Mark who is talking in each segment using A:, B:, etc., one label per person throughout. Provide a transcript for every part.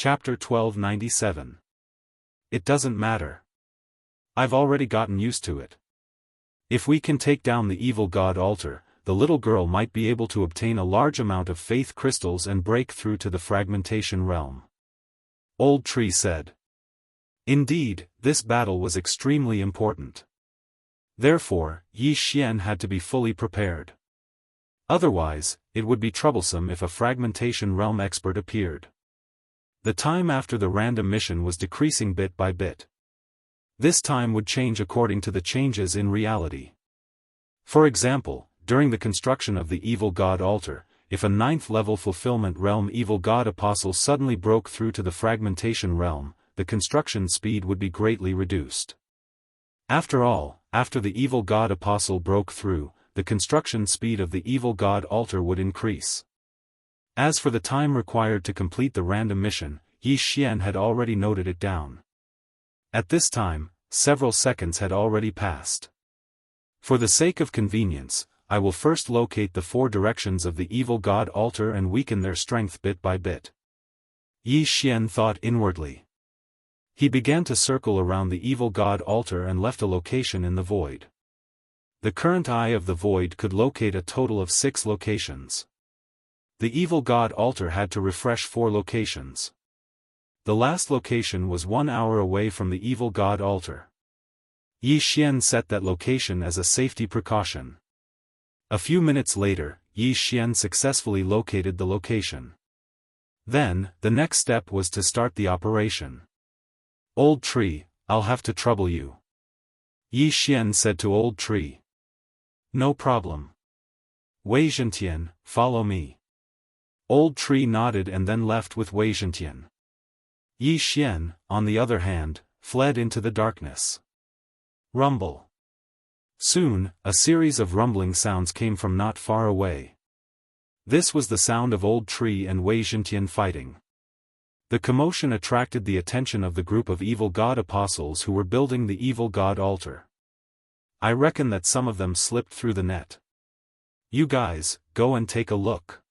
A: Chapter 1297. It doesn't matter. I've already gotten used to it. If we can take down the evil god altar, the little girl might be able to obtain a large amount of faith crystals and break through to the fragmentation realm. Old Tree said. Indeed, this battle was extremely important. Therefore, Yi Xian had to be fully prepared. Otherwise, it would be troublesome if a fragmentation realm expert appeared. The time after the random mission was decreasing bit by bit. This time would change according to the changes in reality. For example, during the construction of the evil god altar, if a 9th-level fulfillment realm evil god apostle suddenly broke through to the fragmentation realm, the construction speed would be greatly reduced. After all, after the evil god apostle broke through, the construction speed of the evil god altar would increase. As for the time required to complete the random mission, Yi Xian had already noted it down. At this time, several seconds had already passed. For the sake of convenience, I will first locate the 4 directions of the evil god altar and weaken their strength bit by bit. Yi Xian thought inwardly. He began to circle around the evil god altar and left a location in the void. The current eye of the void could locate a total of 6 locations. The evil god altar had to refresh 4 locations. The last location was 1 hour away from the evil god altar. Yi Xian set that location as a safety precaution. A few minutes later, Yi Xian successfully located the location. Then, the next step was to start the operation. Old Tree, I'll have to trouble you. Yi Xian said to Old Tree. No problem. Wei Zhentian, follow me. Old Tree nodded and then left with Wei Zhentian. Yi Xian, on the other hand, fled into the darkness. Rumble. Soon, a series of rumbling sounds came from not far away. This was the sound of Old Tree and Wei Zhentian fighting. The commotion attracted the attention of the group of evil god apostles who were building the evil god altar. I reckon that some of them slipped through the net. You guys, go and take a look.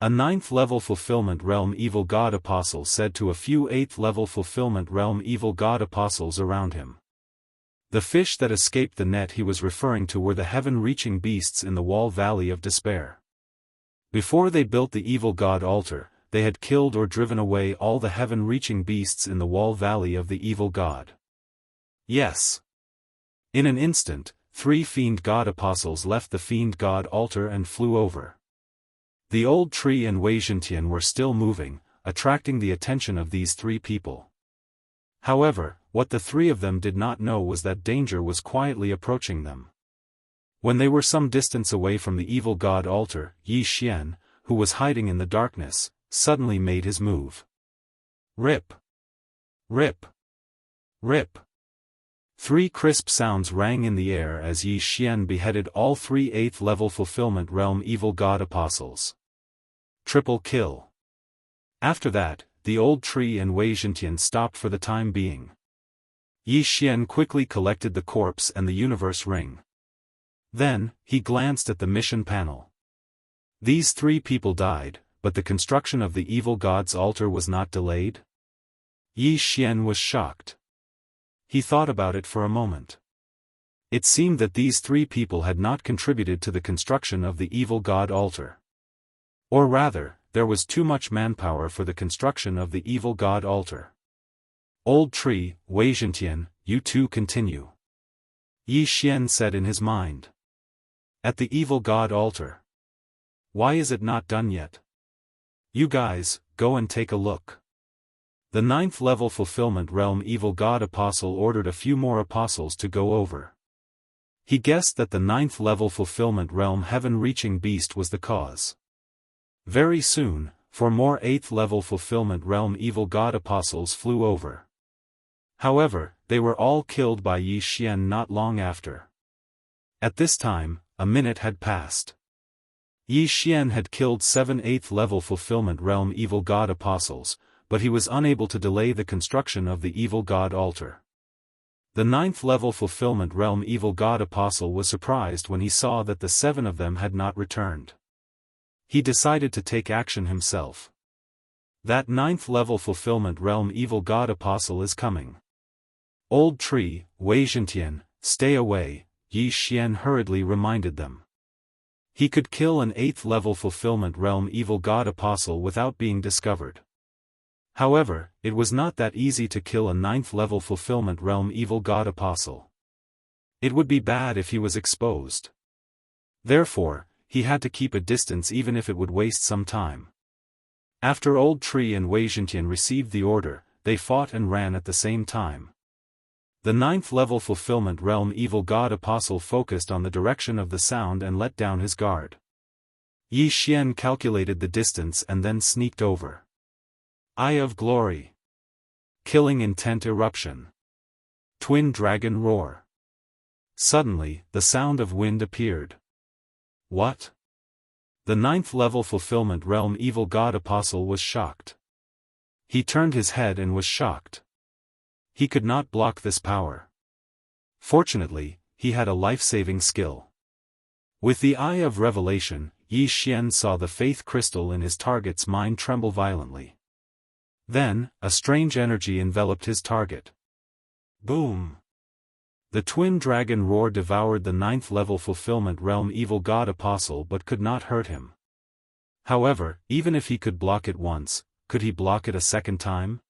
A: A 9th-level fulfillment realm evil god apostle said to a few 8th-level fulfillment realm evil god apostles around him. The fish that escaped the net he was referring to were the heaven-reaching beasts in the Wall Valley of Despair. Before they built the evil god altar, they had killed or driven away all the heaven-reaching beasts in the Wall Valley of the evil god. Yes. In an instant, 3 fiend god apostles left the fiend god altar and flew over. The Old Tree and Wei Zhentian were still moving, attracting the attention of these 3 people. However, what the 3 of them did not know was that danger was quietly approaching them. When they were some distance away from the evil god altar, Yi Xian, who was hiding in the darkness, suddenly made his move. Rip! Rip! Rip! 3 crisp sounds rang in the air as Yi Xian beheaded all 3 8th-level fulfillment realm evil god apostles. Triple kill. After that, the Old Tree and Wei Zhentian stopped for the time being. Yi Xian quickly collected the corpse and the universe ring. Then, he glanced at the mission panel. These 3 people died, but the construction of the evil god's altar was not delayed? Yi Xian was shocked. He thought about it for a moment. It seemed that these 3 people had not contributed to the construction of the evil god altar. Or rather, there was too much manpower for the construction of the evil god altar. Old Tree, Wei Zhentian, you 2 continue. Yi Xian said in his mind. At the evil god altar. Why is it not done yet? You guys, go and take a look. The 9th-level fulfillment realm evil god apostle ordered a few more apostles to go over. He guessed that the 9th-level fulfillment realm heaven-reaching beast was the cause. Very soon, 4 more 8th-level fulfillment realm evil god apostles flew over. However, they were all killed by Yi Xian not long after. At this time, a minute had passed. Yi Xian had killed 7 8th-level fulfillment realm evil god apostles, but he was unable to delay the construction of the evil god altar. The 9th-level fulfillment realm evil god apostle was surprised when he saw that the 7 of them had not returned. He decided to take action himself. That 9th-level fulfillment realm evil god apostle is coming. Old tree, Wei Zhentian, stay away, Yi Xian hurriedly reminded them. He could kill an 8th-level fulfillment realm evil god apostle without being discovered. However, it was not that easy to kill a 9th-level fulfillment realm evil god apostle. It would be bad if he was exposed. Therefore, he had to keep a distance even if it would waste some time. After Old Tree and Wei Zhentian received the order, they fought and ran at the same time. The 9th-level fulfillment realm evil god apostle focused on the direction of the sound and let down his guard. Yi Xian calculated the distance and then sneaked over. Eye of Glory. Killing Intent Eruption. Twin Dragon Roar. Suddenly, the sound of wind appeared. What? The 9th-level fulfillment realm evil god apostle was shocked. He turned his head and was shocked. He could not block this power. Fortunately, he had a life-saving skill. With the Eye of Revelation, Yi Xian saw the faith crystal in his target's mind tremble violently. Then, a strange energy enveloped his target. Boom! The twin dragon roar devoured the 9th-level fulfillment realm evil god apostle but could not hurt him. However, even if he could block it once, could he block it a second time?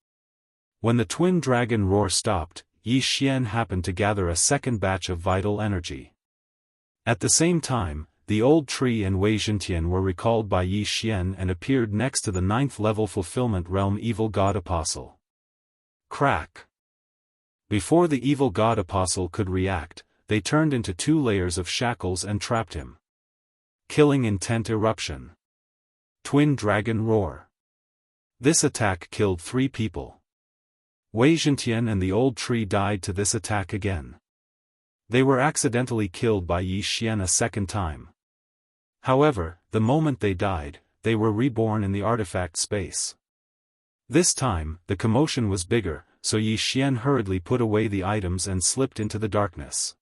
A: When the twin dragon roar stopped, Yi Xian happened to gather a second batch of vital energy. At the same time, the Old Tree and Wei Zhentian were recalled by Yi Xian and appeared next to the 9th-level fulfillment realm evil god apostle. Crack! Before the evil god apostle could react, they turned into 2 layers of shackles and trapped him. Killing Intent Eruption. Twin Dragon Roar. This attack killed 3 people. Wei Zhentian and the Old Tree died to this attack again. They were accidentally killed by Yi Xian a second time. However, the moment they died, they were reborn in the artifact space. This time, the commotion was bigger, so Yi Xian hurriedly put away the items and slipped into the darkness.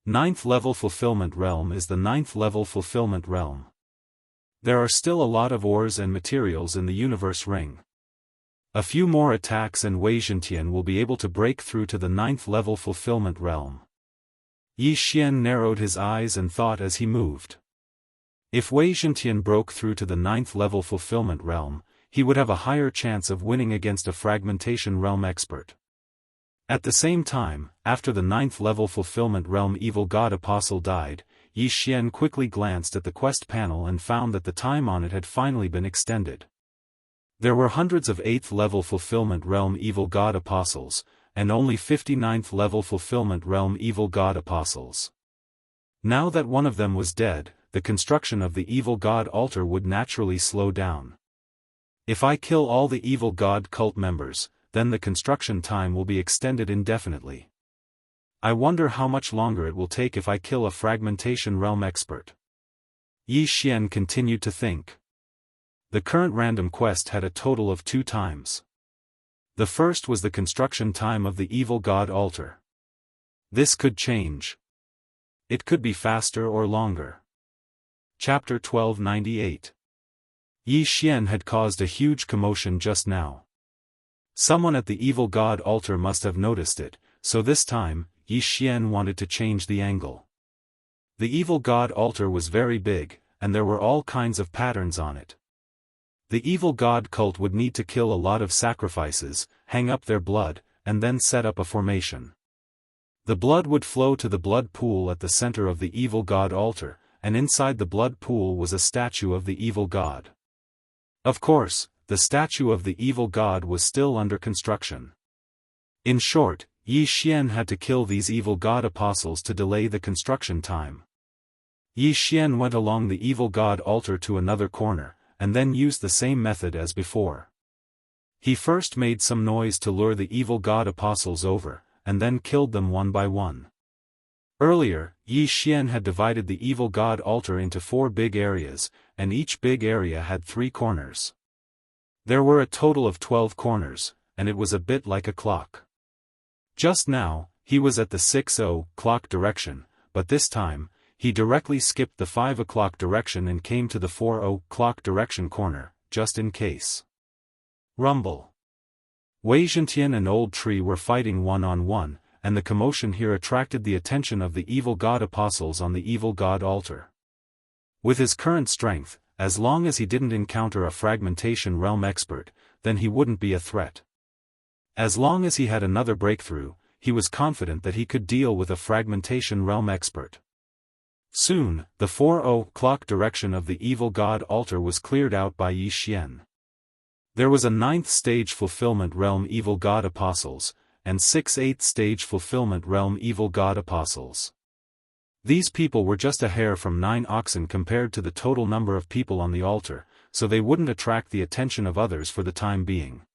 A: 9th-level fulfillment realm is the 9th-level fulfillment realm. There are still a lot of ores and materials in the universe ring. A few more attacks and Wei Zhentian will be able to break through to the 9th-level fulfillment realm. Yi Xian narrowed his eyes and thought as he moved. If Wei Zhentian broke through to the 9th-level fulfillment realm, he would have a higher chance of winning against a fragmentation realm expert. At the same time, after the 9th-level fulfillment realm evil god apostle died, Yi Xian quickly glanced at the quest panel and found that the time on it had finally been extended. There were hundreds of 8th-level fulfillment realm evil god apostles, and only 59th-level fulfillment realm evil god apostles. Now that one of them was dead, the construction of the evil god altar would naturally slow down. If I kill all the evil god cult members, then the construction time will be extended indefinitely. I wonder how much longer it will take if I kill a fragmentation realm expert. Yi Xian continued to think. The current random quest had a total of 2 times. The first was the construction time of the evil god altar. This could change. It could be faster or longer. Chapter 1298. Yi Xian had caused a huge commotion just now. Someone at the evil god altar must have noticed it, so this time, Yi Xian wanted to change the angle. The evil god altar was very big, and there were all kinds of patterns on it. The evil god cult would need to kill a lot of sacrifices, hang up their blood, and then set up a formation. The blood would flow to the blood pool at the center of the evil god altar, and inside the blood pool was a statue of the evil god. Of course, the statue of the evil god was still under construction. In short, Yi Xian had to kill these evil god apostles to delay the construction time. Yi Xian went along the evil god altar to another corner, and then used the same method as before. He first made some noise to lure the evil god apostles over, and then killed them one by one. Earlier, Yi Xian had divided the evil god altar into 4 big areas, and each big area had 3 corners. There were a total of 12 corners, and it was a bit like a clock. Just now, he was at the 6:00 direction, but this time, he directly skipped the 5 o'clock direction and came to the 4:00 direction corner, just in case. Rumble. Wei Zhentian and Old Tree were fighting one-on-one, and the commotion here attracted the attention of the evil god apostles on the evil god altar. With his current strength, as long as he didn't encounter a fragmentation realm expert, then he wouldn't be a threat. As long as he had another breakthrough, he was confident that he could deal with a fragmentation realm expert. Soon, the 4:00 direction of the evil god altar was cleared out by Yi Xian. There was a 9th stage fulfillment realm evil god apostles, and 6 8th stage fulfillment realm evil god apostles. These people were just a hair from 9 oxen compared to the total number of people on the altar, so they wouldn't attract the attention of others for the time being.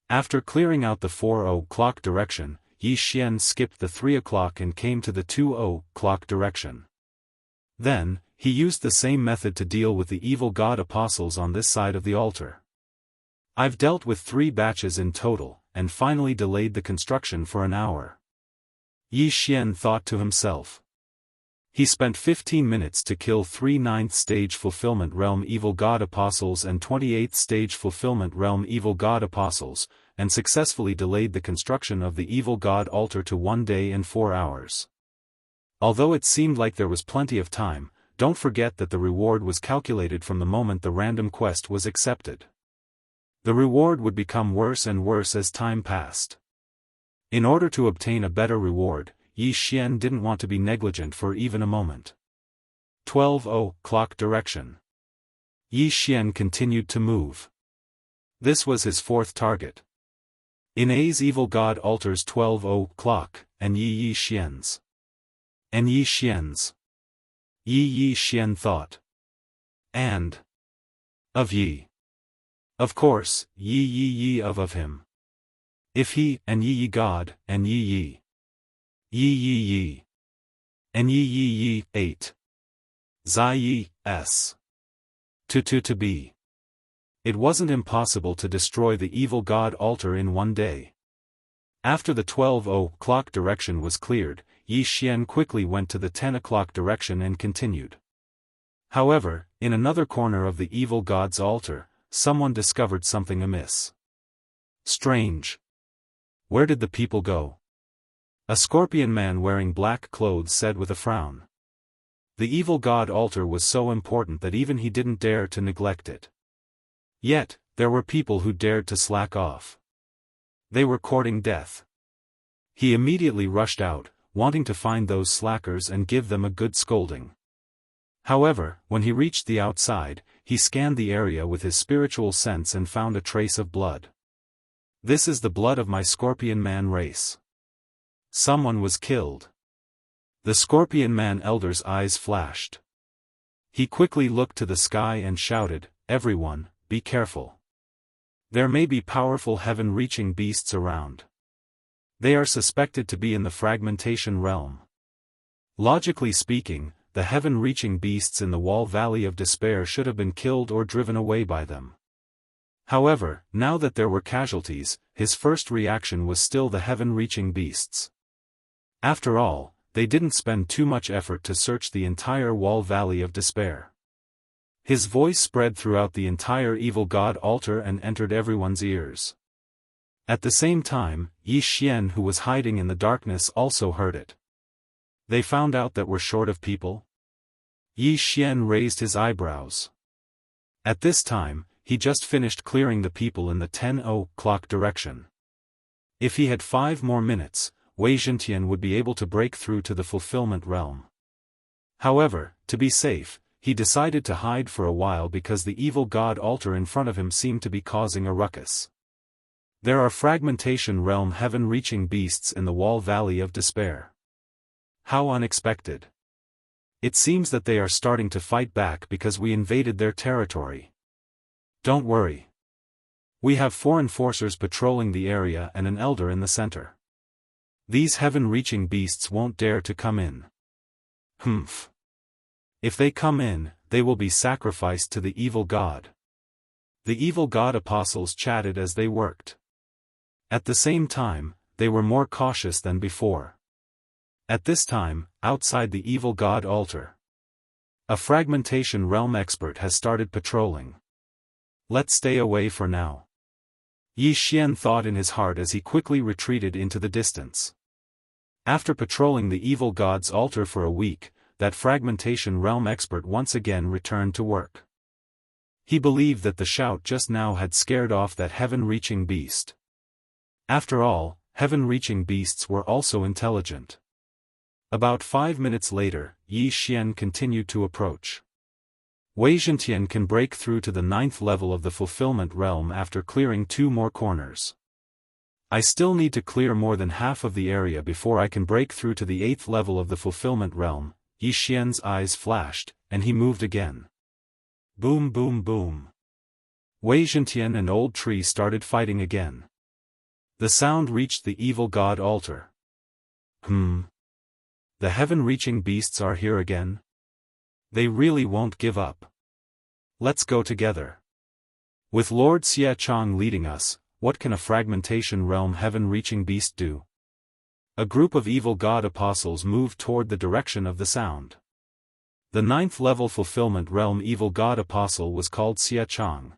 A: After clearing out the 4:00 direction, Yi Xian skipped the 3:00 and came to the 2:00 direction. Then, he used the same method to deal with the evil god apostles on this side of the altar. I've dealt with 3 batches in total, and finally delayed the construction for an hour. Yi Xian thought to himself. He spent 15 minutes to kill 3 9th stage fulfillment realm evil god apostles and 28th stage fulfillment realm evil god apostles, and successfully delayed the construction of the evil god altar to 1 day and 4 hours. Although it seemed like there was plenty of time, don't forget that the reward was calculated from the moment the random quest was accepted. The reward would become worse and worse as time passed. In order to obtain a better reward, Yi Xian didn't want to be negligent for even a moment. 12:00 direction. Yi Xian continued to move. This was his 4th target. In A's evil god altars 12:00, and Yi Xian's. And Yi Xian's. Yi Xian thought. And. Of Yi. Of course, Yi of him. If he, and Yi God, and Yi. And Yi 8. Zai Yi, S. To be. It wasn't impossible to destroy the evil god altar in 1 day. After the 12:00 direction was cleared, Yi Xian quickly went to the 10:00 direction and continued. However, in another corner of the evil god's altar, someone discovered something amiss. Strange. Where did the people go? A scorpion man wearing black clothes said with a frown. The evil god altar was so important that even he didn't dare to neglect it. Yet, there were people who dared to slack off. They were courting death. He immediately rushed out, wanting to find those slackers and give them a good scolding. However, when he reached the outside, he scanned the area with his spiritual sense and found a trace of blood. This is the blood of my scorpion man race. Someone was killed. The scorpion man elder's eyes flashed. He quickly looked to the sky and shouted, "Everyone, be careful. There may be powerful heaven-reaching beasts around. They are suspected to be in the fragmentation realm. Logically speaking, the heaven-reaching beasts in the Wall Valley of Despair should have been killed or driven away by them." However, now that there were casualties, his first reaction was still the heaven-reaching beasts. After all, they didn't spend too much effort to search the entire Wall Valley of Despair. His voice spread throughout the entire evil god altar and entered everyone's ears. At the same time, Yi Xian, who was hiding in the darkness, also heard it. They found out that we're short of people? Yi Xian raised his eyebrows. At this time, he just finished clearing the people in the 10:00 direction. If he had 5 more minutes, Wei Zhentian would be able to break through to the fulfillment realm. However, to be safe, he decided to hide for a while because the evil god altar in front of him seemed to be causing a ruckus. There are fragmentation realm heaven-reaching beasts in the Wall Valley of Despair. How unexpected. It seems that they are starting to fight back because we invaded their territory. Don't worry. We have 4 enforcers patrolling the area and an elder in the center. These heaven-reaching beasts won't dare to come in. Humph. If they come in, they will be sacrificed to the evil god. The evil god apostles chatted as they worked. At the same time, they were more cautious than before. At this time, outside the evil god altar, a fragmentation realm expert has started patrolling. Let's stay away for now. Yi Xian thought in his heart as he quickly retreated into the distance. After patrolling the evil god's altar for a week, that fragmentation realm expert once again returned to work. He believed that the shout just now had scared off that heaven-reaching beast. After all, heaven-reaching beasts were also intelligent. About 5 minutes later, Yi Xian continued to approach. Wei Zhentian can break through to the 9th level of the fulfillment realm after clearing 2 more corners. I still need to clear more than half of the area before I can break through to the 8th level of the fulfillment realm. Yi Xian's eyes flashed, and he moved again. Boom boom boom. Wei Zhentian and Old Tree started fighting again. The sound reached the evil god altar. The heaven-reaching beasts are here again? They really won't give up. Let's go together. With Lord Xie Chang leading us, what can a fragmentation realm heaven-reaching beast do? A group of evil god apostles moved toward the direction of the sound. The 9th level fulfillment realm evil god apostle was called Xie Chang.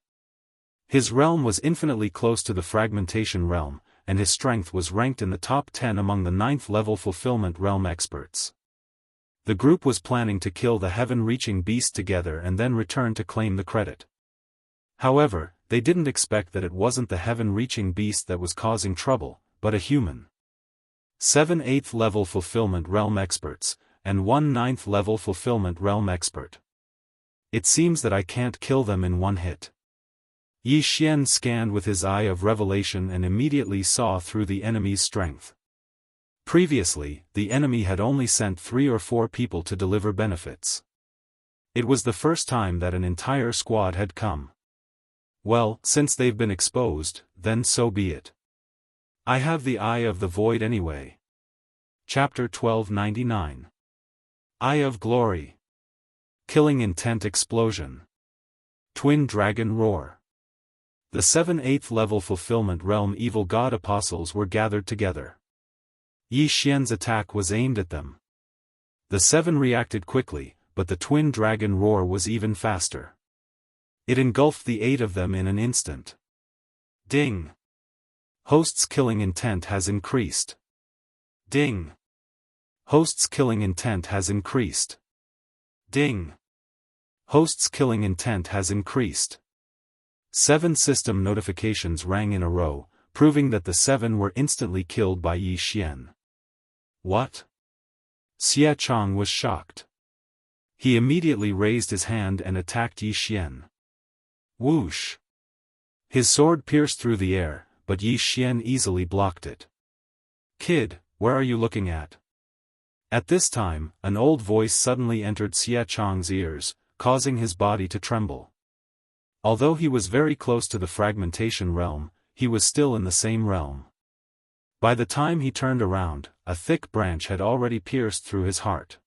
A: His realm was infinitely close to the fragmentation realm, and his strength was ranked in the top 10 among the 9th level fulfillment realm experts. The group was planning to kill the heaven-reaching beast together and then return to claim the credit. However, they didn't expect that it wasn't the heaven-reaching beast that was causing trouble, but a human. 7 8th level fulfillment realm experts, and 1 9th level fulfillment realm expert. It seems that I can't kill them in one hit. Yi Xian scanned with his eye of revelation and immediately saw through the enemy's strength. Previously, the enemy had only sent 3 or 4 people to deliver benefits. It was the first time that an entire squad had come. Well, since they've been exposed, then so be it. I have the Eye of the Void anyway. Chapter 1299. Eye of Glory. Killing Intent Explosion. Twin Dragon Roar. The 7 8th level fulfillment realm evil god apostles were gathered together. Yi Xian's attack was aimed at them. The 7 reacted quickly, but the Twin Dragon Roar was even faster. It engulfed the 8 of them in an instant. Ding! Host's killing intent has increased. Ding! Host's killing intent has increased. Ding! Host's killing intent has increased. 7 system notifications rang in a row, proving that the 7 were instantly killed by Yi Xian. What? Xie Chang was shocked. He immediately raised his hand and attacked Yi Xian. Whoosh! His sword pierced through the air, but Yi Xian easily blocked it. Kid, where are you looking at? At this time, an old voice suddenly entered Xie Chang's ears, causing his body to tremble. Although he was very close to the fragmentation realm, he was still in the same realm. By the time he turned around, a thick branch had already pierced through his heart.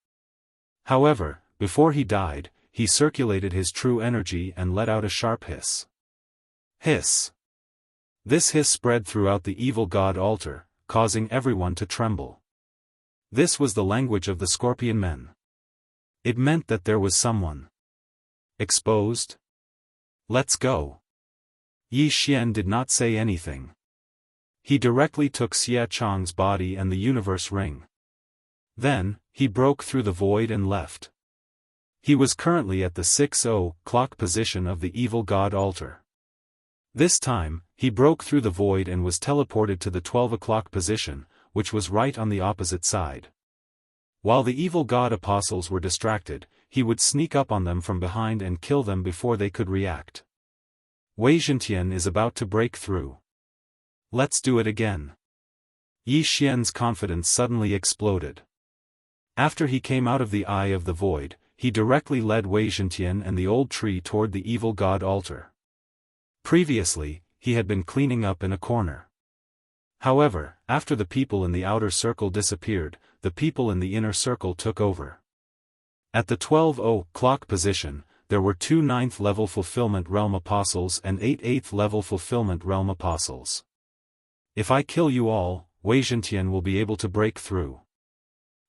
A: However, before he died, he circulated his true energy and let out a sharp hiss. Hiss! This hiss spread throughout the evil god altar, causing everyone to tremble. This was the language of the Scorpion Men. It meant that there was someone exposed. Let's go. Yi Xian did not say anything. He directly took Xie Chang's body and the universe ring. Then, he broke through the void and left. He was currently at the 6:00 position of the evil god altar. This time, he broke through the void and was teleported to the 12:00 position, which was right on the opposite side. While the evil god apostles were distracted, he would sneak up on them from behind and kill them before they could react. Wei Zhentian is about to break through. Let's do it again. Yi Xian's confidence suddenly exploded. After he came out of the Eye of the Void, he directly led Wei Zhentian and the old tree toward the evil god altar. Previously, he had been cleaning up in a corner. However, after the people in the outer circle disappeared, the people in the inner circle took over. At the 12:00 position, there were 2 9th level fulfillment realm apostles and 8 8th level fulfillment realm apostles. If I kill you all, Wei Zhentian will be able to break through.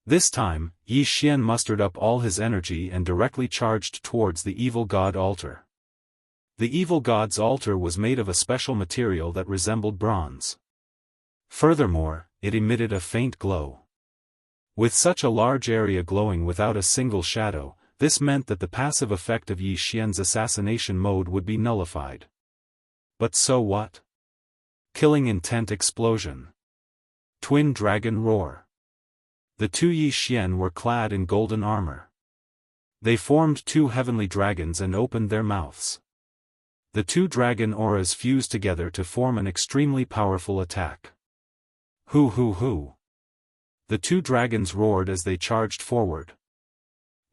A: This time, Yi Xian mustered up all his energy and directly charged towards the evil god altar. The evil god's altar was made of a special material that resembled bronze. Furthermore, it emitted a faint glow. With such a large area glowing without a single shadow, this meant that the passive effect of Yi Xian's assassination mode would be nullified. But so what? Killing intent explosion. Twin dragon roar. The two Yi Xian were clad in golden armor. They formed two heavenly dragons and opened their mouths. The two dragon auras fused together to form an extremely powerful attack. Hoo hoo hoo. The two dragons roared as they charged forward.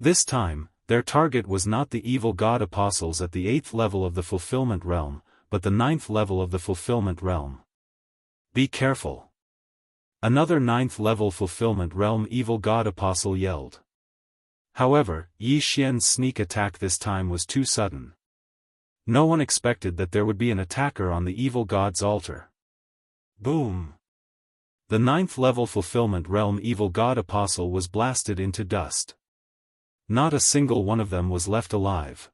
A: This time, their target was not the evil god apostles at the 8th level of the fulfillment realm, but the 9th level of the fulfillment realm. Be careful. Another 9th level fulfillment realm evil god apostle yelled. However, Yi Xian's sneak attack this time was too sudden. No one expected that there would be an attacker on the evil god's altar. Boom! The 9th level fulfillment realm evil god apostle was blasted into dust. Not a single one of them was left alive.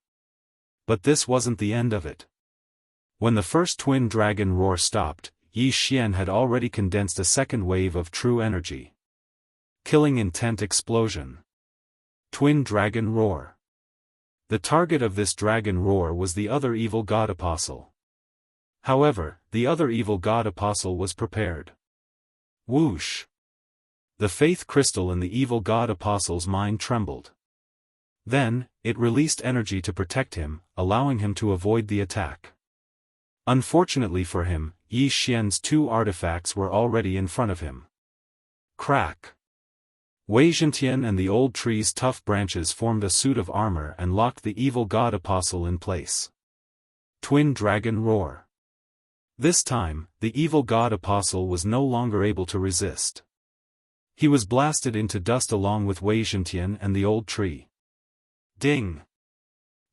A: But this wasn't the end of it. When the first twin dragon roar stopped, Yi Xian had already condensed a second wave of true energy. Killing intent explosion. Twin dragon roar. The target of this dragon roar was the other evil god apostle. However, the other evil god apostle was prepared. Whoosh! The faith crystal in the evil god apostle's mind trembled. Then, it released energy to protect him, allowing him to avoid the attack. Unfortunately for him, Yi Xian's two artifacts were already in front of him. Crack! Wei Zhentian and the old tree's tough branches formed a suit of armor and locked the evil god apostle in place. Twin dragon roar. This time, the evil god apostle was no longer able to resist. He was blasted into dust along with Wei Zhentian and the old tree. Ding!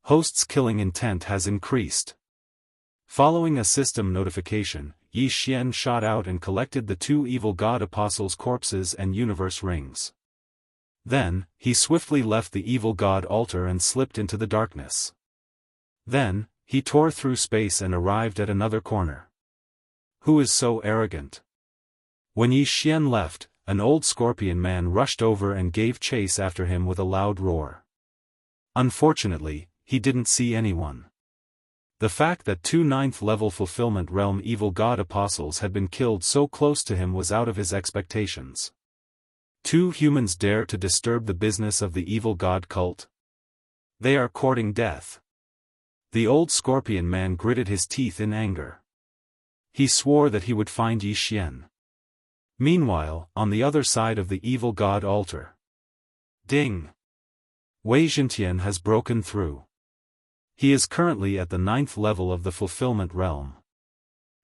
A: Host's killing intent has increased. Following a system notification, Yi Xian shot out and collected the two evil god apostles' corpses and universe rings. Then, he swiftly left the evil god altar and slipped into the darkness. Then, he tore through space and arrived at another corner. Who is so arrogant? When Yi Xian left, an old scorpion man rushed over and gave chase after him with a loud roar. Unfortunately, he didn't see anyone. The fact that two 9th level fulfillment realm evil god apostles had been killed so close to him was out of his expectations. Two humans dare to disturb the business of the evil god cult? They are courting death. The old scorpion man gritted his teeth in anger. He swore that he would find Yi Xian. Meanwhile, on the other side of the evil god altar. Ding! Wei Zhentian has broken through. He is currently at the 9th level of the fulfillment realm.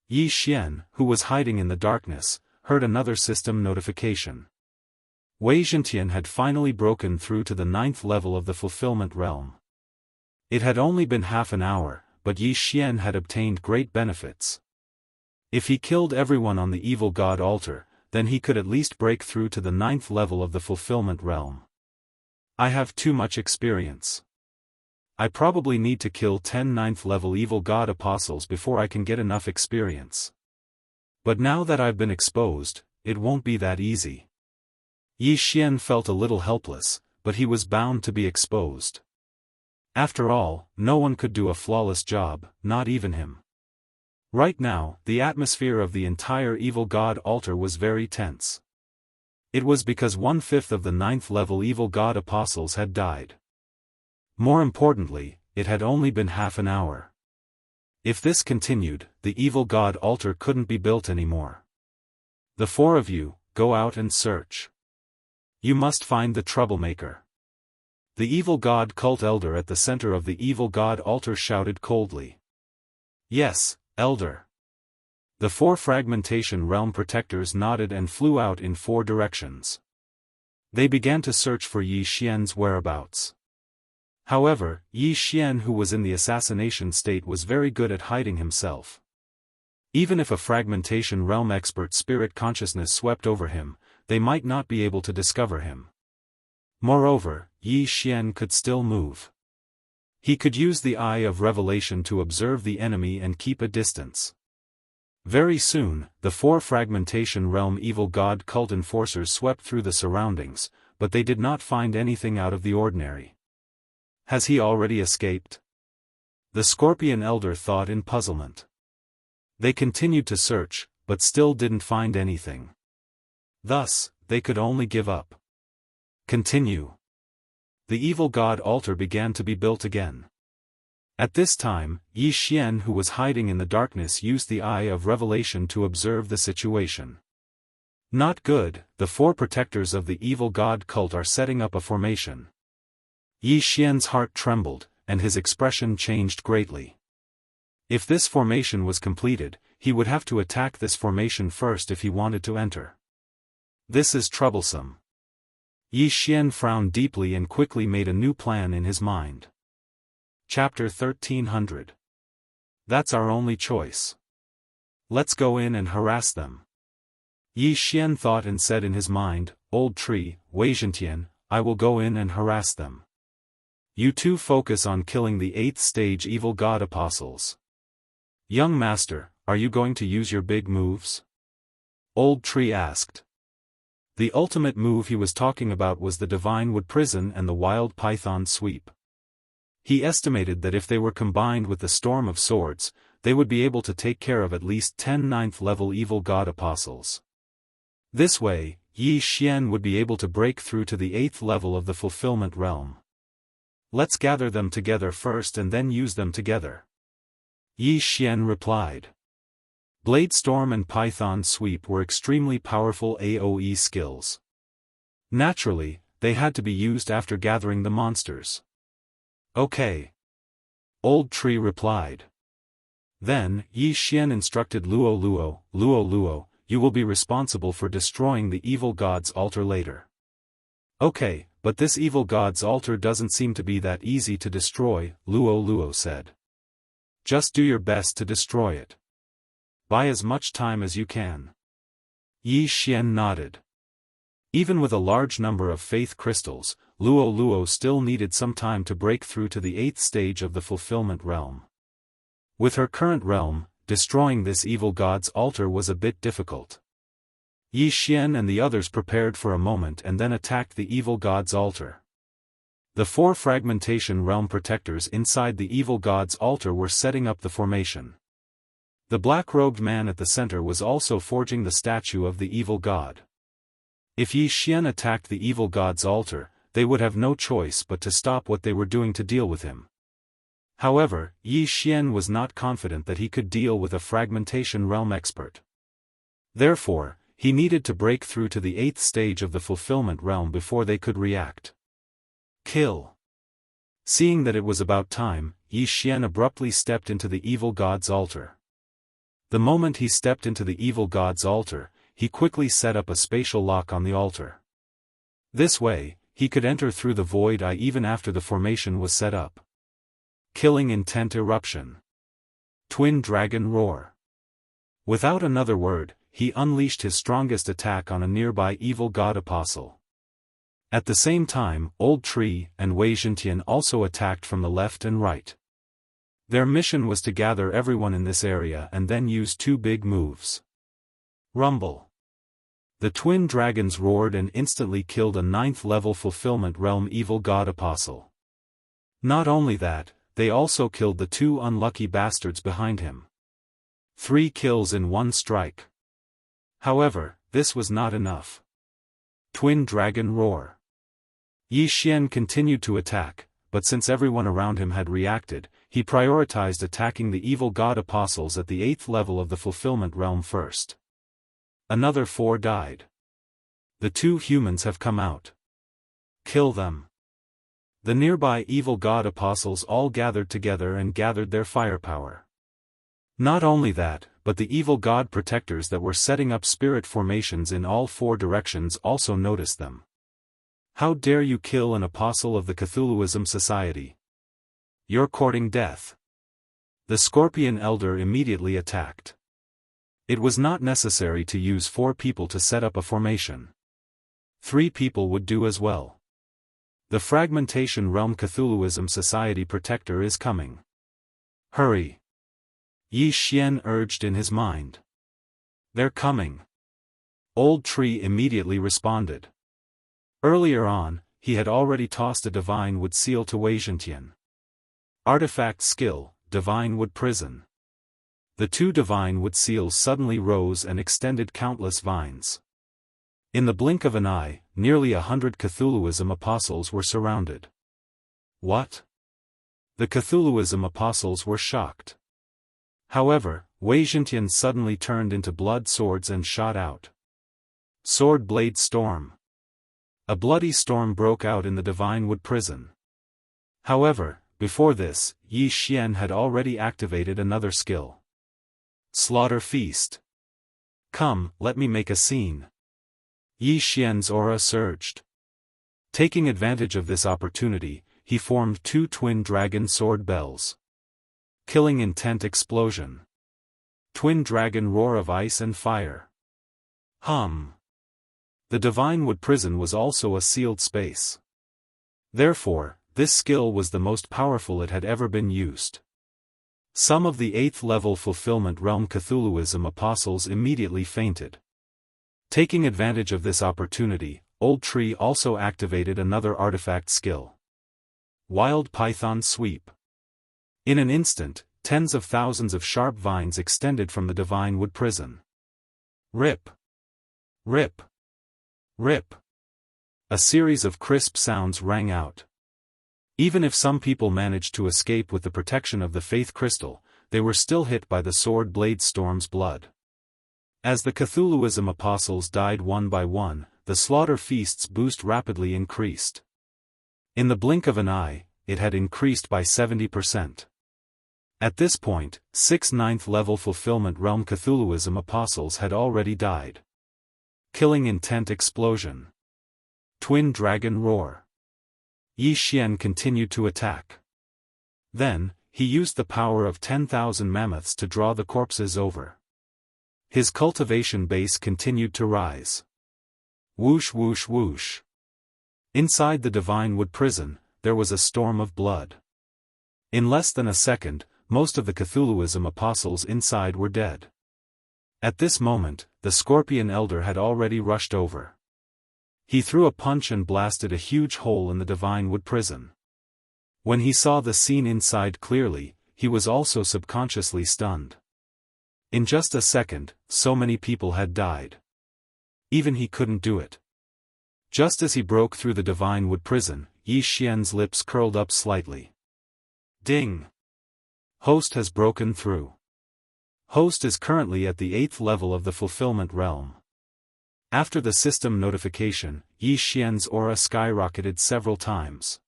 A: Yi Xian, who was hiding in the darkness, heard another system notification. Wei Zhentian had finally broken through to the 9th level of the fulfillment realm. It had only been half an hour, but Yi Xian had obtained great benefits. If he killed everyone on the evil god altar, then he could at least break through to the 9th level of the fulfillment realm. I have too much experience. I probably need to kill 10 9th level evil god apostles before I can get enough experience. But now that I've been exposed, it won't be that easy. Yi Xian felt a little helpless, but he was bound to be exposed. After all, no one could do a flawless job, not even him. Right now, the atmosphere of the entire evil god altar was very tense. It was because 1/5 of the 9th level evil god apostles had died. More importantly, it had only been half an hour. If this continued, the evil god altar couldn't be built anymore. The four of you, go out and search. You must find the troublemaker. The evil god cult elder at the center of the evil god altar shouted coldly. Yes, elder. The four fragmentation realm protectors nodded and flew out in four directions. They began to search for Yi Xian's whereabouts. However, Yi Xian, who was in the assassination state, was very good at hiding himself. Even if a fragmentation realm expert spirit consciousness swept over him, they might not be able to discover him. Moreover, Yi Xian could still move. He could use the Eye of Revelation to observe the enemy and keep a distance. Very soon, the 4 fragmentation realm evil god cult enforcers swept through the surroundings, but they did not find anything out of the ordinary. Has he already escaped? The Scorpion Elder thought in puzzlement. They continued to search, but still didn't find anything. Thus, they could only give up. Continue. The evil god altar began to be built again. At this time, Yi Xian, who was hiding in the darkness, used the Eye of Revelation to observe the situation. Not good, the 4 protectors of the evil god cult are setting up a formation. Yi Xian's heart trembled, and his expression changed greatly. If this formation was completed, he would have to attack this formation first if he wanted to enter. This is troublesome. Yi Xian frowned deeply and quickly made a new plan in his mind. Chapter 1300. That's our only choice. Let's go in and harass them. Yi Xian thought and said in his mind, Old Tree, Wei Zhentian, I will go in and harass them. You two focus on killing the 8th stage evil god apostles. Young master, are you going to use your big moves? Old Tree asked. The ultimate move he was talking about was the Divine Wood Prison and the Wild Python Sweep. He estimated that if they were combined with the Storm of Swords, they would be able to take care of at least 10 9th-level evil god apostles. This way, Yi Xian would be able to break through to the 8th level of the Fulfillment Realm. Let's gather them together first and then use them together. Yi Xian replied. Blade Storm and Python Sweep were extremely powerful AoE skills. Naturally, they had to be used after gathering the monsters. Okay. Old Tree replied. Then, Yi Xian instructed Luo, you will be responsible for destroying the evil god's altar later. Okay, but this evil god's altar doesn't seem to be that easy to destroy, Luo said. Just do your best to destroy it. Buy as much time as you can. Yi Xian nodded. Even with a large number of faith crystals, Luo still needed some time to break through to the 8th stage of the Fulfillment Realm. With her current realm, destroying this evil god's altar was a bit difficult. Yi Xian and the others prepared for a moment and then attacked the evil god's altar. The 4 fragmentation realm protectors inside the evil god's altar were setting up the formation. The black-robed man at the center was also forging the statue of the evil god. If Yi Xian attacked the evil god's altar, they would have no choice but to stop what they were doing to deal with him. However, Yi Xian was not confident that he could deal with a fragmentation realm expert. Therefore, he needed to break through to the 8th stage of the Fulfillment Realm before they could react. Kill. Seeing that it was about time, Yi Xian abruptly stepped into the evil god's altar. The moment he stepped into the evil god's altar, he quickly set up a spatial lock on the altar. This way, he could enter through the void eye even after the formation was set up. Killing Intent Eruption. Twin Dragon Roar. Without another word, he unleashed his strongest attack on a nearby evil god apostle. At the same time, Old Tree and Wei Zhentian also attacked from the left and right. Their mission was to gather everyone in this area and then use 2 big moves. Rumble. The twin dragons roared and instantly killed a 9th-level Fulfillment Realm evil god apostle. Not only that, they also killed the 2 unlucky bastards behind him. 3 kills in 1 strike. However, this was not enough. Twin Dragon Roar. Yi Xian continued to attack, but since everyone around him had reacted, he prioritized attacking the evil god apostles at the 8th level of the Fulfillment Realm first. Another 4 died. The 2 humans have come out. Kill them. The nearby evil god apostles all gathered together and gathered their firepower. Not only that, but the evil god protectors that were setting up spirit formations in all 4 directions also noticed them. How dare you kill an apostle of the Cthulhuism Society? You're courting death. The Scorpion Elder immediately attacked. It was not necessary to use 4 people to set up a formation. 3 people would do as well. The Fragmentation Realm Cthulhuism Society Protector is coming. Hurry! Yi Xian urged in his mind. They're coming. Old Tree immediately responded. Earlier on, he had already tossed a Divine Wood seal to Wei Zhentian. Artifact skill, Divine Wood Prison. The two Divine Wood seals suddenly rose and extended countless vines. In the blink of an eye, nearly 100 Cthulhuism apostles were surrounded. What? The Cthulhuism apostles were shocked. However, Wei Zhentian suddenly turned into blood swords and shot out. Sword Blade Storm. A bloody storm broke out in the Divine Wood Prison. However, before this, Yi Xian had already activated another skill. Slaughter Feast. Come, let me make a scene. Yi Xian's aura surged. Taking advantage of this opportunity, he formed two twin dragon sword bells. Killing Intent Explosion. Twin dragon roar of ice and fire. Hum. The Divine Wood Prison was also a sealed space. Therefore, this skill was the most powerful it had ever been used. Some of the 8th level Fulfillment Realm Cthulhuism apostles immediately fainted. Taking advantage of this opportunity, Old Tree also activated another artifact skill. Wild Python Sweep. In an instant, tens of thousands of sharp vines extended from the Divine Wood Prison. Rip! Rip! Rip! A series of crisp sounds rang out. Even if some people managed to escape with the protection of the Faith Crystal, they were still hit by the Sword Blade Storm's blood. As the Cthulhuism apostles died one by one, the slaughter feast's boost rapidly increased. In the blink of an eye, it had increased by 70%. At this point, 6 9th level Fulfillment Realm Cthulhuism apostles had already died. Killing Intent Explosion. Twin Dragon Roar. Yi Xian continued to attack. Then, he used the power of 10,000 mammoths to draw the corpses over. His cultivation base continued to rise. Whoosh whoosh whoosh. Inside the Divine Wood Prison, there was a storm of blood. In less than a second, most of the Cthulhuism apostles inside were dead. At this moment, the Scorpion Elder had already rushed over. He threw a punch and blasted a huge hole in the Divine Wood Prison. When he saw the scene inside clearly, he was also subconsciously stunned. In just a second, so many people had died. Even he couldn't do it. Just as he broke through the Divine Wood Prison, Yi Xian's lips curled up slightly. Ding! Host has broken through. Host is currently at the 8th level of the Fulfillment Realm. After the system notification, Yi Xian's aura skyrocketed several times.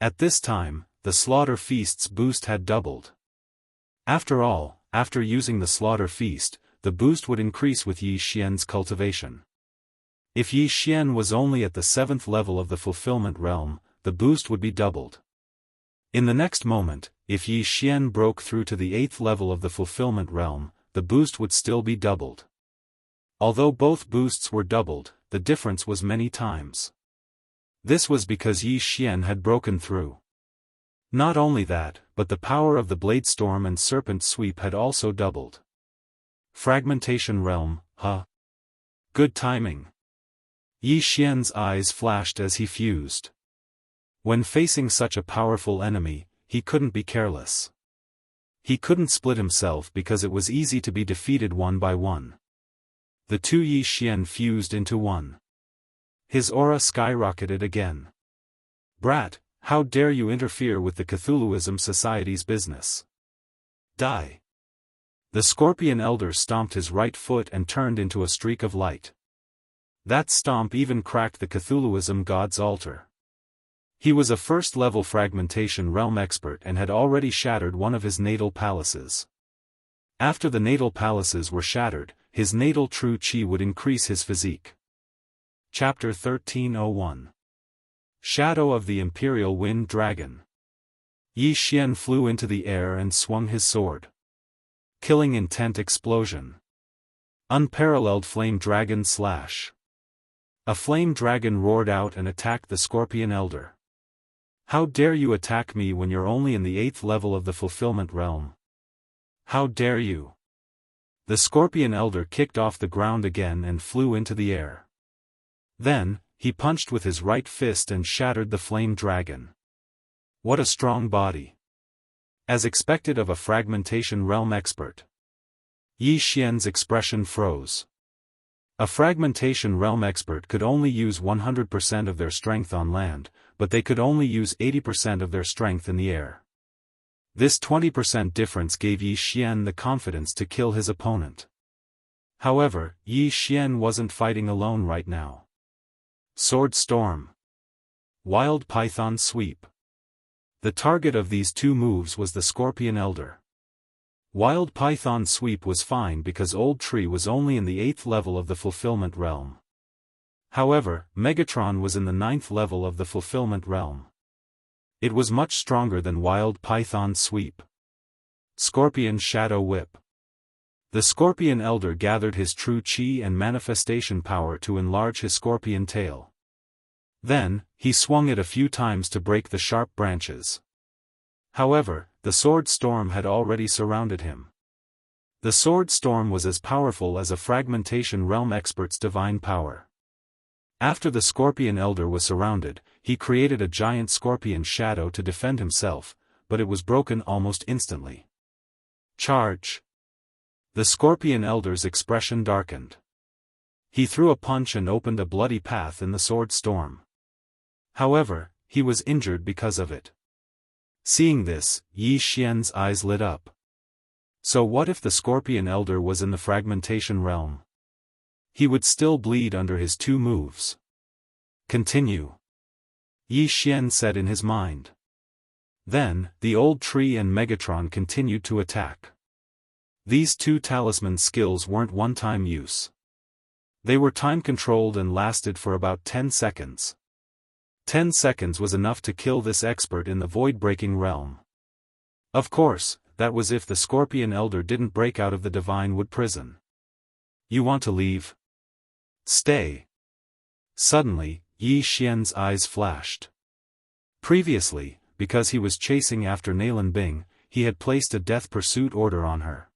A: At this time, the Slaughter Feast's boost had doubled. After all, after using the Slaughter Feast, the boost would increase with Yi Xian's cultivation. If Yi Xian was only at the 7th level of the Fulfillment Realm, the boost would be doubled. In the next moment, if Yi Xian broke through to the 8th level of the Fulfillment Realm, the boost would still be doubled. Although both boosts were doubled, the difference was many times. This was because Yi Xian had broken through. Not only that, but the power of the Blade Storm and Serpent Sweep had also doubled. Fragmentation Realm, huh? Good timing. Yi Xian's eyes flashed as he fused. When facing such a powerful enemy, he couldn't be careless. He couldn't split himself because it was easy to be defeated one by one. The two Yi Xian fused into one. His aura skyrocketed again. Brat, how dare you interfere with the Cthulhuism Society's business? Die! The Scorpion Elder stomped his right foot and turned into a streak of light. That stomp even cracked the Cthulhuism god's altar. He was a first-level Fragmentation Realm expert and had already shattered one of his natal palaces. After the natal palaces were shattered, his natal true chi would increase his physique. Chapter 1301. Shadow of the Imperial Wind Dragon. Yi Xian flew into the air and swung his sword. Killing Intent Explosion. Unparalleled Flame Dragon Slash. A flame dragon roared out and attacked the Scorpion Elder. How dare you attack me when you're only in the 8th level of the fulfillment realm? How dare you? The Scorpion Elder kicked off the ground again and flew into the air. Then, he punched with his right fist and shattered the flame dragon. What a strong body! As expected of a fragmentation realm expert. Yi Xian's expression froze. A fragmentation realm expert could only use 100% of their strength on land, but they could only use 80% of their strength in the air. This 20% difference gave Yi Xian the confidence to kill his opponent. However, Yi Xian wasn't fighting alone right now. Sword Storm. Wild Python Sweep. The target of these two moves was the Scorpion Elder. Wild Python Sweep was fine because Old Tree was only in the 8th level of the fulfillment realm. However, Megatron was in the 9th level of the fulfillment realm. It was much stronger than Wild Python Sweep. Scorpion Shadow Whip. The Scorpion Elder gathered his true chi and manifestation power to enlarge his scorpion tail. Then, he swung it a few times to break the sharp branches. However, the Sword Storm had already surrounded him. The Sword Storm was as powerful as a fragmentation realm expert's divine power. After the Scorpion Elder was surrounded, he created a giant scorpion shadow to defend himself, but it was broken almost instantly. Charge! The Scorpion Elder's expression darkened. He threw a punch and opened a bloody path in the Sword Storm. However, he was injured because of it. Seeing this, Yi Xian's eyes lit up. So what if the Scorpion Elder was in the fragmentation realm? He would still bleed under his two moves. Continue. Yi Xian said in his mind. Then, the Old Tree and Megatron continued to attack. These two talisman skills weren't one-time use. They were time-controlled and lasted for about 10 seconds. 10 seconds was enough to kill this expert in the void-breaking realm. Of course, that was if the Scorpion Elder didn't break out of the Divine Wood prison. You want to leave? Stay. Suddenly, Yi Xian's eyes flashed. Previously, because he was chasing after Nalan Bing, he had placed a death pursuit order on her.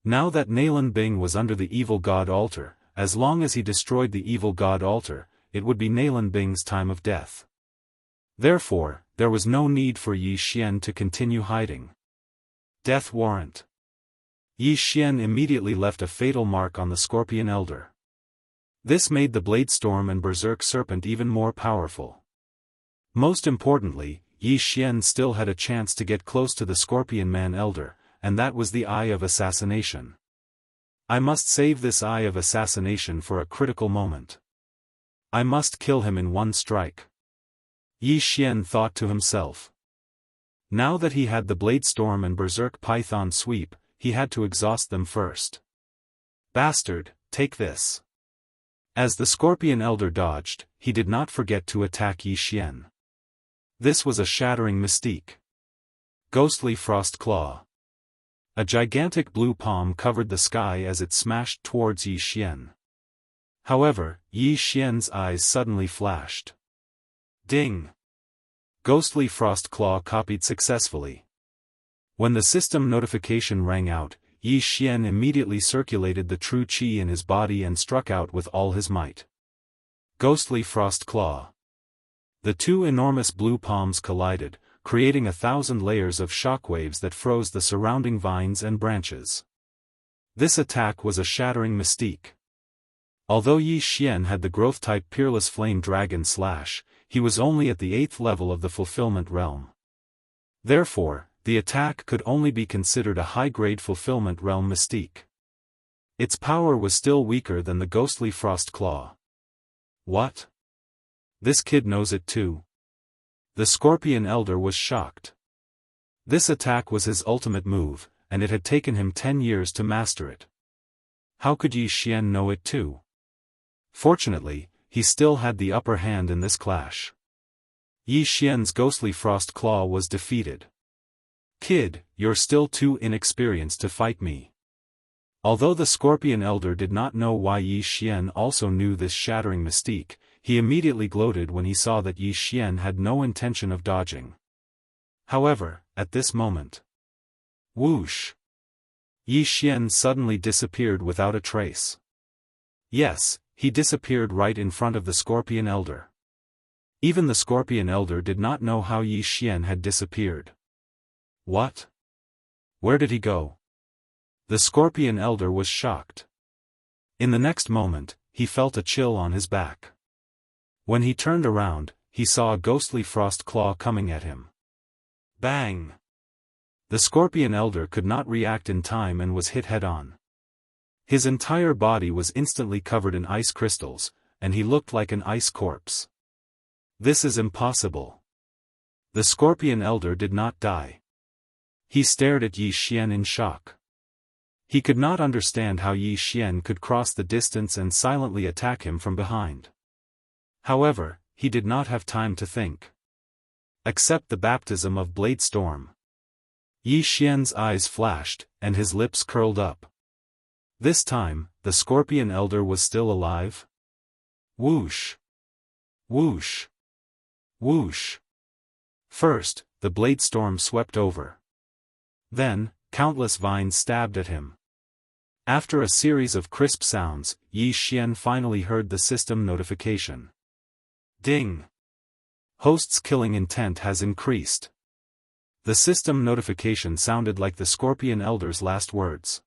A: Now that Nalan Bing was under the evil god altar, as long as he destroyed the evil god altar, it would be Nalan Bing's time of death. Therefore, there was no need for Yi Xian to continue hiding. Death warrant. Yi Xian immediately left a fatal mark on the Scorpion Elder. This made the Blade Storm and Berserk Serpent even more powerful. Most importantly, Yi Xian still had a chance to get close to the Scorpion Man Elder, and that was the Eye of Assassination. I must save this Eye of Assassination for a critical moment. I must kill him in one strike. Yi Xian thought to himself. Now that he had the Blade Storm and Berserk Python Sweep, he had to exhaust them first. Bastard, take this. As the Scorpion Elder dodged, he did not forget to attack Yi Xian. This was a shattering mystique. Ghostly Frost Claw. A gigantic blue palm covered the sky as it smashed towards Yi Xian. However, Yi Xian's eyes suddenly flashed. Ding! Ghostly Frost Claw copied successfully. When the system notification rang out, Yi Xian immediately circulated the true qi in his body and struck out with all his might. Ghostly Frost Claw. The two enormous blue palms collided, creating 1,000 layers of shockwaves that froze the surrounding vines and branches. This attack was a shattering mystique. Although Yi Xian had the growth-type Peerless Flame Dragon Slash, he was only at the 8th level of the fulfillment realm. Therefore, the attack could only be considered a high-grade fulfillment realm mystique. Its power was still weaker than the Ghostly Frost Claw. What? This kid knows it too. The Scorpion Elder was shocked. This attack was his ultimate move, and it had taken him 10 years to master it. How could Yi Xian know it too? Fortunately, he still had the upper hand in this clash. Yi Xian's Ghostly Frost Claw was defeated. Kid, you're still too inexperienced to fight me. Although the Scorpion Elder did not know why Yi Xian also knew this shattering mystique, he immediately gloated when he saw that Yi Xian had no intention of dodging. However, at this moment, whoosh! Yi Xian suddenly disappeared without a trace. Yes, he disappeared right in front of the Scorpion Elder. Even the Scorpion Elder did not know how Yi Xian had disappeared. What? Where did he go? The Scorpion Elder was shocked. In the next moment, he felt a chill on his back. When he turned around, he saw a ghostly frost claw coming at him. Bang! The Scorpion Elder could not react in time and was hit head-on. His entire body was instantly covered in ice crystals, and he looked like an ice corpse. This is impossible. The Scorpion Elder did not die. He stared at Yi Xian in shock. He could not understand how Yi Xian could cross the distance and silently attack him from behind. However, he did not have time to think. Accept the baptism of Blade Storm. Yi Xian's eyes flashed, and his lips curled up. This time, the Scorpion Elder was still alive? Whoosh! Whoosh! Whoosh! First, the blade storm swept over. Then, countless vines stabbed at him. After a series of crisp sounds, Yi Xian finally heard the system notification. Ding! Host's killing intent has increased. The system notification sounded like the Scorpion Elder's last words.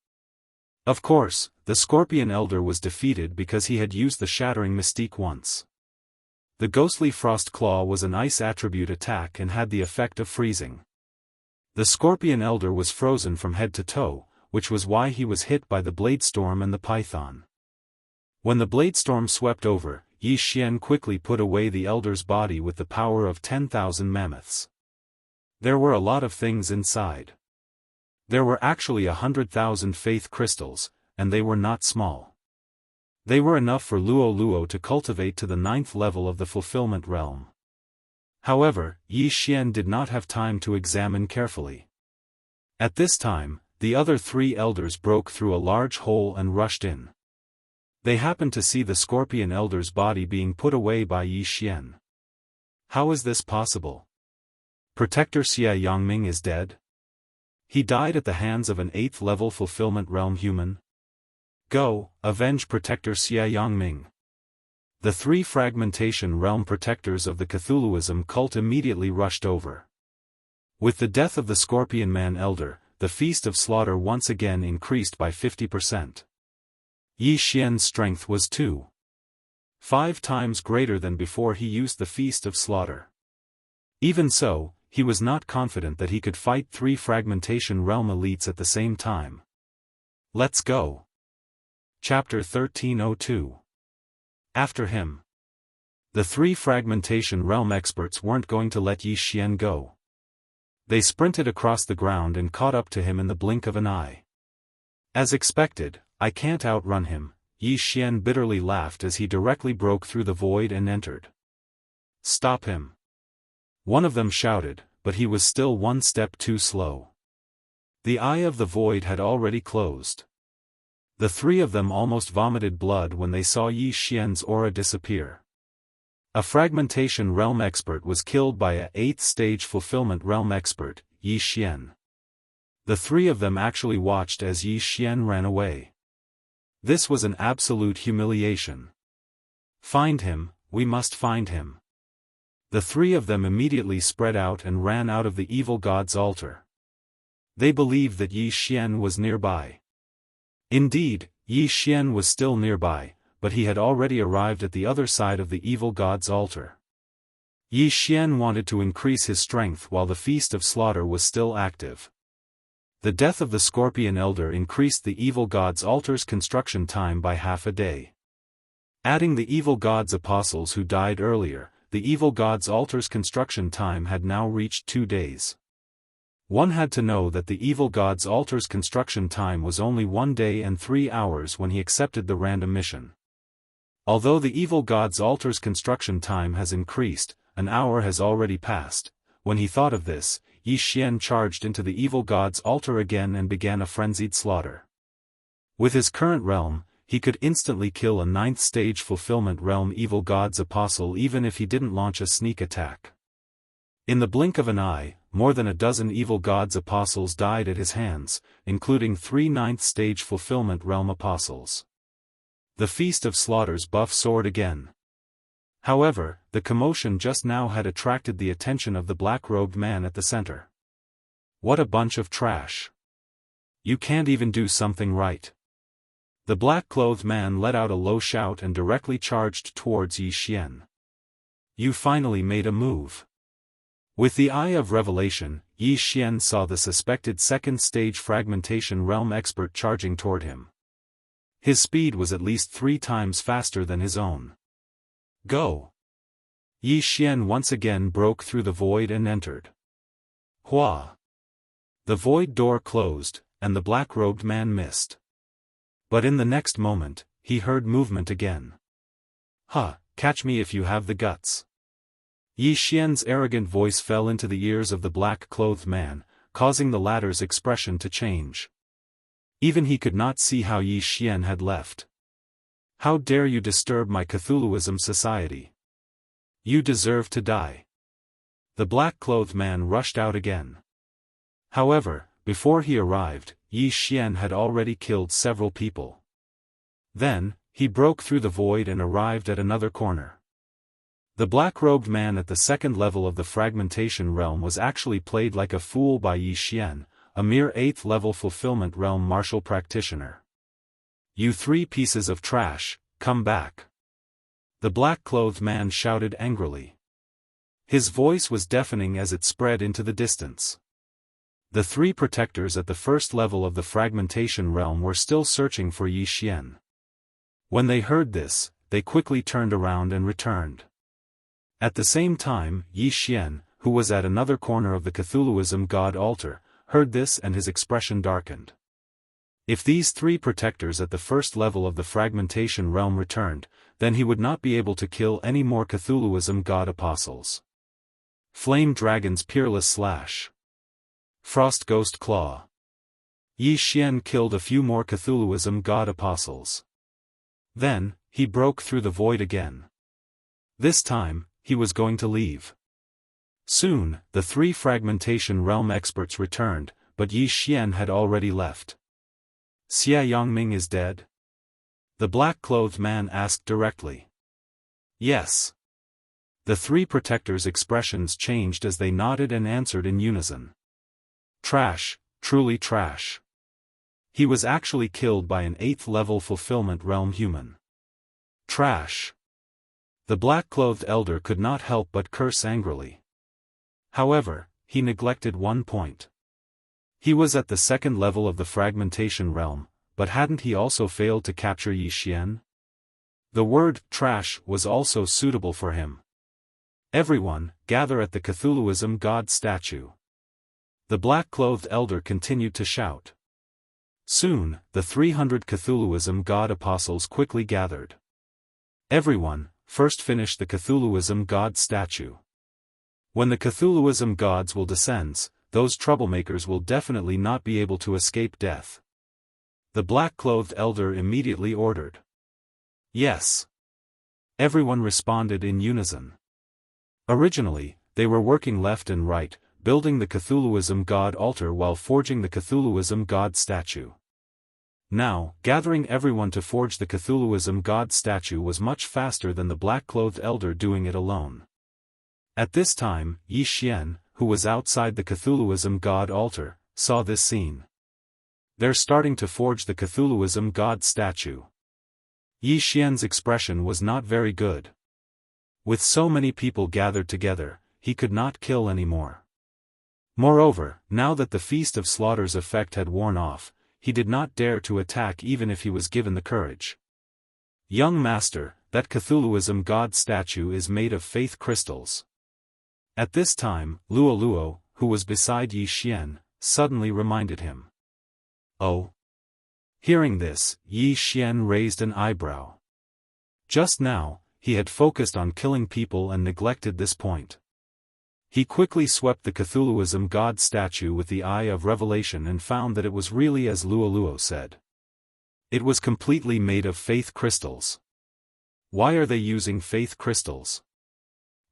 A: Of course, the Scorpion Elder was defeated because he had used the shattering mystique once. The ghostly frost claw was an ice attribute attack and had the effect of freezing. The Scorpion Elder was frozen from head to toe, which was why he was hit by the blade storm and the python. When the blade storm swept over, Yi Xian quickly put away the Elder's body with the power of 10,000 mammoths. There were a lot of things inside. There were actually 100,000 faith crystals, and they were not small. They were enough for Luo Luo to cultivate to the 9th level of the fulfillment realm. However, Yi Xian did not have time to examine carefully. At this time, the other 3 elders broke through a large hole and rushed in. They happened to see the Scorpion Elder's body being put away by Yi Xian. How is this possible? Protector Xia Yangming is dead? He died at the hands of an 8th level fulfillment realm human? Go, avenge Protector Xia Yangming. The 3 fragmentation realm protectors of the Cthulhuism cult immediately rushed over. With the death of the Scorpion Man Elder, the Feast of Slaughter once again increased by 50%. Yi Xian's strength was 2.5 times greater than before he used the Feast of Slaughter. Even so, he was not confident that he could fight 3 fragmentation realm elites at the same time. Let's go. Chapter 1302. After him. The 3 fragmentation realm experts weren't going to let Yi Xian go. They sprinted across the ground and caught up to him in the blink of an eye. As expected, I can't outrun him, Yi Xian bitterly laughed as he directly broke through the void and entered. Stop him. One of them shouted, but he was still one step too slow. The eye of the void had already closed. The 3 of them almost vomited blood when they saw Yi Xian's aura disappear. A fragmentation realm expert was killed by a 8th stage fulfillment realm expert, Yi Xian. The 3 of them actually watched as Yi Xian ran away. This was an absolute humiliation. Find him, we must find him. The 3 of them immediately spread out and ran out of the evil god's altar. They believed that Yi Xian was nearby. Indeed, Yi Xian was still nearby, but he had already arrived at the other side of the evil god's altar. Yi Xian wanted to increase his strength while the Feast of Slaughter was still active. The death of the Scorpion Elder increased the evil god's altar's construction time by half a day. Adding the evil god's apostles who died earlier, the evil god's altar's construction time had now reached 2 days. One had to know that the evil god's altar's construction time was only 1 day and 3 hours when he accepted the random mission. Although the evil god's altar's construction time has increased, an hour has already passed. When he thought of this, Yi Xian charged into the evil god's altar again and began a frenzied slaughter. With his current realm, he could instantly kill a 9th stage fulfillment realm evil god's apostle even if he didn't launch a sneak attack. In the blink of an eye, more than a dozen evil god's apostles died at his hands, including 3 9th stage fulfillment realm apostles. The Feast of Slaughters buff soared again. However, the commotion just now had attracted the attention of the black-robed man at the center. What a bunch of trash. You can't even do something right. The black-clothed man let out a low shout and directly charged towards Yi Xian. You finally made a move. With the eye of revelation, Yi Xian saw the suspected 2nd stage fragmentation realm expert charging toward him. His speed was at least 3 times faster than his own. Go! Yi Xian once again broke through the void and entered. Hua! The void door closed, and the black-robed man missed. But in the next moment, he heard movement again. Catch me if you have the guts. Yi Xian's arrogant voice fell into the ears of the black-clothed man, causing the latter's expression to change. Even he could not see how Yi Xian had left. How dare you disturb my Cthulhuism society? You deserve to die. The black-clothed man rushed out again. However, before he arrived, Yi Xian had already killed several people. Then, he broke through the void and arrived at another corner. The black-robed man at the 2nd level of the fragmentation realm was actually played like a fool by Yi Xian, a mere 8th level fulfillment realm martial practitioner. You 3 pieces of trash, come back. The black-clothed man shouted angrily. His voice was deafening as it spread into the distance. The 3 protectors at the 1st level of the fragmentation realm were still searching for Yi Xian. When they heard this, they quickly turned around and returned. At the same time, Yi Xian, who was at another corner of the Cthulhuism god altar, heard this and his expression darkened. If these 3 protectors at the 1st level of the fragmentation realm returned, then he would not be able to kill any more Cthulhuism god apostles. Flame Dragon's Peerless Slash. Frost Ghost Claw. Yi Xian killed a few more Cthulhuism god apostles. Then, he broke through the void again. This time, he was going to leave. Soon, the 3 fragmentation realm experts returned, but Yi Xian had already left. Xia Yongming is dead? The black-clothed man asked directly. Yes. The 3 protectors' expressions changed as they nodded and answered in unison. Trash, truly trash. He was actually killed by an 8th level fulfillment realm human. Trash. The black-clothed elder could not help but curse angrily. However, he neglected one point. He was at the 2nd level of the fragmentation realm, but hadn't he also failed to capture Yi Xian? The word trash was also suitable for him. Everyone, gather at the Cthulhuism god statue. The black-clothed elder continued to shout. Soon, the 300 Cthulhuism god apostles quickly gathered. Everyone, first finish the Cthulhuism god statue. When the Cthulhuism gods will descend, those troublemakers will definitely not be able to escape death. The black-clothed elder immediately ordered. Yes. Everyone responded in unison. Originally, they were working left and right, building the Cthulhuism god altar while forging the Cthulhuism god statue. Now, gathering everyone to forge the Cthulhuism god statue was much faster than the black-clothed elder doing it alone. At this time, Yi Xian, who was outside the Cthulhuism god altar, saw this scene. They're starting to forge the Cthulhuism god statue. Yi Xian's expression was not very good. With so many people gathered together, he could not kill anymore. Moreover, now that the Feast of Slaughter's effect had worn off, he did not dare to attack even if he was given the courage. Young master, that Cthulhuism god statue is made of faith crystals. At this time, Luo, who was beside Yi Xian, suddenly reminded him. Oh. Hearing this, Yi Xian raised an eyebrow. Just now, he had focused on killing people and neglected this point. He quickly swept the Cthulhuism god statue with the eye of revelation and found that it was really as Luo said. It was completely made of faith crystals. Why are they using faith crystals?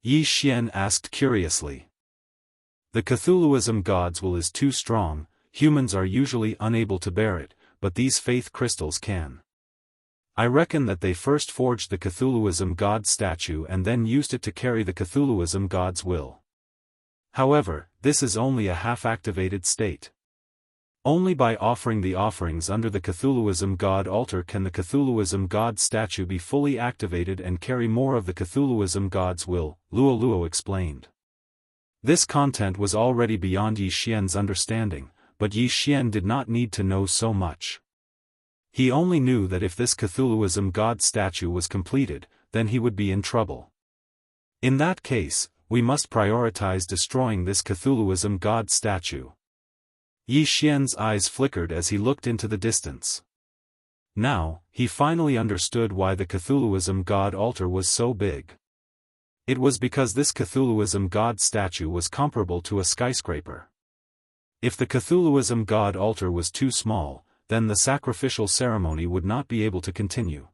A: Yi Xian asked curiously. The Cthulhuism God's will is too strong, humans are usually unable to bear it, but these faith crystals can. I reckon that they first forged the Cthulhuism God statue and then used it to carry the Cthulhuism God's will. However, this is only a half-activated state. Only by offering the offerings under the Cthulhuism God altar can the Cthulhuism God statue be fully activated and carry more of the Cthulhuism God's will, Luo explained. This content was already beyond Yi Xian's understanding, but Yi Xian did not need to know so much. He only knew that if this Cthulhuism God statue was completed, then he would be in trouble. In that case, we must prioritize destroying this Cthulhuism God statue. Yi Xian's eyes flickered as he looked into the distance. Now, he finally understood why the Cthulhuism God altar was so big. It was because this Cthulhuism God statue was comparable to a skyscraper. If the Cthulhuism God altar was too small, then the sacrificial ceremony would not be able to continue.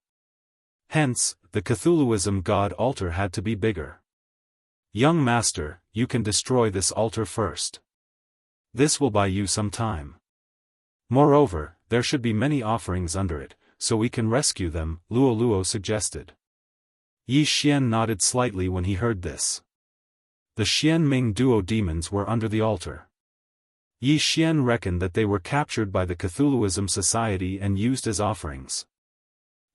A: Hence, the Cthulhuism God altar had to be bigger. Young master, you can destroy this altar first. This will buy you some time. Moreover, there should be many offerings under it, so we can rescue them, Luo suggested. Yi Xian nodded slightly when he heard this. The Xianming duo demons were under the altar. Yi Xian reckoned that they were captured by the Cthulhuism Society and used as offerings.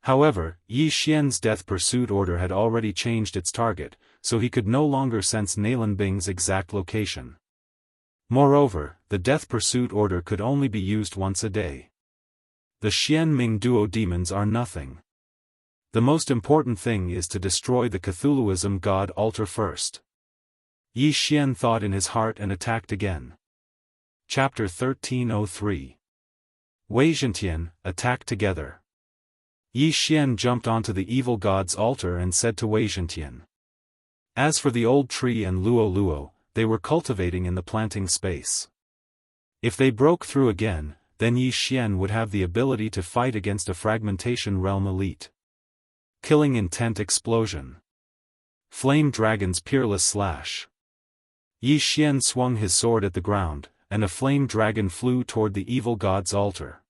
A: However, Yi Xian's death pursuit order had already changed its target, so he could no longer sense Nalan Bing's exact location. Moreover, the death pursuit order could only be used once a day. The Xianming duo demons are nothing. The most important thing is to destroy the Cthulhuism God altar first. Yi Xian thought in his heart and attacked again. Chapter 1303. Wei Zhentian, attack together. Yi Xian jumped onto the evil god's altar and said to Wei Zhentian. As for the old tree and Luo, they were cultivating in the planting space. If they broke through again, then Yi Xian would have the ability to fight against a fragmentation realm elite. Killing intent explosion. Flame dragon's peerless slash. Yi Xian swung his sword at the ground, and a flame dragon flew toward the evil god's altar.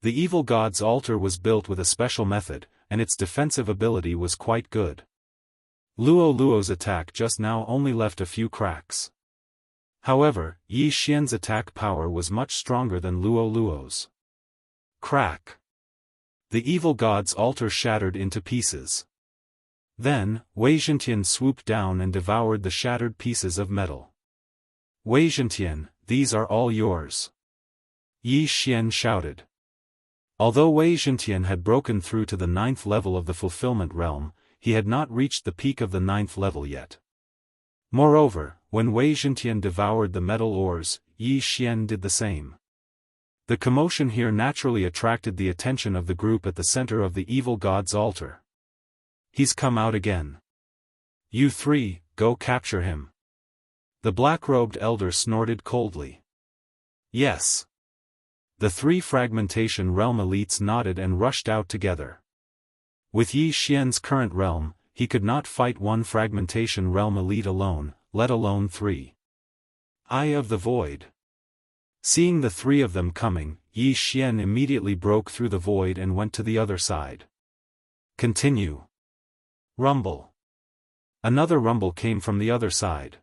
A: The evil god's altar was built with a special method, and its defensive ability was quite good. Luo's attack just now only left a few cracks. However, Yi Xian's attack power was much stronger than Luo's. Crack. The evil god's altar shattered into pieces. Then, Wei Zhentian swooped down and devoured the shattered pieces of metal. Wei Zhentian, these are all yours. Yi Xian shouted. Although Wei Zhentian had broken through to the 9th level of the fulfillment realm, he had not reached the peak of the 9th level yet. Moreover, when Wei Zhentian devoured the metal ores, Yi Xian did the same. The commotion here naturally attracted the attention of the group at the center of the evil god's altar. He's come out again. You three, go capture him. The black-robed elder snorted coldly. Yes. The 3 fragmentation realm elites nodded and rushed out together. With Yi Xian's current realm, he could not fight 1 fragmentation realm elite alone, let alone 3. Eye of the Void. Seeing the 3 of them coming, Yi Xian immediately broke through the void and went to the other side. Continue. Rumble. Another rumble came from the other side.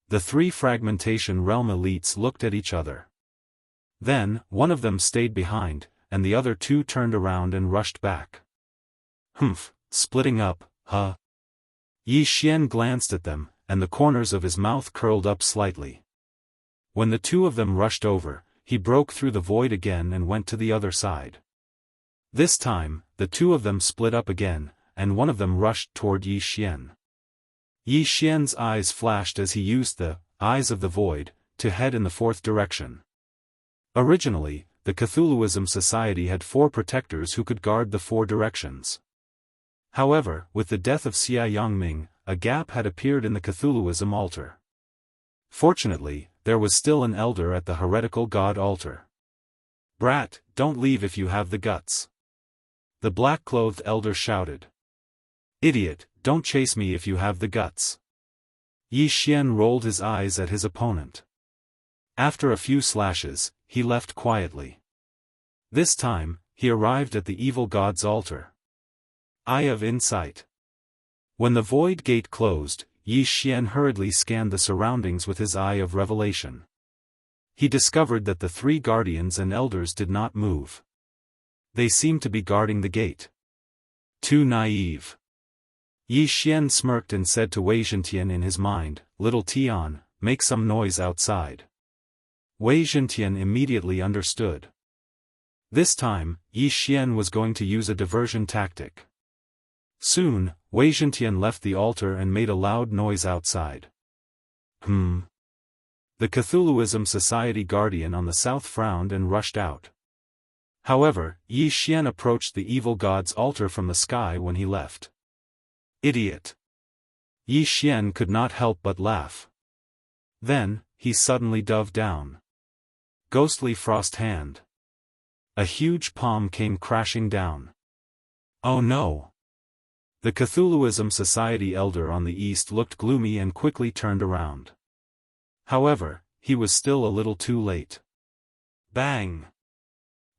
A: The 3 fragmentation realm elites looked at each other. Then, one of them stayed behind, and the other 2 turned around and rushed back. Humph, splitting up, huh? Yi Xian glanced at them, and the corners of his mouth curled up slightly. When the 2 of them rushed over, he broke through the void again and went to the other side. This time, the 2 of them split up again, and one of them rushed toward Yi Xian. Yi Xian's eyes flashed as he used the eyes of the void to head in the 4th direction. Originally, the Cthulhuism Society had 4 protectors who could guard the 4 directions. However, with the death of Xia Yangming, a gap had appeared in the Cthulhuism altar. Fortunately, there was still an elder at the heretical god altar. Brat, don't leave if you have the guts. The black-clothed elder shouted. Idiot, don't chase me if you have the guts. Yi Xian rolled his eyes at his opponent. After a few slashes, he left quietly. This time, he arrived at the evil god's altar. Eye of Insight. When the void gate closed, Yi Xian hurriedly scanned the surroundings with his eye of revelation. He discovered that the three guardians and elders did not move. They seemed to be guarding the gate. Too naive. Yi Xian smirked and said to Wei Zhentian in his mind, Little Tian, make some noise outside. Wei Zhentian immediately understood. This time, Yi Xian was going to use a diversion tactic. Soon, Wei Zhentian left the altar and made a loud noise outside. The Cthulhuism Society guardian on the south frowned and rushed out. However, Yi Xian approached the evil god's altar from the sky when he left. Idiot! Yi Xian could not help but laugh. Then, he suddenly dove down. Ghostly frost hand. A huge palm came crashing down. Oh no! The Cthulhuism Society elder on the east looked gloomy and quickly turned around. However, he was still a little too late. Bang!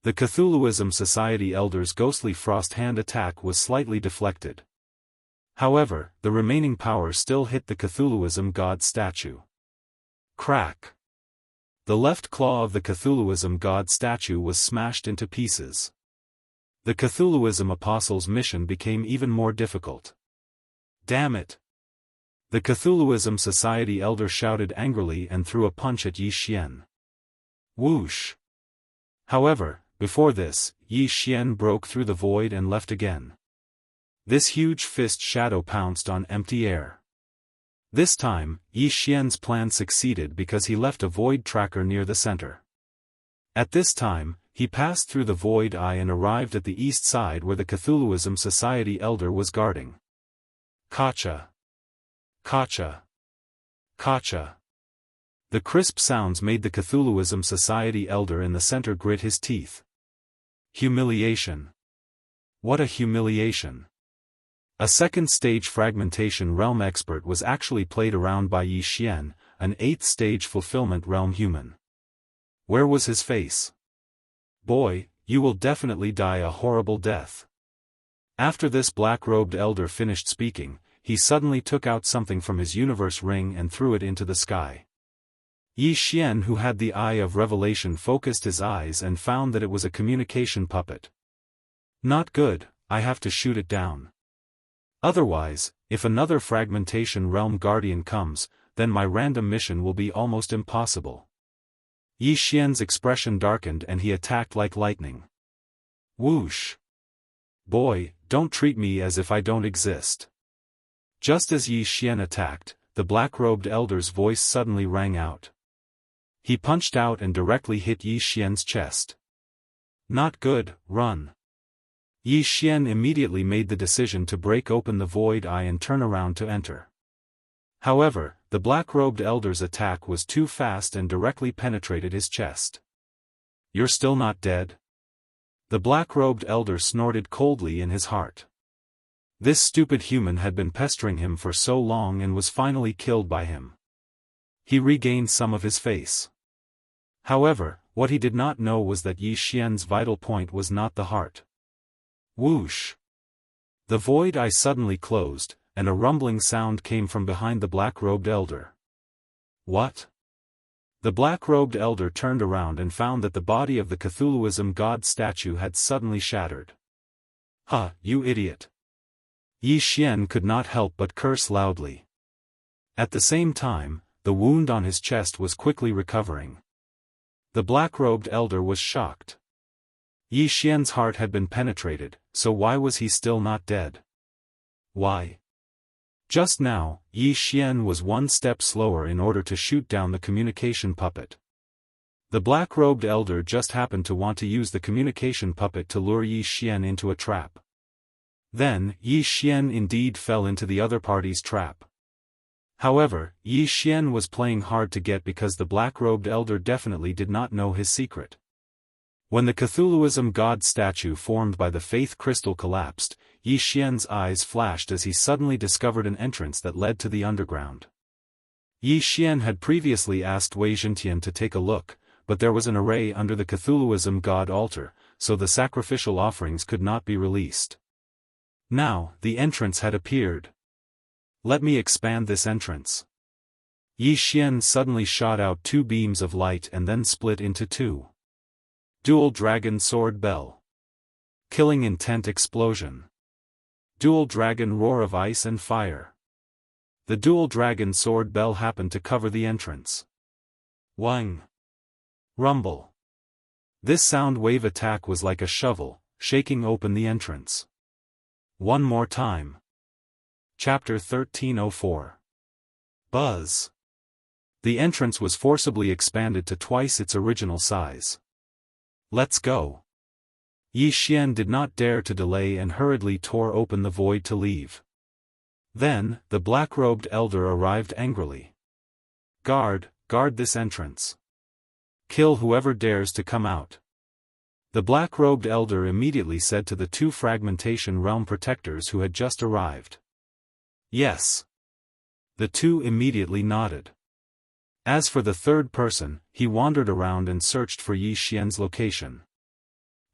A: The Cthulhuism Society elder's ghostly frost hand attack was slightly deflected. However, the remaining power still hit the Cthulhuism god statue. Crack! The left claw of the Cthulhuism god statue was smashed into pieces. The Cthulhuism apostle's mission became even more difficult. Damn it! The Cthulhuism Society elder shouted angrily and threw a punch at Yi Xian. Whoosh! However, before this, Yi Xian broke through the void and left again. This huge fist shadow pounced on empty air. This time, Yi Xian's plan succeeded because he left a void tracker near the center. At this time, he passed through the void eye and arrived at the east side where the Cthulhuism Society elder was guarding. Kacha! Kacha! Kacha! The crisp sounds made the Cthulhuism Society elder in the center grit his teeth. Humiliation! What a humiliation! A second-stage fragmentation realm expert was actually played around by Yi Xian, an 8th-stage fulfillment realm human. Where was his face? Boy, you will definitely die a horrible death. After this black-robed elder finished speaking, he suddenly took out something from his universe ring and threw it into the sky. Yi Xian, who had the eye of revelation, focused his eyes and found that it was a communication puppet. Not good, I have to shoot it down. Otherwise, if another fragmentation realm guardian comes, then my random mission will be almost impossible. Yi Xian's expression darkened and he attacked like lightning. Whoosh! Boy, don't treat me as if I don't exist. Just as Yi Xian attacked, the black-robed elder's voice suddenly rang out. He punched out and directly hit Yi Xian's chest. Not good, run. Yi Xian immediately made the decision to break open the void eye and turn around to enter. However, the black-robed elder's attack was too fast and directly penetrated his chest. You're still not dead? The black-robed elder snorted coldly in his heart. This stupid human had been pestering him for so long and was finally killed by him. He regained some of his face. However, what he did not know was that Yi Xian's vital point was not the heart. Whoosh! The void eye suddenly closed, and a rumbling sound came from behind the black-robed elder. What? The black-robed elder turned around and found that the body of the Cthulhuism god statue had suddenly shattered. Ha, you idiot! Yi Xian could not help but curse loudly. At the same time, the wound on his chest was quickly recovering. The black-robed elder was shocked. Yi Xian's heart had been penetrated, so why was he still not dead? Why? Just now, Yi Xian was one step slower in order to shoot down the communication puppet. The black-robed elder just happened to want to use the communication puppet to lure Yi Xian into a trap. Then, Yi Xian indeed fell into the other party's trap. However, Yi Xian was playing hard to get because the black-robed elder definitely did not know his secret. When the Cthulhuism god statue formed by the faith crystal collapsed, Yi Xian's eyes flashed as he suddenly discovered an entrance that led to the underground. Yi Xian had previously asked Wei Zhentian to take a look, but there was an array under the Cthulhuism god altar, so the sacrificial offerings could not be released. Now, the entrance had appeared. Let me expand this entrance. Yi Xian suddenly shot out 2 beams of light and then split into 2. Dual Dragon Sword Bell. Killing Intent Explosion. Dual Dragon Roar of Ice and Fire. The Dual Dragon Sword Bell happened to cover the entrance. Wang. Rumble. This sound wave attack was like a shovel, shaking open the entrance. One more time. Chapter 1304. Buzz. The entrance was forcibly expanded to twice its original size. Let's go. Yi Xian did not dare to delay and hurriedly tore open the void to leave. Then, the black-robed elder arrived angrily. Guard this entrance. Kill whoever dares to come out. The black-robed elder immediately said to the 2 fragmentation realm protectors who had just arrived. Yes. The 2 immediately nodded. As for the 3rd person, he wandered around and searched for Yi Xian's location.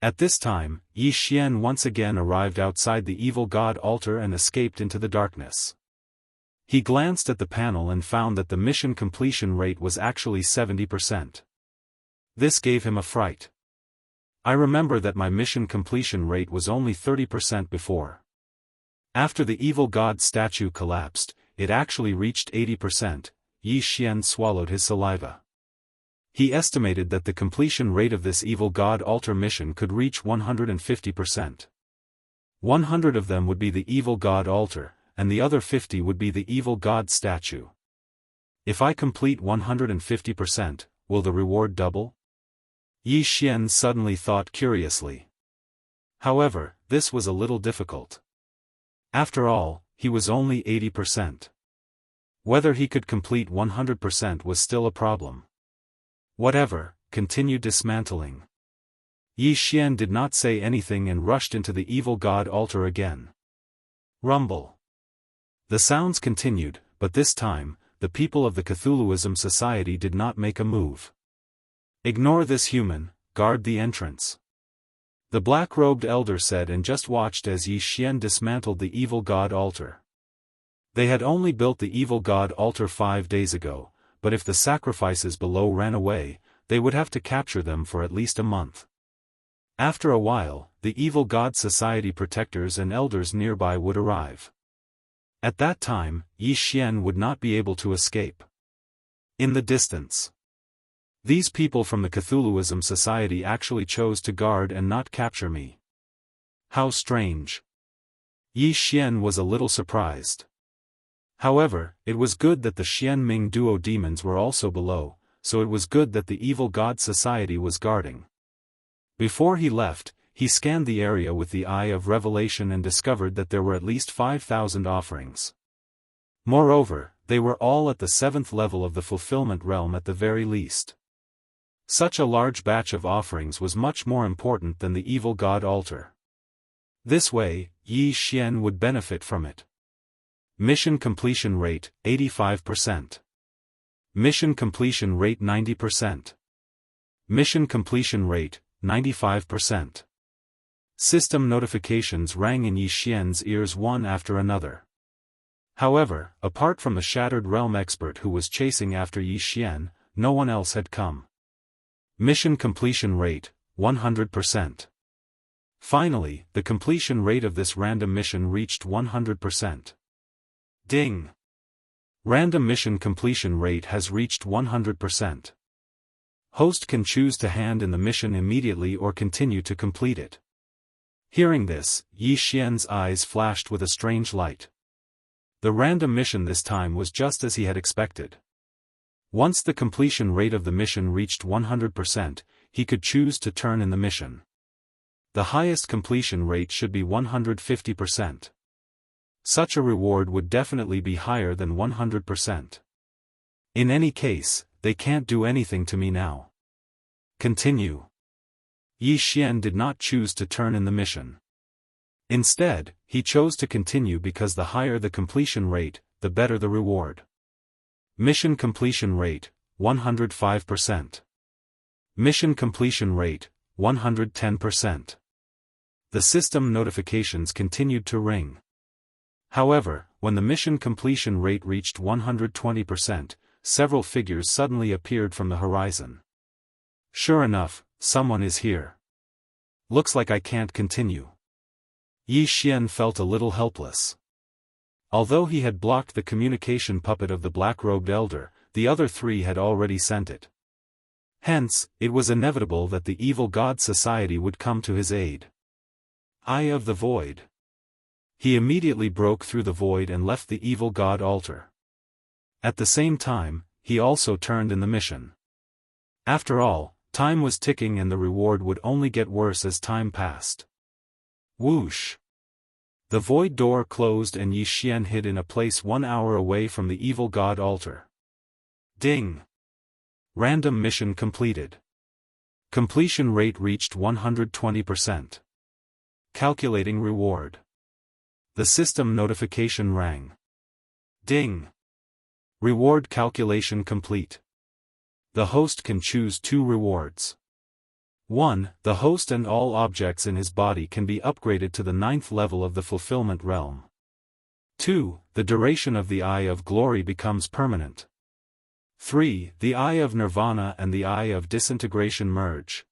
A: At this time, Yi Xian once again arrived outside the evil god altar and escaped into the darkness. He glanced at the panel and found that the mission completion rate was actually 70%. This gave him a fright. I remember that my mission completion rate was only 30% before. After the evil god statue collapsed, it actually reached 80%. Yi Xian swallowed his saliva. He estimated that the completion rate of this evil god altar mission could reach 150%. 100 of them would be the evil god altar, and the other 50 would be the evil god statue. If I complete 150%, will the reward double? Yi Xian suddenly thought curiously. However, this was a little difficult. After all, he was only 80%. Whether he could complete 100% was still a problem. Whatever, continue dismantling. Yi Xian did not say anything and rushed into the evil god altar again. Rumble. The sounds continued, but this time, the people of the Cthulhuism Society did not make a move. Ignore this human, guard the entrance. The black-robed elder said and just watched as Yi Xian dismantled the evil god altar. They had only built the evil god altar 5 days ago, but if the sacrifices below ran away, they would have to capture them for at least a month. After a while, the evil god society protectors and elders nearby would arrive. At that time, Yi Xian would not be able to escape. In the distance, these people from the Cthulhuism Society actually chose to guard and not capture me. How strange. Yi Xian was a little surprised. However, it was good that the Xianming duo demons were also below, so it was good that the evil god society was guarding. Before he left, he scanned the area with the eye of revelation and discovered that there were at least 5,000 offerings. Moreover, they were all at the 7th level of the fulfillment realm at the very least. Such a large batch of offerings was much more important than the evil god altar. This way, Yi Xian would benefit from it. Mission completion rate, 85%. Mission completion rate 90%. Mission completion rate, 95%. System notifications rang in Yi Xian's ears one after another. However, apart from the Shattered Realm expert who was chasing after Yi Xian, no one else had come. Mission completion rate, 100%. Finally, the completion rate of this random mission reached 100%. Ding! Random mission completion rate has reached 100%. Host can choose to hand in the mission immediately or continue to complete it. Hearing this, Yi Xian's eyes flashed with a strange light. The random mission this time was just as he had expected. Once the completion rate of the mission reached 100%, he could choose to turn in the mission. The highest completion rate should be 150%. Such a reward would definitely be higher than 100%. In any case, they can't do anything to me now. Continue. Yi Xian did not choose to turn in the mission. Instead, he chose to continue because the higher the completion rate, the better the reward. Mission completion rate, 105%. Mission completion rate, 110%. The system notifications continued to ring. However, when the mission completion rate reached 120%, several figures suddenly appeared from the horizon. Sure enough, someone is here. Looks like I can't continue. Yi Xian felt a little helpless. Although he had blocked the communication puppet of the black-robed elder, the other three had already sent it. Hence, it was inevitable that the evil god society would come to his aid. Eye of the Void. He immediately broke through the void and left the evil god altar. At the same time, he also turned in the mission. After all, time was ticking and the reward would only get worse as time passed. Whoosh! The void door closed and Yi Xian hid in a place 1 hour away from the evil god altar. Ding! Random mission completed. Completion rate reached 120%. Calculating reward. The system notification rang. Ding! Reward calculation complete. The host can choose 2 rewards. 1. The host and all objects in his body can be upgraded to the 9th level of the fulfillment realm. 2. The duration of the Eye of Glory becomes permanent. 3. The Eye of Nirvana and the Eye of Disintegration merge.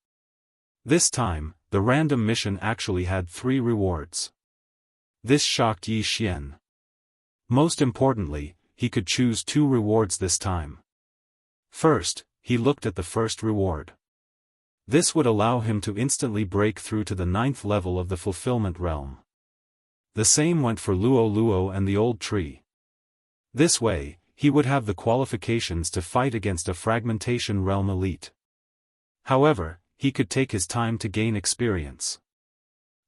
A: This time, the random mission actually had 3 rewards. This shocked Yi Xian. Most importantly, he could choose 2 rewards this time. First, he looked at the first reward. This would allow him to instantly break through to the 9th level of the fulfillment realm. The same went for Luo Luo and the old tree. This way, he would have the qualifications to fight against a fragmentation realm elite. However, he could take his time to gain experience.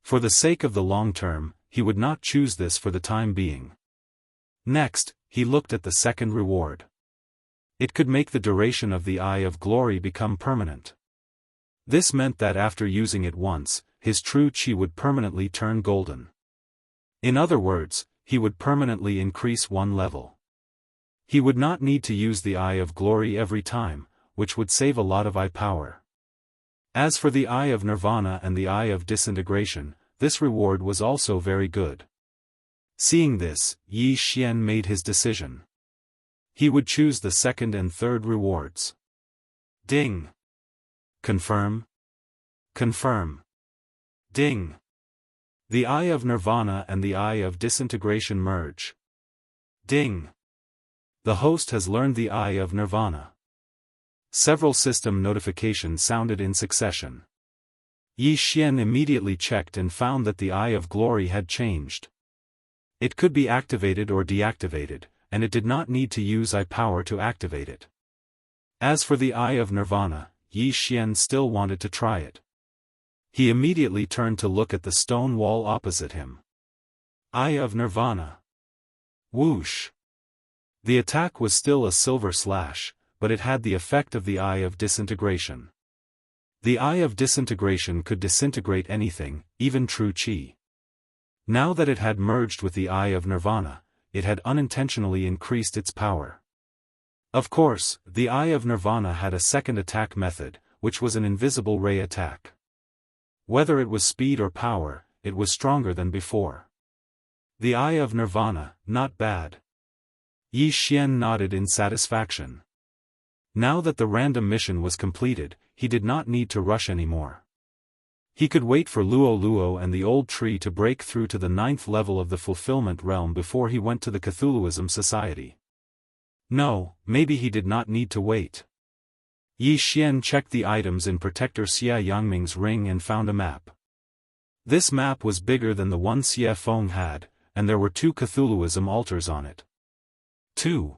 A: For the sake of the long term, he would not choose this for the time being. Next, he looked at the second reward. It could make the duration of the Eye of Glory become permanent. This meant that after using it once, his true chi would permanently turn golden. In other words, he would permanently increase 1 level. He would not need to use the Eye of Glory every time, which would save a lot of eye power. As for the Eye of Nirvana and the Eye of Disintegration, this reward was also very good. Seeing this, Yi Xian made his decision. He would choose the second and third rewards. Ding! Confirm. Confirm. Ding! The Eye of Nirvana and the Eye of Disintegration merge. Ding! The host has learned the Eye of Nirvana. Several system notifications sounded in succession. Yi Xian immediately checked and found that the Eye of Glory had changed. It could be activated or deactivated, and it did not need to use eye power to activate it. As for the Eye of Nirvana, Yi Xian still wanted to try it. He immediately turned to look at the stone wall opposite him. Eye of Nirvana. Whoosh! The attack was still a silver slash, but it had the effect of the Eye of Disintegration. The Eye of Disintegration could disintegrate anything, even true chi. Now that it had merged with the Eye of Nirvana, it had unintentionally increased its power. Of course, the Eye of Nirvana had a second attack method, which was an invisible ray attack. Whether it was speed or power, it was stronger than before. The Eye of Nirvana, not bad. Yi Xian nodded in satisfaction. Now that the random mission was completed, he did not need to rush anymore. He could wait for Luo Luo and the old tree to break through to the 9th level of the fulfillment realm before he went to the Cthulhuism Society. No, maybe he did not need to wait. Yi Xian checked the items in Protector Xia Yangming's ring and found a map. This map was bigger than the one Xie Feng had, and there were 2 Cthulhuism altars on it. 2.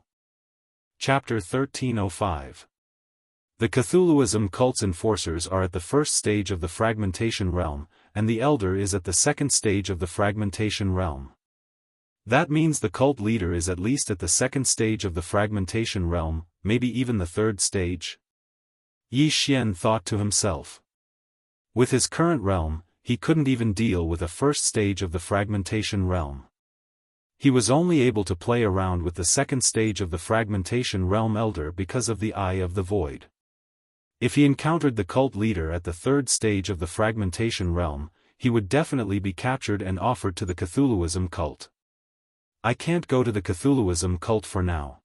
A: Chapter 1305. The Cthulhuism cult's enforcers are at the first stage of the fragmentation realm, and the elder is at the second stage of the fragmentation realm. That means the cult leader is at least at the second stage of the fragmentation realm, maybe even the third stage. Yi Xian thought to himself. With his current realm, he couldn't even deal with a first stage of the fragmentation realm. He was only able to play around with the second stage of the fragmentation realm elder because of the Eye of the Void. If he encountered the cult leader at the third stage of the fragmentation realm, he would definitely be captured and offered to the Cthulhuism cult. I can't go to the Cthulhuism cult for now.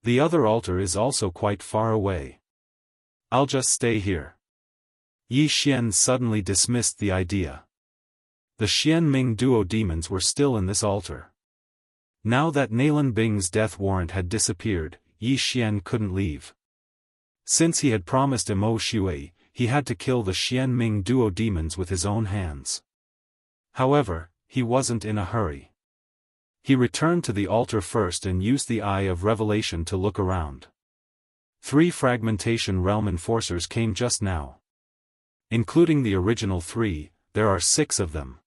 A: The other altar is also quite far away. I'll just stay here. Yi Xian suddenly dismissed the idea. The Xian Ming duo demons were still in this altar. Now that Nalan Bing's death warrant had disappeared, Yi Xian couldn't leave. Since he had promised Mo Shui, he had to kill the Xian Ming duo demons with his own hands. However, he wasn't in a hurry. He returned to the altar first and used the Eye of Revelation to look around. 3 fragmentation realm enforcers came just now. Including the original 3, there are 6 of them.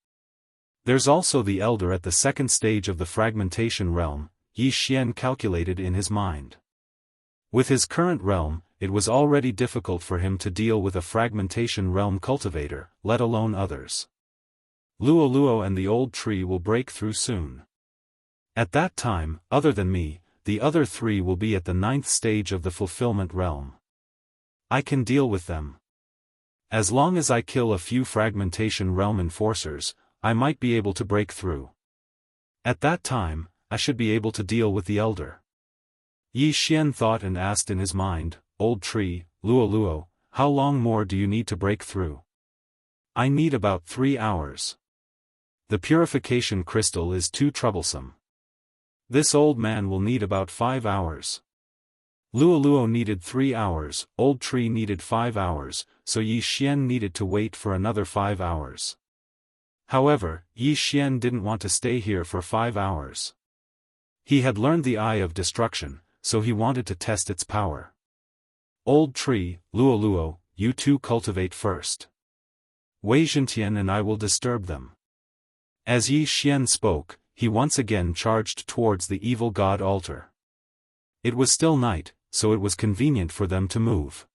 A: There's also the elder at the second stage of the fragmentation realm, Yi Xian calculated in his mind. With his current realm, it was already difficult for him to deal with a fragmentation realm cultivator, let alone others. Luo Luo and the old tree will break through soon. At that time, other than me, the other 3 will be at the 9th stage of the fulfillment realm. I can deal with them. As long as I kill a few fragmentation realm enforcers, I might be able to break through. At that time, I should be able to deal with the elder. Yi Xian thought and asked in his mind, Old tree, Luo Luo, how long more do you need to break through? I need about 3 hours. The purification crystal is too troublesome. This old man will need about 5 hours. Luo Luo needed 3 hours, old tree needed 5 hours, so Yi Xian needed to wait for another 5 hours. However, Yi Xian didn't want to stay here for 5 hours. He had learned the Eye of Destruction, so he wanted to test its power. Old tree, Luo Luo, you two cultivate first. Wei Zhentian and I will disturb them. As Yi Xian spoke, he once again charged towards the evil god altar. It was still night, so it was convenient for them to move.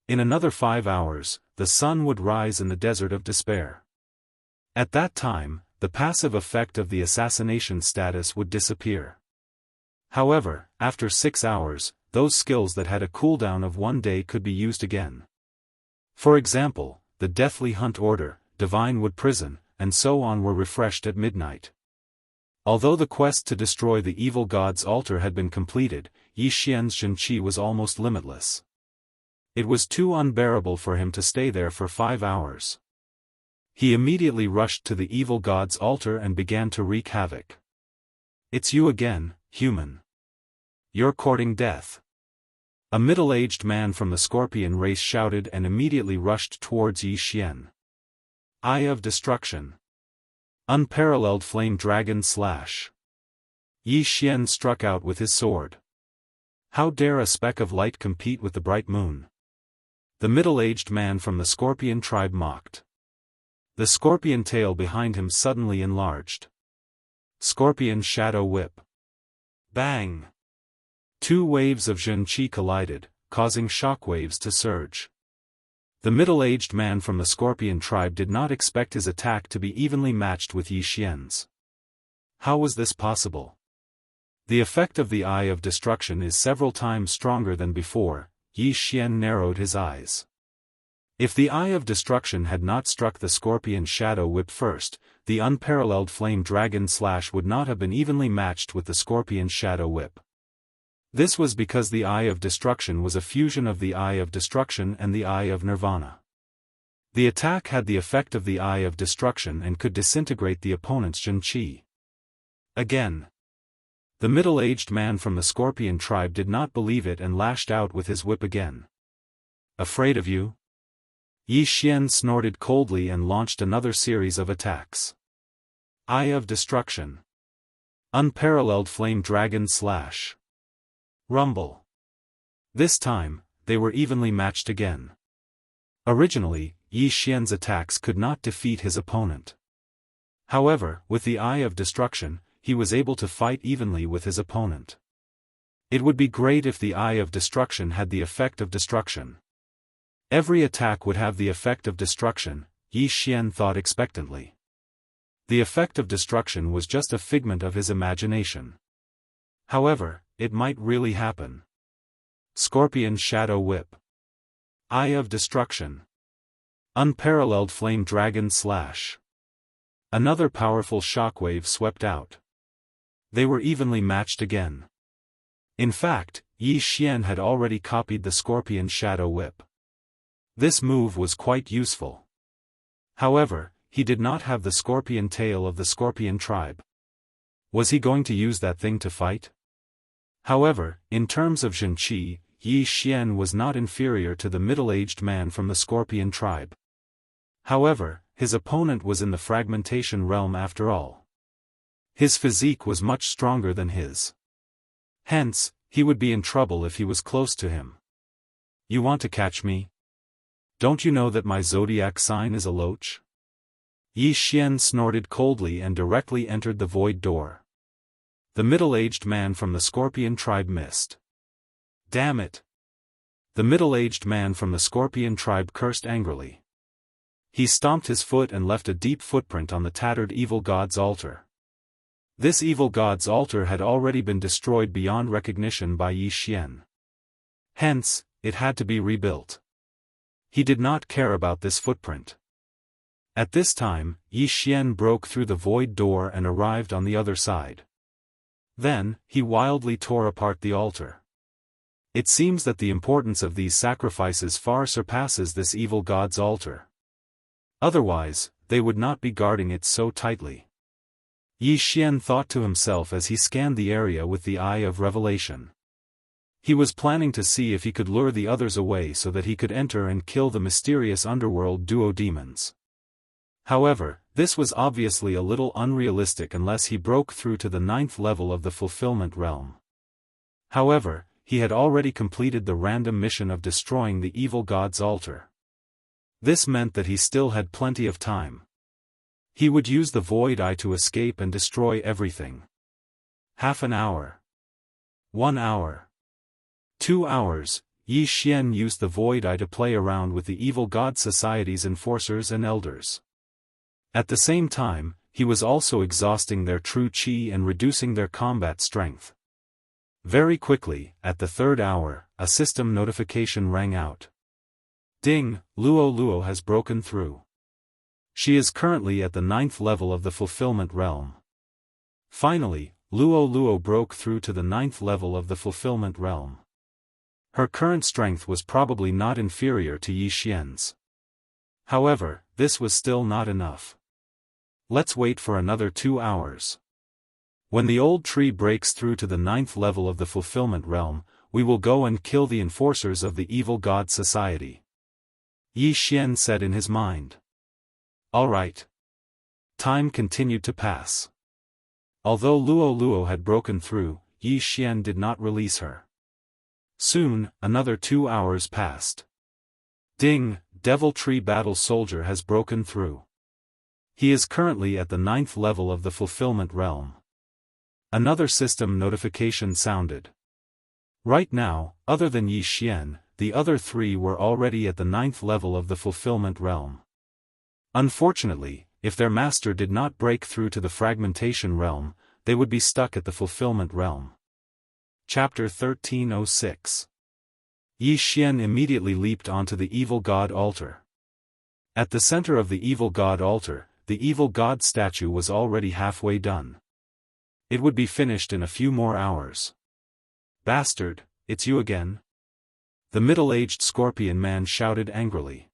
A: In another 5 hours, the sun would rise in the desert of despair. At that time, the passive effect of the assassination status would disappear. However, after 6 hours, those skills that had a cooldown of 1 day could be used again. For example, the Deathly Hunt Order, Divine Wood Prison, and so on were refreshed at midnight. Although the quest to destroy the evil god's altar had been completed, Yi Xian's Zhenqi was almost limitless. It was too unbearable for him to stay there for 5 hours. He immediately rushed to the evil god's altar and began to wreak havoc. It's you again, human. You're courting death. A middle-aged man from the Scorpion race shouted and immediately rushed towards Yi Xian. Eye of Destruction. Unparalleled Flame Dragon Slash. Yi Xian struck out with his sword. How dare a speck of light compete with the bright moon? The middle-aged man from the Scorpion tribe mocked. The scorpion tail behind him suddenly enlarged. Scorpion Shadow Whip. Bang! 2 waves of Zhenqi collided, causing shockwaves to surge. The middle-aged man from the Scorpion tribe did not expect his attack to be evenly matched with Yi Xian's. How was this possible? The effect of the Eye of Destruction is several times stronger than before. Yi Xian narrowed his eyes. If the Eye of Destruction had not struck the Scorpion Shadow Whip first, the Unparalleled Flame Dragon Slash would not have been evenly matched with the Scorpion Shadow Whip. This was because the Eye of Destruction was a fusion of the Eye of Destruction and the Eye of Nirvana. The attack had the effect of the Eye of Destruction and could disintegrate the opponent's Zhenqi. Again. The middle-aged man from the Scorpion tribe did not believe it and lashed out with his whip again. Afraid of you? Yi Xian snorted coldly and launched another series of attacks. Eye of Destruction. Unparalleled Flame Dragon Slash. Rumble. This time, they were evenly matched again. Originally, Yi Xian's attacks could not defeat his opponent. However, with the Eye of Destruction, he was able to fight evenly with his opponent. It would be great if the Eye of Destruction had the effect of destruction. Every attack would have the effect of destruction, Yi Xian thought expectantly. The effect of destruction was just a figment of his imagination. However, it might really happen. Scorpion Shadow Whip. Eye of Destruction. Unparalleled Flame Dragon Slash. Another powerful shockwave swept out. They were evenly matched again. In fact, Yi Xian had already copied the Scorpion Shadow Whip. This move was quite useful. However, he did not have the scorpion tail of the Scorpion tribe. Was he going to use that thing to fight? However, in terms of Zhenqi, Yi Xian was not inferior to the middle-aged man from the Scorpion tribe. However, his opponent was in the fragmentation realm after all. His physique was much stronger than his. Hence, he would be in trouble if he was close to him. You want to catch me? Don't you know that my zodiac sign is a loach? Yi Xian snorted coldly and directly entered the void door. The middle-aged man from the Scorpion tribe missed. Damn it! The middle-aged man from the Scorpion tribe cursed angrily. He stomped his foot and left a deep footprint on the tattered evil god's altar. This evil god's altar had already been destroyed beyond recognition by Yi Xian. Hence, it had to be rebuilt. He did not care about this footprint. At this time, Yi Xian broke through the void door and arrived on the other side. Then, he wildly tore apart the altar. It seems that the importance of these sacrifices far surpasses this evil god's altar. Otherwise, they would not be guarding it so tightly. Yi Xian thought to himself as he scanned the area with the eye of revelation. He was planning to see if he could lure the others away so that he could enter and kill the mysterious underworld duo-demons. However, this was obviously a little unrealistic unless he broke through to the 9th level of the fulfillment realm. However, he had already completed the random mission of destroying the evil god's altar. This meant that he still had plenty of time. He would use the void eye to escape and destroy everything. Half an hour. 1 hour. 2 hours, Yi Xian used the void eye to play around with the evil god society's enforcers and elders. At the same time, he was also exhausting their true qi and reducing their combat strength. Very quickly, at the 3rd hour, a system notification rang out. Ding, Luo Luo has broken through. She is currently at the 9th level of the fulfillment realm. Finally, Luo Luo broke through to the 9th level of the fulfillment realm. Her current strength was probably not inferior to Yi Xian's. However, this was still not enough. Let's wait for another 2 hours. When the old tree breaks through to the 9th level of the fulfillment realm, we will go and kill the enforcers of the evil god society. Yi Xian said in his mind. All right. Time continued to pass. Although Luo Luo had broken through, Yi Xian did not release her. Soon, another 2 hours passed. Ding, Devil Tree Battle Soldier has broken through. He is currently at the 9th level of the fulfillment realm. Another system notification sounded. Right now, other than Yi Xian, the other 3 were already at the 9th level of the fulfillment realm. Unfortunately, if their master did not break through to the fragmentation realm, they would be stuck at the fulfillment realm. Chapter 1306. Yi Xian immediately leaped onto the evil god altar. At the center of the evil god altar, the evil god statue was already halfway done. It would be finished in a few more hours. Bastard, it's you again? The middle-aged scorpion man shouted angrily.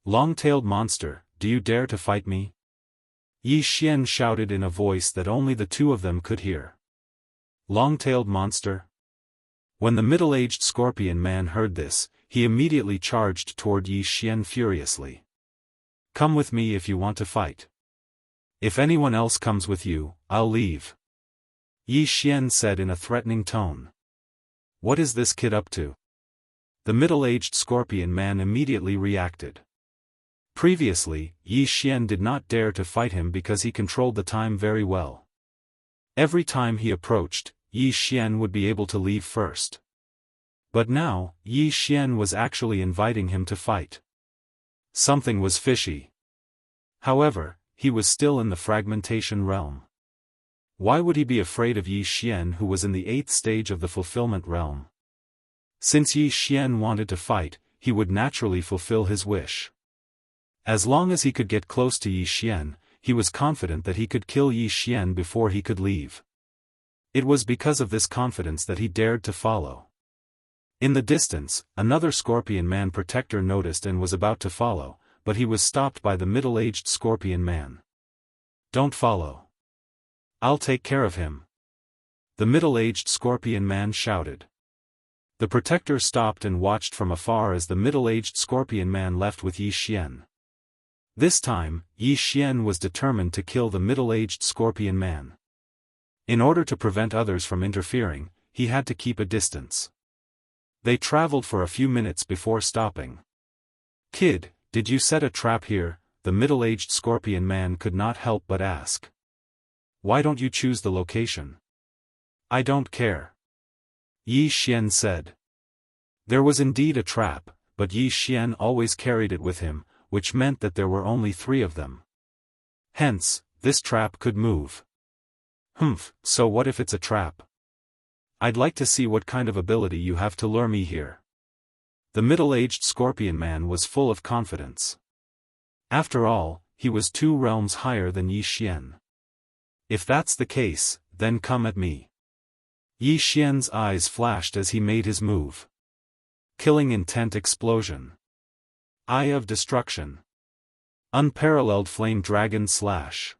A: Long-tailed monster, do you dare to fight me? Yi Xian shouted in a voice that only the two of them could hear. Long-tailed monster? When the middle-aged scorpion man heard this, he immediately charged toward Yi Xian furiously. Come with me if you want to fight. If anyone else comes with you, I'll leave. Yi Xian said in a threatening tone. What is this kid up to? The middle-aged scorpion man immediately reacted. Previously, Yi Xian did not dare to fight him because he controlled the time very well. Every time he approached, Yi Xian would be able to leave first. But now, Yi Xian was actually inviting him to fight. Something was fishy. However, he was still in the fragmentation realm. Why would he be afraid of Yi Xian, who was in the 8th stage of the fulfillment realm? Since Yi Xian wanted to fight, he would naturally fulfill his wish. As long as he could get close to Yi Xian, he was confident that he could kill Yi Xian before he could leave. It was because of this confidence that he dared to follow. In the distance, another scorpion man protector noticed and was about to follow, but he was stopped by the middle-aged scorpion man. "Don't follow. I'll take care of him," the middle-aged scorpion man shouted. The protector stopped and watched from afar as the middle-aged scorpion man left with Yi Xian. This time, Yi Xian was determined to kill the middle-aged scorpion man. In order to prevent others from interfering, he had to keep a distance. They traveled for a few minutes before stopping. "Kid, did you set a trap here?" the middle-aged scorpion man could not help but ask. "Why don't you choose the location?" "I don't care," Yi Xian said. There was indeed a trap, but Yi Xian always carried it with him, which meant that there were only 3 of them. Hence, this trap could move. So what if it's a trap? I'd like to see what kind of ability you have to lure me here." The middle-aged scorpion man was full of confidence. After all, he was 2 realms higher than Yi Xian. "If that's the case, then come at me." Yi Xian's eyes flashed as he made his move. Killing intent explosion. Eye of destruction. Unparalleled flame dragon slash.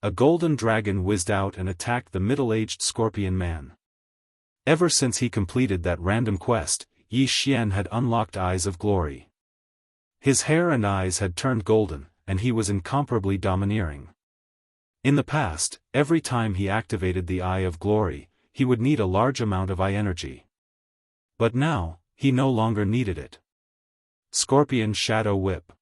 A: A golden dragon whizzed out and attacked the middle-aged scorpion man. Ever since he completed that random quest, Yi Xian had unlocked Eyes of Glory. His hair and eyes had turned golden, and he was incomparably domineering. In the past, every time he activated the Eye of Glory, he would need a large amount of eye energy. But now, he no longer needed it. Scorpion Shadow Whip.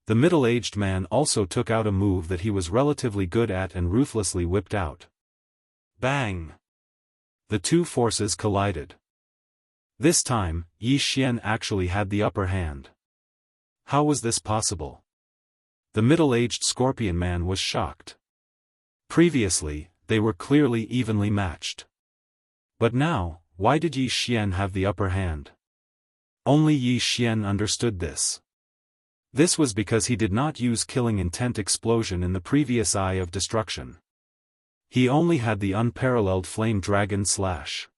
A: The middle-aged man also took out a move that he was relatively good at and ruthlessly whipped out. Bang! The 2 forces collided. This time, Yi Xian actually had the upper hand. How was this possible? The middle-aged scorpion man was shocked. Previously, they were clearly evenly matched. But now, why did Yi Xian have the upper hand? Only Yi Xian understood this. This was because he did not use killing intent explosion in the previous Eye of Destruction. He only had the unparalleled flame dragon slash.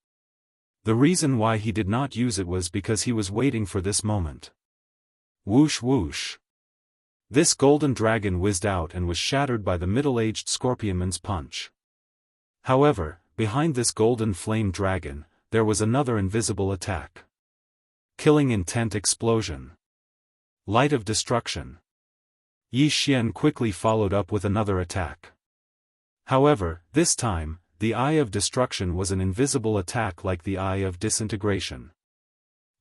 A: The reason why he did not use it was because he was waiting for this moment. Whoosh whoosh. This golden dragon whizzed out and was shattered by the middle-aged scorpionman's punch. However, behind this golden flame dragon, there was another invisible attack. Killing intent explosion. Light of destruction. Yi Xian quickly followed up with another attack. However, this time, the Eye of Destruction was an invisible attack like the Eye of Disintegration.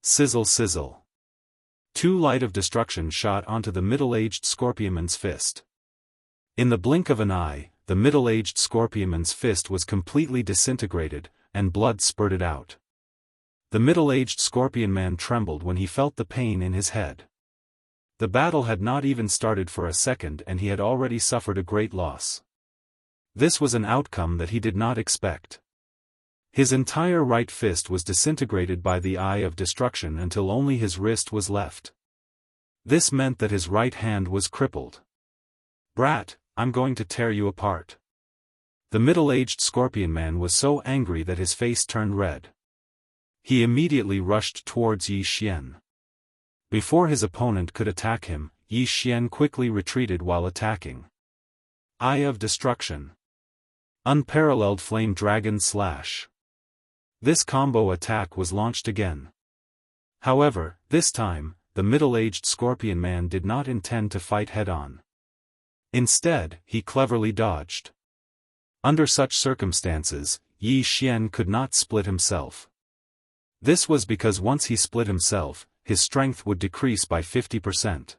A: Sizzle sizzle. 2 Light of Destruction shot onto the middle-aged scorpionman's fist. In the blink of an eye, the middle-aged scorpionman's fist was completely disintegrated, and blood spurted out. The middle-aged scorpionman trembled when he felt the pain in his head. The battle had not even started for a second and he had already suffered a great loss. This was an outcome that he did not expect. His entire right fist was disintegrated by the Eye of Destruction until only his wrist was left. This meant that his right hand was crippled. "Brat, I'm going to tear you apart." The middle-aged scorpion man was so angry that his face turned red. He immediately rushed towards Yi Xian. Before his opponent could attack him, Yi Xian quickly retreated while attacking. Eye of Destruction. Unparalleled Flame Dragon Slash. This combo attack was launched again. However, this time, the middle-aged scorpion man did not intend to fight head-on. Instead, he cleverly dodged. Under such circumstances, Yi Xian could not split himself. This was because once he split himself, his strength would decrease by 50%.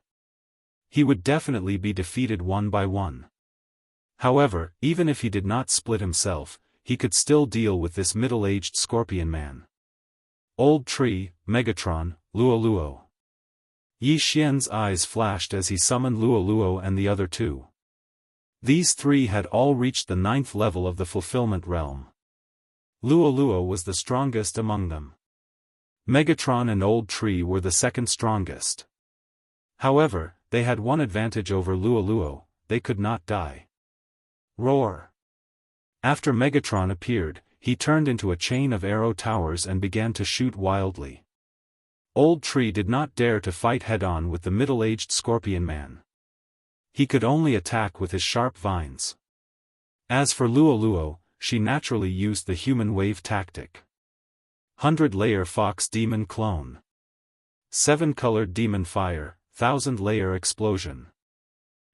A: He would definitely be defeated one by one. However, even if he did not split himself, he could still deal with this middle-aged scorpion man. Old Tree, Megatron, Luo. Yi Xian's eyes flashed as he summoned Luo and the other two. These three had all reached the 9th level of the fulfillment realm. Luo was the strongest among them. Megatron and Old Tree were the second strongest. However, they had one advantage over Luo, they could not die. Roar! After Megatron appeared, he turned into a chain of arrow towers and began to shoot wildly. Old Tree did not dare to fight head-on with the middle-aged Scorpion Man. He could only attack with his sharp vines. As for Luo, she naturally used the human wave tactic. 100-layer Fox Demon Clone. 7-colored Demon Fire, 1000-layer Explosion.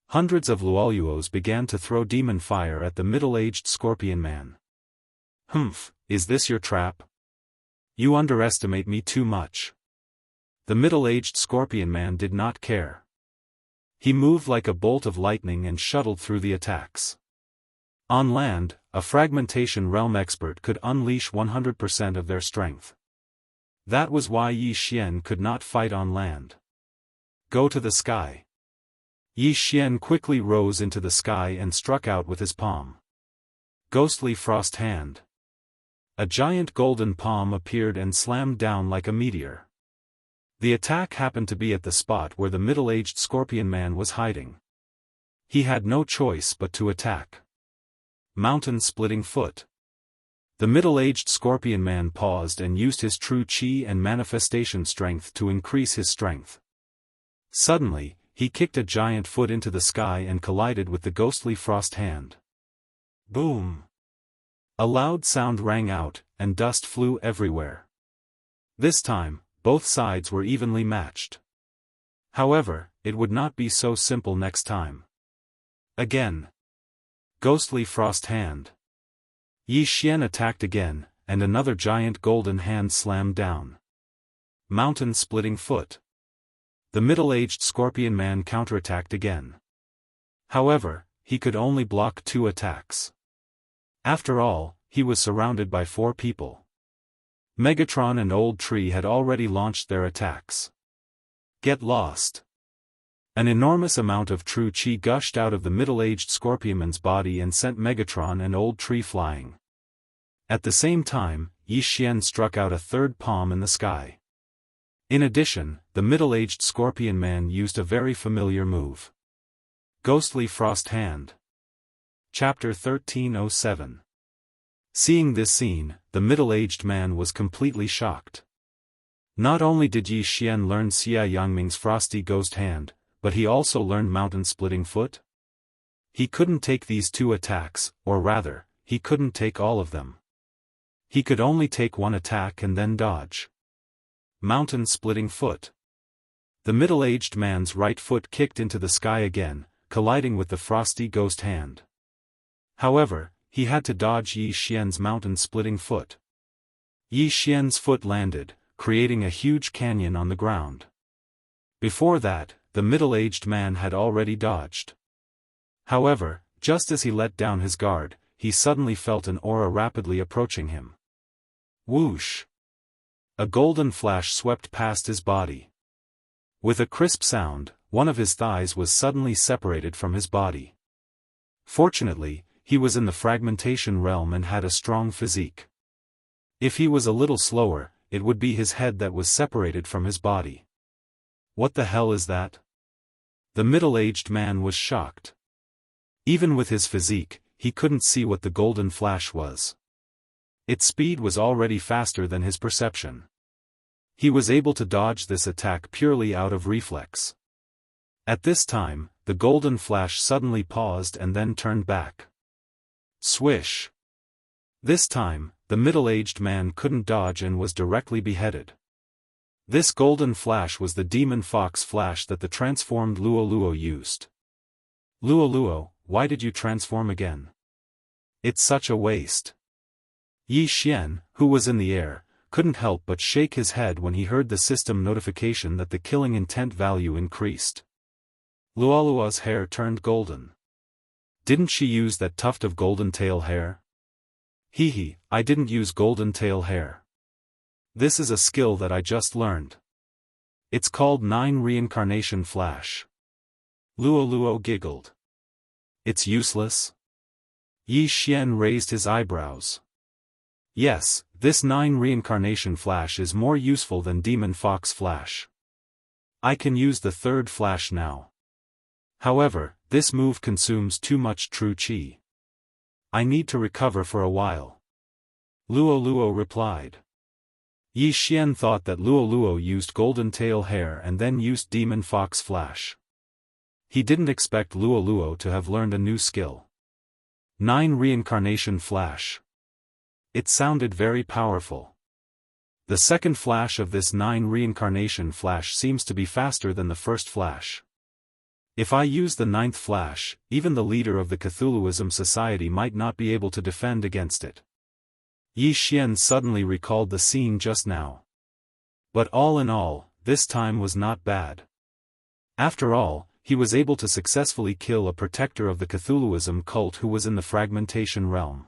A: Hundreds of Luoluos began to throw demon fire at the middle-aged Scorpion Man. Humph, is this your trap? You underestimate me too much. The middle-aged Scorpion Man did not care. He moved like a bolt of lightning and shuttled through the attacks. On land, a fragmentation realm expert could unleash 100% of their strength. That was why Yi Xian could not fight on land. Go to the sky. Yi Xian quickly rose into the sky and struck out with his palm. Ghostly Frost Hand. A giant golden palm appeared and slammed down like a meteor. The attack happened to be at the spot where the middle-aged Scorpion Man was hiding. He had no choice but to attack. Mountain-splitting foot. The middle-aged Scorpion Man paused and used his true chi and manifestation strength to increase his strength. Suddenly, he kicked a giant foot into the sky and collided with the ghostly Frost Hand. Boom! A loud sound rang out, and dust flew everywhere. This time, both sides were evenly matched. However, it would not be so simple next time. Again. Ghostly Frost Hand. Yi Xian attacked again, and another giant golden hand slammed down. Mountain-splitting foot. The middle-aged Scorpion Man counterattacked again. However, he could only block 2 attacks. After all, he was surrounded by 4 people. Megatron and Old Tree had already launched their attacks. Get lost. An enormous amount of true chi gushed out of the middle-aged Scorpionman's body and sent Megatron and Old Tree flying. At the same time, Yi Xian struck out a 3rd palm in the sky. In addition, the middle-aged Scorpion Man used a very familiar move. Ghostly Frost Hand. Chapter 1307. Seeing this scene, the middle-aged man was completely shocked. Not only did Yi Xian learn Xia Yangming's Frosty Ghost Hand, but he also learned Mountain-Splitting Foot. He couldn't take these 2 attacks, or rather, he couldn't take all of them. He could only take 1 attack and then dodge. Mountain-Splitting Foot. The middle-aged man's right foot kicked into the sky again, colliding with the Frosty Ghost Hand. However, he had to dodge Yi Xian's mountain-splitting foot. Yi Xian's foot landed, creating a huge canyon on the ground. Before that, the middle-aged man had already dodged. However, just as he let down his guard, he suddenly felt an aura rapidly approaching him. Whoosh! A golden flash swept past his body. With a crisp sound, one of his thighs was suddenly separated from his body. Fortunately, he was in the fragmentation realm and had a strong physique. If he was a little slower, it would be his head that was separated from his body. What the hell is that? The middle-aged man was shocked. Even with his physique, he couldn't see what the golden flash was. Its speed was already faster than his perception. He was able to dodge this attack purely out of reflex. At this time, the golden flash suddenly paused and then turned back. Swish! This time, the middle-aged man couldn't dodge and was directly beheaded. This golden flash was the demon fox flash that the transformed Luo used. Luo, why did you transform again? It's such a waste. Yi Xian, who was in the air, couldn't help but shake his head when he heard the system notification that the killing intent value increased. Luo's hair turned golden. Didn't she use that tuft of golden tail hair? Hee, I didn't use golden tail hair. This is a skill that I just learned. It's called 9 Reincarnation Flash. Luo Luo giggled. It's useless? Yi Xian raised his eyebrows. Yes, this 9 Reincarnation Flash is more useful than Demon Fox Flash. I can use the third flash now. However, this move consumes too much true qi. I need to recover for a while. Luo Luo replied. Yi Xian thought that Luo Luo used Golden Tail Hair and then used Demon Fox Flash. He didn't expect Luo Luo to have learned a new skill. 9 Reincarnation Flash. It sounded very powerful. The second flash of this 9 Reincarnation Flash seems to be faster than the first flash. If I use the 9th flash, even the leader of the Cthulhuism Society might not be able to defend against it. Yi Xian suddenly recalled the scene just now. But all in all, this time was not bad. After all, he was able to successfully kill a protector of the Cthulhuism cult who was in the fragmentation realm.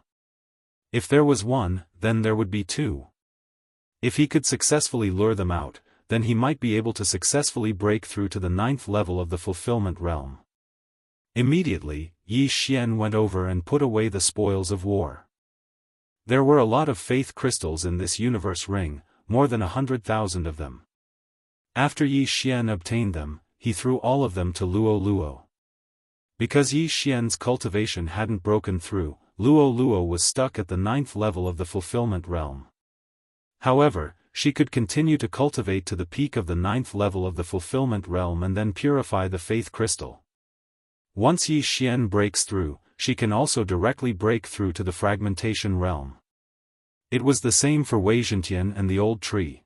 A: If there was one, then there would be two. If he could successfully lure them out, then he might be able to successfully break through to the 9th level of the fulfillment realm. Immediately, Yi Xian went over and put away the spoils of war. There were a lot of faith crystals in this universe ring, more than 100,000 of them. After Yi Xian obtained them, he threw all of them to Luo Luo. Because Yi Xian's cultivation hadn't broken through, Luo Luo was stuck at the 9th level of the fulfillment realm. However, she could continue to cultivate to the peak of the 9th level of the fulfillment realm and then purify the faith crystal. Once Yi Xian breaks through, she can also directly break through to the fragmentation realm. It was the same for Wei Zhentian and the old tree.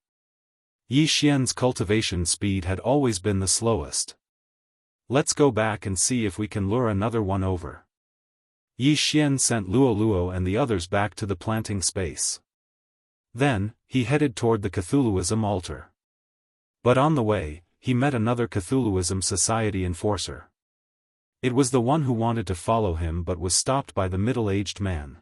A: Yi Xian's cultivation speed had always been the slowest. Let's go back and see if we can lure another one over. Yi Xian sent Luo Luo and the others back to the planting space. Then, he headed toward the Cthulhuism altar. But on the way, he met another Cthulhuism Society enforcer. It was the one who wanted to follow him but was stopped by the middle-aged man.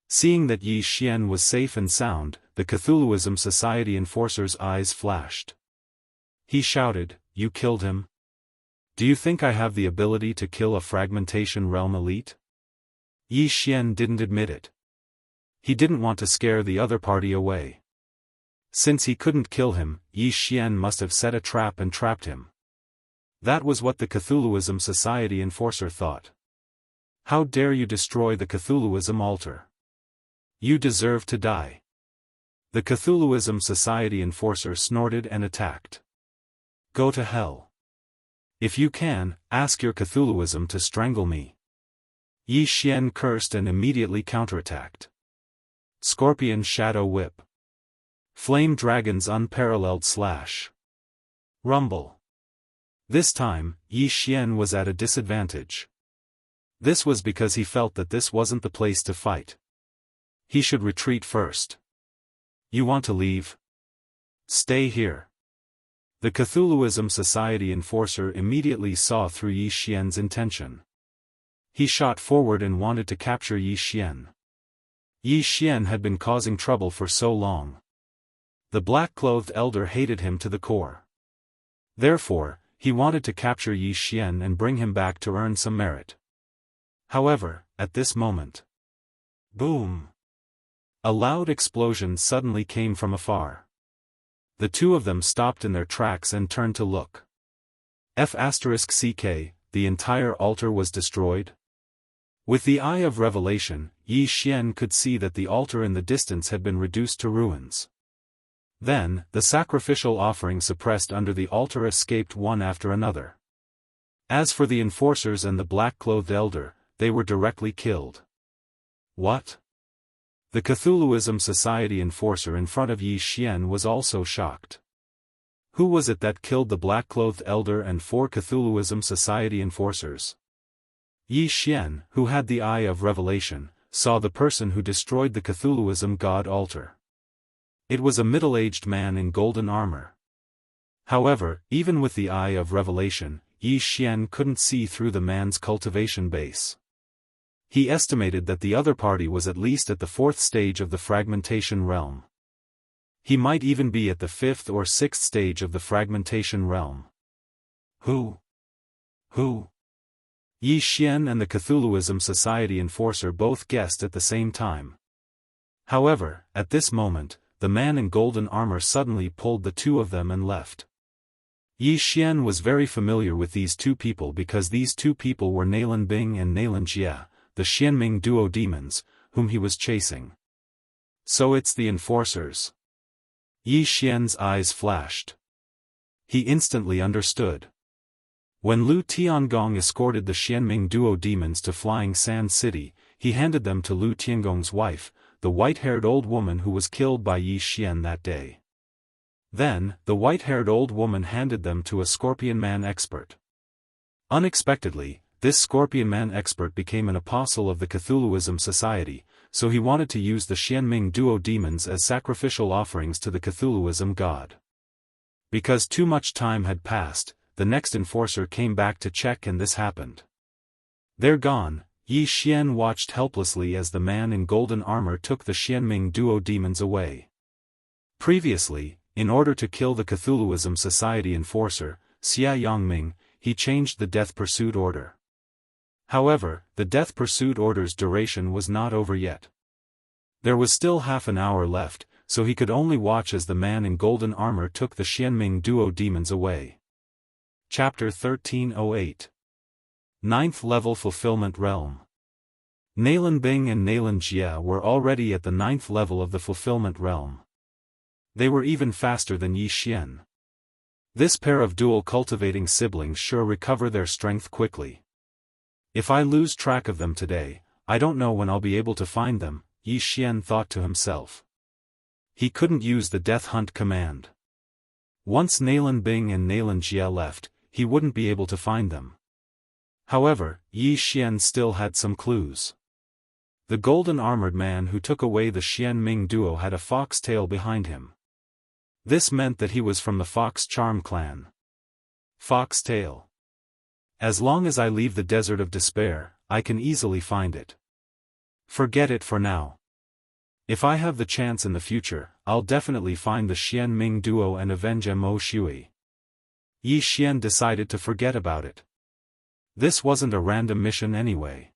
A: Seeing that Yi Xian was safe and sound, the Cthulhuism Society enforcer's eyes flashed. He shouted, "You killed him? Do you think I have the ability to kill a fragmentation realm elite?" Yi Xian didn't admit it. He didn't want to scare the other party away. Since he couldn't kill him, Yi Xian must have set a trap and trapped him. That was what the Cthulhuism Society enforcer thought. How dare you destroy the Cthulhuism altar? You deserve to die. The Cthulhuism Society enforcer snorted and attacked. Go to hell. If you can, ask your Cthulhuism to strangle me. Yi Xian cursed and immediately counterattacked. Scorpion Shadow Whip. Flame Dragon's Unparalleled Slash. Rumble. This time, Yi Xian was at a disadvantage. This was because he felt that this wasn't the place to fight. He should retreat first. You want to leave? Stay here. The Cthulhuism Society enforcer immediately saw through Yi Xian's intention. He shot forward and wanted to capture Yi Xian. Yi Xian had been causing trouble for so long. The black-clothed elder hated him to the core. Therefore, he wanted to capture Yi Xian and bring him back to earn some merit. However, at this moment... Boom! A loud explosion suddenly came from afar. The two of them stopped in their tracks and turned to look. *CK, the entire altar was destroyed? With the eye of revelation, Yi Xian could see that the altar in the distance had been reduced to ruins. Then, the sacrificial offering suppressed under the altar escaped one after another. As for the enforcers and the black-clothed elder, they were directly killed. What? The Cthulhuism Society enforcer in front of Yi Xian was also shocked. Who was it that killed the black-clothed elder and 4 Cthulhuism Society enforcers? Yi Xian, who had the eye of revelation, saw the person who destroyed the Cthulhuism god altar. It was a middle-aged man in golden armor. However, even with the eye of revelation, Yi Xian couldn't see through the man's cultivation base. He estimated that the other party was at least at the 4th stage of the fragmentation realm. He might even be at the 5th or 6th stage of the fragmentation realm. Who? Yi Xian and the Cthulhuism Society enforcer both guessed at the same time. However, at this moment, the man in golden armor suddenly pulled the two of them and left. Yi Xian was very familiar with these two people because these two people were Nailan Bing and Nailan Jie, the Xianming duo demons, whom he was chasing. So it's the enforcers. Yi Xian's eyes flashed. He instantly understood. When Lu Tiangong escorted the Xianming duo demons to Flying Sand City, he handed them to Lu Tiangong's wife, the white-haired old woman who was killed by Yi Xian that day. Then, the white-haired old woman handed them to a Scorpion Man expert. Unexpectedly, this Scorpion Man expert became an apostle of the Cthulhuism Society, so he wanted to use the Xianming duo demons as sacrificial offerings to the Cthulhuism god. Because too much time had passed, the next enforcer came back to check and this happened. They're gone. Yi Xian watched helplessly as the man in golden armor took the Xianming duo demons away. Previously, in order to kill the Cthulhuism Society enforcer, Xia Yongming, he changed the death pursuit order. However, the death pursuit order's duration was not over yet. There was still half an hour left, so he could only watch as the man in golden armor took the Xianming duo demons away. Chapter 1308. 9th Level Fulfillment Realm. Nailan Bing and Nailan Jie were already at the 9th level of the Fulfillment Realm. They were even faster than Yi Xian. This pair of dual cultivating siblings sure recover their strength quickly. If I lose track of them today, I don't know when I'll be able to find them, Yi Xian thought to himself. He couldn't use the Death Hunt command. Once Nailan Bing and Nailan Jie left, he wouldn't be able to find them. However, Yi Xian still had some clues. The golden-armored man who took away the Xianming duo had a fox tail behind him. This meant that he was from the Fox Charm clan. Fox tail. As long as I leave the Desert of Despair, I can easily find it. Forget it for now. If I have the chance in the future, I'll definitely find the Xianming duo and avenge Mo Shui. Yi Xian decided to forget about it. This wasn't a random mission anyway.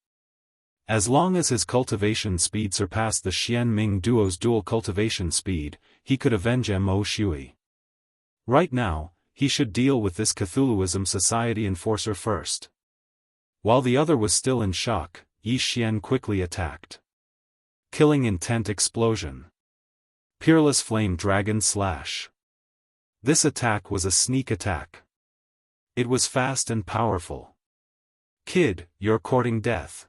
A: As long as his cultivation speed surpassed the Xianming duo's dual cultivation speed, he could avenge Mo Shui. Right now, he should deal with this Cthulhuism Society enforcer first. While the other was still in shock, Yi Xian quickly attacked. Killing Intent Explosion. Peerless Flame Dragon Slash. This attack was a sneak attack. It was fast and powerful. Kid, you're courting death.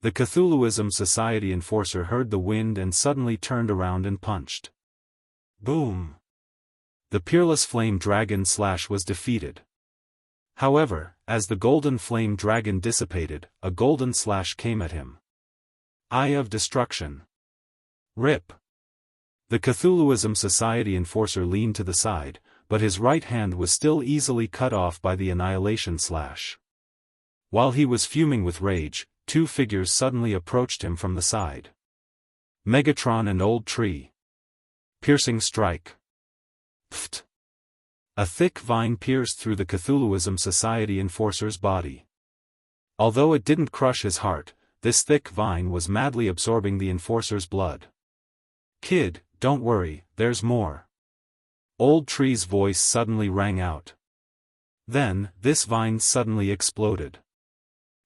A: The Cthulhuism Society enforcer heard the wind and suddenly turned around and punched. Boom! The Peerless Flame Dragon Slash was defeated. However, as the golden flame dragon dissipated, a golden slash came at him. Eye of Destruction. Rip! The Cthulhuism Society enforcer leaned to the side, but his right hand was still easily cut off by the Annihilation Slash. While he was fuming with rage, two figures suddenly approached him from the side. Megatron and Old Tree. Piercing Strike. Pfft! A thick vine pierced through the Cthulhuism Society enforcer's body. Although it didn't crush his heart, this thick vine was madly absorbing the enforcer's blood. Kid, don't worry, there's more. Old Tree's voice suddenly rang out. Then, this vine suddenly exploded.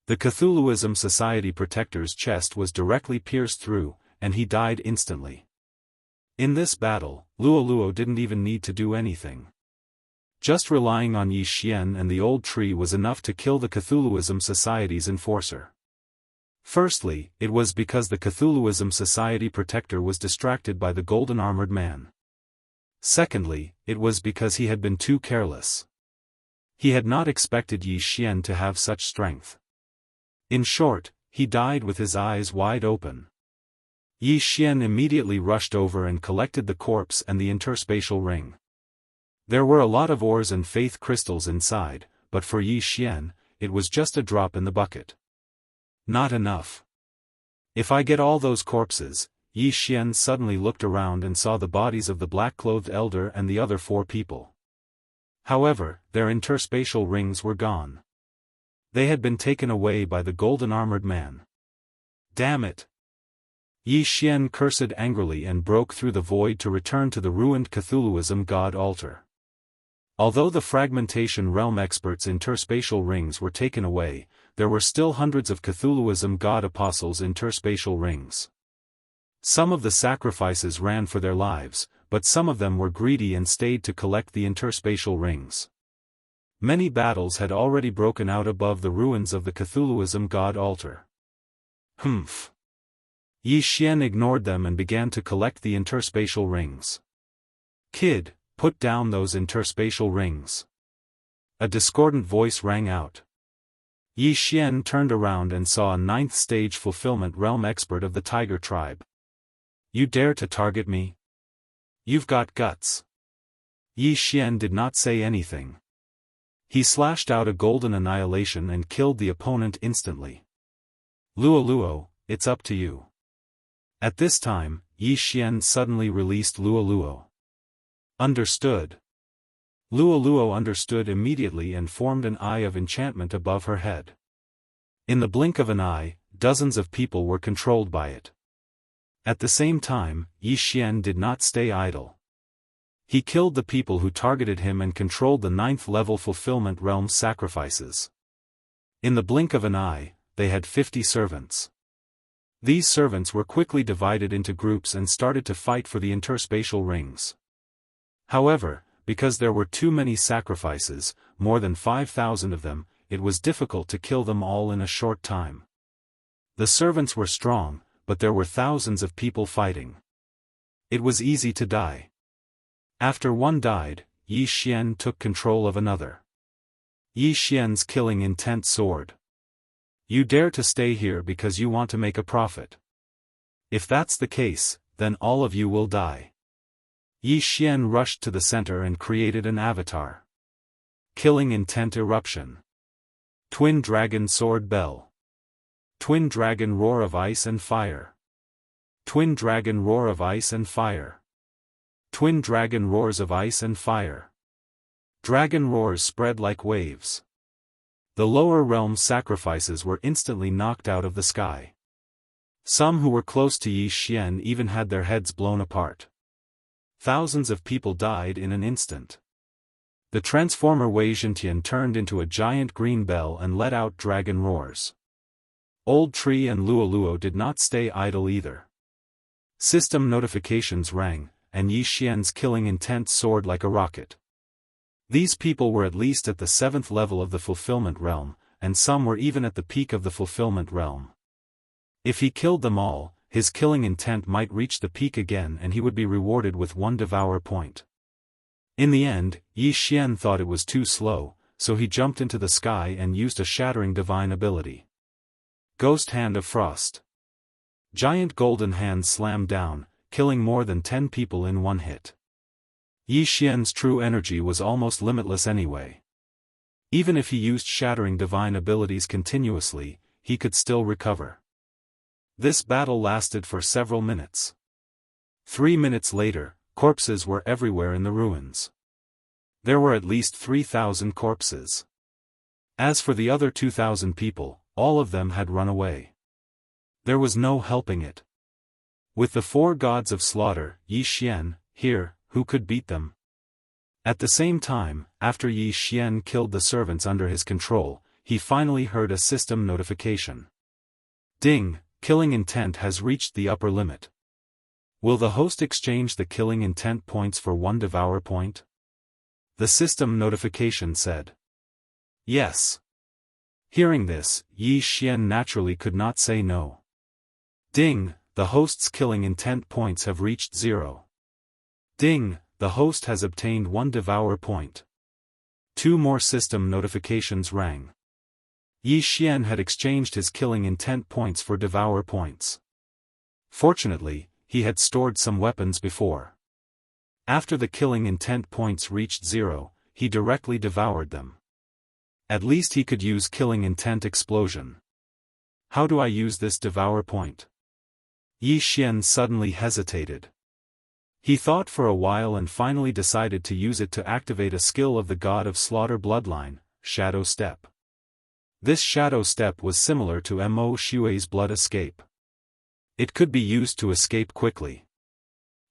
A: The Cthulhuism Society protector's chest was directly pierced through, and he died instantly. In this battle, Luoluo didn't even need to do anything. Just relying on Yi Xian and the Old Tree was enough to kill the Cthulhuism Society's enforcer. Firstly, it was because the Cthulhuism Society protector was distracted by the golden-armored man. Secondly, it was because he had been too careless. He had not expected Yi Xian to have such strength. In short, he died with his eyes wide open. Yi Xian immediately rushed over and collected the corpse and the interspatial ring. There were a lot of ores and faith crystals inside, but for Yi Xian, it was just a drop in the bucket. Not enough. If I get all those corpses, Yi Xian suddenly looked around and saw the bodies of the black-clothed elder and the other 4 people. However, their interspatial rings were gone. They had been taken away by the golden-armored man. Damn it! Yi Xian cursed angrily and broke through the void to return to the ruined Cthulhuism god altar. Although the fragmentation realm experts' interspatial rings were taken away, there were still hundreds of Cthulhuism god apostles' interspatial rings. Some of the sacrifices ran for their lives, but some of them were greedy and stayed to collect the interspatial rings. Many battles had already broken out above the ruins of the Cthulhuism god altar. Humph. Yi Xian ignored them and began to collect the interspatial rings. Kid, put down those interspatial rings. A discordant voice rang out. Yi Xian turned around and saw a 9th stage fulfillment realm expert of the tiger tribe. You dare to target me? You've got guts. Yi Xian did not say anything. He slashed out a golden annihilation and killed the opponent instantly. Luo, it's up to you. At this time, Yi Xian suddenly released Luo. Understood. Luo understood immediately and formed an eye of enchantment above her head. In the blink of an eye, dozens of people were controlled by it. At the same time, Yi Xian did not stay idle. He killed the people who targeted him and controlled the 9th level fulfillment realm sacrifices. In the blink of an eye, they had 50 servants. These servants were quickly divided into groups and started to fight for the interspatial rings. However, because there were too many sacrifices, more than 5,000 of them, it was difficult to kill them all in a short time. The servants were strong, but there were thousands of people fighting. It was easy to die. After one died, Yi Xian took control of another. Yi Xian's killing intent soared. You dare to stay here because you want to make a profit. If that's the case, then all of you will die. Yi Xian rushed to the center and created an avatar. Killing intent eruption. Twin dragon sword bell. Twin dragon roar of ice and fire. Twin dragon roar of ice and fire. Twin dragon roars of ice and fire. Dragon roars spread like waves. The lower realm sacrifices were instantly knocked out of the sky. Some who were close to Yi Xian even had their heads blown apart. Thousands of people died in an instant. The transformer Wei Zhentian turned into a giant green bell and let out dragon roars. Old Tree and Luo did not stay idle either. System notifications rang, and Yi Xian's killing intent soared like a rocket. These people were at least at the 7th level of the fulfillment realm, and some were even at the peak of the fulfillment realm. If he killed them all, his killing intent might reach the peak again and he would be rewarded with 1 devour point. In the end, Yi Xian thought it was too slow, so he jumped into the sky and used a shattering divine ability. Ghost Hand of Frost. Giant golden hand slammed down, killing more than 10 people in one hit. Yi Xian's true energy was almost limitless anyway. Even if he used shattering divine abilities continuously, he could still recover. This battle lasted for several minutes. 3 minutes later, corpses were everywhere in the ruins. There were at least 3,000 corpses. As for the other 2,000 people, all of them had run away. There was no helping it. With the 4 gods of slaughter, Yi Xian, here, who could beat them? At the same time, after Yi Xian killed the servants under his control, he finally heard a system notification. Ding, killing intent has reached the upper limit. Will the host exchange the killing intent points for 1 devour point? The system notification said. Yes. Hearing this, Yi Xian naturally could not say no. Ding, the host's killing intent points have reached 0. Ding, the host has obtained 1 devour point. 2 more system notifications rang. Yi Xian had exchanged his killing intent points for devour points. Fortunately, he had stored some weapons before. After the killing intent points reached 0, he directly devoured them. At least he could use killing intent explosion. How do I use this devour point? Yi Xian suddenly hesitated. He thought for a while and finally decided to use it to activate a skill of the god of slaughter bloodline, Shadow Step. This Shadow Step was similar to Mo Shui's blood escape. It could be used to escape quickly.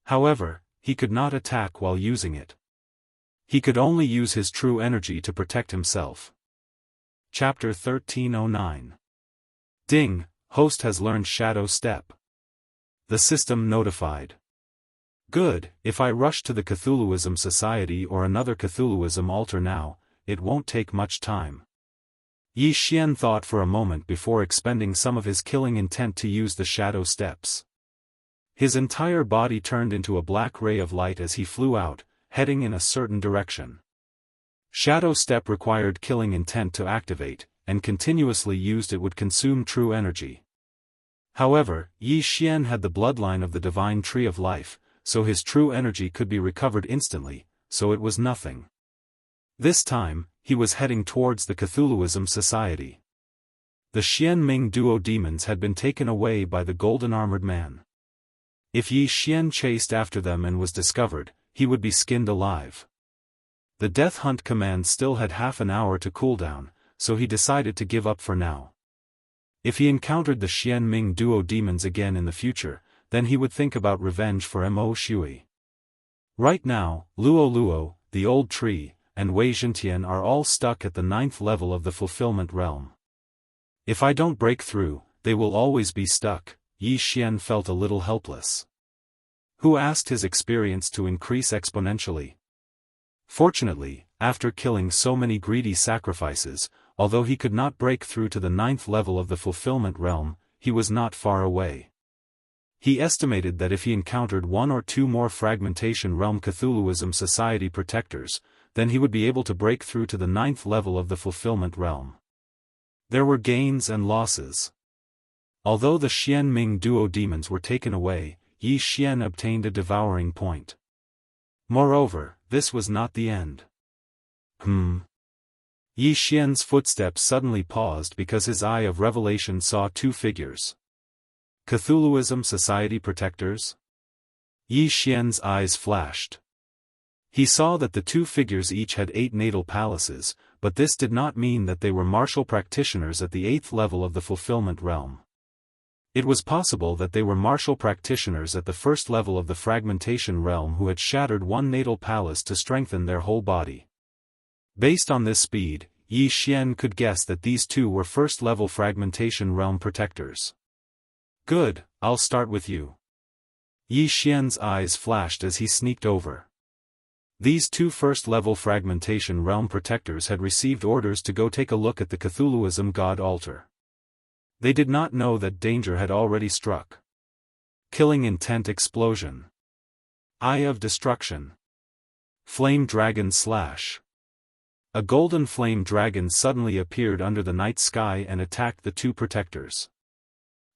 A: However, he could not attack while using it. He could only use his true energy to protect himself. Chapter 1309. Ding, host has learned Shadow Step. The system notified. Good, if I rush to the Cthulhuism Society or another Cthulhuism altar now, it won't take much time. Yi Xian thought for a moment before expending some of his killing intent to use the Shadow Steps. His entire body turned into a black ray of light as he flew out, heading in a certain direction. Shadow Step required killing intent to activate, and continuously used it would consume true energy. However, Yi Xian had the bloodline of the divine tree of life, so his true energy could be recovered instantly, so it was nothing. This time, he was heading towards the Cthulhuism Society. The Xianming duo demons had been taken away by the golden armored man. If Yi Xian chased after them and was discovered, he would be skinned alive. The death hunt command still had half an hour to cool down, so he decided to give up for now. If he encountered the Xianming duo demons again in the future, then he would think about revenge for Mo Shui. Right now, Luo, the old tree, and Wei Zhentian are all stuck at the 9th level of the fulfillment realm. If I don't break through, they will always be stuck. Yi Xian felt a little helpless. Who asked his experience to increase exponentially? Fortunately, after killing so many greedy sacrifices, although he could not break through to the 9th level of the fulfillment realm, he was not far away. He estimated that if he encountered 1 or 2 more Fragmentation Realm Cthulhuism Society protectors, then he would be able to break through to the 9th level of the fulfillment realm. There were gains and losses. Although the Xianming duo demons were taken away, Yi Xian obtained a devouring point. Moreover, this was not the end. Yi Xian's footsteps suddenly paused because his eye of revelation saw 2 figures. Cthulhuism Society protectors? Yi Xian's eyes flashed. He saw that the 2 figures each had 8 natal palaces, but this did not mean that they were martial practitioners at the 8th level of the fulfillment realm. It was possible that they were martial practitioners at the 1st level of the fragmentation realm who had shattered 1 natal palace to strengthen their whole body. Based on this speed, Yi Xian could guess that these 2 were 1st level fragmentation realm protectors. Good, I'll start with you. Yi Xian's eyes flashed as he sneaked over. These 2 1st level fragmentation realm protectors had received orders to go take a look at the Cthulhuism god altar. They did not know that danger had already struck. Killing intent explosion. Eye of destruction. Flame dragon slash. A golden flame dragon suddenly appeared under the night sky and attacked the 2 protectors.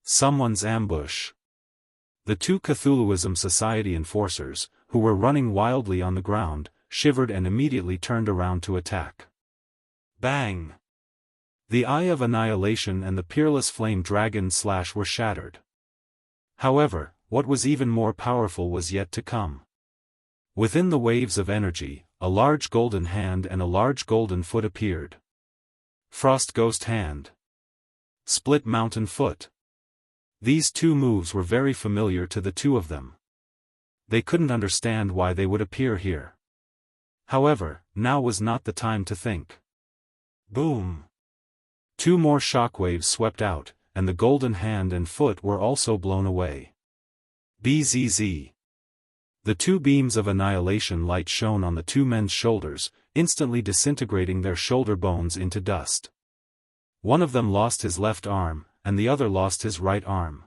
A: Someone's ambush. The 2 Cthulhuism Society enforcers, who were running wildly on the ground, shivered and immediately turned around to attack. Bang! The Eye of Annihilation and the peerless flame dragon slash were shattered. However, what was even more powerful was yet to come. Within the waves of energy, a large golden hand and a large golden foot appeared. Frost Ghost Hand. Split Mountain Foot. These 2 moves were very familiar to the 2 of them. They couldn't understand why they would appear here. However, now was not the time to think. Boom! 2 more shockwaves swept out, and the golden hand and foot were also blown away. Bzz. The 2 beams of annihilation light shone on the 2 men's shoulders, instantly disintegrating their shoulder bones into dust. One of them lost his left arm, and the other lost his right arm.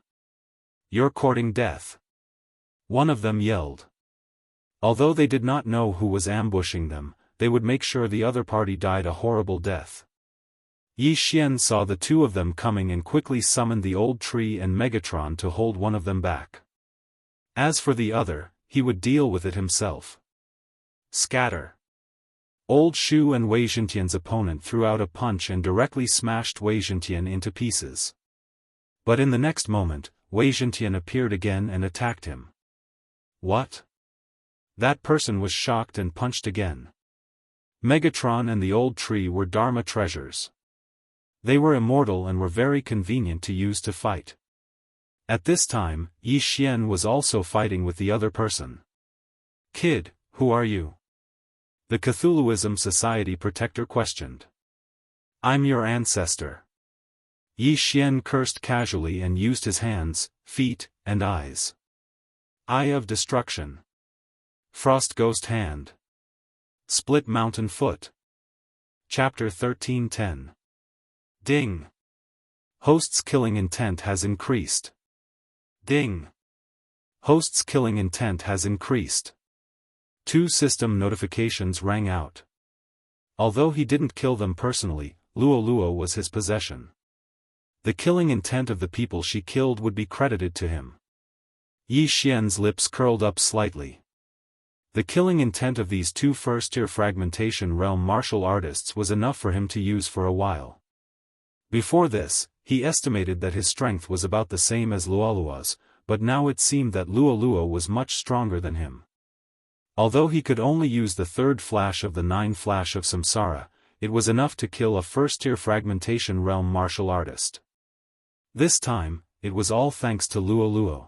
A: You're courting death. One of them yelled. Although they did not know who was ambushing them, they would make sure the other party died a horrible death. Yi Xian saw the 2 of them coming and quickly summoned the old tree and Megatron to hold one of them back. As for the other, he would deal with it himself. Scatter. Old Shu and Wei Zhentian's opponent threw out a punch and directly smashed Wei Zhentian into pieces. But in the next moment, Wei Zhentian appeared again and attacked him. What? That person was shocked and punched again. Megatron and the old tree were Dharma treasures. They were immortal and were very convenient to use to fight. At this time, Yi Xian was also fighting with the other person. Kid, who are you? The Cthulhuism Society protector questioned. I'm your ancestor. Yi Xian cursed casually and used his hands, feet, and eyes. Eye of Destruction. Frost Ghost Hand. Split Mountain Foot. Chapter 13:10. Ding. Host's killing intent has increased. Ding. Host's killing intent has increased. 2 system notifications rang out. Although he didn't kill them personally, Luo was his possession. The killing intent of the people she killed would be credited to him. Yi Xian's lips curled up slightly. The killing intent of these 2 first-tier fragmentation realm martial artists was enough for him to use for a while. Before this, he estimated that his strength was about the same as Luo's, but now it seemed that Luo was much stronger than him. Although he could only use the 3rd flash of the 9 flash of Samsara, it was enough to kill a first-tier fragmentation realm martial artist. This time, it was all thanks to Luo.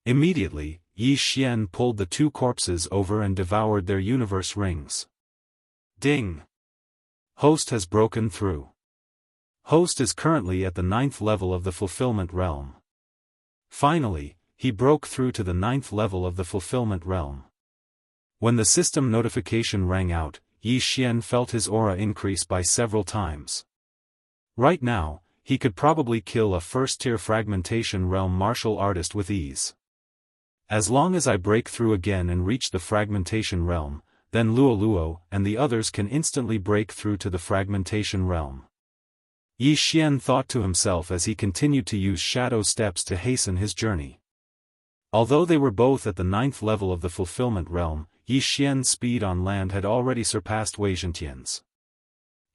A: Immediately, Yi Xian pulled the 2 corpses over and devoured their universe rings. Ding! Host has broken through. Host is currently at the 9th level of the fulfillment realm. Finally, he broke through to the 9th level of the fulfillment realm. When the system notification rang out, Yi Xian felt his aura increase by several times. Right now, he could probably kill a first-tier fragmentation realm martial artist with ease. As long as I break through again and reach the fragmentation realm, then Luo and the others can instantly break through to the fragmentation realm. Yi Xian thought to himself as he continued to use shadow steps to hasten his journey. Although they were both at the 9th level of the fulfillment realm, Yi Xian's speed on land had already surpassed Wei Zhentian's.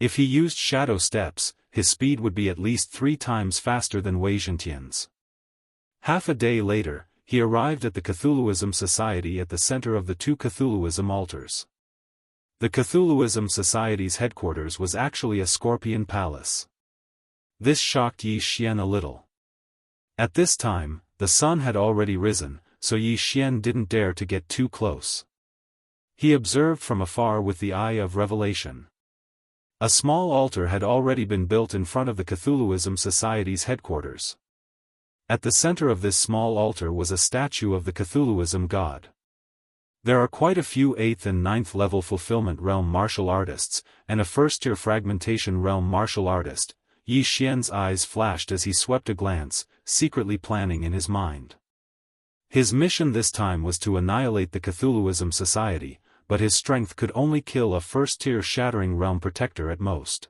A: If he used shadow steps, his speed would be at least 3 times faster than Wei Zhentian's. Half a day later, he arrived at the Cthulhuism Society at the center of the 2 Cthulhuism altars. The Cthulhuism Society's headquarters was actually a scorpion palace. This shocked Yi Xian a little. At this time, the sun had already risen, so Yi Xian didn't dare to get too close. He observed from afar with the eye of revelation. A small altar had already been built in front of the Cthulhuism Society's headquarters. At the center of this small altar was a statue of the Cthulhuism god. There are quite a few 8th and 9th level fulfillment realm martial artists, and a first-tier fragmentation realm martial artist. Yi Xian's eyes flashed as he swept a glance, secretly planning in his mind. His mission this time was to annihilate the Cthulhuism Society, but his strength could only kill a first-tier shattering realm protector at most.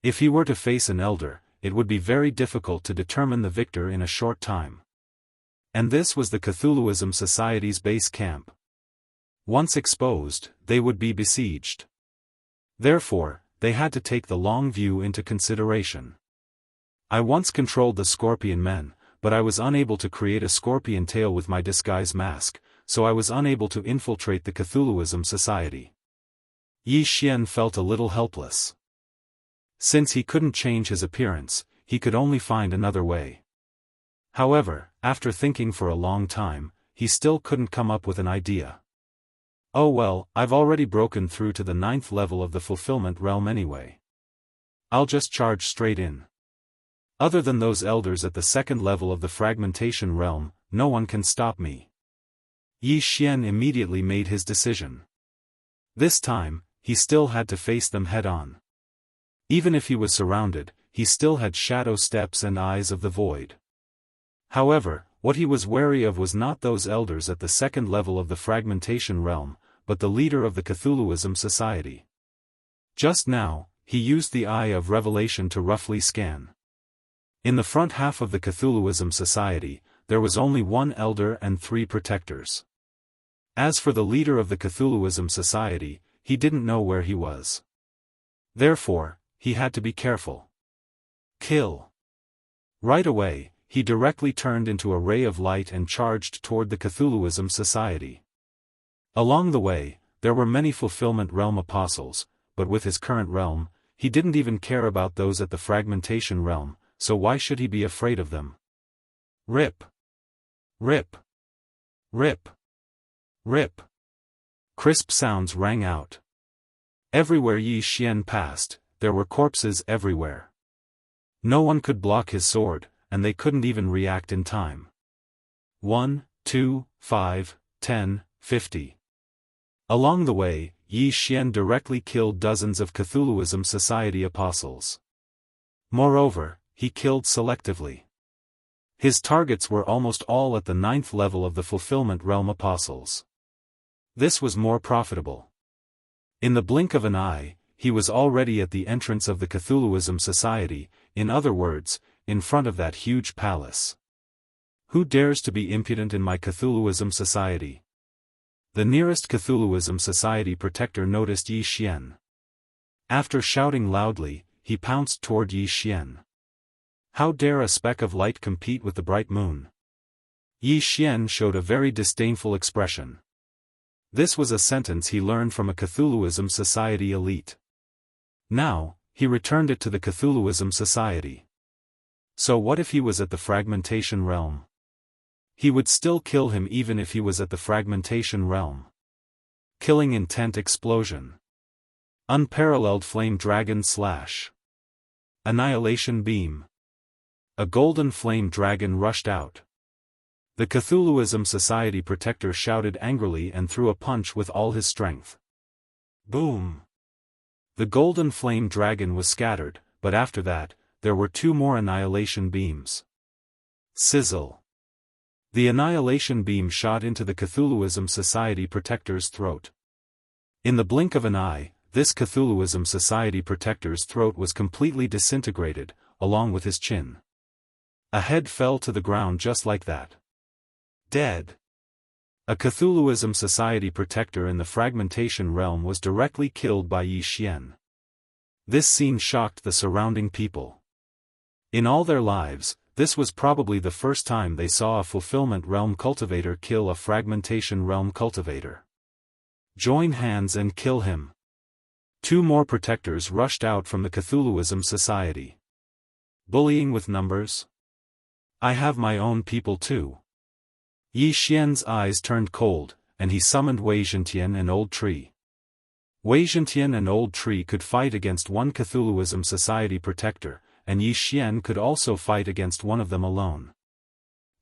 A: If he were to face an elder, it would be very difficult to determine the victor in a short time. And this was the Cthulhuism Society's base camp. Once exposed, they would be besieged. Therefore, they had to take the long view into consideration. I once controlled the scorpion men, but I was unable to create a scorpion tail with my disguise mask, so I was unable to infiltrate the Cthulhuism Society. Yi Xian felt a little helpless. Since he couldn't change his appearance, he could only find another way. However, after thinking for a long time, he still couldn't come up with an idea. Oh well, I've already broken through to the 9th level of the fulfillment realm anyway. I'll just charge straight in. Other than those elders at the 2nd level of the fragmentation realm, no one can stop me. Yi Xian immediately made his decision. This time, he still had to face them head-on. Even if he was surrounded, he still had shadow steps and eyes of the void. However, what he was wary of was not those elders at the 2nd level of the fragmentation realm, but the leader of the Cthulhuism Society. Just now, he used the eye of revelation to roughly scan. In the front half of the Cthulhuism Society, there was only 1 elder and 3 protectors. As for the leader of the Cthulhuism Society, he didn't know where he was. Therefore, he had to be careful. Kill. Right away, he directly turned into a ray of light and charged toward the Cthulhuism Society. Along the way, there were many Fulfillment Realm apostles, but with his current realm, he didn't even care about those at the Fragmentation Realm, so why should he be afraid of them? Rip! Rip! Rip! Rip! Crisp sounds rang out. Everywhere Yi Xian passed, there were corpses everywhere. No one could block his sword, and they couldn't even react in time. 1, 2, 5, 10, 50. Along the way, Yi Xian directly killed dozens of Cthulhuism Society apostles. Moreover, he killed selectively. His targets were almost all at the 9th level of the Fulfillment Realm apostles. This was more profitable. In the blink of an eye, he was already at the entrance of the Cthulhuism Society, in other words, in front of that huge palace. Who dares to be impudent in my Cthulhuism Society? The nearest Cthulhuism Society protector noticed Yi Xian. After shouting loudly, he pounced toward Yi Xian. How dare a speck of light compete with the bright moon? Yi Xian showed a very disdainful expression. This was a sentence he learned from a Cthulhuism Society elite. Now, he returned it to the Cthulhuism Society. So what if he was at the Fragmentation Realm? He would still kill him even if he was at the Fragmentation Realm. Killing intent explosion. Unparalleled flame dragon slash. Annihilation beam. A golden flame dragon rushed out. The Cthulhuism Society protector shouted angrily and threw a punch with all his strength. Boom! The golden flame dragon was scattered, but after that, there were 2 more annihilation beams. Sizzle! The annihilation beam shot into the Cthulhuism Society protector's throat. In the blink of an eye, this Cthulhuism Society protector's throat was completely disintegrated, along with his chin. A head fell to the ground just like that. Dead. A Cthulhuism Society protector in the Fragmentation Realm was directly killed by Yi Xian. This scene shocked the surrounding people. In all their lives, this was probably the first time they saw a Fulfillment Realm cultivator kill a Fragmentation Realm cultivator. Join hands and kill him. 2 more protectors rushed out from the Cthulhuism Society. Bullying with numbers? I have my own people too. Yi Xian's eyes turned cold, and he summoned Wei Zhentian and Old Tree. Wei Zhentian and Old Tree could fight against one Cthulhuism Society protector, and Yi Xian could also fight against one of them alone.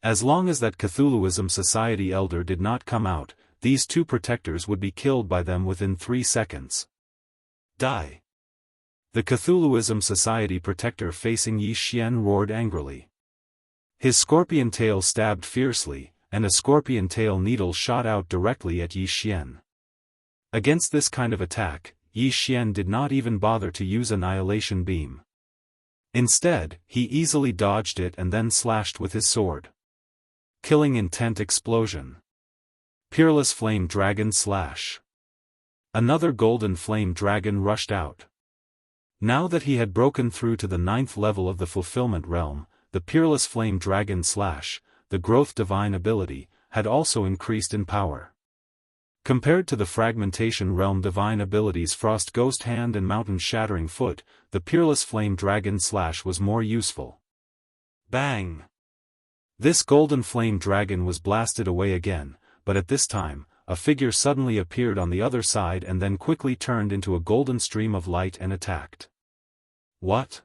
A: As long as that Cthulhuism Society elder did not come out, these 2 protectors would be killed by them within 3 seconds. Die! The Cthulhuism Society protector facing Yi Xian roared angrily. His scorpion tail stabbed fiercely, and a scorpion tail needle shot out directly at Yi Xian. Against this kind of attack, Yi Xian did not even bother to use Annihilation Beam. Instead, he easily dodged it and then slashed with his sword. Killing intent explosion. Peerless Flame Dragon slash. Another golden flame dragon rushed out. Now that he had broken through to the 9th level of the Fulfillment Realm, the Peerless Flame Dragon slash, the Growth Divine ability, had also increased in power. Compared to the Fragmentation Realm divine abilities Frost Ghost Hand and Mountain Shattering Foot, the Peerless Flame Dragon slash was more useful. Bang! This golden flame dragon was blasted away again, but at this time, a figure suddenly appeared on the other side and then quickly turned into a golden stream of light and attacked. What?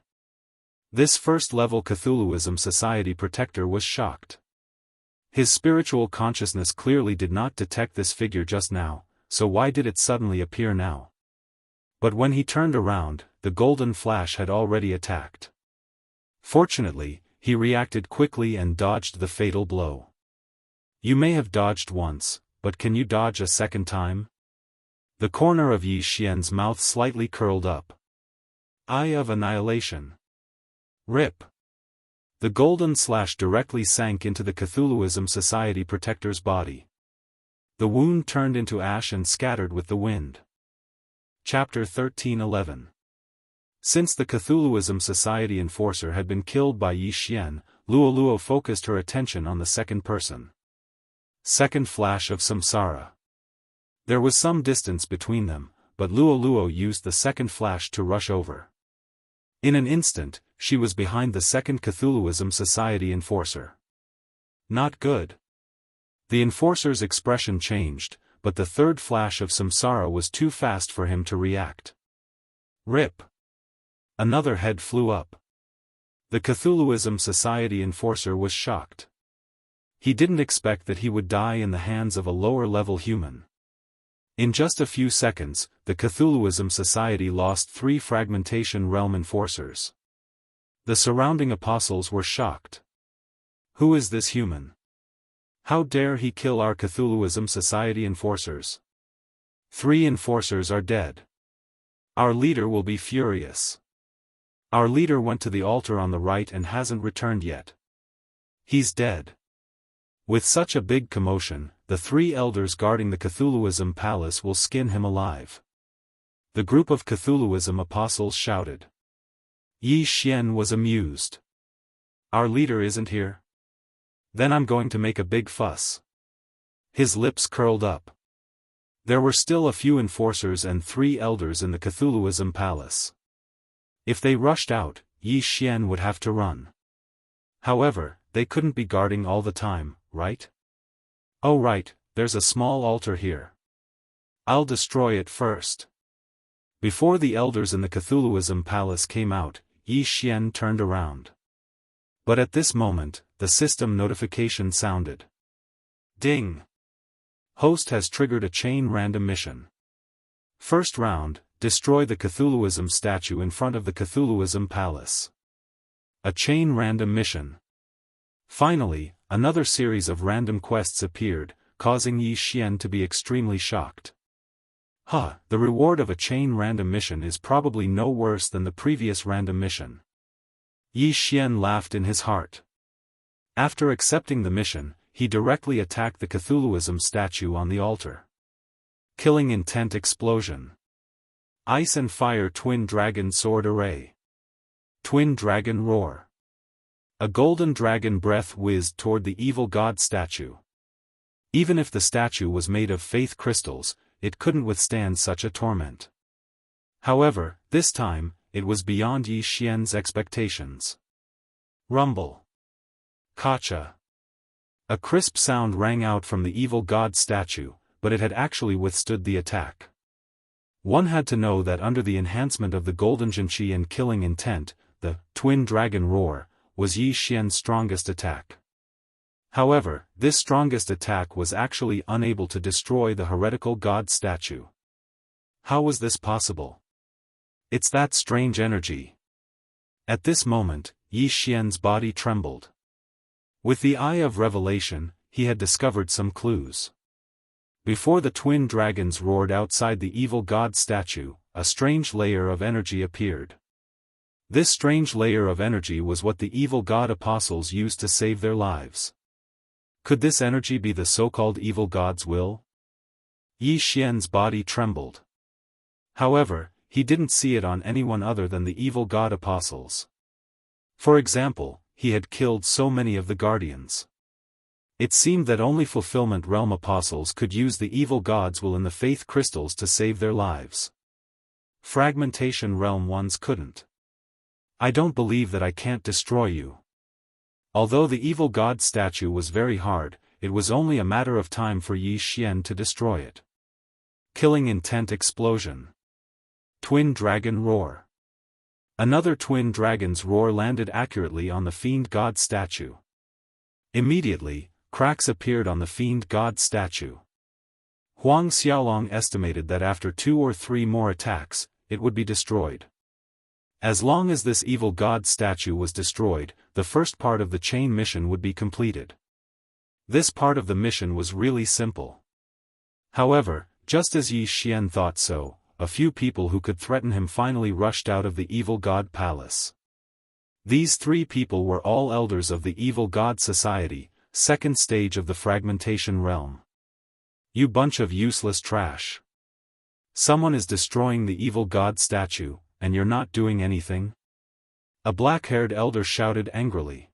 A: This first-level Cthulhuism Society protector was shocked. His spiritual consciousness clearly did not detect this figure just now, so why did it suddenly appear now? But when he turned around, the golden flash had already attacked. Fortunately, he reacted quickly and dodged the fatal blow. You may have dodged once, but can you dodge a second time? The corner of Yi Xian's mouth slightly curled up. Eye of Annihilation. Rip. The golden slash directly sank into the Cthulhuism Society protector's body. The wound turned into ash and scattered with the wind. Chapter 1311. Since the Cthulhuism Society enforcer had been killed by Yi Xian, Luo focused her attention on the second person. Second flash of samsara. There was some distance between them, but Luo used the second flash to rush over. In an instant, she was behind the second Cthulhuism Society enforcer. Not good. The enforcer's expression changed, but the third flash of samsara was too fast for him to react. Rip. Another head flew up. The Cthulhuism Society enforcer was shocked. He didn't expect that he would die in the hands of a lower-level human. In just a few seconds, the Cthulhuism Society lost 3 fragmentation realm enforcers. The surrounding apostles were shocked. Who is this human? How dare he kill our Cthulhuism Society enforcers? 3 enforcers are dead. Our leader will be furious. Our leader went to the altar on the right and hasn't returned yet. He's dead. With such a big commotion, the 3 elders guarding the Cthulhuism palace will skin him alive. The group of Cthulhuism apostles shouted. Yi Xian was amused. Our leader isn't here? Then I'm going to make a big fuss. His lips curled up. There were still a few enforcers and 3 elders in the Cthulhuism palace. If they rushed out, Yi Xian would have to run. However, they couldn't be guarding all the time, right? Oh right, there's a small altar here. I'll destroy it first. Before the elders in the Cthulhuism palace came out, Yi Xian turned around. But at this moment, the system notification sounded. Ding! Host has triggered a chain random mission. First round, destroy the Cthulhuism statue in front of the Cthulhuism palace. A chain random mission. Finally, another series of random quests appeared, causing Yi Xian to be extremely shocked. The reward of a chain random mission is probably no worse than the previous random mission. Yi Xian laughed in his heart. After accepting the mission, he directly attacked the Cthulhuism statue on the altar. Killing intent explosion. Ice and fire twin dragon sword array. Twin dragon roar. A golden dragon breath whizzed toward the evil god statue. Even if the statue was made of faith crystals, it couldn't withstand such a torment. However, this time, it was beyond Yi Xian's expectations. Rumble. Kacha. A crisp sound rang out from the evil god statue, but it had actually withstood the attack. One had to know that under the enhancement of the golden Jianqi and killing intent, the twin dragon roar was Yi Xian's strongest attack. However, this strongest attack was actually unable to destroy the heretical god statue. How was this possible? It's that strange energy. At this moment, Yi Xian's body trembled. With the eye of revelation, he had discovered some clues. Before the twin dragons roared outside the evil god statue, a strange layer of energy appeared. This strange layer of energy was what the evil god apostles used to save their lives. Could this energy be the so-called evil god's will? Yi Xian's body trembled. However, he didn't see it on anyone other than the evil god apostles. For example, he had killed so many of the guardians. It seemed that only fulfillment realm apostles could use the evil god's will in the faith crystals to save their lives. Fragmentation realm ones couldn't. I don't believe that I can't destroy you. Although the evil god statue was very hard, it was only a matter of time for Yi Xian to destroy it. Killing intent explosion. Twin dragon roar. Another twin dragon's roar landed accurately on the fiend god statue. Immediately, cracks appeared on the fiend god statue. Huang Xiaolong estimated that after 2 or 3 more attacks, it would be destroyed. As long as this evil god statue was destroyed, the first part of the chain mission would be completed. This part of the mission was really simple. However, just as Yi Xian thought so, a few people who could threaten him finally rushed out of the evil god palace. These 3 people were all elders of the evil god society, second stage of the fragmentation realm. You bunch of useless trash. Someone is destroying the evil god statue, and you're not doing anything? A black-haired elder shouted angrily.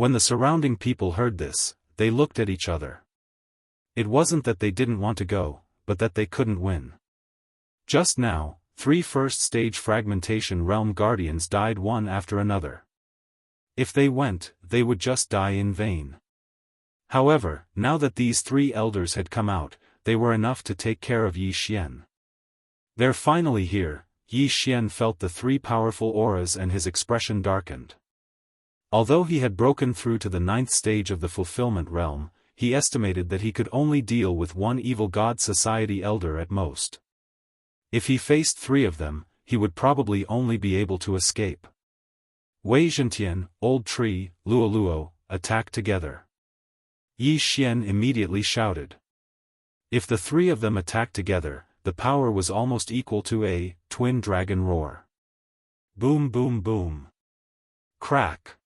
A: When the surrounding people heard this, they looked at each other. It wasn't that they didn't want to go, but that they couldn't win. Just now, 3 first-stage fragmentation realm guardians died one after another. If they went, they would just die in vain. However, now that these 3 elders had come out, they were enough to take care of Yi Xian. They're finally here. Yi Xian felt the 3 powerful auras and his expression darkened. Although he had broken through to the 9th stage of the fulfillment realm, he estimated that he could only deal with 1 evil god society elder at most. If he faced 3 of them, he would probably only be able to escape. Wei Zhentian, Old Tree, Luo Luo, attack together. Yi Xian immediately shouted. If the 3 of them attacked together, the power was almost equal to a twin dragon roar. Boom boom boom. Crack.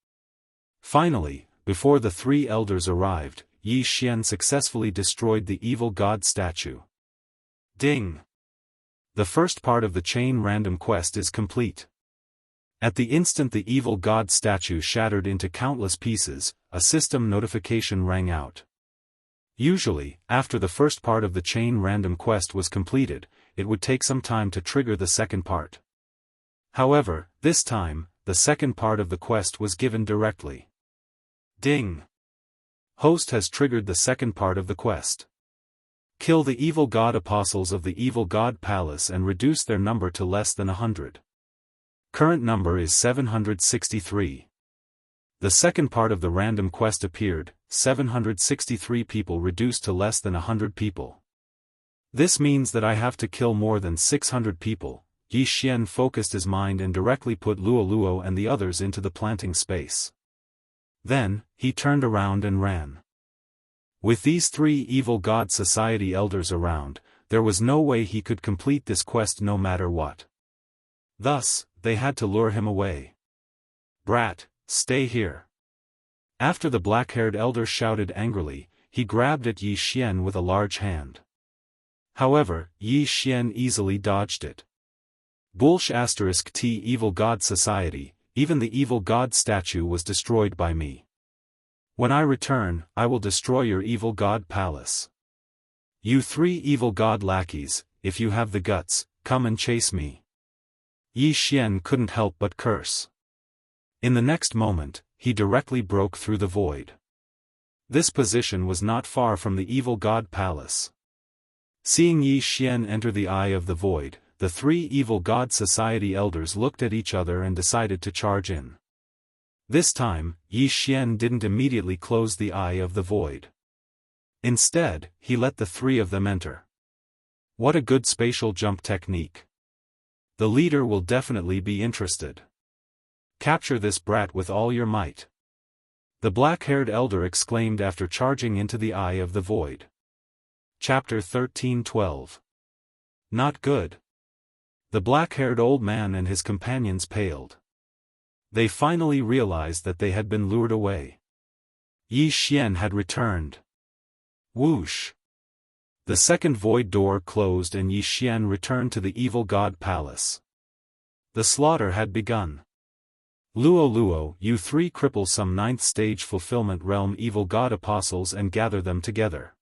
A: Finally, before the 3 elders arrived, Yi Xian successfully destroyed the evil god statue. Ding! The first part of the chain random quest is complete. At the instant the evil god statue shattered into countless pieces, a system notification rang out. Usually, after the first part of the chain random quest was completed, it would take some time to trigger the second part. However, this time, the second part of the quest was given directly. Ding! Host has triggered the second part of the quest. Kill the evil god apostles of the evil god palace and reduce their number to less than 100. Current number is 763. The second part of the random quest appeared, 763 people reduced to less than 100 people. This means that I have to kill more than 600 people. Yi Xian focused his mind and directly put Luo Luo and the others into the planting space. Then, he turned around and ran. With these 3 evil god society elders around, there was no way he could complete this quest no matter what. Thus, they had to lure him away. Brat, stay here. After the black-haired elder shouted angrily, he grabbed at Yi Xian with a large hand. However, Yi Xian easily dodged it. Bullsh *T evil god society, even the evil god statue was destroyed by me. When I return, I will destroy your evil god palace. You 3 evil god lackeys, if you have the guts, come and chase me. Yi Xian couldn't help but curse. In the next moment, he directly broke through the void. This position was not far from the evil god palace. Seeing Yi Xian enter the eye of the void, the 3 evil god society elders looked at each other and decided to charge in. This time, Yi Xian didn't immediately close the eye of the void. Instead, he let the 3 of them enter. What a good spatial jump technique. The leader will definitely be interested. Capture this brat with all your might. The black-haired elder exclaimed after charging into the eye of the void. Chapter 13:12. Not good. The black-haired old man and his companions paled. They finally realized that they had been lured away. Yi Xian had returned. Whoosh! The second void door closed and Yi Xian returned to the evil god palace. The slaughter had begun. Luo Luo, you 3 cripple some 9th stage fulfillment realm evil god apostles and gather them together.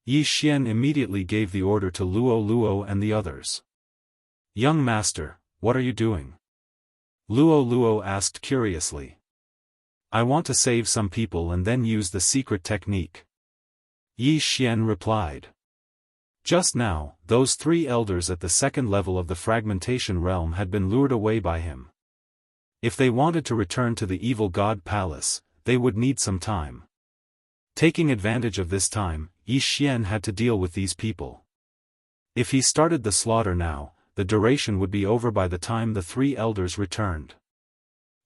A: Yi Xian immediately gave the order to Luo Luo and the others. Young master, what are you doing? Luo Luo asked curiously. I want to save some people and then use the secret technique. Yi Xian replied. Just now, those 3 elders at the second level of the fragmentation realm had been lured away by him. If they wanted to return to the evil god palace, they would need some time. Taking advantage of this time, Yi Xian had to deal with these people. If he started the slaughter now, the duration would be over by the time the 3 elders returned.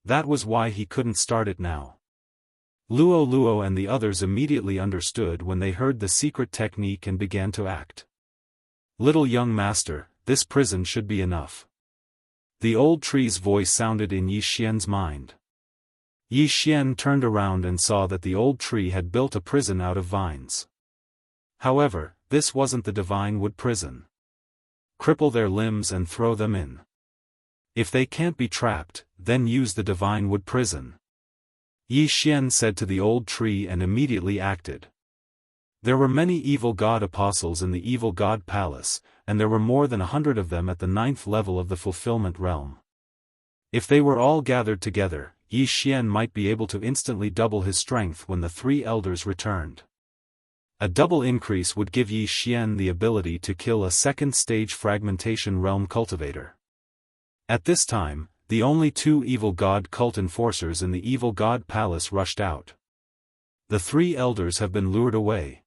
A: That was why he couldn't start it now. Luo Luo and the others immediately understood when they heard the secret technique and began to act. Little young master, this prison should be enough. The old tree's voice sounded in Yi Xian's mind. Yi Xian turned around and saw that the old tree had built a prison out of vines. However, this wasn't the divine wood prison. Cripple their limbs and throw them in. If they can't be trapped, then use the divine wood prison. Yi Xian said to the old tree and immediately acted. There were many evil god apostles in the evil god palace, and there were more than 100 of them at the 9th level of the fulfillment realm. If they were all gathered together, Yi Xian might be able to instantly double his strength when the 3 elders returned. A double increase would give Yi Xian the ability to kill a second-stage fragmentation realm cultivator. At this time, the only 2 evil god cult enforcers in the evil god palace rushed out. The 3 elders have been lured away.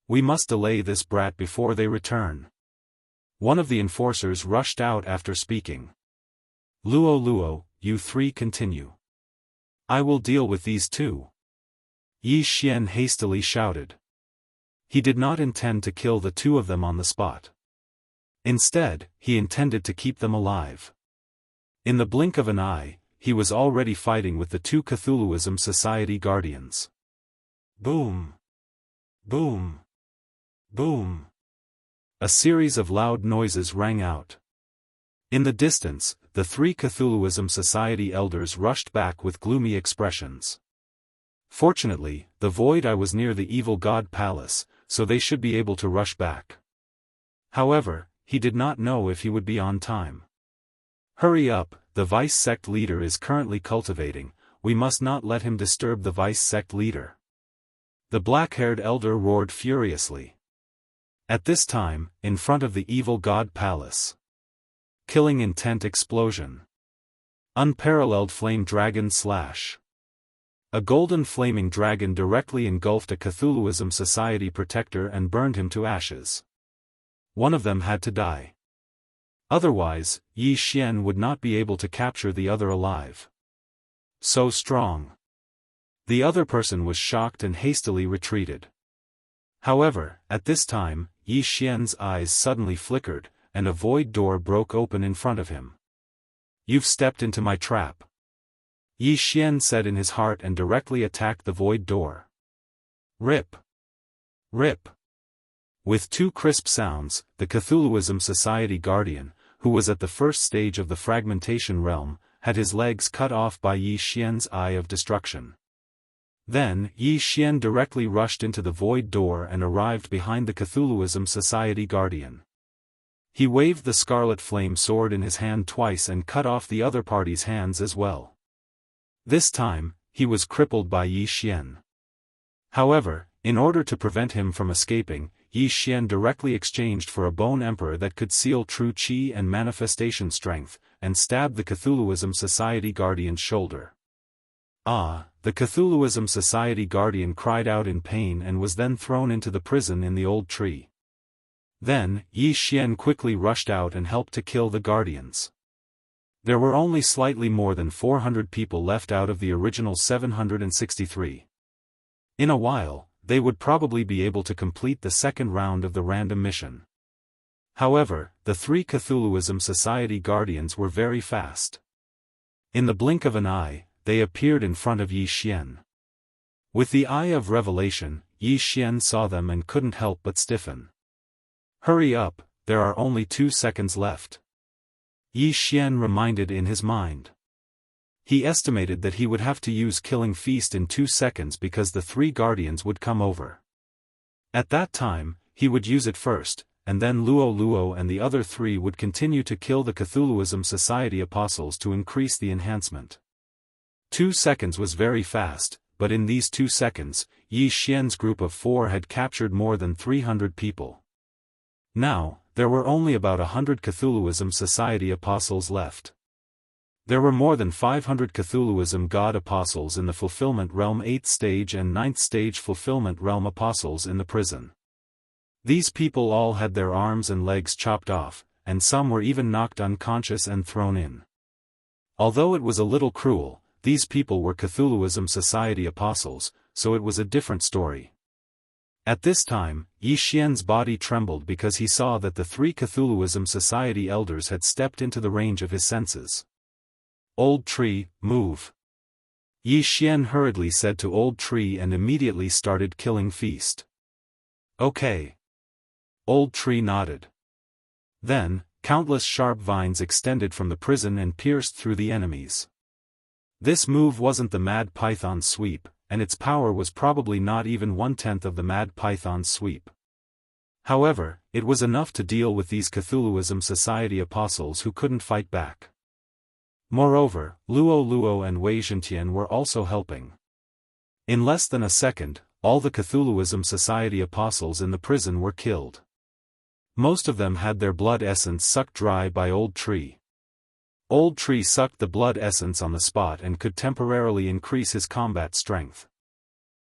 A: We must delay this brat before they return. One of the enforcers rushed out after speaking. Luo, you 3 continue. I will deal with these 2. Yi Xian hastily shouted. He did not intend to kill the 2 of them on the spot. Instead, he intended to keep them alive. In the blink of an eye, he was already fighting with the 2 Cthulhuism Society guardians. Boom! Boom! Boom! A series of loud noises rang out. In the distance, the 3 Cthulhuism Society elders rushed back with gloomy expressions. Fortunately, the Void Eye was near the evil god palace, so they should be able to rush back. However, he did not know if he would be on time. Hurry up, the vice sect leader is currently cultivating, we must not let him disturb the vice sect leader. The black-haired elder roared furiously. At this time, in front of the evil god palace. Killing intent explosion. Unparalleled flame dragon slash. A golden flaming dragon directly engulfed a Cthulhuism Society protector and burned him to ashes. One of them had to die. Otherwise, Yi Xian would not be able to capture the other alive. So strong. The other person was shocked and hastily retreated. However, at this time, Yi Xian's eyes suddenly flickered, and a void door broke open in front of him. You've stepped into my trap. Yi Xian said in his heart and directly attacked the void door. Rip! Rip! With 2 crisp sounds, the Cthulhuism Society guardian, who was at the first stage of the fragmentation realm, had his legs cut off by Yi Xian's eye of destruction. Then, Yi Xian directly rushed into the void door and arrived behind the Cthulhuism Society guardian. He waved the scarlet flame sword in his hand twice and cut off the other party's hands as well. This time, he was crippled by Yi Xian. However, in order to prevent him from escaping, Yi Xian directly exchanged for a bone emperor that could seal true chi and manifestation strength, and stabbed the Cthulhuism Society guardian's shoulder. Ah! The Cthulhuism Society guardian cried out in pain and was then thrown into the prison in the old tree. Then, Yi Xian quickly rushed out and helped to kill the guardians. There were only slightly more than 400 people left out of the original 763. In a while, they would probably be able to complete the second round of the random mission. However, the 3 Cthulhuism Society guardians were very fast. In the blink of an eye, they appeared in front of Yi Xian. With the eye of revelation, Yi Xian saw them and couldn't help but stiffen. Hurry up, there are only 2 seconds left. Yi Xian reminded in his mind. He estimated that he would have to use Killing Feast in 2 seconds because the 3 guardians would come over. At that time, he would use it first, and then Luo and the other 3 would continue to kill the Cthulhuism Society apostles to increase the enhancement. 2 seconds was very fast, but in these 2 seconds, Yi Xian's group of 4 had captured more than 300 people. Now, there were only about 100 Cthulhuism Society apostles left. There were more than 500 Cthulhuism God apostles in the Fulfillment Realm 8th stage and 9th stage Fulfillment Realm apostles in the prison. These people all had their arms and legs chopped off, and some were even knocked unconscious and thrown in. Although it was a little cruel, these people were Cthulhuism Society apostles, so it was a different story. At this time, Yi Xian's body trembled because he saw that the 3 Cthulhuism Society elders had stepped into the range of his senses. Old Tree, move. Yi Xian hurriedly said to Old Tree and immediately started Killing Feast. Okay. Old Tree nodded. Then, countless sharp vines extended from the prison and pierced through the enemies. This move wasn't the Mad Python's sweep, and its power was probably not even 1/10 of the Mad Python's sweep. However, it was enough to deal with these Cthulhuism Society apostles who couldn't fight back. Moreover, Luo and Wei Zhentian were also helping. In less than a second, all the Cthulhuism Society apostles in the prison were killed. Most of them had their blood essence sucked dry by Old Tree. Old Tree sucked the blood essence on the spot and could temporarily increase his combat strength.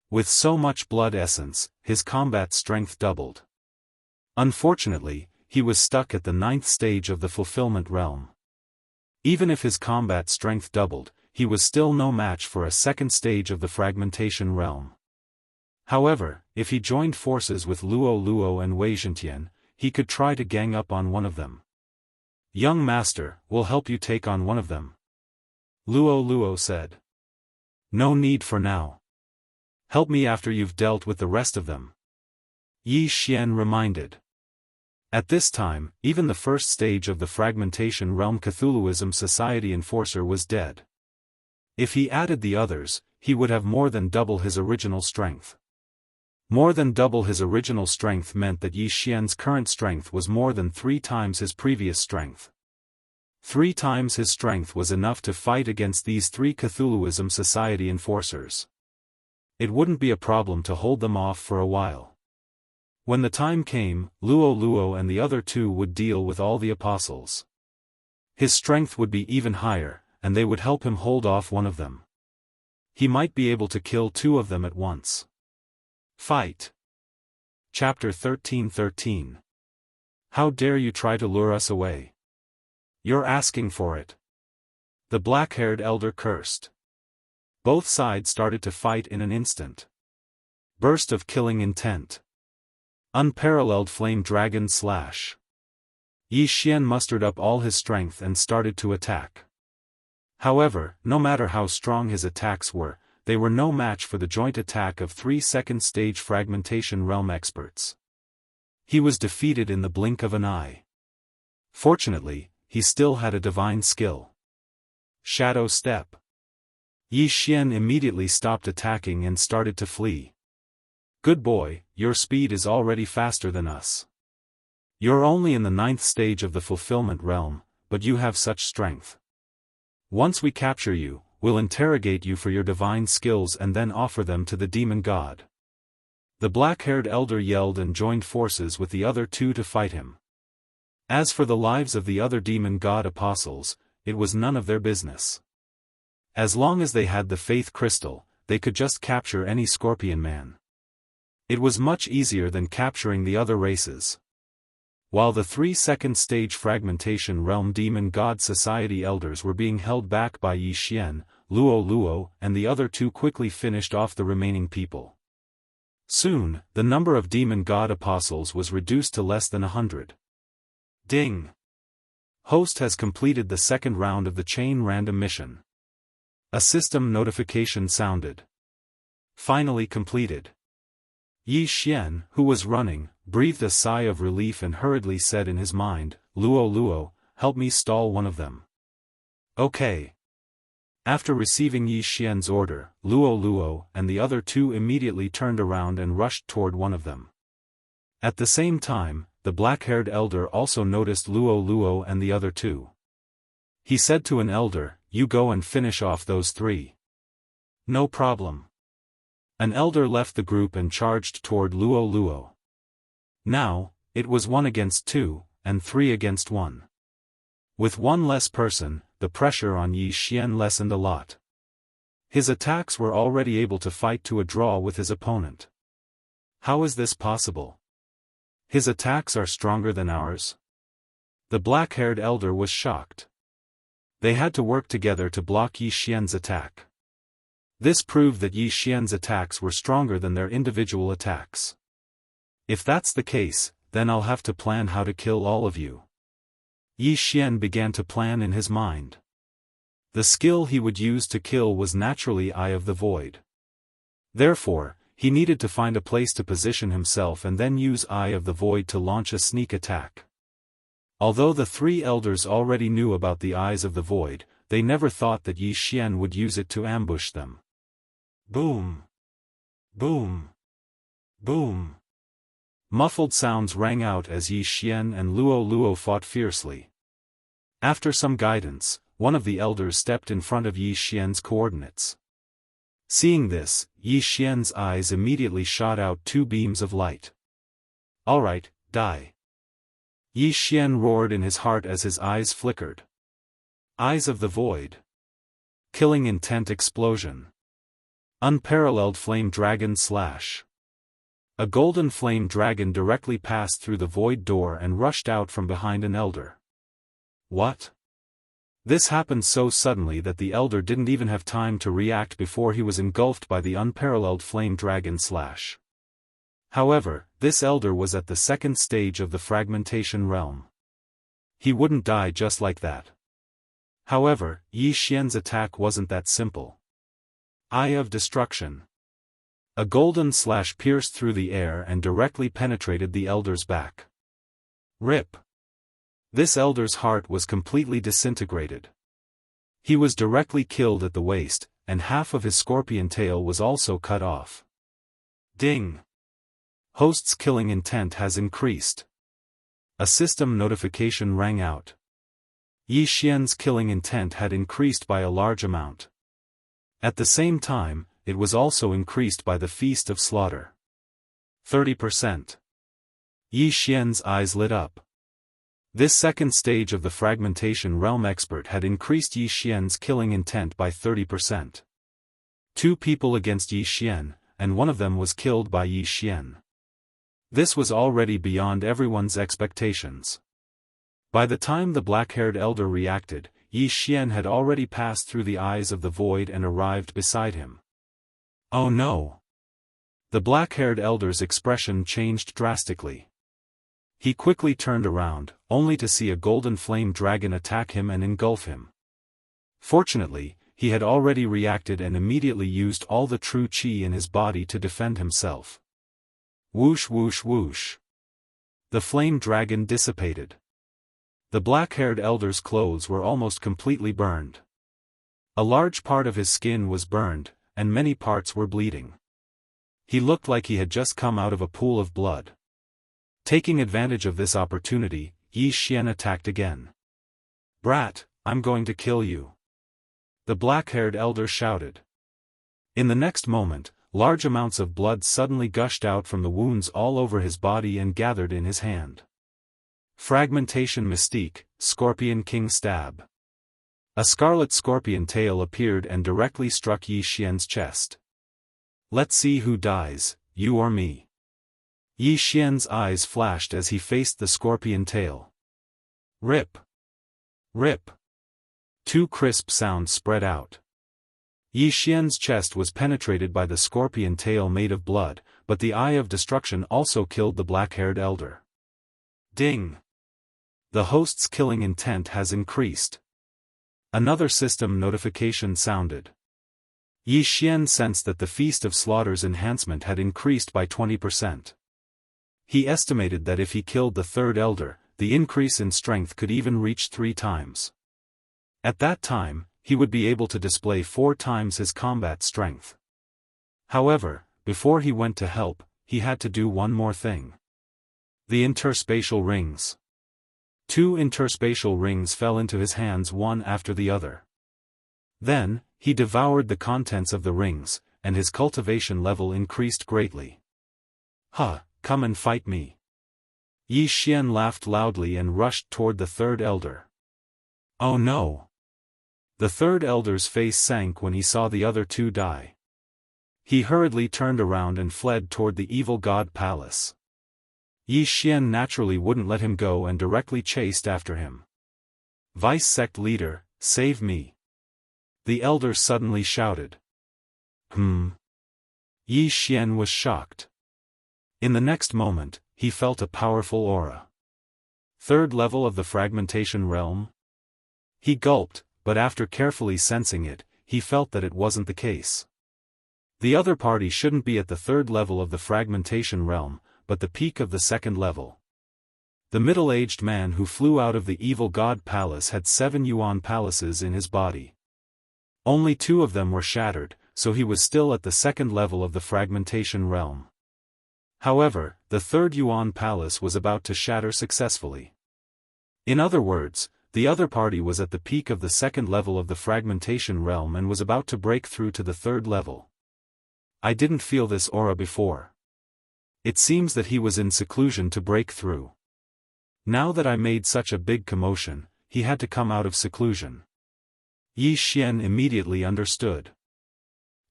A: With so much blood essence, his combat strength doubled. Unfortunately, he was stuck at the 9th stage of the fulfillment realm. Even if his combat strength doubled, he was still no match for a 2nd stage of the fragmentation realm. However, if he joined forces with Luo and Wei Zhentian, he could try to gang up on one of them. "Young master, we'll help you take on one of them," Luo said. "No need for now. Help me after you've dealt with the rest of them," Yi Xian reminded. At this time, even the 1st stage of the fragmentation realm Cthulhuism Society enforcer was dead. If he added the others, he would have more than double his original strength. More than double his original strength meant that Yi Xian's current strength was more than 3 times his previous strength. 3 times his strength was enough to fight against these 3 Cthulhuism Society enforcers. It wouldn't be a problem to hold them off for a while. When the time came, Luo and the other 2 would deal with all the apostles. His strength would be even higher, and they would help him hold off one of them. He might be able to kill 2 of them at once. Fight. Chapter 13:13. How dare you try to lure us away? You're asking for it. The black-haired elder cursed. Both sides started to fight in an instant. Burst of killing intent. Unparalleled flame dragon slash. Yi Xian mustered up all his strength and started to attack. However, no matter how strong his attacks were, they were no match for the joint attack of 3 2nd-stage fragmentation realm experts. He was defeated in the blink of an eye. Fortunately, he still had a divine skill. Shadow Step. Yi Xian immediately stopped attacking and started to flee. "Good boy, your speed is already faster than us. You're only in the 9th stage of the fulfillment realm, but you have such strength. Once we capture you, we'll interrogate you for your divine skills and then offer them to the demon god." The black-haired elder yelled and joined forces with the other 2 to fight him. As for the lives of the other demon god apostles, it was none of their business. As long as they had the faith crystal, they could just capture any scorpion man. It was much easier than capturing the other races. While the 3 2nd-stage fragmentation realm demon god society elders were being held back by Yi Xian, Luo and the other 2 quickly finished off the remaining people. Soon, the number of demon god apostles was reduced to less than 100. Ding! Host has completed the 2nd round of the chain random mission. A system notification sounded. Finally completed. Yi Xian, who was running, breathed a sigh of relief and hurriedly said in his mind, Luo, help me stall one of them." "Okay." After receiving Yi Xian's order, Luo and the other 2 immediately turned around and rushed toward one of them. At the same time, the black-haired elder also noticed Luo and the other 2. He said to an elder, "You go and finish off those 3. "No problem." An elder left the group and charged toward Luo. Now, it was 1 against 2, and 3 against 1. With 1 less person, the pressure on Yi Xian lessened a lot. His attacks were already able to fight to a draw with his opponent. How is this possible? His attacks are stronger than ours? The black-haired elder was shocked. They had to work together to block Yi Xian's attack. This proved that Yi Xian's attacks were stronger than their individual attacks. If that's the case, then I'll have to plan how to kill all of you. Yi Xian began to plan in his mind. The skill he would use to kill was naturally Eye of the Void. Therefore, he needed to find a place to position himself and then use Eye of the Void to launch a sneak attack. Although the 3 elders already knew about the Eyes of the Void, they never thought that Yi Xian would use it to ambush them. Boom! Boom! Boom! Muffled sounds rang out as Yi Xian and Luo Luo fought fiercely. After some guidance, one of the elders stepped in front of Yi Xian's coordinates. Seeing this, Yi Xian's eyes immediately shot out 2 beams of light. "Alright, die." Yi Xian roared in his heart as his eyes flickered. Eyes of the Void. Killing intent explosion. Unparalleled flame dragon slash. A golden flame dragon directly passed through the void door and rushed out from behind an elder. What? This happened so suddenly that the elder didn't even have time to react before he was engulfed by the unparalleled flame dragon slash. However, this elder was at the second stage of the fragmentation realm. He wouldn't die just like that. However, Yi Xian's attack wasn't that simple. Eye of Destruction. A golden slash pierced through the air and directly penetrated the elder's back. Rip. This elder's heart was completely disintegrated. He was directly killed at the waist, and half of his scorpion tail was also cut off. Ding. Host's killing intent has increased. A system notification rang out. Yi Xian's killing intent had increased by a large amount. At the same time, it was also increased by the Feast of Slaughter. 30%. Yi Xian's eyes lit up. This second stage of the fragmentation realm expert had increased Yi Xian's killing intent by 30%. 2 people against Yi Xian, and one of them was killed by Yi Xian. This was already beyond everyone's expectations. By the time the black-haired elder reacted, Yi Xian had already passed through the eyes of the void and arrived beside him. Oh no! The black-haired elder's expression changed drastically. He quickly turned around, only to see a golden flame dragon attack him and engulf him. Fortunately, he had already reacted and immediately used all the true qi in his body to defend himself. Whoosh whoosh whoosh. The flame dragon dissipated. The black-haired elder's clothes were almost completely burned. A large part of his skin was burned, and many parts were bleeding. He looked like he had just come out of a pool of blood. Taking advantage of this opportunity, Yi Xian attacked again. "Brat, I'm going to kill you!" The black-haired elder shouted. In the next moment, large amounts of blood suddenly gushed out from the wounds all over his body and gathered in his hand. Fragmentation Mystique, Scorpion King Stab. A scarlet scorpion tail appeared and directly struck Yi Xian's chest. "Let's see who dies, you or me." Yi Xian's eyes flashed as he faced the scorpion tail. Rip! Rip! 2 crisp sounds spread out. Yi Xian's chest was penetrated by the scorpion tail made of blood, but the Eye of Destruction also killed the black-haired elder. Ding! The host's killing intent has increased. Another system notification sounded. Yi Xian sensed that the Feast of Slaughter's enhancement had increased by 20%. He estimated that if he killed the third elder, the increase in strength could even reach 3 times. At that time, he would be able to display 4 times his combat strength. However, before he went to help, he had to do one more thing. The interspatial rings. 2 interspatial rings fell into his hands one after the other. Then, he devoured the contents of the rings, and his cultivation level increased greatly. "Huh, come and fight me." Yi Xian laughed loudly and rushed toward the third elder. Oh no! The third elder's face sank when he saw the other 2 die. He hurriedly turned around and fled toward the evil god palace. Yi Xian naturally wouldn't let him go and directly chased after him. "Vice sect leader, save me!" The elder suddenly shouted. Yi Xian was shocked. In the next moment, he felt a powerful aura. 3rd level of the fragmentation realm? He gulped, but after carefully sensing it, he felt that it wasn't the case. The other party shouldn't be at the 3rd level of the fragmentation realm, but the peak of the 2nd level. The middle-aged man who flew out of the evil god palace had 7 yuan palaces in his body. Only 2 of them were shattered, so he was still at the 2nd level of the fragmentation realm. However, the 3rd yuan palace was about to shatter successfully. In other words, the other party was at the peak of the 2nd level of the fragmentation realm and was about to break through to the 3rd level. I didn't feel this aura before. It seems that he was in seclusion to break through. Now that I made such a big commotion, he had to come out of seclusion. Yi Xian immediately understood.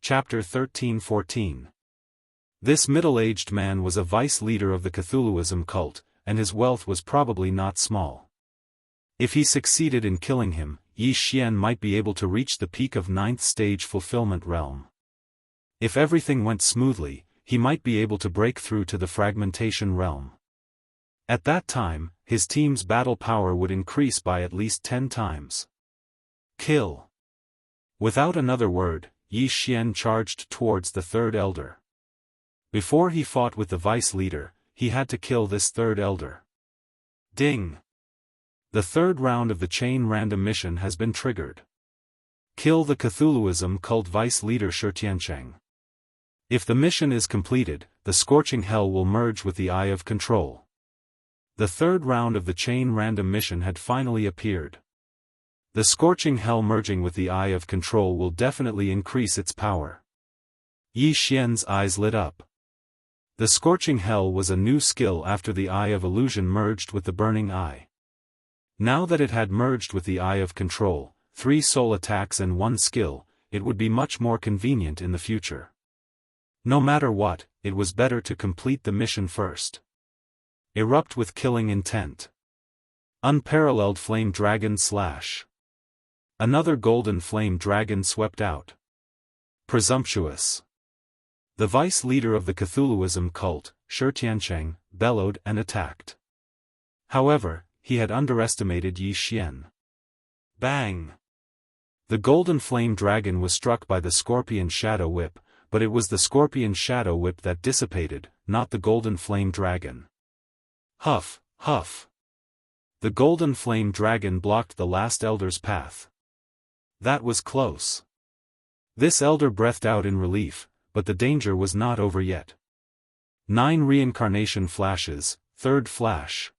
A: Chapter 13-14. This middle-aged man was a vice leader of the Cthulhuism cult, and his wealth was probably not small. If he succeeded in killing him, Yi Xian might be able to reach the peak of 9th stage fulfillment realm. If everything went smoothly, he might be able to break through to the fragmentation realm. At that time, his team's battle power would increase by at least 10 times. Kill. Without another word, Yi Xian charged towards the 3rd elder. Before he fought with the vice leader, he had to kill this 3rd elder. Ding! The 3rd round of the chain random mission has been triggered. Kill the Cthulhuism cult vice leader Xianxia. If the mission is completed, the scorching hell will merge with the Eye of Control. The 3rd round of the chain random mission had finally appeared. The scorching hell merging with the Eye of Control will definitely increase its power. Yi Xian's eyes lit up. The scorching hell was a new skill after the Eye of Illusion merged with the burning eye. Now that it had merged with the Eye of Control, 3 soul attacks and 1 skill, it would be much more convenient in the future. No matter what, it was better to complete the mission first. Erupt with killing intent. Unparalleled flame dragon slash. Another golden flame dragon swept out. Presumptuous. The vice leader of the Cthulhuism cult, Xianxia, bellowed and attacked. However, he had underestimated Yi Xian. Bang! The golden flame dragon was struck by the scorpion shadow whip, but it was the scorpion shadow whip that dissipated, not the golden flame dragon. Huff, huff. The golden flame dragon blocked the last elder's path. That was close. This elder breathed out in relief, but the danger was not over yet. 9 reincarnation flashes, 3rd flash.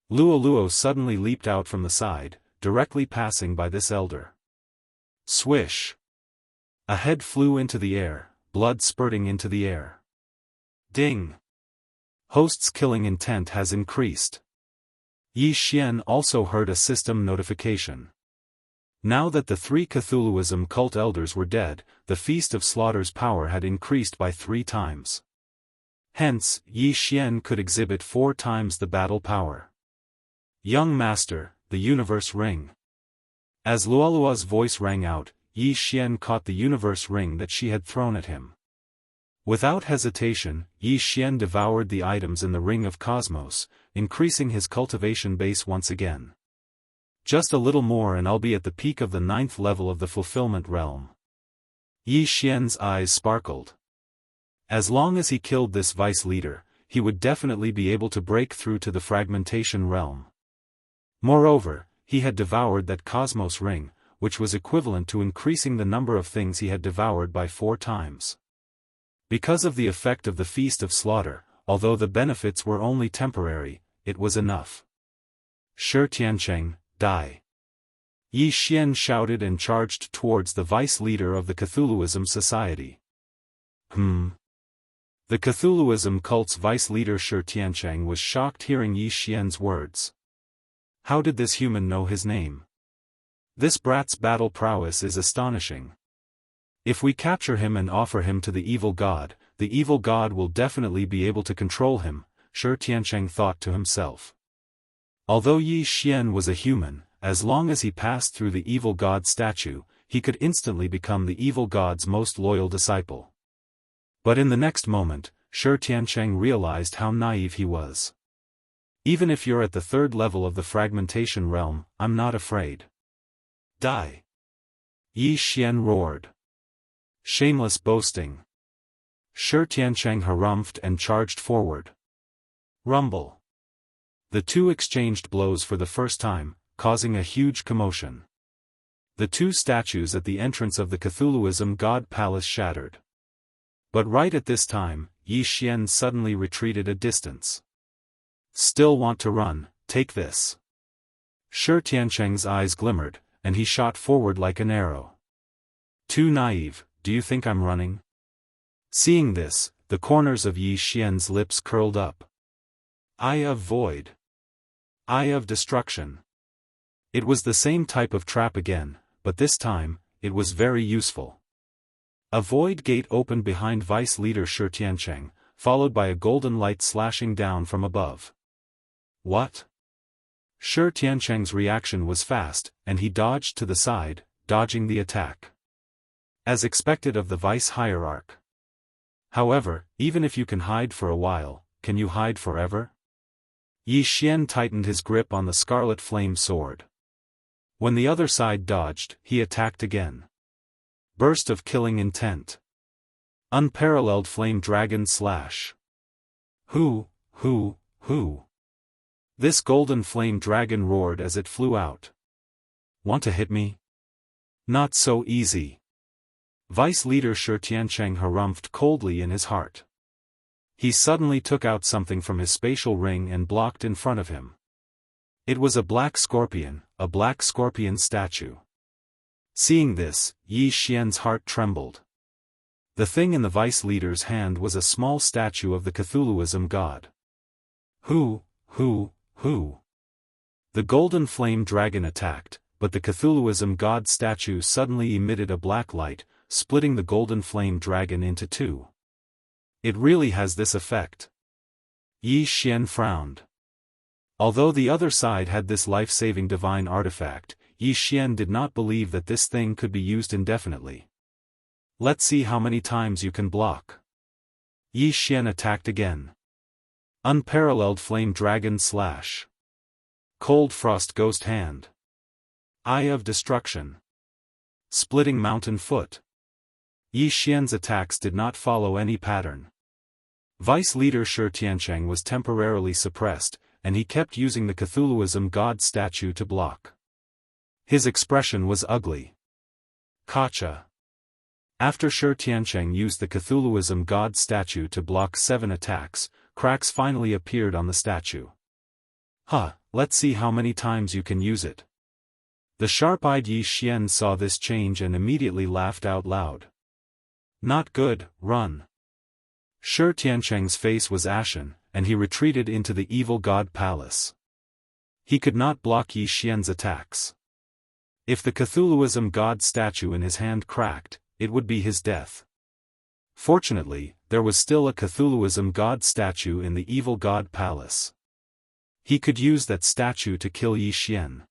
A: Luo suddenly leaped out from the side, directly passing by this elder. Swish. A head flew into the air, blood spurting into the air. Ding. Host's killing intent has increased. Yi Xian also heard a system notification. Now that the 3 Cthulhuism cult elders were dead, the Feast of Slaughter's power had increased by 3 times. Hence, Yi Xian could exhibit 4 times the battle power. Young Master, the Universe Ring. As Luolua's voice rang out, Yi Xian caught the Universe Ring that she had thrown at him. Without hesitation, Yi Xian devoured the items in the Ring of Cosmos, increasing his cultivation base once again. Just a little more and I'll be at the peak of the 9th level of the fulfillment realm. Yi Xian's eyes sparkled. As long as he killed this vice leader, he would definitely be able to break through to the fragmentation realm. Moreover, he had devoured that Cosmos Ring, which was equivalent to increasing the number of things he had devoured by 4 times. Because of the effect of the Feast of Slaughter, although the benefits were only temporary, it was enough. Xianxia, die. Yi Xian shouted and charged towards the vice leader of the Cthulhuism Society. The Cthulhuism cult's vice leader Xianxia was shocked hearing Yi Xian's words. How did this human know his name? This brat's battle prowess is astonishing. If we capture him and offer him to the evil god will definitely be able to control him, Xianxia thought to himself. Although Yi Xian was a human, as long as he passed through the evil god statue, he could instantly become the evil god's most loyal disciple. But in the next moment, Xianxia realized how naive he was. Even if you're at the 3rd level of the fragmentation realm, I'm not afraid. Die. Yi Xian roared. Shameless boasting. Xianxia harumphed and charged forward. Rumble. The two exchanged blows for the first time, causing a huge commotion. The two statues at the entrance of the Cthulhuism god palace shattered. But right at this time, Yi Xian suddenly retreated a distance. Still want to run, take this. Shi Tiancheng's eyes glimmered, and he shot forward like an arrow. Too naive, do you think I'm running? Seeing this, the corners of Yi Xian's lips curled up. Eye of Void. Eye of Destruction. It was the same type of trap again, but this time, it was very useful. A void gate opened behind vice leader Shi Tiancheng, followed by a golden light slashing down from above. What? Shi Tiancheng's reaction was fast, and he dodged to the side, dodging the attack. As expected of the vice hierarch. However, even if you can hide for a while, can you hide forever? Yi Xian tightened his grip on the scarlet flame sword. When the other side dodged, he attacked again. Burst of killing intent. Unparalleled flame dragon slash. Who? This golden flame dragon roared as it flew out. Want to hit me? Not so easy. Vice leader Shi Tiancheng harumphed coldly in his heart. He suddenly took out something from his spatial ring and blocked in front of him. It was a black scorpion statue. Seeing this, Yi Xian's heart trembled. The thing in the vice leader's hand was a small statue of the Cthulhuism god. Who? The golden flame dragon attacked, but the Cthulhuism god statue suddenly emitted a black light, splitting the golden flame dragon into two. It really has this effect. Yi Xian frowned. Although the other side had this life-saving divine artifact, Yi Xian did not believe that this thing could be used indefinitely. Let's see how many times you can block. Yi Xian attacked again. Unparalleled flame dragon slash. Cold frost ghost hand. Eye of destruction. Splitting mountain foot. Yi Xian's attacks did not follow any pattern. Vice leader Shi Tiancheng was temporarily suppressed, and he kept using the Cthulhuism god statue to block. His expression was ugly. Gotcha. After Shi Tiancheng used the Cthulhuism god statue to block 7 attacks, cracks finally appeared on the statue. Let's see how many times you can use it. The sharp-eyed Yi Xian saw this change and immediately laughed out loud. Not good, run. Shi Tiancheng's face was ashen, and he retreated into the evil god palace. He could not block Yi Xian's attacks. If the Cthulhuism god statue in his hand cracked, it would be his death. Fortunately, there was still a Cthulhuism god statue in the evil god palace. He could use that statue to kill Yi Xian.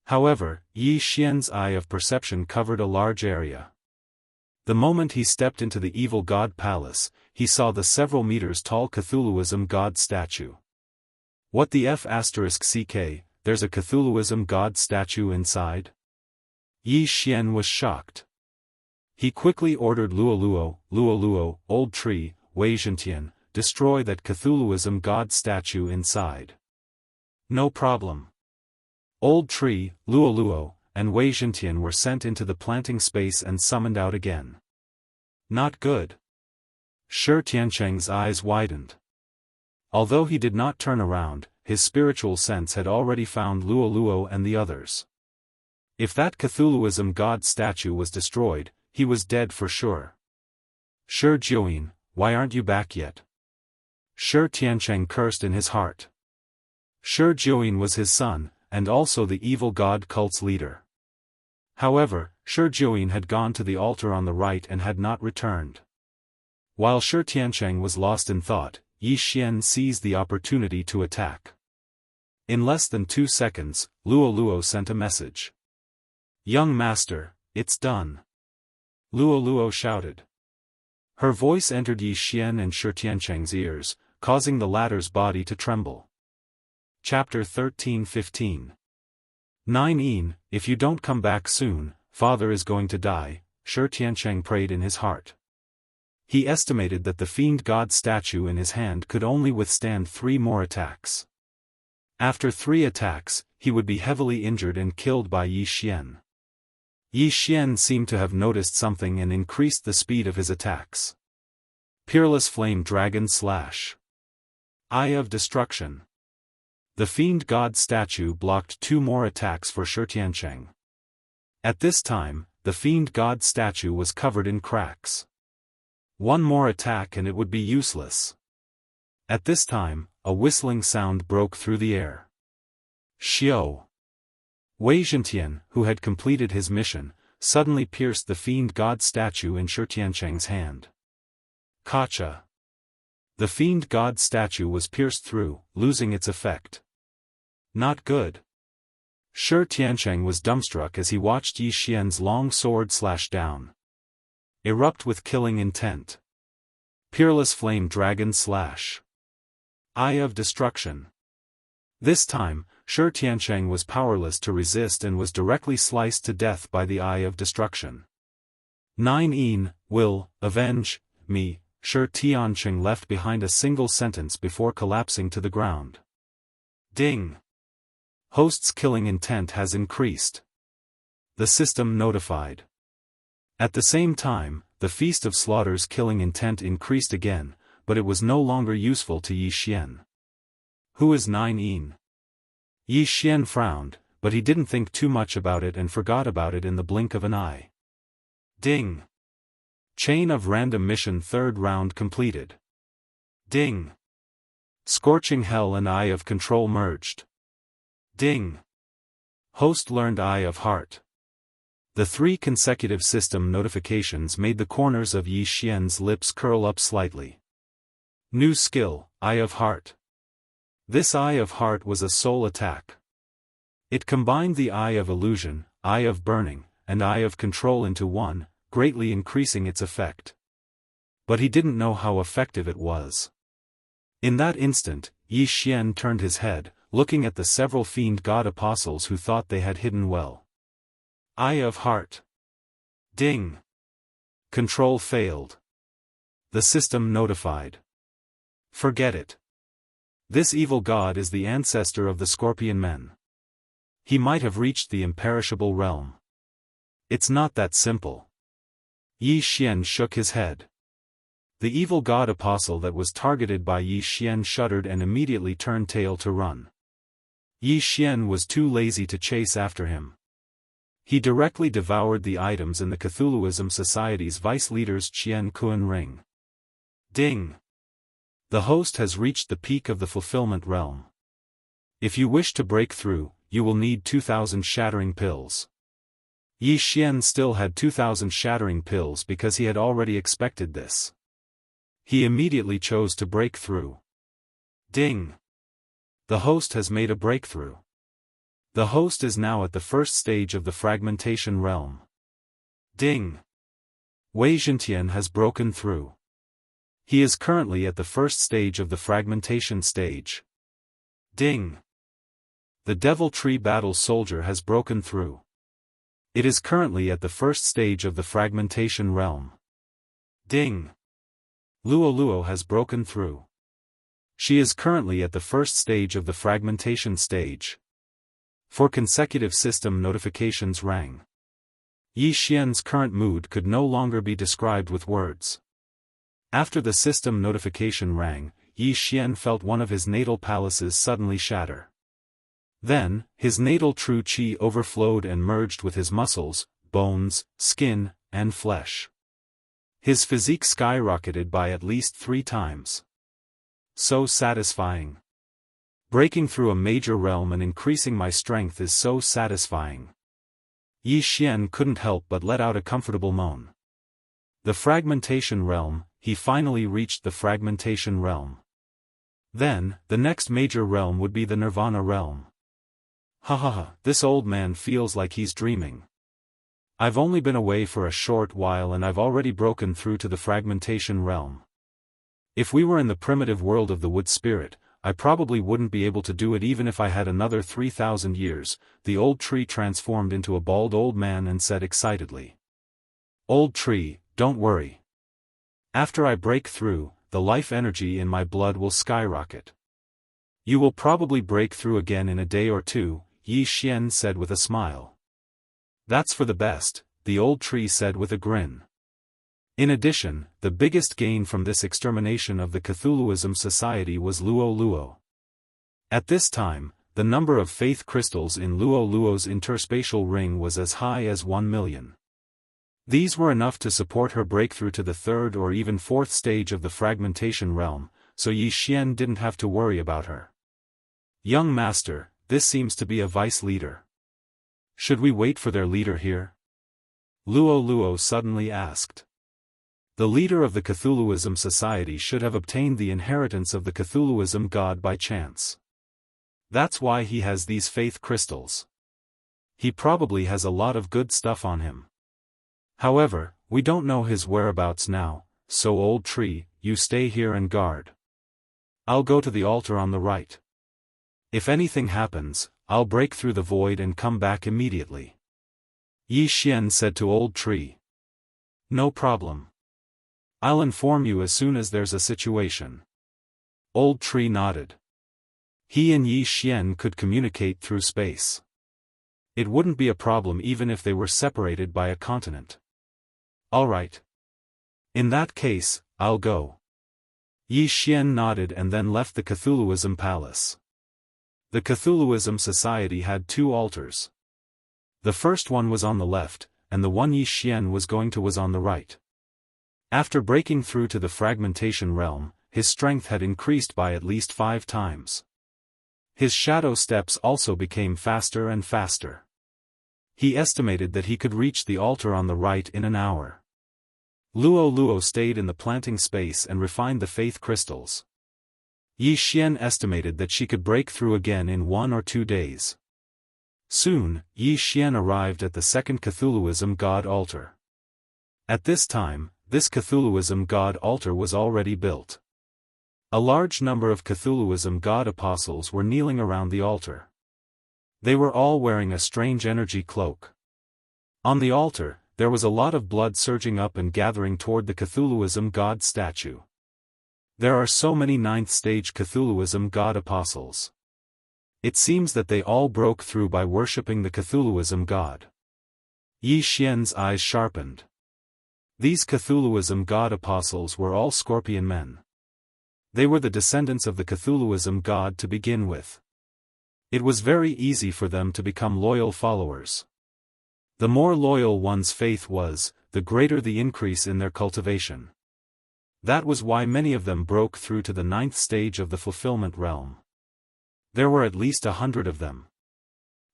A: However, Yi Xian's eye of perception covered a large area. The moment he stepped into the evil god palace, he saw the several meters tall Cthulhuism god statue. What the f*ck, there's a Cthulhuism god statue inside? Yi Xian was shocked. He quickly ordered Luoluo, Old Tree, Wei Zhentian, destroy that Cthulhuism god statue inside. No problem. Old Tree, Luoluo, and Wei Zhentian were sent into the planting space and summoned out again. Not good. Shi Tiancheng's eyes widened. Although he did not turn around, his spiritual sense had already found Luoluo and the others. If that Cthulhuism god statue was destroyed, he was dead for sure. Shi Jiuyin, why aren't you back yet? Shi Tiancheng cursed in his heart. Shi Jiuyin was his son, and also the evil god cult's leader. However, Shi Jiuyin had gone to the altar on the right and had not returned. While Shi Tiancheng was lost in thought, Yi Xian seized the opportunity to attack. In less than 2 seconds, Luoluo sent a message. Young master, it's done. Luoluo shouted. Her voice entered Yi Xian and Shi Tiancheng's ears, causing the latter's body to tremble. Chapter 13-15. 9 If you don't come back soon, father is going to die, Shi Tiancheng prayed in his heart. He estimated that the fiend god statue in his hand could only withstand 3 more attacks. After 3 attacks, he would be heavily injured and killed by Yi Xian. Yi Xian seemed to have noticed something and increased the speed of his attacks. Peerless Flame Dragon Slash. Eye of Destruction. The Fiend God statue blocked 2 more attacks for Shi Tiancheng. At this time, the Fiend God statue was covered in cracks. 1 more attack and it would be useless. At this time, a whistling sound broke through the air. Xiao. Wei Zhentian, who had completed his mission, suddenly pierced the Fiend God statue in Shi Tiancheng's hand. Kacha. The Fiend God statue was pierced through, losing its effect. Not good. Shi Tiancheng was dumbstruck as he watched Yi Xian's long sword slash down. Erupt with killing intent. Peerless Flame Dragon Slash. Eye of Destruction. This time, Shi Tiancheng was powerless to resist and was directly sliced to death by the Eye of Destruction. 9 will avenge me, Shi Tiancheng left behind a single sentence before collapsing to the ground. Ding. Host's killing intent has increased. The system notified. At the same time, the Feast of Slaughter's killing intent increased again, but it was no longer useful to Yi Xian. Who is 9? Yi Xian frowned, but he didn't think too much about it and forgot about it in the blink of an eye. Ding. Chain of Random Mission 3rd round completed. Ding. Scorching Hell and Eye of Control merged. Ding. Host learned Eye of Heart. The 3 consecutive system notifications made the corners of Yi Xian's lips curl up slightly. New skill, Eye of Heart. This Eye of Heart was a soul attack. It combined the Eye of Illusion, Eye of Burning, and Eye of Control into one, greatly increasing its effect. But he didn't know how effective it was. In that instant, Yi Xian turned his head, looking at the several Fiend God apostles who thought they had hidden well. Eye of Heart. Ding. Control failed. The system notified. Forget it. This evil god is the ancestor of the Scorpion Men. He might have reached the imperishable realm. It's not that simple. Yi Xian shook his head. The evil god apostle that was targeted by Yi Xian shuddered and immediately turned tail to run. Yi Xian was too lazy to chase after him. He directly devoured the items in the Cthulhuism Society's vice leader's Qian Kun ring. Ding. The host has reached the peak of the fulfillment realm. If you wish to break through, you will need 2,000 shattering pills. Yi Xian still had 2,000 shattering pills because he had already expected this. He immediately chose to break through. Ding. The host has made a breakthrough. The host is now at the first stage of the fragmentation realm. Ding. Wei Zhentian has broken through. He is currently at the first stage of the fragmentation stage. Ding. The Devil Tree Battle Soldier has broken through. It is currently at the first stage of the fragmentation realm. Ding. Luo Luo has broken through. She is currently at the first stage of the fragmentation stage. 4 consecutive system notifications rang. Yi Xian's current mood could no longer be described with words. After the system notification rang, Yi Xian felt one of his natal palaces suddenly shatter. Then, his natal true qi overflowed and merged with his muscles, bones, skin, and flesh. His physique skyrocketed by at least 3 times. So satisfying. Breaking through a major realm and increasing my strength is so satisfying. Yi Xian couldn't help but let out a comfortable moan. The fragmentation realm, he finally reached the fragmentation realm. Then, the next major realm would be the Nirvana realm. This old man feels like he's dreaming. I've only been away for a short while and I've already broken through to the fragmentation realm. If we were in the primitive world of the wood spirit, I probably wouldn't be able to do it even if I had another 3,000 years, the old tree transformed into a bald old man and said excitedly. Old tree, don't worry. After I break through, the life energy in my blood will skyrocket. You will probably break through again in a day or two, Yi Xian said with a smile. That's for the best, the old tree said with a grin. In addition, the biggest gain from this extermination of the Cthulhuism society was Luo Luo. At this time, the number of faith crystals in Luo Luo's interspatial ring was as high as 1 million. These were enough to support her breakthrough to the third or even fourth stage of the fragmentation realm, so Yi Xian didn't have to worry about her. Young master, this seems to be a vice leader. Should we wait for their leader here? Luo Luo suddenly asked. The leader of the Cthulhuism society should have obtained the inheritance of the Cthulhuism god by chance. That's why he has these faith crystals. He probably has a lot of good stuff on him. However, we don't know his whereabouts now, so old tree, you stay here and guard. I'll go to the altar on the right. If anything happens, I'll break through the void and come back immediately. Yi Xian said to old tree. No problem. I'll inform you as soon as there's a situation. Old tree nodded. He and Yi Xian could communicate through space. It wouldn't be a problem even if they were separated by a continent. All right. In that case, I'll go. Yi Xian nodded and then left the Cthulhuism palace. The Cthulhuism society had 2 altars. The first one was on the left, and the one Yi Xian was going to was on the right. After breaking through to the fragmentation realm, his strength had increased by at least 5 times. His shadow steps also became faster and faster. He estimated that he could reach the altar on the right in an hour. Luo Luo stayed in the planting space and refined the faith crystals. Yi Xian estimated that she could break through again in 1 or 2 days. Soon, Yi Xian arrived at the second Cthulhuism god altar. At this time, this Cthulhuism god altar was already built. A large number of Cthulhuism god apostles were kneeling around the altar. They were all wearing a strange energy cloak. On the altar, there was a lot of blood surging up and gathering toward the Cthulhuism god statue. There are so many 9th stage Cthulhuism god apostles. It seems that they all broke through by worshipping the Cthulhuism god. Yi Xian's eyes sharpened. These Cthulhuism god apostles were all scorpion men. They were the descendants of the Cthulhuism god to begin with. It was very easy for them to become loyal followers. The more loyal one's faith was, the greater the increase in their cultivation. That was why many of them broke through to the 9th stage of the fulfillment realm. There were at least 100 of them.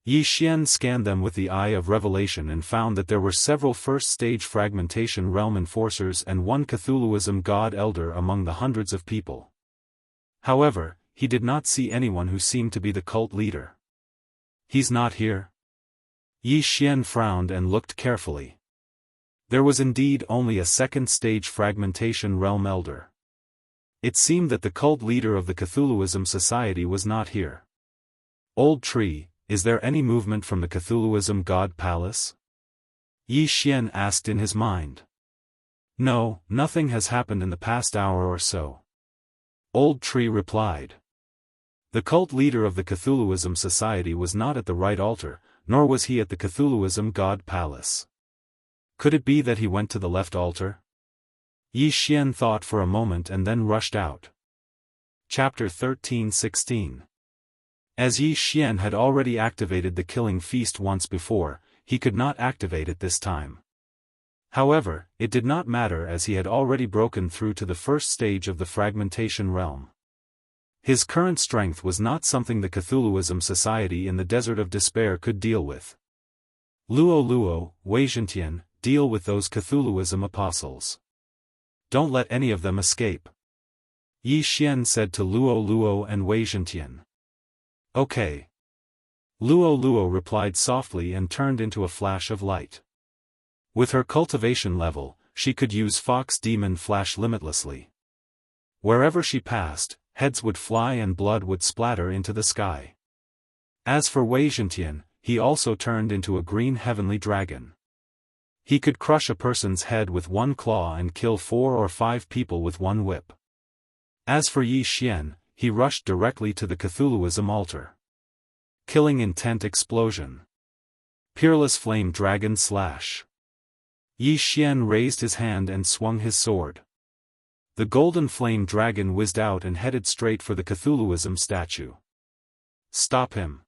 A: Yi Xian scanned them with the eye of revelation and found that there were several first-stage fragmentation realm enforcers and 1 Cthulhuism god elder among the hundreds of people. However, he did not see anyone who seemed to be the cult leader. He's not here? Yi Xian frowned and looked carefully. There was indeed only a second-stage fragmentation realm elder. It seemed that the cult leader of the Cthulhuism society was not here. Old tree, is there any movement from the Cthulhuism god palace? Yi Xian asked in his mind. No, nothing has happened in the past hour or so. Old tree replied. The cult leader of the Cthulhuism society was not at the right altar, nor was he at the Cthulhuism god palace. Could it be that he went to the left altar? Yi Xian thought for a moment and then rushed out. Chapter 13:16. As Yi Xian had already activated the killing feast once before, he could not activate it this time. However, it did not matter as he had already broken through to the first stage of the fragmentation realm. His current strength was not something the Cthulhuism society in the Desert of Despair could deal with. Luo Luo, Wei Zhentian, deal with those Cthulhuism apostles. Don't let any of them escape. Yi Xian said to Luo Luo and Wei Zhentian. Okay. Luo Luo replied softly and turned into a flash of light. With her cultivation level, she could use Fox Demon Flash limitlessly. Wherever she passed, heads would fly and blood would splatter into the sky. As for Wei Zhentian, he also turned into a green heavenly dragon. He could crush a person's head with 1 claw and kill 4 or 5 people with 1 whip. As for Yi Xian, he rushed directly to the Cthulhuism altar. Killing intent explosion. Peerless flame dragon slash. Yi Xian raised his hand and swung his sword. The golden flame dragon whizzed out and headed straight for the Cthulhuism statue. Stop him!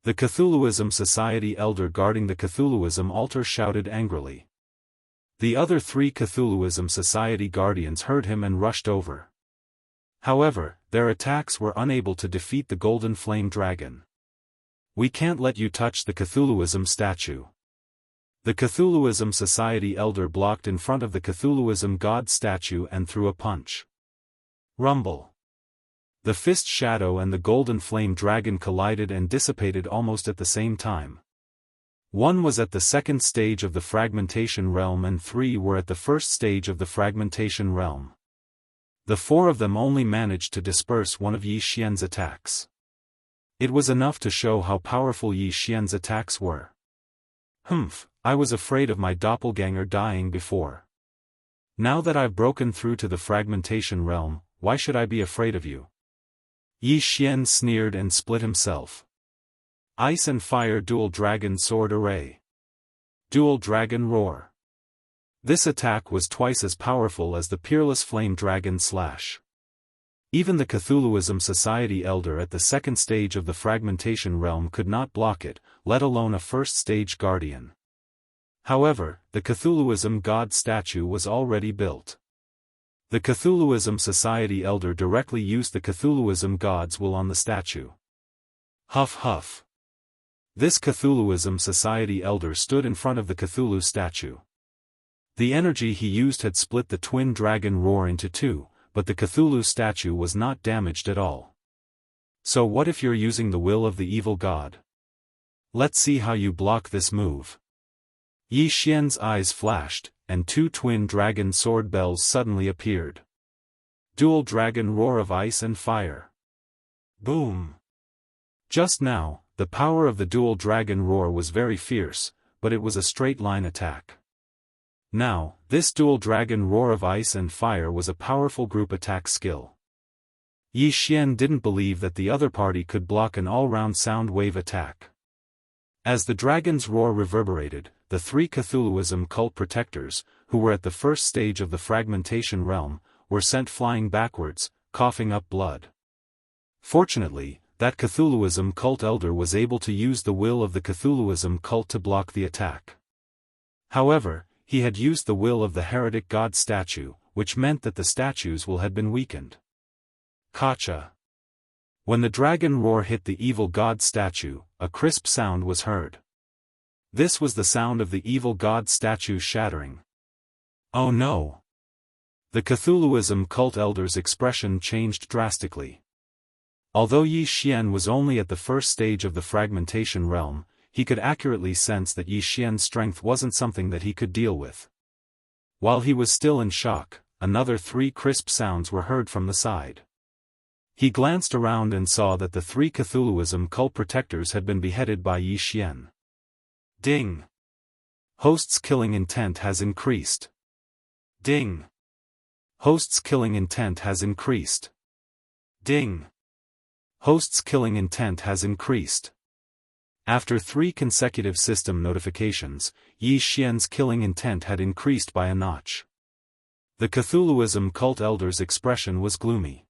A: The Cthulhuism Society elder guarding the Cthulhuism altar shouted angrily. The other 3 Cthulhuism Society guardians heard him and rushed over. However, their attacks were unable to defeat the golden flame dragon. We can't let you touch the Cthulhuism statue. The Cthulhuism Society elder blocked in front of the Cthulhuism god statue and threw a punch. Rumble. The fist shadow and the golden flame dragon collided and dissipated almost at the same time. One was at the second stage of the fragmentation realm and 3 were at the first stage of the fragmentation realm. The 4 of them only managed to disperse one of Yi Xian's attacks. It was enough to show how powerful Yi Xian's attacks were. I was afraid of my doppelganger dying before. Now that I've broken through to the fragmentation realm, why should I be afraid of you? Yi Xian sneered and split himself. Ice and Fire Dual Dragon Sword Array. Dual Dragon Roar. This attack was twice as powerful as the Peerless Flame Dragon Slash. Even the Cthulhuism Society elder at the second stage of the fragmentation realm could not block it, let alone a first stage guardian. However, the Cthulhuism god statue was already built. The Cthulhuism Society elder directly used the Cthulhuism god's will on the statue. Huff huff. This Cthulhuism Society elder stood in front of the Cthulhu statue. The energy he used had split the twin dragon roar into 2, but the Cthulhu statue was not damaged at all. So what if you're using the will of the evil god? Let's see how you block this move. Yi Xian's eyes flashed, and 2 twin dragon sword bells suddenly appeared. Dual dragon roar of ice and fire. Boom! Just now, the power of the dual dragon roar was very fierce, but it was a straight-line attack. Now, this dual dragon roar of ice and fire was a powerful group attack skill. Yi Xian didn't believe that the other party could block an all-round sound wave attack. As the dragon's roar reverberated, the 3 Cthulhuism cult protectors, who were at the first stage of the fragmentation realm, were sent flying backwards, coughing up blood. Fortunately, that Cthulhuism cult elder was able to use the will of the Cthulhuism cult to block the attack. However, he had used the will of the heretic god statue, which meant that the statue's will had been weakened. Kacha. When the dragon roar hit the evil god statue, a crisp sound was heard. This was the sound of the evil god statue shattering. Oh no! The Cthulhuism cult elder's expression changed drastically. Although Yi Xian was only at the first stage of the fragmentation realm, he could accurately sense that Yi Xian's strength wasn't something that he could deal with. While he was still in shock, another 3 crisp sounds were heard from the side. He glanced around and saw that the 3 Cthulhuism cult protectors had been beheaded by Yi Xian. Ding! Host's killing intent has increased. Ding! Host's killing intent has increased. Ding! Host's killing intent has increased. After 3 consecutive system notifications, Yi Xian's killing intent had increased by a notch. The Cthulhuism cult elder's expression was gloomy.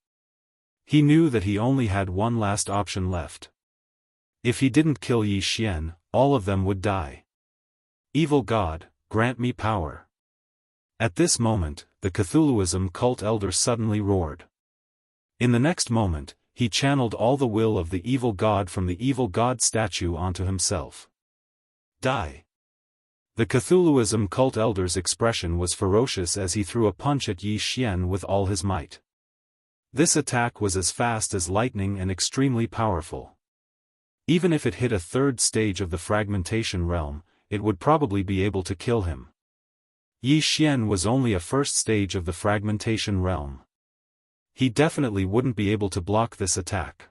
A: He knew that he only had one last option left. If he didn't kill Yi Xian, all of them would die. Evil God, grant me power. At this moment, the Cthulhuism cult elder suddenly roared. In the next moment, he channeled all the will of the evil god from the evil god statue onto himself. Die! The Cthulhuism cult elder's expression was ferocious as he threw a punch at Yi Xian with all his might. This attack was as fast as lightning and extremely powerful. Even if it hit a third stage of the fragmentation realm, it would probably be able to kill him. Yi Xian was only a first stage of the fragmentation realm. He definitely wouldn't be able to block this attack.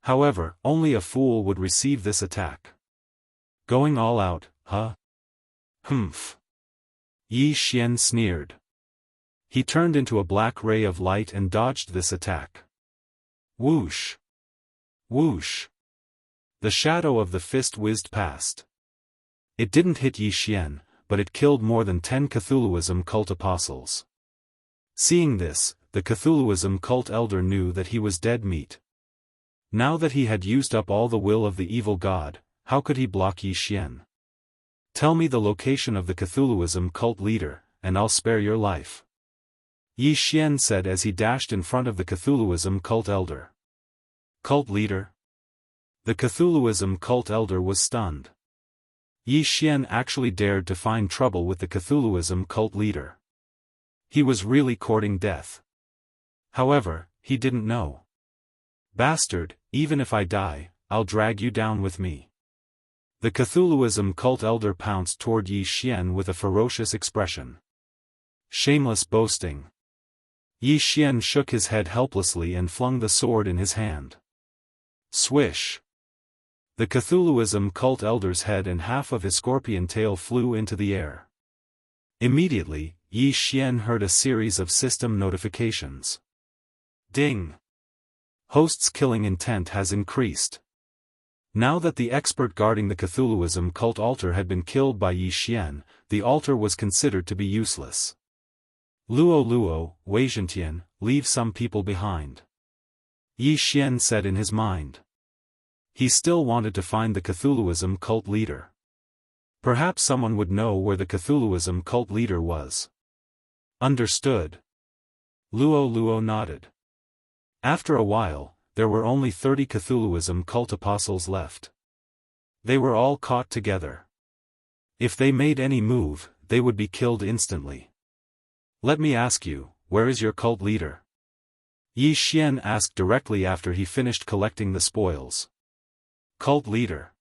A: However, only a fool would receive this attack. Going all out, huh? Humph. Yi Xian sneered. He turned into a black ray of light and dodged this attack. Whoosh! Whoosh! The shadow of the fist whizzed past. It didn't hit Yi Xian, but it killed more than 10 Cthulhuism cult apostles. Seeing this, the Cthulhuism cult elder knew that he was dead meat. Now that he had used up all the will of the evil god, how could he block Yi Xian? Tell me the location of the Cthulhuism cult leader, and I'll spare your life. Yi Xian said as he dashed in front of the Cthulhuism cult elder. Cult leader? The Cthulhuism cult elder was stunned. Yi Xian actually dared to find trouble with the Cthulhuism cult leader. He was really courting death. However, he didn't know. Bastard, even if I die, I'll drag you down with me. The Cthulhuism cult elder pounced toward Yi Xian with a ferocious expression. Shameless boasting. Yi Xian shook his head helplessly and flung the sword in his hand. Swish! The Cthulhuism cult elder's head and half of his scorpion tail flew into the air. Immediately, Yi Xian heard a series of system notifications. Ding! Host's killing intent has increased. Now that the expert guarding the Cthulhuism cult altar had been killed by Yi Xian, the altar was considered to be useless. Luo, Weizhentian, leave some people behind. Yi Xian said in his mind. He still wanted to find the Cthulhuism cult leader. Perhaps someone would know where the Cthulhuism cult leader was. Understood. Luo nodded. After a while, there were only 30 Cthulhuism cult apostles left. They were all caught together. If they made any move, they would be killed instantly. Let me ask you, where is your cult leader? Yi Xian asked directly after he finished collecting the spoils. Cult leader.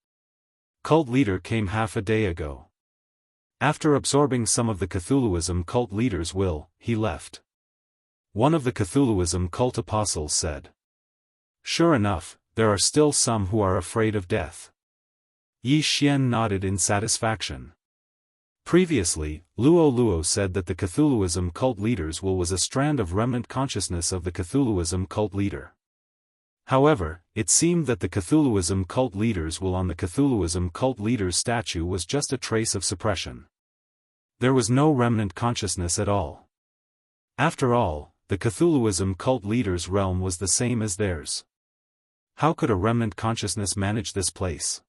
A: Cult leader came half a day ago. After absorbing some of the Cthulhuism cult leader's will, he left. One of the Cthulhuism cult apostles said. Sure enough, there are still some who are afraid of death. Yi Xian nodded in satisfaction. Previously, Luo said that the Cthulhuism cult leader's will was a strand of remnant consciousness of the Cthulhuism cult leader. However, it seemed that the Cthulhuism cult leader's will on the Cthulhuism cult leader's statue was just a trace of suppression. There was no remnant consciousness at all. After all, the Cthulhuism cult leader's realm was the same as theirs. How could a remnant consciousness manage this place?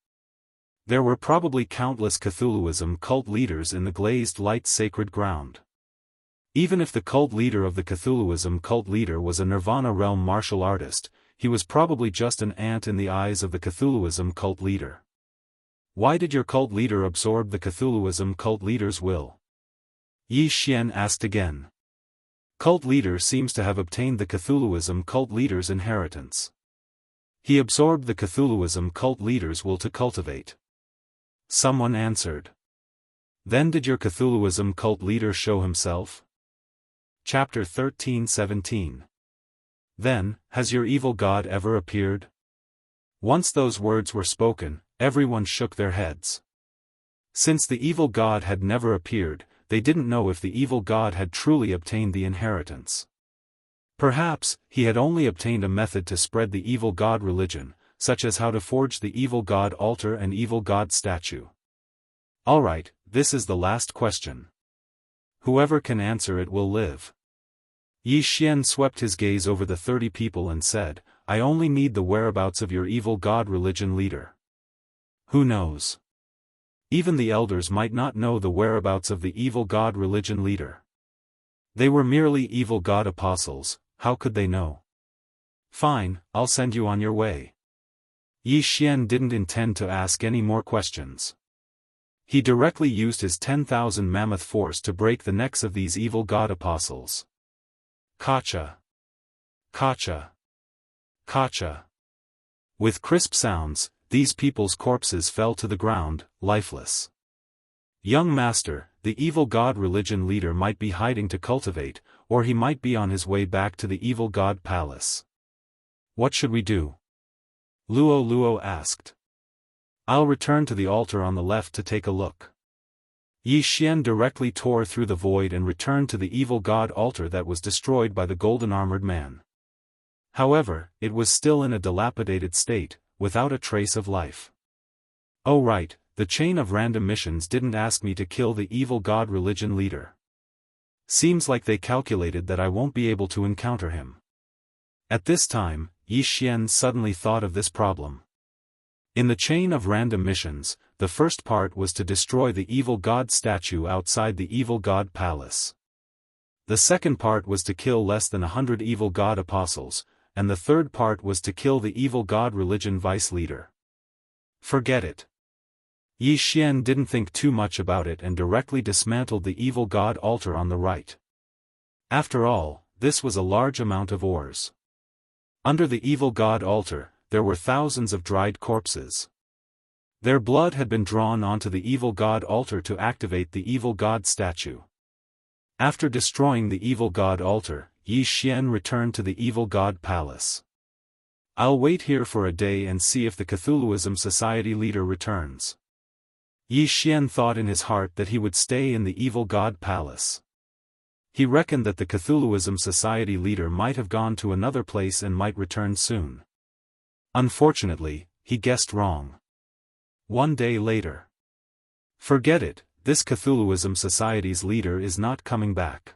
A: There were probably countless Cthulhuism cult leaders in the glazed light sacred ground. Even if the cult leader of the Cthulhuism cult leader was a Nirvana realm martial artist, he was probably just an ant in the eyes of the Cthulhuism cult leader. Why did your cult leader absorb the Cthulhuism cult leader's will? Yi Xian asked again. Cult leader seems to have obtained the Cthulhuism cult leader's inheritance. He absorbed the Cthulhuism cult leader's will to cultivate. Someone answered. Then did your Cthulhuism cult leader show himself? Chapter 13:17. Then, has your evil god ever appeared? Once those words were spoken, everyone shook their heads. Since the evil god had never appeared, they didn't know if the evil god had truly obtained the inheritance. Perhaps, he had only obtained a method to spread the evil god religion, such as how to forge the evil god altar and evil god statue. Alright, this is the last question. Whoever can answer it will live. Yi Xian swept his gaze over the 30 people and said, I only need the whereabouts of your evil god religion leader. Who knows? Even the elders might not know the whereabouts of the evil god religion leader. They were merely evil god apostles, how could they know? Fine, I'll send you on your way. Yi Xian didn't intend to ask any more questions. He directly used his 10,000 mammoth force to break the necks of these evil god apostles. Kacha. Kacha. Kacha. With crisp sounds, these people's corpses fell to the ground, lifeless. Young master, the evil god religion leader might be hiding to cultivate, or he might be on his way back to the evil god palace. What should we do? Luo asked. I'll return to the altar on the left to take a look. Yi Xian directly tore through the void and returned to the evil god altar that was destroyed by the golden-armored man. However, it was still in a dilapidated state, without a trace of life. Oh right, the chain of random missions didn't ask me to kill the evil god religion leader. Seems like they calculated that I won't be able to encounter him. At this time, Yi Xian suddenly thought of this problem. In the chain of random missions, the first part was to destroy the evil god statue outside the evil god palace. The second part was to kill less than 100 evil god apostles, and the third part was to kill the evil god religion vice leader. Forget it. Yi Xian didn't think too much about it and directly dismantled the evil god altar on the right. After all, this was a large amount of ores. Under the evil god altar, there were thousands of dried corpses. Their blood had been drawn onto the evil god altar to activate the evil god statue. After destroying the evil god altar, Yi Xian returned to the evil god palace. I'll wait here for a day and see if the Cthulhuism Society leader returns. Yi Xian thought in his heart that he would stay in the evil god palace. He reckoned that the Cthulhuism Society leader might have gone to another place and might return soon. Unfortunately, he guessed wrong. One day later. Forget it, this Cthulhuism Society's leader is not coming back.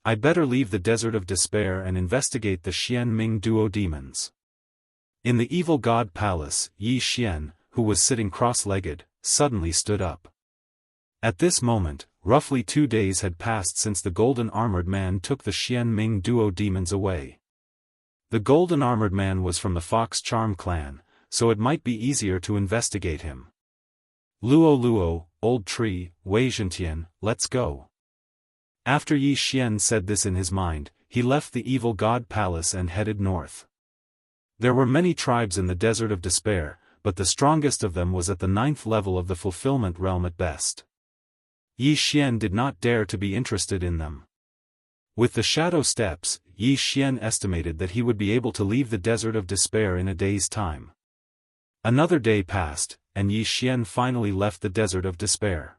A: I better leave the Desert of Despair and investigate the Xianming duo demons. In the evil god palace, Yi Xian, who was sitting cross-legged, suddenly stood up. At this moment, roughly 2 days had passed since the golden armored man took the Xianming duo demons away. The golden armored man was from the Fox Charm clan, so it might be easier to investigate him. Luo Luo, old tree, Wei Zhentian, let's go. After Yi Xian said this in his mind, he left the evil god palace and headed north. There were many tribes in the Desert of Despair, but the strongest of them was at the 9th level of the fulfillment realm at best. Yi Xian did not dare to be interested in them. With the shadow steps, Yi Xian estimated that he would be able to leave the Desert of Despair in a day's time. Another day passed, and Yi Xian finally left the Desert of Despair.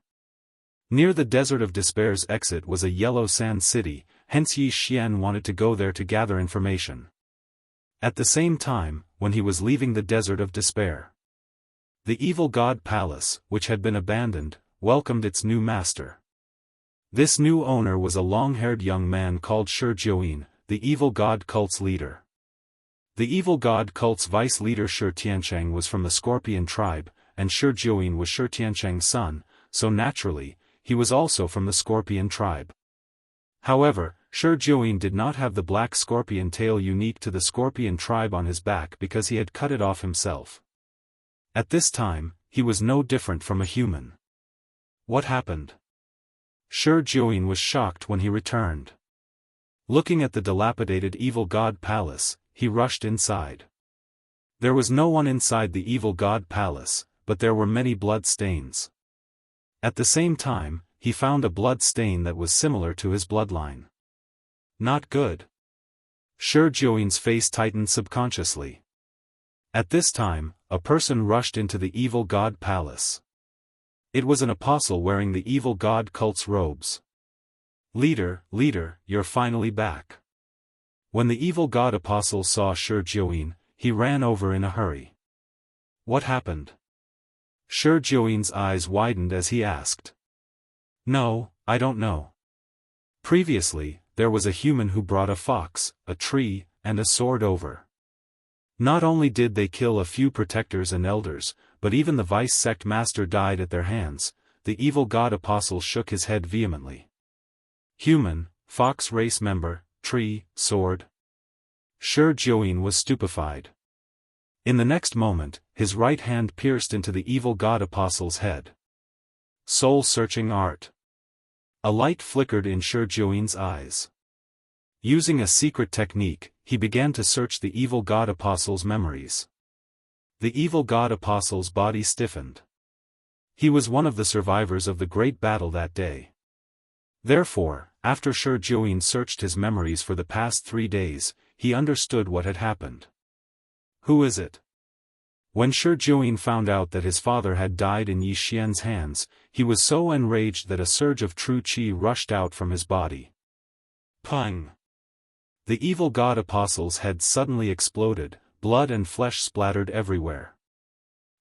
A: Near the Desert of Despair's exit was a yellow sand city, hence Yi Xian wanted to go there to gather information. At the same time, when he was leaving the Desert of Despair, the evil god palace, which had been abandoned, welcomed its new master. This new owner was a long-haired young man called Shi Jiuyin, the evil god cult's leader. The evil god cult's vice leader Shi Tiancheng was from the Scorpion tribe, and Shi Jiuyin was Shi Tiancheng's son, so naturally, he was also from the Scorpion tribe. However, Shi Jiuyin did not have the black scorpion tail unique to the Scorpion tribe on his back because he had cut it off himself. At this time, he was no different from a human. What happened? Shi Jiuyin was shocked when he returned. Looking at the dilapidated evil god palace, he rushed inside. There was no one inside the evil god palace, but there were many blood stains. At the same time, he found a blood stain that was similar to his bloodline. Not good. Shi Jiuyin's face tightened subconsciously. At this time, a person rushed into the evil god palace. It was an apostle wearing the evil god cult's robes. Leader, you're finally back. When the evil god apostle saw Shi Jiuyin, he ran over in a hurry. What happened? Shi Jiuyin's eyes widened as he asked. No, I don't know. Previously, there was a human who brought a fox, a tree, and a sword over. Not only did they kill a few protectors and elders, but even the vice sect master died at their hands. The evil god apostle shook his head vehemently. Human, fox race member, tree, sword. Shi Jiuyin was stupefied. In the next moment, his right hand pierced into the evil god apostle's head. Soul-searching art. A light flickered in Shi Jiuyin's eyes. Using a secret technique, he began to search the evil god apostle's memories. The evil god apostle's body stiffened. He was one of the survivors of the great battle that day. Therefore, after Shi Jiuyin searched his memories for the past 3 days, he understood what had happened. Who is it? When Shi Jiuyin found out that his father had died in Yi Xian's hands, he was so enraged that a surge of true qi rushed out from his body. Pung! The evil god apostle's head suddenly exploded, blood and flesh splattered everywhere.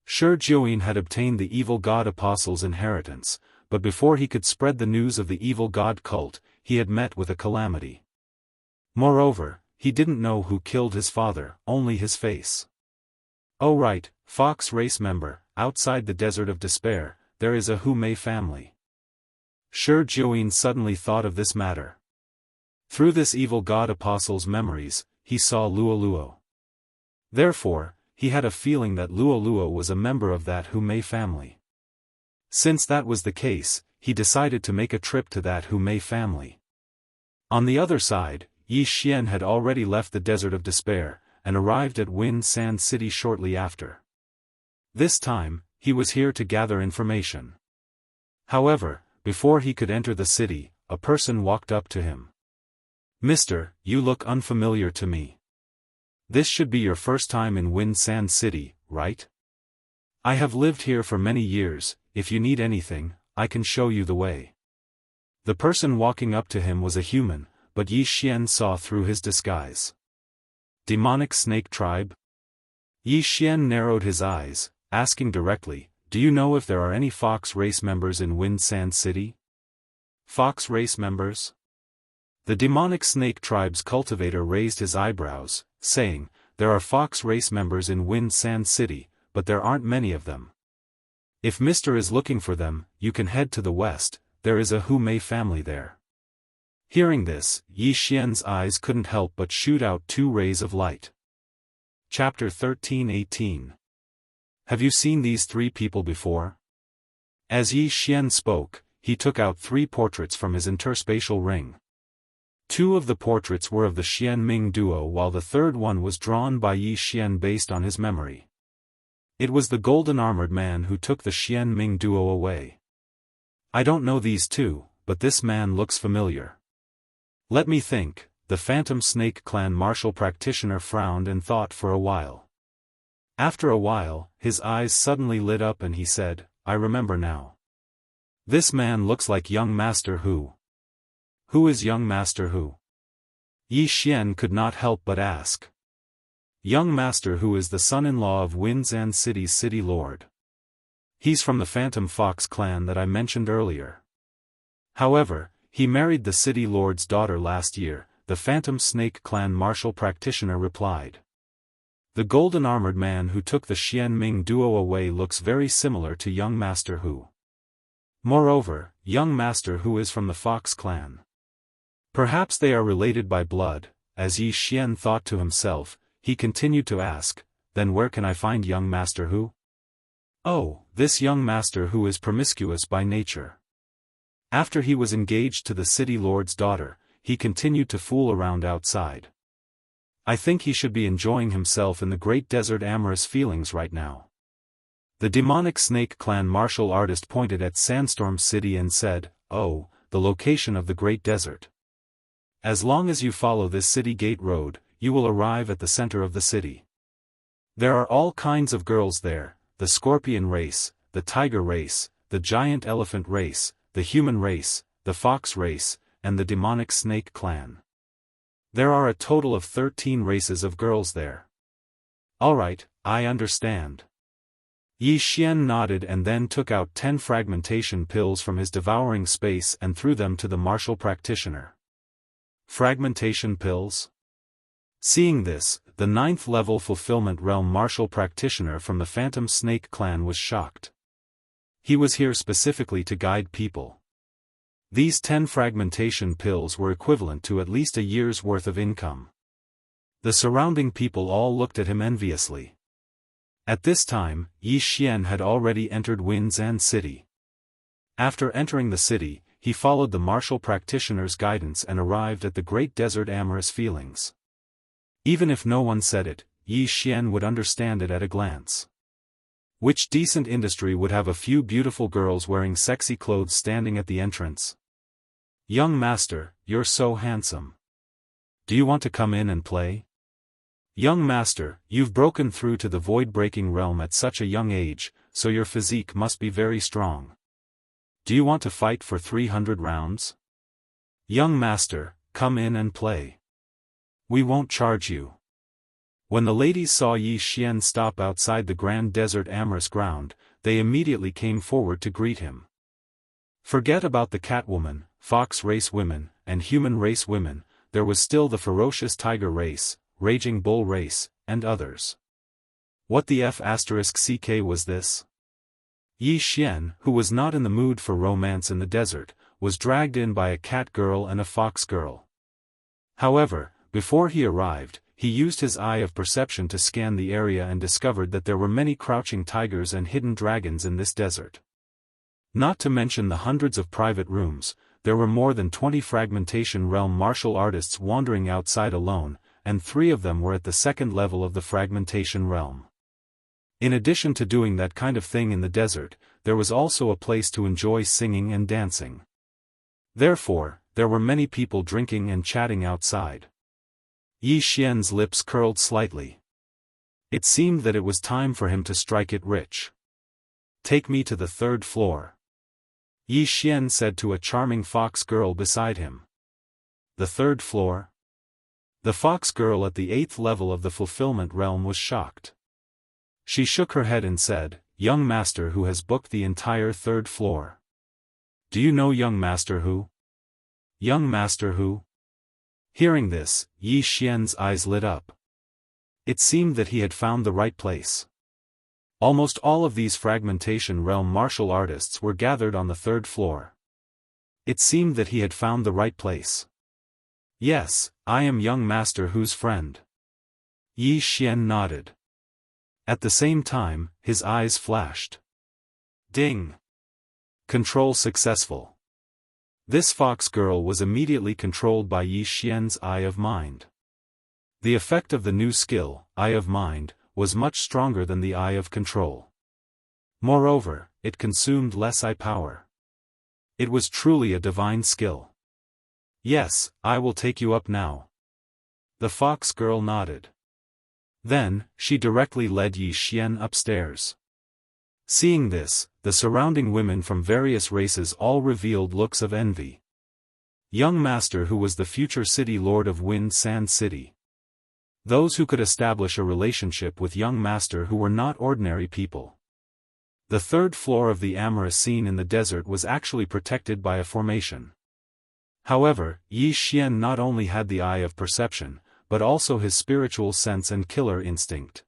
A: Shi Jiuyin had obtained the evil god apostle's inheritance, but before he could spread the news of the evil god cult, he had met with a calamity. Moreover, he didn't know who killed his father, only his face. Oh right, Fox race member, outside the Desert of Despair, there is a Hu Mei family. Shi Jiuyin suddenly thought of this matter. Through this evil god apostle's memories, he saw Luo Luo. Therefore, he had a feeling that Luo Luo was a member of that Hu Mei family. Since that was the case, he decided to make a trip to that Hu Mei family. On the other side, Yi Xian had already left the Desert of Despair, and arrived at Wind Sand City shortly after. This time, he was here to gather information. However, before he could enter the city, a person walked up to him. "Mister, you look unfamiliar to me. This should be your first time in Wind Sand City, right? I have lived here for many years, if you need anything, I can show you the way." The person walking up to him was a human, but Yi Xian saw through his disguise. Demonic Snake Tribe? Yi Xian narrowed his eyes, asking directly, "Do you know if there are any Fox race members in Wind Sand City?" Fox race members? The Demonic Snake Tribe's cultivator raised his eyebrows, saying, "There are Fox race members in Wind Sand City, but there aren't many of them. If Mr. is looking for them, you can head to the west, there is a Hu Mei family there." Hearing this, Yi Xian's eyes couldn't help but shoot out 2 rays of light. Chapter 13:18. Have you seen these 3 people before? As Yi Xian spoke, he took out 3 portraits from his interspatial ring. 2 of the portraits were of the Xian Ming duo while the third one was drawn by Yi Xian based on his memory. It was the golden armored man who took the Xian Ming duo away. I don't know these 2, but this man looks familiar. Let me think. The Phantom Snake Clan martial practitioner frowned and thought for a while. After a while, his eyes suddenly lit up and he said, "I remember now. This man looks like young Master Hu." Who is young Master Hu? Yi Xian could not help but ask. Young Master Hu is the son-in-law of Windsand City's city lord. He's from the Phantom Fox clan that I mentioned earlier. However, he married the city lord's daughter last year, the Phantom Snake Clan martial practitioner replied. The golden armored man who took the Xian Ming duo away looks very similar to young Master Hu. Moreover, young Master Hu is from the Fox clan. Perhaps they are related by blood. As Yi Xian thought to himself, he continued to ask, "Then where can I find young Master Hu?" Oh, this young Master Hu is promiscuous by nature. After he was engaged to the city lord's daughter, he continued to fool around outside. I think he should be enjoying himself in the great desert amorous feelings right now. The Demonic Snake Clan martial artist pointed at Sandstorm City and said, "Oh, the location of the great desert. As long as you follow this city gate road, you will arrive at the center of the city. There are all kinds of girls there, the scorpion race, the tiger race, the giant elephant race, the human race, the fox race, and the demonic snake clan. There are a total of 13 races of girls there." "Alright, I understand." Yi Xian nodded and then took out 10 fragmentation pills from his devouring space and threw them to the martial practitioner. Fragmentation pills? Seeing this, the 9th level fulfillment realm martial practitioner from the Phantom Snake Clan was shocked. He was here specifically to guide people. These 10 fragmentation pills were equivalent to at least a year's worth of income. The surrounding people all looked at him enviously. At this time, Yi Xian had already entered Windsand City. After entering the city, he followed the martial practitioner's guidance and arrived at the great desert amorous feelings. Even if no one said it, Yi Xian would understand it at a glance. Which decent industry would have a few beautiful girls wearing sexy clothes standing at the entrance? "Young master, you're so handsome. Do you want to come in and play? Young master, you've broken through to the void-breaking realm at such a young age, so your physique must be very strong. Do you want to fight for 300 rounds? Young master, come in and play." We won't charge you. When the ladies saw Yi Xian stop outside the Grand Desert Amorous Ground, they immediately came forward to greet him. Forget about the Catwoman, Fox race women, and Human race women, there was still the ferocious Tiger race, Raging Bull race, and others. What the F***ck was this? Yi Xian, who was not in the mood for romance in the desert, was dragged in by a cat girl and a fox girl. However, before he arrived, he used his eye of perception to scan the area and discovered that there were many crouching tigers and hidden dragons in this desert. Not to mention the hundreds of private rooms, there were more than 20 Fragmentation Realm martial artists wandering outside alone, and 3 of them were at the second level of the Fragmentation Realm. In addition to doing that kind of thing in the desert, there was also a place to enjoy singing and dancing. Therefore, there were many people drinking and chatting outside. Yi Xian's lips curled slightly. It seemed that it was time for him to strike it rich. Take me to the 3rd floor. Yi Xian said to a charming fox girl beside him. The 3rd floor? The fox girl at the 8th level of the fulfillment realm was shocked. She shook her head and said, Young master who has booked the entire 3rd floor. Do you know young master who? Young master who? Hearing this, Yi Xian's eyes lit up. It seemed that he had found the right place. Almost all of these Fragmentation Realm martial artists were gathered on the 3rd floor. It seemed that he had found the right place. Yes, I am young master who's friend. Yi Xian nodded. At the same time, his eyes flashed. Ding! Control successful. This fox girl was immediately controlled by Yi Xian's Eye of Mind. The effect of the new skill, Eye of Mind, was much stronger than the Eye of Control. Moreover, it consumed less eye power. It was truly a divine skill. Yes, I will take you up now. The fox girl nodded. Then, she directly led Yi Xian upstairs. Seeing this, the surrounding women from various races all revealed looks of envy. Young master who was the future city lord of Wind Sand City. Those who could establish a relationship with young master who were not ordinary people. The 3rd floor of the amorous scene in the desert was actually protected by a formation. However, Yi Xian not only had the eye of perception, but also his spiritual sense and killer instinct.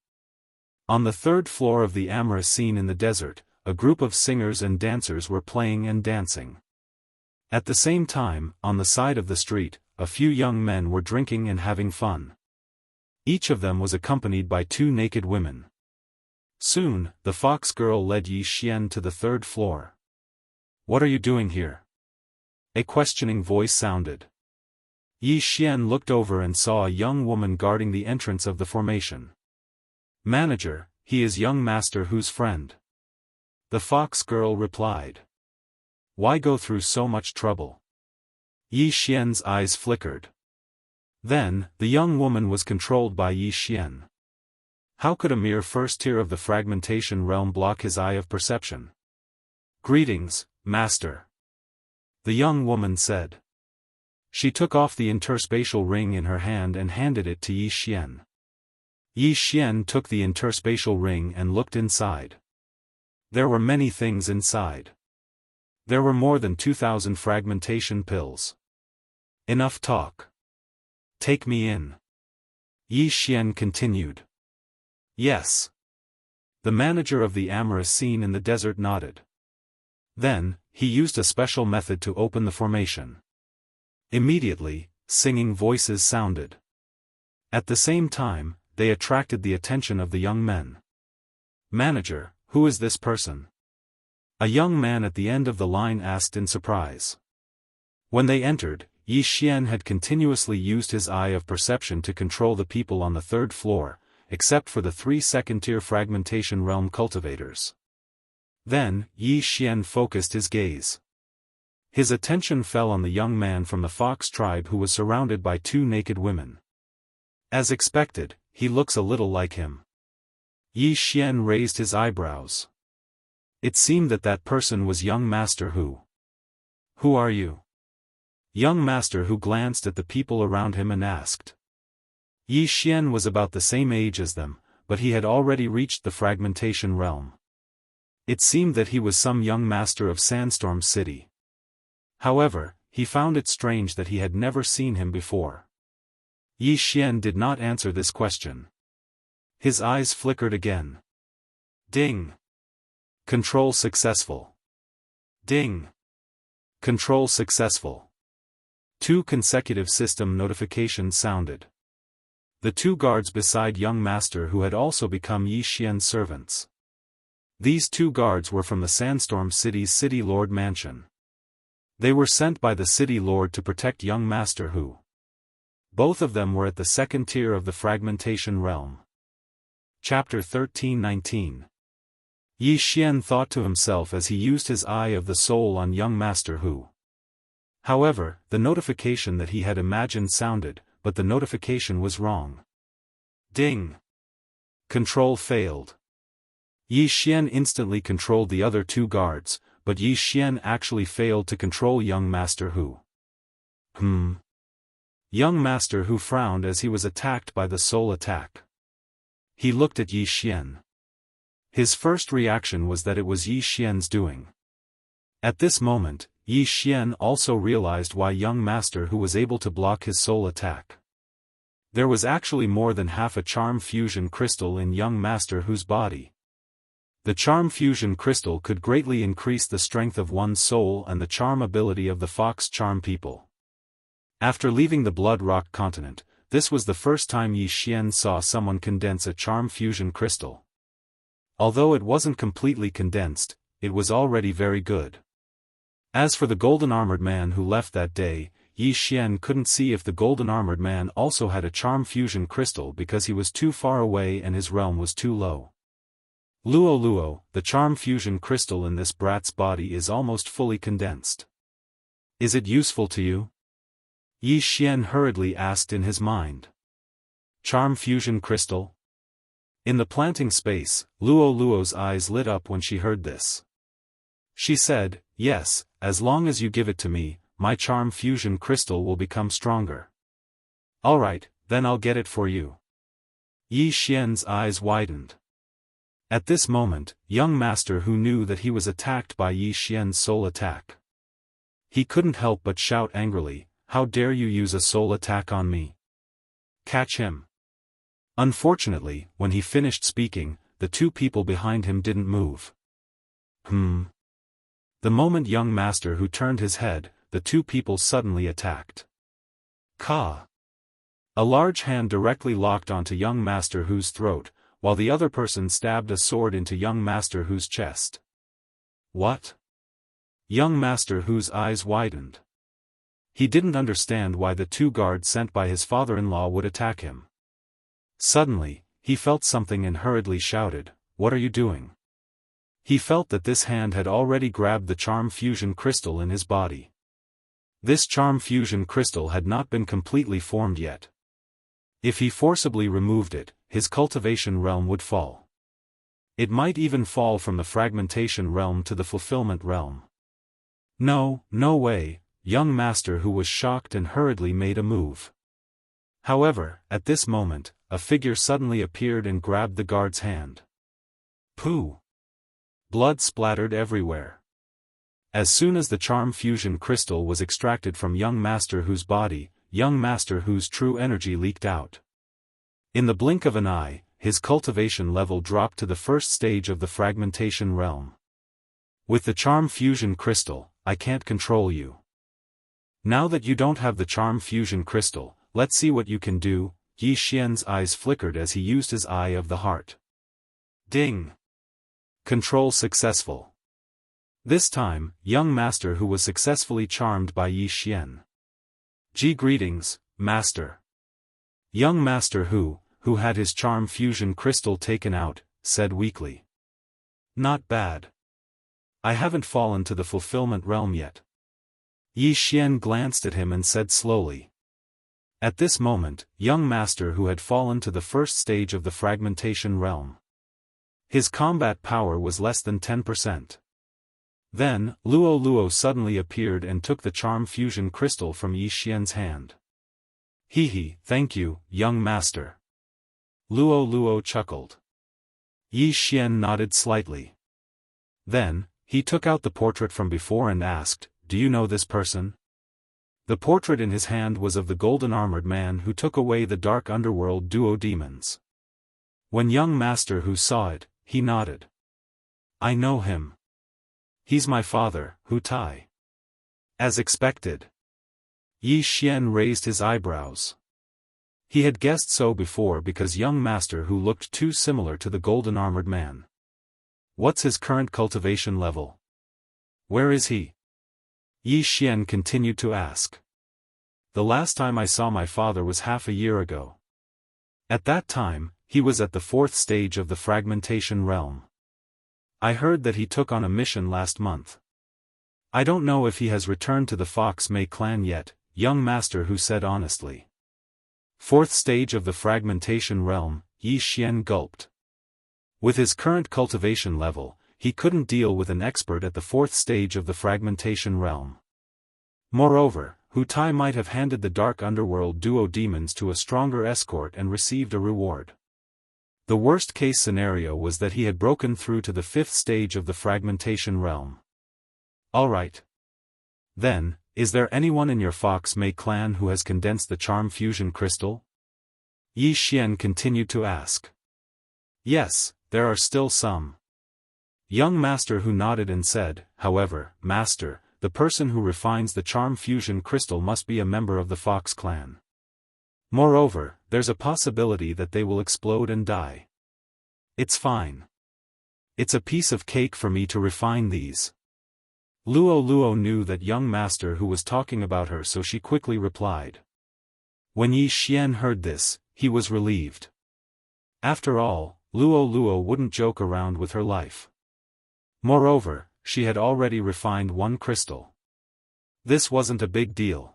A: On the 3rd floor of the amorous scene in the desert, a group of singers and dancers were playing and dancing. At the same time, on the side of the street, a few young men were drinking and having fun. Each of them was accompanied by 2 naked women. Soon, the fox girl led Yi Xian to the 3rd floor. What are you doing here? A questioning voice sounded. Yi Xian looked over and saw a young woman guarding the entrance of the formation. Manager, he is young master who's friend. The fox girl replied. Why go through so much trouble? Yi Xian's eyes flickered. Then, the young woman was controlled by Yi Xian. How could a mere 1st tier of the Fragmentation Realm block his eye of perception? Greetings, master. The young woman said. She took off the interspatial ring in her hand and handed it to Yi Xian. Yi Xian took the interspatial ring and looked inside. There were many things inside. There were more than 2,000 fragmentation pills. Enough talk. Take me in. Yi Xian continued. Yes. The manager of the amorous scene in the desert nodded. Then, he used a special method to open the formation. Immediately, singing voices sounded. At the same time, they attracted the attention of the young men. Manager, who is this person? A young man at the end of the line asked in surprise. When they entered, Yi Xian had continuously used his eye of perception to control the people on the 3rd floor, except for the 3 second-tier Fragmentation Realm cultivators. Then, Yi Xian focused his gaze. His attention fell on the young man from the Fox tribe who was surrounded by 2 naked women. As expected, he looks a little like him. Yi Xian raised his eyebrows. It seemed that that person was young master who. Who are you? Young master who glanced at the people around him and asked. Yi Xian was about the same age as them, but he had already reached the fragmentation realm. It seemed that he was some young master of Sandstorm City. However, he found it strange that he had never seen him before. Yi Xian did not answer this question. His eyes flickered again. Ding! Control successful. Ding! Control successful. 2 consecutive system notifications sounded. The 2 guards beside young master who had also become Yi Xian's servants. These 2 guards were from the Sandstorm City's City Lord mansion. They were sent by the City Lord to protect young master who. Both of them were at the 2nd tier of the fragmentation realm. Chapter 13-19. Yi Xian thought to himself as he used his eye of the soul on young master who. However, the notification that he had imagined sounded, but the notification was wrong. Ding! Control failed. Yi Xian instantly controlled the other 2 guards, but Yi Xian actually failed to control young master who. Young master who frowned as he was attacked by the soul attack. He looked at Yi Xian. His first reaction was that it was Yi Xian's doing. At this moment, Yi Xian also realized why young master who was able to block his soul attack. There was actually more than half a charm fusion crystal in young master whose body. The charm fusion crystal could greatly increase the strength of one's soul and the charm ability of the fox charm people. After leaving the Blood Rock continent, this was the first time Yi Xian saw someone condense a charm fusion crystal. Although it wasn't completely condensed, it was already very good. As for the golden armored man who left that day, Yi Xian couldn't see if the golden armored man also had a charm fusion crystal because he was too far away and his realm was too low. Luo, the charm fusion crystal in this brat's body is almost fully condensed. Is it useful to you? Yi Xian hurriedly asked in his mind. Charm fusion crystal? In the planting space, Luo's eyes lit up when she heard this. She said, yes, as long as you give it to me, my charm fusion crystal will become stronger. Alright, then I'll get it for you. Yi Xian's eyes widened. At this moment, young master who knew that he was attacked by Yi Xian's soul attack. He couldn't help but shout angrily, how dare you use a soul attack on me? Catch him. Unfortunately, when he finished speaking, the 2 people behind him didn't move. The moment young master who turned his head, the 2 people suddenly attacked. Ka! A large hand directly locked onto young master whose throat, while the other person stabbed a sword into young master whose chest. What? Young master whose eyes widened. He didn't understand why the 2 guards sent by his father-in-law would attack him. Suddenly, he felt something and hurriedly shouted, what are you doing? He felt that this hand had already grabbed the charm fusion crystal in his body. This charm fusion crystal had not been completely formed yet. If he forcibly removed it, his cultivation realm would fall. It might even fall from the fragmentation realm to the fulfillment realm. No way, young master who was shocked and hurriedly made a move. However, at this moment, a figure suddenly appeared and grabbed the guard's hand. Pooh! Blood splattered everywhere. As soon as the charm fusion crystal was extracted from young master whose body, young master whose true energy leaked out. In the blink of an eye, his cultivation level dropped to the 1st stage of the fragmentation realm. With the charm fusion crystal, I can't control you. Now that you don't have the charm fusion crystal, let's see what you can do. Yi Xian's eyes flickered as he used his eye of the heart. Ding! Control successful. This time, young master who was successfully charmed by Yi Xian. Greetings, master. Young master who had his charm fusion crystal taken out, said weakly. Not bad. I haven't fallen to the fulfillment realm yet. Yi Xian glanced at him and said slowly. At this moment, young master who had fallen to the 1st stage of the fragmentation realm. His combat power was less than 10%. Then, Luo suddenly appeared and took the charm fusion crystal from Yi Xian's hand. Hee, thank you, young master. Luo chuckled. Yi Xian nodded slightly. Then, he took out the portrait from before and asked, do you know this person? The portrait in his hand was of the golden-armored man who took away the dark underworld duo demons. When young master Hu saw it, he nodded. I know him. He's my father, Hu Tai. As expected. Yi Xian raised his eyebrows. He had guessed so before because young master Hu looked too similar to the golden-armored man. What's his current cultivation level? Where is he? Yi Xian continued to ask. The last time I saw my father was half a year ago. At that time, he was at the 4th stage of the fragmentation realm. I heard that he took on a mission last month. I don't know if he has returned to the Fox Mei clan yet, young master Hu said honestly. 4th stage of the fragmentation realm, Yi Xian gulped. With his current cultivation level, he couldn't deal with an expert at the 4th stage of the fragmentation realm. Moreover, Hu Tai might have handed the dark underworld duo demons to a stronger escort and received a reward. The worst-case scenario was that he had broken through to the 5th stage of the fragmentation realm. Alright. Then, is there anyone in your Fox Mei clan who has condensed the charm fusion crystal? Yi Xian continued to ask. Yes, there are still some. Young master Hu nodded and said, however, master, the person who refines the charm fusion crystal must be a member of the Fox clan. Moreover, there's a possibility that they will explode and die. It's fine. It's a piece of cake for me to refine these. Luo knew that young master Hu was talking about her, so she quickly replied. When Yi Xian heard this, he was relieved. After all, Luo wouldn't joke around with her life. Moreover, she had already refined one crystal. This wasn't a big deal.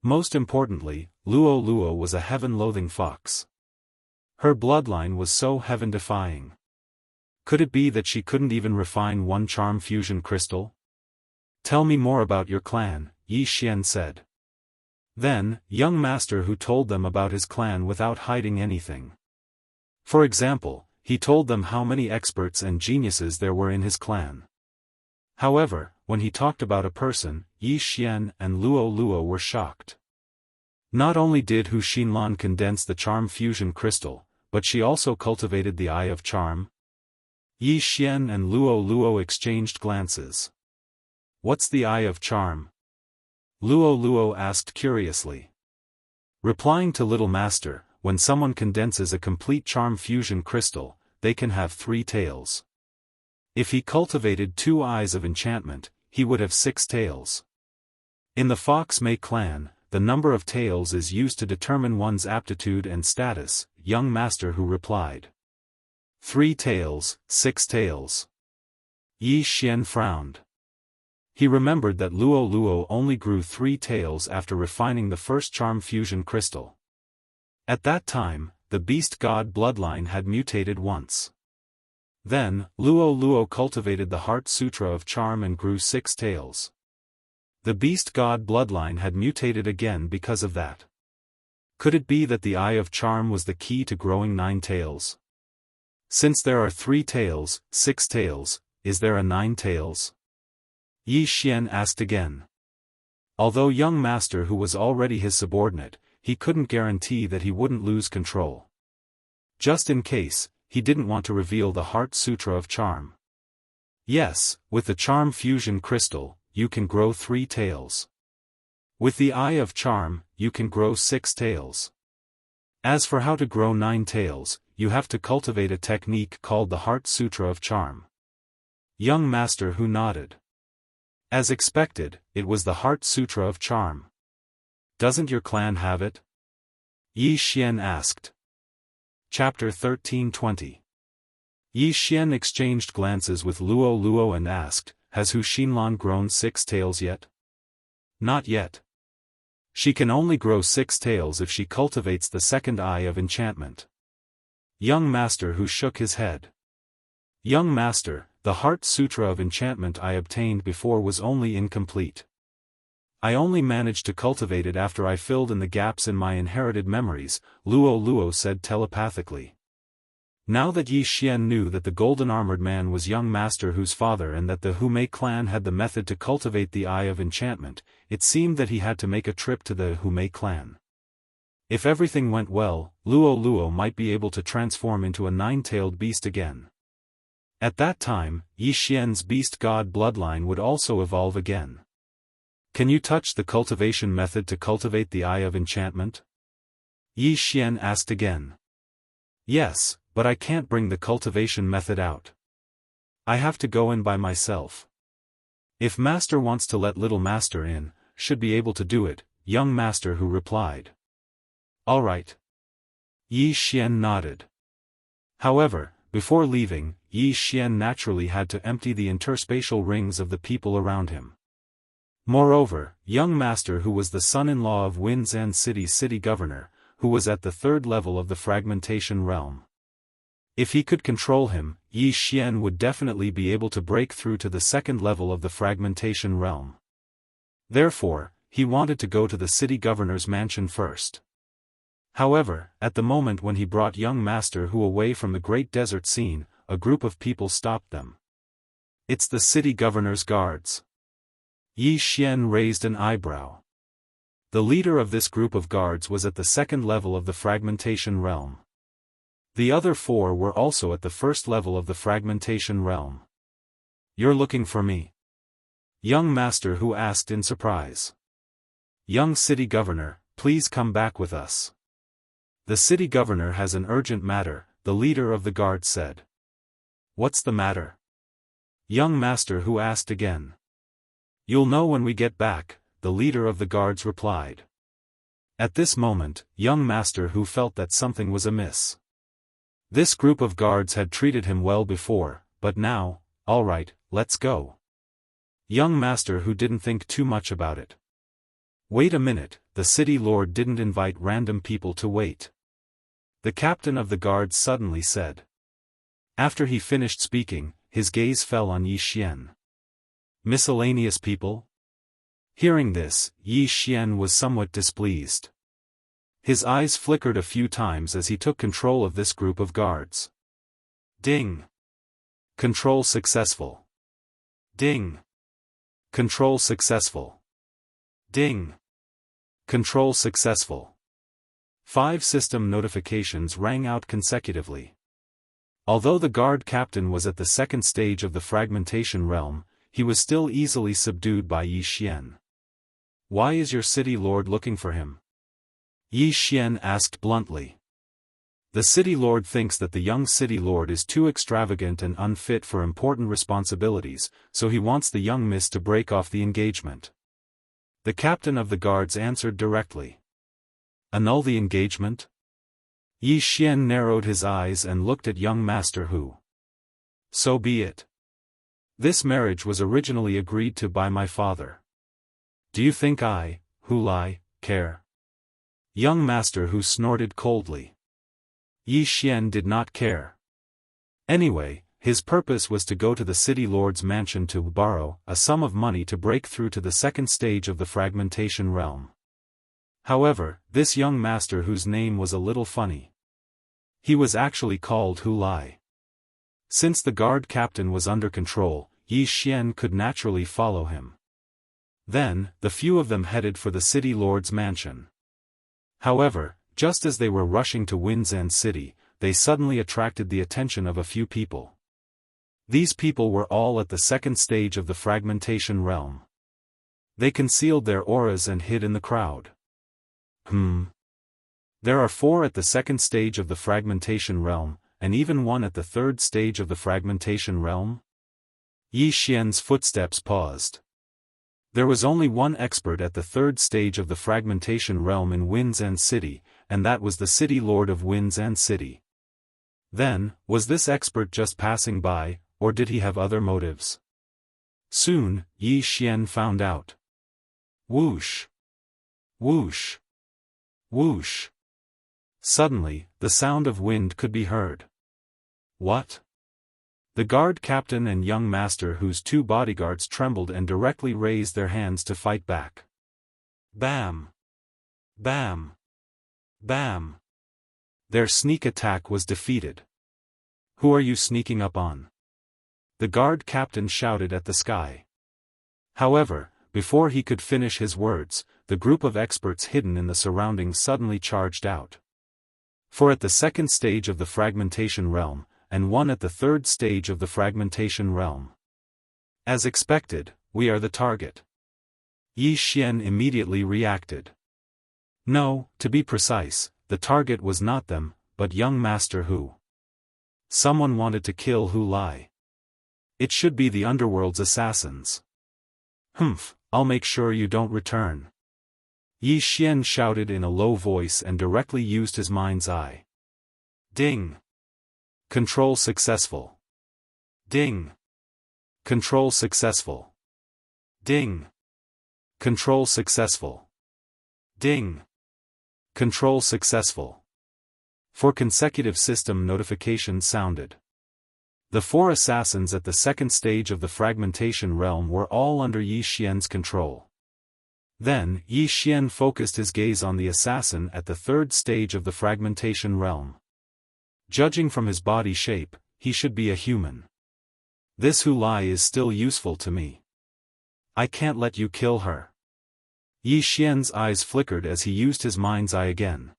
A: Most importantly, Luo was a heaven-loathing fox. Her bloodline was so heaven-defying. Could it be that she couldn't even refine one charm fusion crystal? Tell me more about your clan, Yi Xian said. Then, young master Hu told them about his clan without hiding anything. For example, he told them how many experts and geniuses there were in his clan. However, when he talked about a person, Yi Xian and Luo were shocked. Not only did Hu Xinlan condense the charm fusion crystal, but she also cultivated the Eye of Charm. Yi Xian and Luo exchanged glances. What's the Eye of Charm? Luo asked curiously. Replying to Little Master, when someone condenses a complete charm fusion crystal, they can have 3 tails. If he cultivated 2 eyes of enchantment, he would have 6 tails. In the Fox Mei clan, the number of tails is used to determine one's aptitude and status, young master Hu replied. 3 tails, 6 tails. Yi Xian frowned. He remembered that Luo only grew 3 tails after refining the first charm fusion crystal. At that time, the beast god bloodline had mutated once. Then, Luo cultivated the Heart Sutra of Charm and grew 6 tails. The beast god bloodline had mutated again because of that. Could it be that the Eye of Charm was the key to growing 9 tails? Since there are 3 tails, 6 tails, is there a 9 tails? Yi Xian asked again. Although young master Hu was already his subordinate, he couldn't guarantee that he wouldn't lose control. Just in case, he didn't want to reveal the Heart Sutra of Charm. Yes, with the Charm Fusion Crystal, you can grow 3 tails. With the Eye of Charm, you can grow 6 tails. As for how to grow 9 tails, you have to cultivate a technique called the Heart Sutra of Charm. Young master Hu nodded. As expected, it was the Heart Sutra of Charm. Doesn't your clan have it? Yi Xian asked. Chapter 1320. Yi Xian exchanged glances with Luo and asked, has Hu Xinlan grown 6 tails yet? Not yet. She can only grow 6 tails if she cultivates the second Eye of Enchantment. Young master Hu shook his head. Young master, the Heart Sutra of Enchantment I obtained before was only incomplete. I only managed to cultivate it after I filled in the gaps in my inherited memories, Luo said telepathically. Now that Yi Xian knew that the golden-armored man was young master Hu's father and that the Hu Mei clan had the method to cultivate the Eye of Enchantment, it seemed that he had to make a trip to the Hu Mei clan. If everything went well, Luo might be able to transform into a nine-tailed beast again. At that time, Yi Xian's beast god bloodline would also evolve again. Can you touch the cultivation method to cultivate the Eye of Enchantment? Yi Xian asked again. Yes, but I can't bring the cultivation method out. I have to go in by myself. If Master wants to let little Master in, should be able to do it, young Master Hu replied. All right. Yi Xian nodded. However, before leaving, Yi Xian naturally had to empty the interspatial rings of the people around him. Moreover, young Master Hu was the son-in-law of Winzan City's city governor, who was at the third level of the fragmentation realm. If he could control him, Yi Xian would definitely be able to break through to the second level of the fragmentation realm. Therefore, he wanted to go to the city governor's mansion first. However, at the moment when he brought young Master Hu away from the great desert scene, a group of people stopped them. It's the city governor's guards. Yi Xian raised an eyebrow. The leader of this group of guards was at the second level of the fragmentation realm. The other four were also at the first level of the fragmentation realm. You're looking for me? Young Master Hu asked in surprise. Young city governor, please come back with us. The city governor has an urgent matter, the leader of the guard said. What's the matter? Young Master Hu asked again. You'll know when we get back, the leader of the guards replied. At this moment, young Master Hu felt that something was amiss. This group of guards had treated him well before, but now, all right, let's go. Young Master Hu didn't think too much about it. Wait a minute, the city lord didn't invite random people to wait. The captain of the guards suddenly said. After he finished speaking, his gaze fell on Yi Xian. Miscellaneous people? Hearing this, Yi Xian was somewhat displeased. His eyes flickered a few times as he took control of this group of guards. Ding! Control successful. Ding! Control successful. Ding! Control successful. 5 system notifications rang out consecutively. Although the guard captain was at the second stage of the fragmentation realm, he was still easily subdued by Yi Xian. Why is your city lord looking for him? Yi Xian asked bluntly. The city lord thinks that the young city lord is too extravagant and unfit for important responsibilities, so he wants the young miss to break off the engagement. The captain of the guards answered directly. Annul the engagement? Yi Xian narrowed his eyes and looked at young Master Hu. So be it. This marriage was originally agreed to by my father. Do you think I, Hu Lai, care? Young Master Hu snorted coldly. Yi Xian did not care. Anyway, his purpose was to go to the city lord's mansion to borrow a sum of money to break through to the second stage of the fragmentation realm. However, this young master whose name was a little funny. He was actually called Hu Lai. Since the guard captain was under control, Yi Xian could naturally follow him. Then, the few of them headed for the city lord's mansion. However, just as they were rushing to Winzan City, they suddenly attracted the attention of a few people. These people were all at the second stage of the fragmentation realm. They concealed their auras and hid in the crowd. There are 4 at the second stage of the fragmentation realm, and even 1 at the third stage of the fragmentation realm? Yi Xian's footsteps paused. There was only 1 expert at the third stage of the fragmentation realm in Winzan City, and that was the city lord of Winzan City. Then, was this expert just passing by, or did he have other motives? Soon, Yi Xian found out. Whoosh! Whoosh! Whoosh! Suddenly, the sound of wind could be heard. What? The guard captain and young master whose 2 bodyguards trembled and directly raised their hands to fight back. Bam! Bam! Bam! Their sneak attack was defeated. Who are you sneaking up on? The guard captain shouted at the sky. However, before he could finish his words, the group of experts hidden in the surroundings suddenly charged out. Four at the second stage of the fragmentation realm, and one at the third stage of the fragmentation realm. As expected, we are the target. Yi Xian immediately reacted. No, to be precise, the target was not them, but young Master Hu. Someone wanted to kill Hu Lai. It should be the underworld's assassins. Humph, I'll make sure you don't return. Yi Xian shouted in a low voice and directly used his mind's eye. Ding! Control successful. Ding! Control successful. Ding! Control successful. Ding! Control successful. 4 consecutive system notifications sounded. The 4 assassins at the second stage of the fragmentation realm were all under Yi Xian's control. Then, Yi Xian focused his gaze on the assassin at the third stage of the fragmentation realm. Judging from his body shape, he should be a human. This Hu Lai is still useful to me. I can't let you kill her. Yi Xian's eyes flickered as he used his mind's eye again.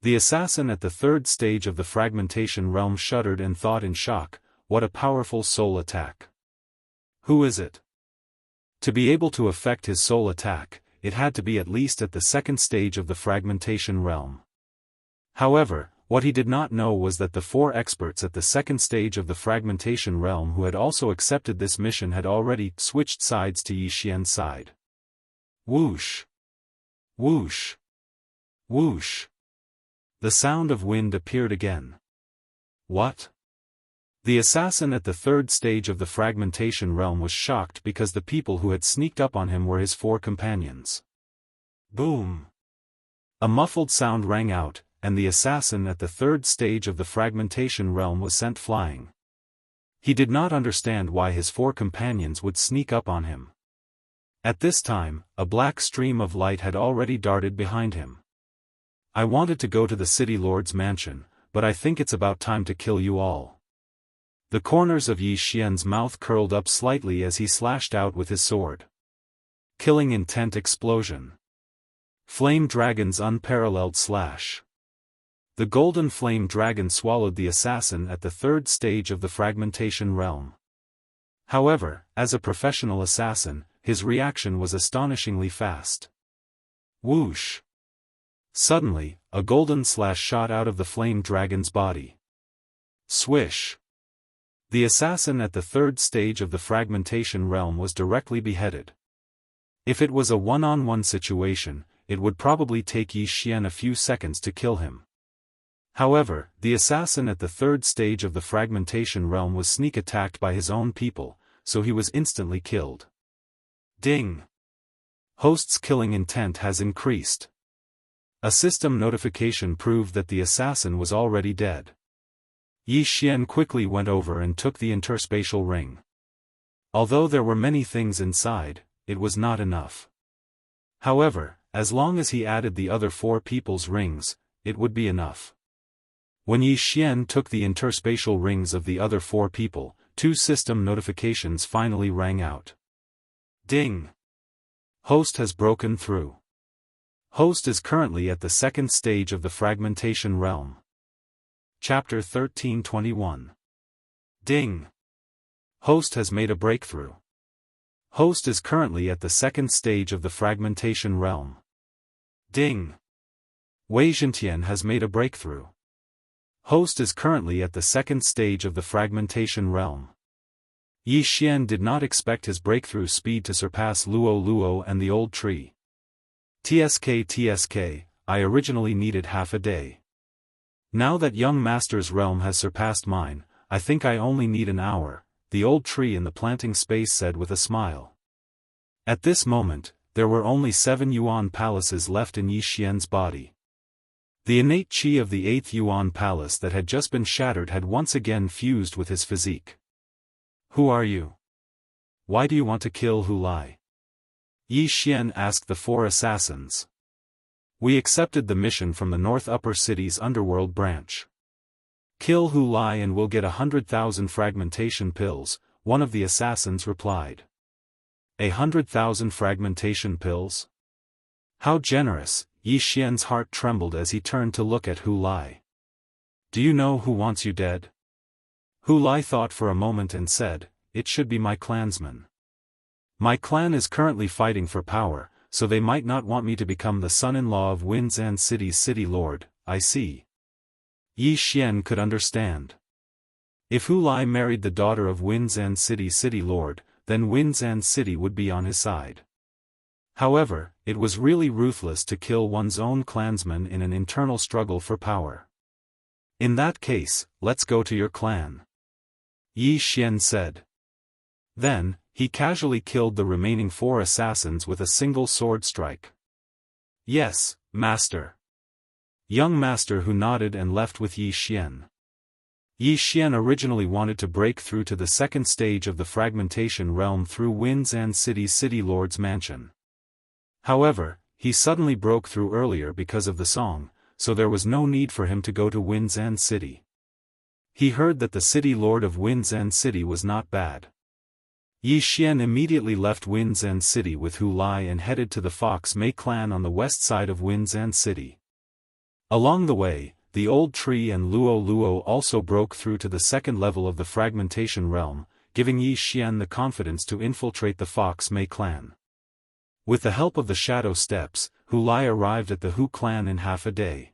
A: The assassin at the third stage of the fragmentation realm shuddered and thought in shock, what a powerful soul attack. Who is it? To be able to effect his soul attack, it had to be at least at the second stage of the fragmentation realm. However, what he did not know was that the 4 experts at the second stage of the fragmentation realm who had also accepted this mission had already switched sides to Yi Xian's side. Whoosh! Whoosh! Whoosh! The sound of wind appeared again. What? The assassin at the third stage of the fragmentation realm was shocked because the people who had sneaked up on him were his 4 companions. Boom! A muffled sound rang out, and the assassin at the third stage of the fragmentation realm was sent flying. He did not understand why his 4 companions would sneak up on him. At this time, a black stream of light had already darted behind him. I wanted to go to the city lord's mansion, but I think it's about time to kill you all. The corners of Yi Xian's mouth curled up slightly as he slashed out with his sword. Killing intent explosion. Flame Dragon's Unparalleled Slash. The golden flame dragon swallowed the assassin at the third stage of the fragmentation realm. However, as a professional assassin, his reaction was astonishingly fast. Whoosh! Suddenly, a golden slash shot out of the flame dragon's body. Swish! The assassin at the third stage of the fragmentation realm was directly beheaded. If it was a one-on-one situation, it would probably take Yi Xian a few seconds to kill him. However, the assassin at the third stage of the fragmentation realm was sneak attacked by his own people, so he was instantly killed. Ding! Host's killing intent has increased. A system notification proved that the assassin was already dead. Yi Xian quickly went over and took the interspatial ring. Although there were many things inside, it was not enough. However, as long as he added the other 4 people's rings, it would be enough. When Yi Xian took the interspatial rings of the other 4 people, 2 system notifications finally rang out. Ding! Host has broken through. Host is currently at the second stage of the fragmentation realm. Chapter 1321. Ding! Host has made a breakthrough. Host is currently at the second stage of the fragmentation realm. Ding! Wei Zhentian has made a breakthrough. Host is currently at the second stage of the fragmentation realm. Yi Xian did not expect his breakthrough speed to surpass Luo Luo and the old tree. TSK, I originally needed half a day. Now that young master's realm has surpassed mine, I think I only need an hour, the old tree in the planting space said with a smile. At this moment, there were only 7 Yuan palaces left in Yi Xian's body. The innate qi of the 8th Yuan palace that had just been shattered had once again fused with his physique. Who are you? Why do you want to kill Hu Lai? Yi Xian asked the 4 assassins. We accepted the mission from the North Upper City's underworld branch. Kill Hu Lai and we'll get 100,000 fragmentation pills, one of the assassins replied. 100,000 fragmentation pills? How generous! Yi Xian's heart trembled as he turned to look at Hu Lai. Do you know who wants you dead? Hu Lai thought for a moment and said, it should be my clansmen. My clan is currently fighting for power, so they might not want me to become the son-in-law of Winzan City's city lord, I see. Yi Xian could understand. If Hu Lai married the daughter of Winzan City's city lord, then Winzan City would be on his side. However, it was really ruthless to kill one's own clansmen in an internal struggle for power. In that case, let's go to your clan. Yi Xian said. Then, he casually killed the remaining 4 assassins with a single sword strike. Yes, master. Young master Hu nodded and left with Yi Xian. Yi Xian originally wanted to break through to the second stage of the fragmentation realm through Winzan City's city lord's mansion. However, he suddenly broke through earlier because of the song, so there was no need for him to go to Winzan City. He heard that the city lord of Winzan City was not bad. Yi Xian immediately left Winzan City with Hu Lai and headed to the Fox Mei clan on the west side of Winzan City. Along the way, the old tree and Luo Luo also broke through to the second level of the fragmentation realm, giving Yi Xian the confidence to infiltrate the Fox Mei clan. With the help of the shadow steps, Hu Lai arrived at the Hu clan in half a day.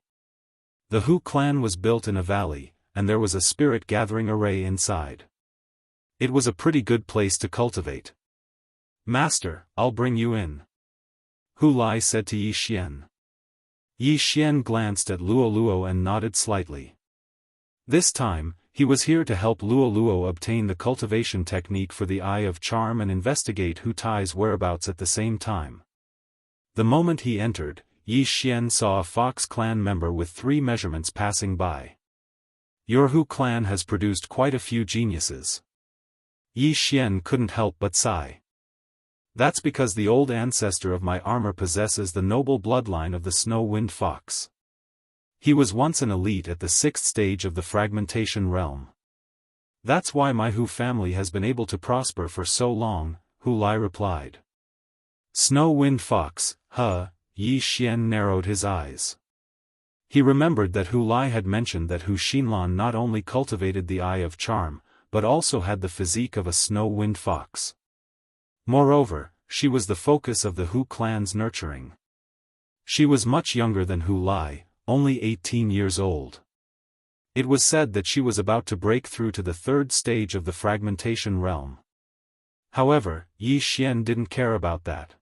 A: The Hu clan was built in a valley, and there was a spirit gathering array inside. It was a pretty good place to cultivate. Master, I'll bring you in. Hu Lai said to Yi Xian. Yi Xian glanced at Luo Luo and nodded slightly. This time, he was here to help Luo Luo obtain the cultivation technique for the Eye of Charm and investigate Hu Tai's whereabouts at the same time. The moment he entered, Yi Xian saw a Fox clan member with 3 measurements passing by. Your Hu clan has produced quite a few geniuses. Yi Xian couldn't help but sigh. That's because the old ancestor of my armor possesses the noble bloodline of the snow-wind fox. He was once an elite at the 6th stage of the fragmentation realm. That's why my Hu family has been able to prosper for so long, Hu Lai replied. Snow-wind fox, huh? Yi Xian narrowed his eyes. He remembered that Hu Lai had mentioned that Hu Xinlan not only cultivated the Eye of Charm, but also had the physique of a snow-wind fox. Moreover, she was the focus of the Hu clan's nurturing. She was much younger than Hu Lai, only 18 years old. It was said that she was about to break through to the 3rd stage of the fragmentation realm. However, Yi Xian didn't care about that.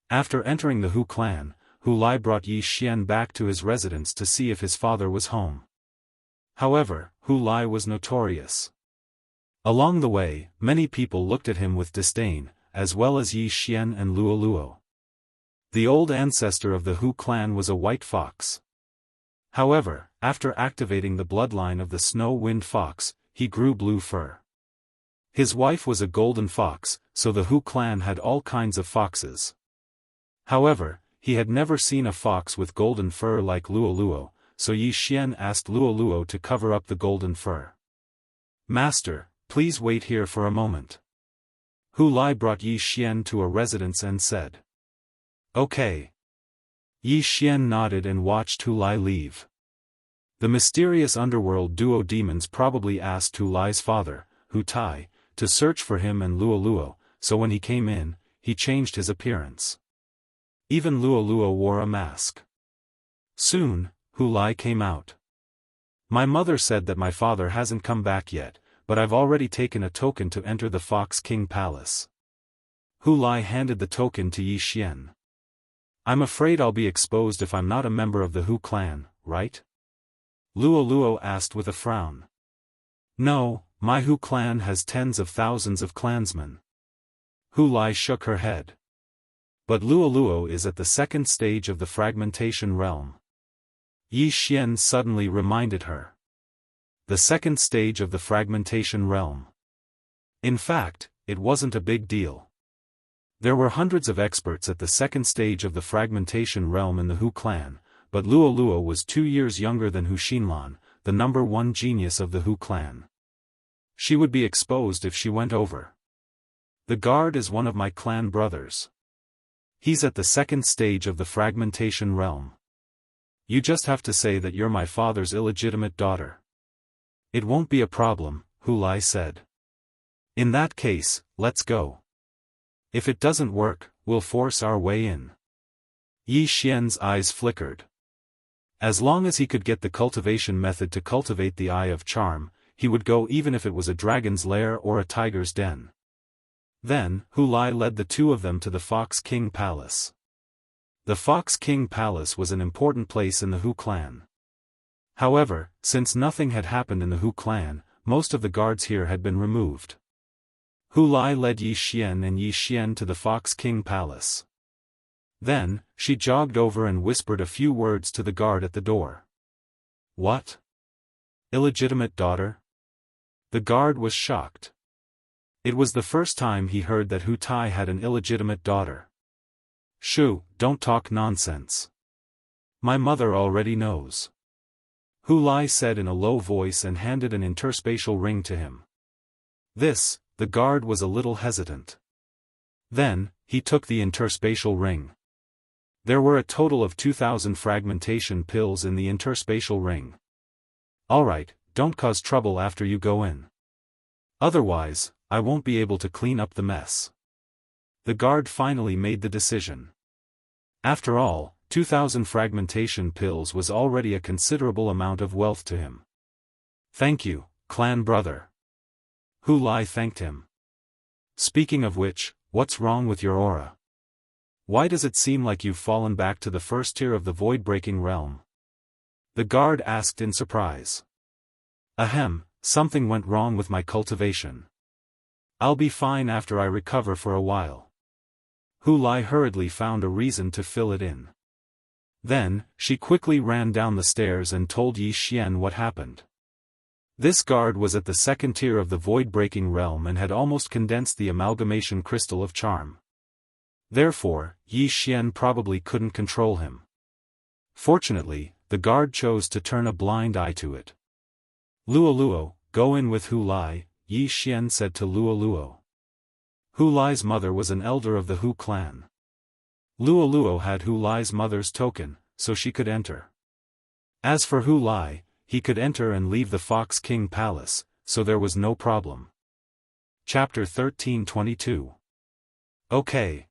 A: After entering the Hu clan, Hu Lai brought Yi Xian back to his residence to see if his father was home. However, Hu Lai was notorious. Along the way, many people looked at him with disdain, as well as Yi Xian and Luo Luo. The old ancestor of the Hu clan was a white fox. However, after activating the bloodline of the snow-wind fox, he grew blue fur. His wife was a golden fox, so the Hu clan had all kinds of foxes. However, he had never seen a fox with golden fur like Luo Luo, so Yi Xian asked Luo Luo to cover up the golden fur. Master, please wait here for a moment. Hu Lai brought Yi Xian to a residence and said. Okay. Yi Xian nodded and watched Hu Lai leave. The mysterious underworld duo demons probably asked Hu Lai's father, Hu Tai, to search for him and Luo Luo, so when he came in, he changed his appearance. Even Luo Luo wore a mask. Soon, Hu Lai came out. My mother said that my father hasn't come back yet, but I've already taken a token to enter the Fox King Palace. Hu Lai handed the token to Yi Xian. I'm afraid I'll be exposed if I'm not a member of the Hu clan, right? Luo Luo asked with a frown. No, my Hu clan has tens of thousands of clansmen. Hu Lai shook her head. But Luo Luo is at the 2nd stage of the fragmentation realm. Yi Xian suddenly reminded her. The 2nd stage of the fragmentation realm. In fact, it wasn't a big deal. There were hundreds of experts at the second stage of the fragmentation realm in the Hu clan, but Luo Luo was 2 years younger than Hu Xinlan, the number 1 genius of the Hu clan. She would be exposed if she went over. The guard is one of my clan brothers. He's at the second stage of the fragmentation realm. You just have to say that you're my father's illegitimate daughter. It won't be a problem, Hu Lai said. In that case, let's go. If it doesn't work, we'll force our way in. Yi Xian's eyes flickered. As long as he could get the cultivation method to cultivate the Eye of Charm, he would go even if it was a dragon's lair or a tiger's den. Then, Hu Lai led the two of them to the Fox King Palace. The Fox King Palace was an important place in the Hu clan. However, since nothing had happened in the Hu clan, most of the guards here had been removed. Hu Lai led Yi Xian and Yi Xian to the Fox King Palace. Then, she jogged over and whispered a few words to the guard at the door. What? Illegitimate daughter? The guard was shocked. It was the first time he heard that Hu Tai had an illegitimate daughter. Shu, don't talk nonsense. My mother already knows. Hu Lai said in a low voice and handed an interspatial ring to him. The guard was a little hesitant. Then, he took the interspatial ring. There were a total of 2,000 fragmentation pills in the interspatial ring. Alright, don't cause trouble after you go in. Otherwise, I won't be able to clean up the mess. The guard finally made the decision. After all, 2,000 fragmentation pills was already a considerable amount of wealth to him. Thank you, clan brother. Hu Lai thanked him. Speaking of which, what's wrong with your aura? Why does it seem like you've fallen back to the first tier of the void-breaking realm? The guard asked in surprise. Ahem, something went wrong with my cultivation. I'll be fine after I recover for a while. Hu Lai hurriedly found a reason to fill it in. Then, she quickly ran down the stairs and told Yi Xian what happened. This guard was at the second tier of the void-breaking realm and had almost condensed the amalgamation crystal of charm. Therefore, Yi Xian probably couldn't control him. Fortunately, the guard chose to turn a blind eye to it. Luo Luo, go in with Hu Lai, Yi Xian said to Luo Luo. Hu Lai's mother was an elder of the Hu clan. Luo Luo had Hu Lai's mother's token, so she could enter. As for Hu Lai, he could enter and leave the Fox King Palace, so there was no problem. Chapter 1322. Okay.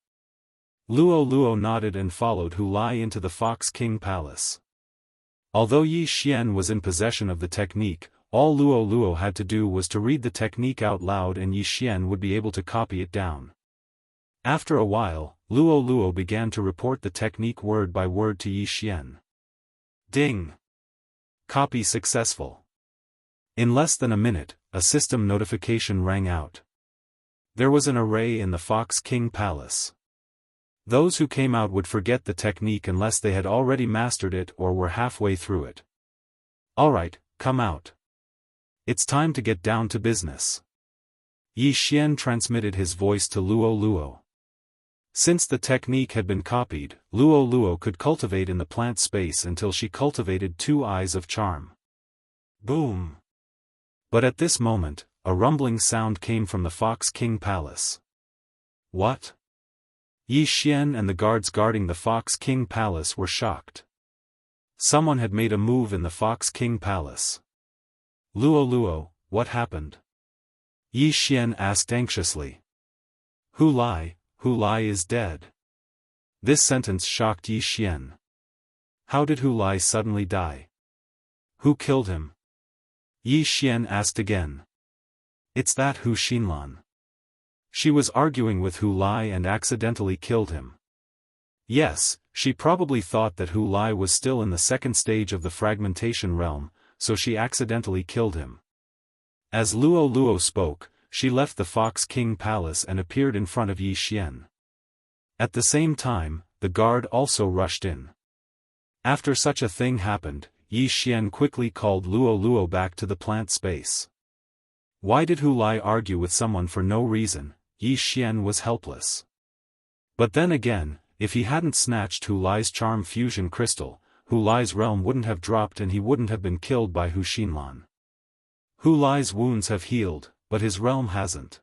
A: Luo Luo nodded and followed Hu Lai into the Fox King Palace. Although Yi Xian was in possession of the technique, all Luo Luo had to do was to read the technique out loud and Yi Xian would be able to copy it down. After a while, Luo Luo began to report the technique word by word to Yi Xian. Ding! Copy successful. In less than a minute, a system notification rang out. There was an array in the Fox King Palace. Those who came out would forget the technique unless they had already mastered it or were halfway through it. Alright, come out. It's time to get down to business. Yi Xian transmitted his voice to Luo Luo. Since the technique had been copied, Luo Luo could cultivate in the plant space until she cultivated 2 eyes of charm. Boom! But at this moment, a rumbling sound came from the Fox King Palace. What? Yi Xian and the guards guarding the Fox King Palace were shocked. Someone had made a move in the Fox King Palace. Luo Luo, what happened? Yi Xian asked anxiously. Hu Lai is dead. This sentence shocked Yi Xian. How did Hu Lai suddenly die? Who killed him? Yi Xian asked again. It's that Hu Xinlan. She was arguing with Hu Lai and accidentally killed him. Yes, she probably thought that Hu Lai was still in the second stage of the fragmentation realm, so she accidentally killed him. As Luo Luo spoke, she left the Fox King Palace and appeared in front of Yi Xian. At the same time, the guard also rushed in. After such a thing happened, Yi Xian quickly called Luo Luo back to the plant space. Why did Hu Lai argue with someone for no reason? Yi Xian was helpless. But then again, if he hadn't snatched Hu Lai's charm fusion crystal, Hu Lai's realm wouldn't have dropped and he wouldn't have been killed by Hu Xinlan. Hu Lai's wounds have healed, but his realm hasn't.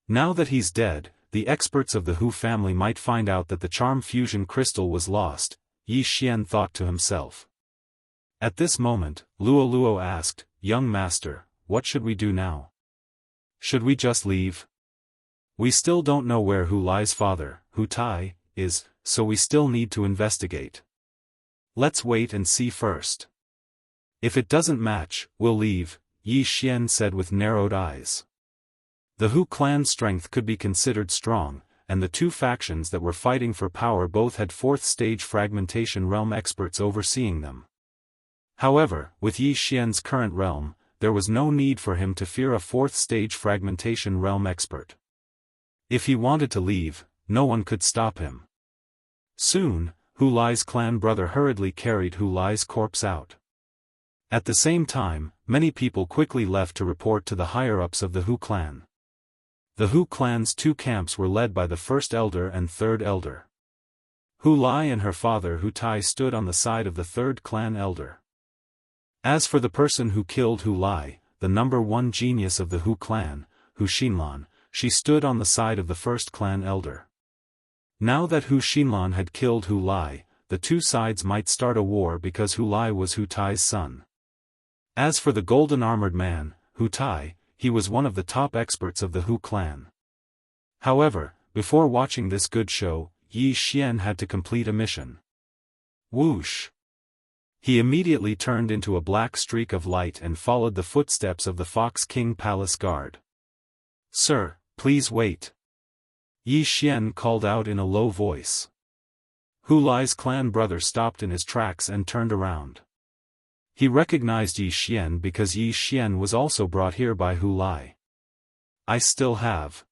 A: Now that he's dead, the experts of the Hu family might find out that the charm fusion crystal was lost, Yi Xian thought to himself. At this moment, Luo Luo asked, "Young master, what should we do now? Should we just leave? We still don't know where Hu Lai's father, Hu Tai, is, so we still need to investigate. Let's wait and see first. If it doesn't match, we'll leave," Yi Xian said with narrowed eyes. The Hu clan's strength could be considered strong, and the two factions that were fighting for power both had fourth-stage fragmentation realm experts overseeing them. However, with Yi Xian's current realm, there was no need for him to fear a fourth-stage fragmentation realm expert. If he wanted to leave, no one could stop him. Soon, Hu Lai's clan brother hurriedly carried Hu Lai's corpse out. At the same time, many people quickly left to report to the higher-ups of the Hu clan. The Hu clan's two camps were led by the first elder and third elder. Hu Lai and her father Hu Tai stood on the side of the third clan elder. As for the person who killed Hu Lai, the number one genius of the Hu clan, Hu Xinlan, she stood on the side of the first clan elder. Now that Hu Xinlan had killed Hu Lai, the two sides might start a war because Hu Lai was Hu Tai's son. As for the golden-armored man, Hu Tai, he was one of the top experts of the Hu clan. However, before watching this good show, Yi Xian had to complete a mission. Whoosh! He immediately turned into a black streak of light and followed the footsteps of the Fox King Palace guard. "Sir, please wait," Yi Xian called out in a low voice. Hu Lai's clan brother stopped in his tracks and turned around. He recognized Yi Xian because Yi Xian was also brought here by Hu Lai. "I still have."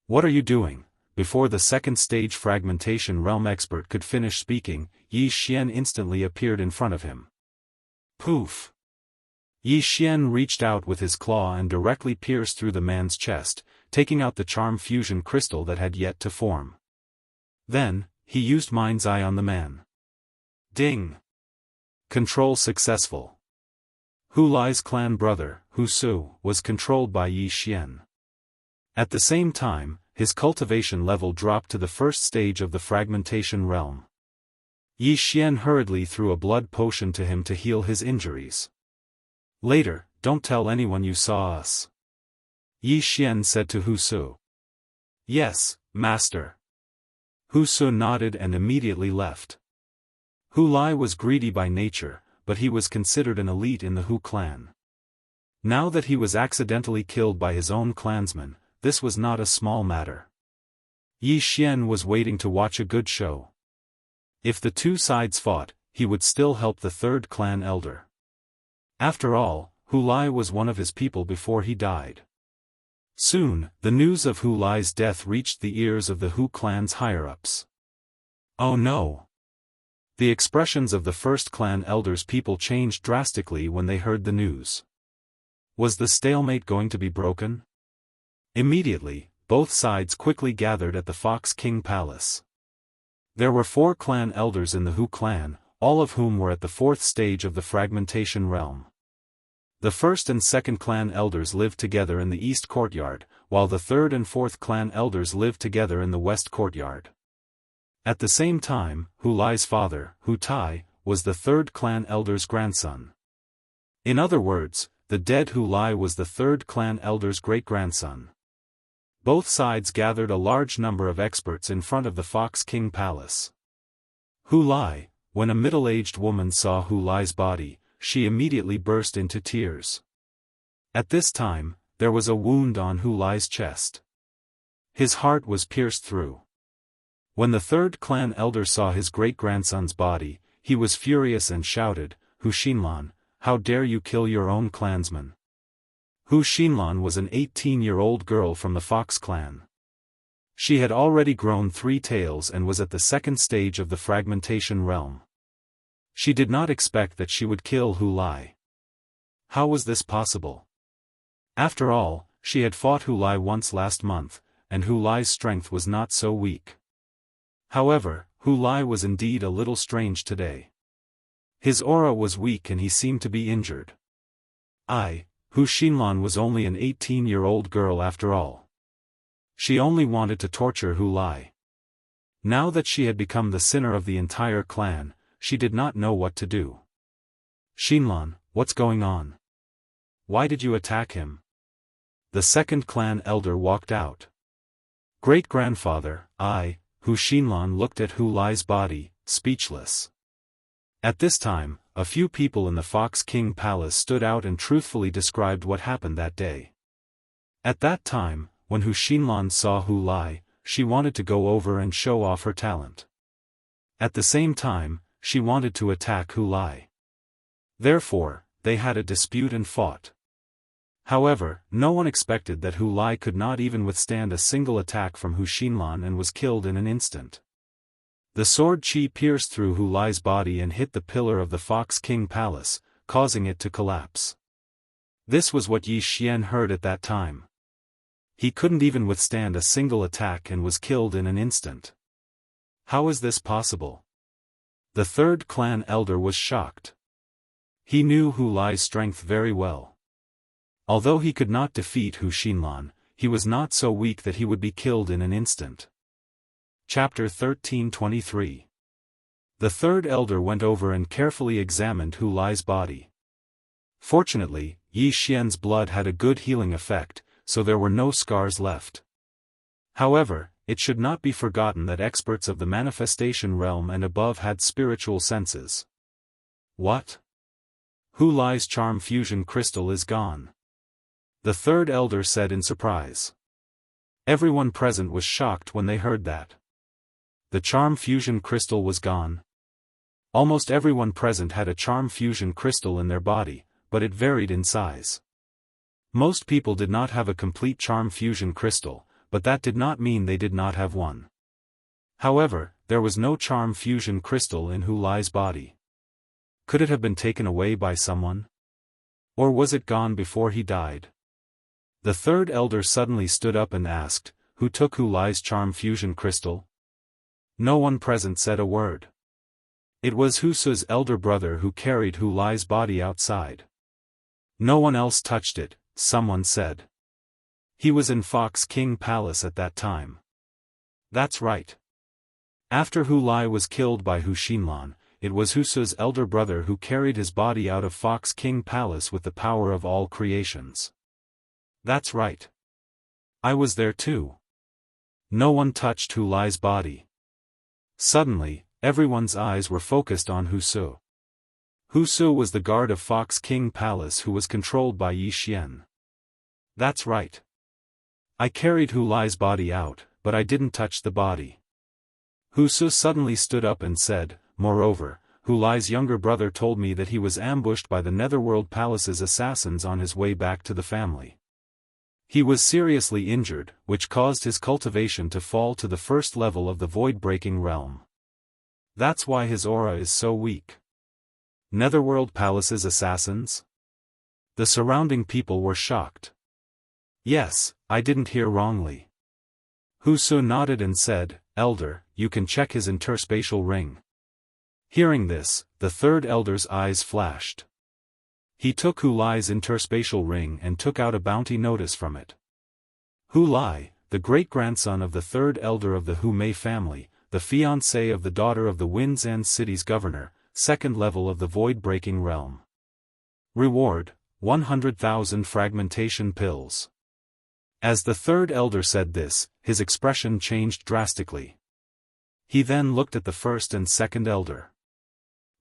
A: "What are you doing?" Before the second-stage fragmentation realm expert could finish speaking, Yi Xian instantly appeared in front of him. Poof! Yi Xian reached out with his claw and directly pierced through the man's chest, taking out the charm fusion crystal that had yet to form. Then, he used Mind's Eye on the man. Ding! Control successful. Hu Lai's clan brother, Hu Su, was controlled by Yi Xian. At the same time, his cultivation level dropped to the first stage of the fragmentation realm. Yi Xian hurriedly threw a blood potion to him to heal his injuries. "Later, don't tell anyone you saw us," Yi Xian said to Hu Su. "Yes, master." Hu Su nodded and immediately left. Hu Lai was greedy by nature, but he was considered an elite in the Hu clan. Now that he was accidentally killed by his own clansmen, this was not a small matter. Yi Xian was waiting to watch a good show. If the two sides fought, he would still help the third clan elder. After all, Hu Lai was one of his people before he died. Soon, the news of Hu Lai's death reached the ears of the Hu clan's higher-ups. Oh no! The expressions of the first clan elder's people changed drastically when they heard the news. Was the stalemate going to be broken? Immediately, both sides quickly gathered at the Fox King Palace. There were 4 clan elders in the Hu clan, all of whom were at the 4th stage of the fragmentation realm. The 1st and 2nd clan elders lived together in the East Courtyard, while the 3rd and 4th clan elders lived together in the West Courtyard. At the same time, Hu Lai's father, Hu Tai, was the 3rd clan elder's grandson. In other words, the dead Hu Lai was the 3rd clan elder's great-grandson. Both sides gathered a large number of experts in front of the Fox King Palace. Hu Lai, when a middle-aged woman saw Hu Lai's body, she immediately burst into tears. At this time, there was a wound on Hu Lai's chest. His heart was pierced through. When the 3rd clan elder saw his great-grandson's body, he was furious and shouted, "Hu Xinlan, how dare you kill your own clansman?" Hu Xinlan was an 18-year-old girl from the Fox clan. She had already grown 3 tails and was at the 2nd stage of the fragmentation realm. She did not expect that she would kill Hu Lai. How was this possible? After all, she had fought Hu Lai once last month, and Hu Lai's strength was not so weak. However, Hu Lai was indeed a little strange today. His aura was weak and he seemed to be injured. Hu Xinlan was only an 18-year-old girl after all. She only wanted to torture Hu Lai. Now that she had become the sinner of the entire clan, she did not know what to do. Xinlan, what's going on? Why did you attack him? The second clan elder walked out. Great-grandfather, Hu Xinlan looked at Hu Lai's body, speechless. At this time, a few people in the Fox King Palace stood out and truthfully described what happened that day. At that time, when Hu Xinlan saw Hu Lai, she wanted to go over and show off her talent. At the same time, she wanted to attack Hu Lai. Therefore, they had a dispute and fought. However, no one expected that Hu Lai could not even withstand a single attack from Hu Xinlan and was killed in an instant. The sword qi pierced through Hu Lai's body and hit the pillar of the Fox King Palace, causing it to collapse. This was what Yi Xian heard at that time. He couldn't even withstand a single attack and was killed in an instant. How is this possible? The third clan elder was shocked. He knew Hu Lai's strength very well. Although he could not defeat Hu Xinlan, he was not so weak that he would be killed in an instant. Chapter 1323. The third elder went over and carefully examined Hu Lai's body. Fortunately, Yi Xian's blood had a good healing effect, so there were no scars left. However, it should not be forgotten that experts of the manifestation realm and above had spiritual senses. What? Hu Lai's charm fusion crystal is gone. The third elder said in surprise. Everyone present was shocked when they heard that. The charm fusion crystal was gone. Almost everyone present had a charm fusion crystal in their body, but it varied in size. Most people did not have a complete charm fusion crystal, but that did not mean they did not have one. However, there was no charm fusion crystal in Hu Lai's body. Could it have been taken away by someone? Or was it gone before he died? The third elder suddenly stood up and asked, "Who took Hu Lai's charm fusion crystal?" No one present said a word. It was Hu Su's elder brother who carried Hu Lai's body outside. No one else touched it, someone said. He was in Fox King Palace at that time. That's right. After Hu Lai was killed by Hu Xinlan, it was Hu Su's elder brother who carried his body out of Fox King Palace with the power of all creations. That's right. I was there too. No one touched Hu Lai's body. Suddenly, everyone's eyes were focused on Hu Su. Hu Su was the guard of Fox King Palace who was controlled by Yi Xian. That's right. I carried Hu Lai's body out, but I didn't touch the body. Hu Su suddenly stood up and said, "Moreover, Hu Lai's younger brother told me that he was ambushed by the Netherworld Palace's assassins on his way back to the family. He was seriously injured, which caused his cultivation to fall to the first level of the void-breaking realm. That's why his aura is so weak." Netherworld Palace's assassins? The surrounding people were shocked. Yes, I didn't hear wrongly. Hu Su nodded and said, "Elder, you can check his interspatial ring." Hearing this, the third elder's eyes flashed. He took Hu Lai's interspatial ring and took out a bounty notice from it. Hu Lai, the great-grandson of the third elder of the Hu Mei family, the fiancé of the daughter of the Winds End City's governor, second level of the void-breaking realm. Reward, 100,000 fragmentation pills. As the third elder said this, his expression changed drastically. He then looked at the first and second elder.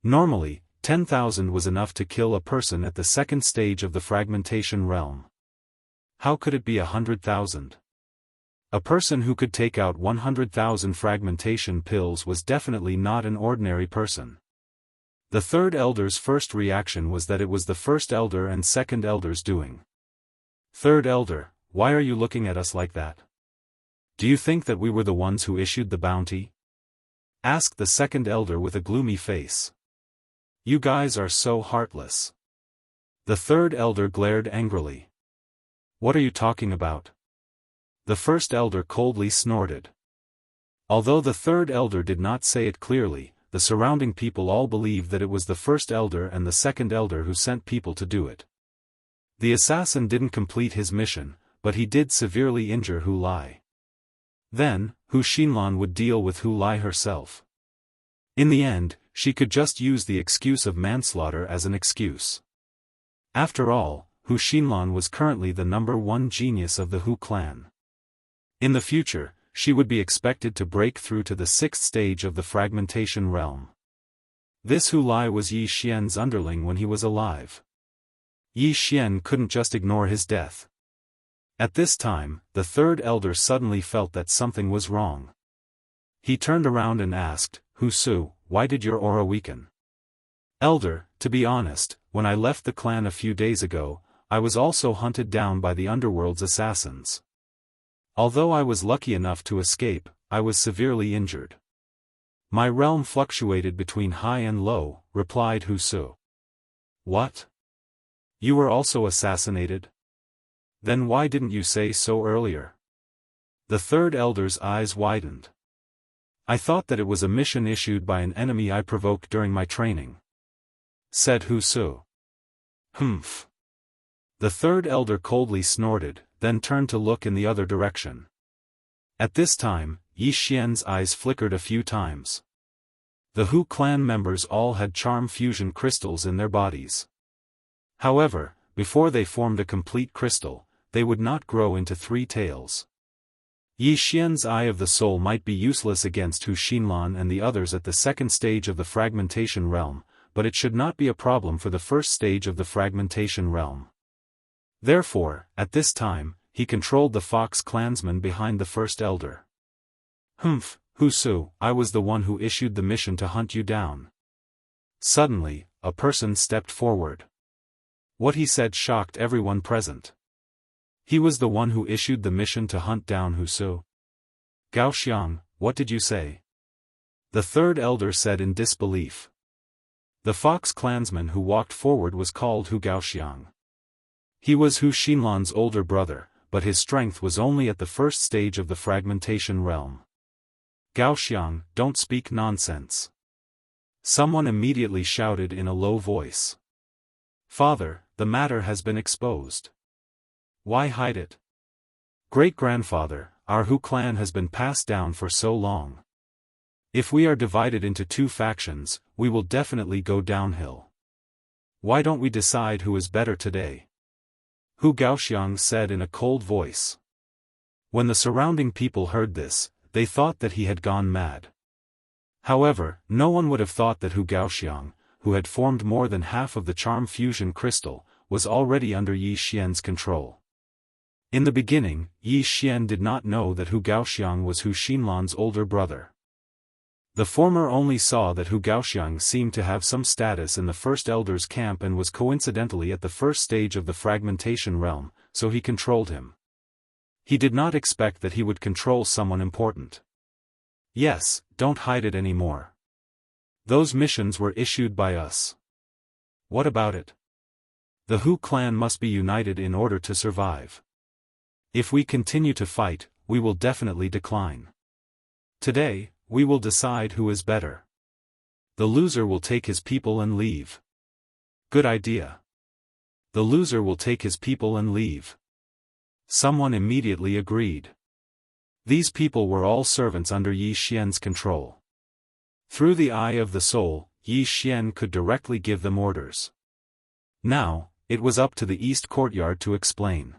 A: Normally, 10,000 was enough to kill a person at the second stage of the fragmentation realm. How could it be 100,000? A person who could take out 100,000 fragmentation pills was definitely not an ordinary person. The third elder's first reaction was that it was the first elder and second elder's doing. "Third elder, why are you looking at us like that? Do you think that we were the ones who issued the bounty?" asked the second elder with a gloomy face. "You guys are so heartless." The third elder glared angrily. "What are you talking about?" The first elder coldly snorted. Although the third elder did not say it clearly, the surrounding people all believed that it was the first elder and the second elder who sent people to do it. The assassin didn't complete his mission, but he did severely injure Hu Lai. Then, Hu Xinlan would deal with Hu Lai herself. In the end, she could just use the excuse of manslaughter as an excuse. After all, Hu Xinlan was currently the #1 genius of the Hu clan. In the future, she would be expected to break through to the 6th stage of the fragmentation realm. This Hu Lai was Yi Xian's underling when he was alive. Yi Xian couldn't just ignore his death. At this time, the third elder suddenly felt that something was wrong. He turned around and asked, "Hu Su, why did your aura weaken?" "Elder, to be honest, when I left the clan a few days ago, I was also hunted down by the underworld's assassins. Although I was lucky enough to escape, I was severely injured. My realm fluctuated between high and low," replied Hu Su. "What? You were also assassinated? Then why didn't you say so earlier?" The third elder's eyes widened. "I thought that it was a mission issued by an enemy I provoked during my training," said Hu Su. "Humph." The third elder coldly snorted, then turned to look in the other direction. At this time, Yi Xian's eyes flickered a few times. The Hu clan members all had charm fusion crystals in their bodies. However, before they formed a complete crystal, they would not grow into 3 tails. Yi Xian's Eye of the Soul might be useless against Hu Xinlan and the others at the 2nd stage of the fragmentation realm, but it should not be a problem for the 1st stage of the fragmentation realm. Therefore, at this time, he controlled the fox clansmen behind the first elder. "Humph, Hu Su, I was the one who issued the mission to hunt you down." Suddenly, a person stepped forward. What he said shocked everyone present. He was the one who issued the mission to hunt down Hu Su. "Gao Xiang, what did you say?" The third elder said in disbelief. The fox clansman who walked forward was called Hu Gaoxiang. He was Hu Xinlan's older brother, but his strength was only at the 1st stage of the fragmentation realm. "Gaoxiang, don't speak nonsense." Someone immediately shouted in a low voice. "Father, the matter has been exposed. Why hide it? Great-grandfather, our Hu clan has been passed down for so long. If we are divided into 2 factions, we will definitely go downhill. Why don't we decide who is better today?" Hu Gaoxiang said in a cold voice. When the surrounding people heard this, they thought that he had gone mad. However, no one would have thought that Hu Gaoxiang, who had formed more than half of the charm fusion crystal, was already under Yi Xian's control. In the beginning, Yi Xian did not know that Hu Gaoxiang was Hu Xinlan's older brother. The former only saw that Hu Gaoxiang seemed to have some status in the first elder's camp and was coincidentally at the 1st stage of the fragmentation realm, so he controlled him. He did not expect that he would control someone important. "Yes, don't hide it anymore. Those missions were issued by us. What about it? The Hu clan must be united in order to survive. If we continue to fight, we will definitely decline. Today, we will decide who is better. The loser will take his people and leave." "Good idea. The loser will take his people and leave." Someone immediately agreed. These people were all servants under Yi Xian's control. Through the Eye of the Soul, Yi Xian could directly give them orders. Now, it was up to the East Courtyard to explain.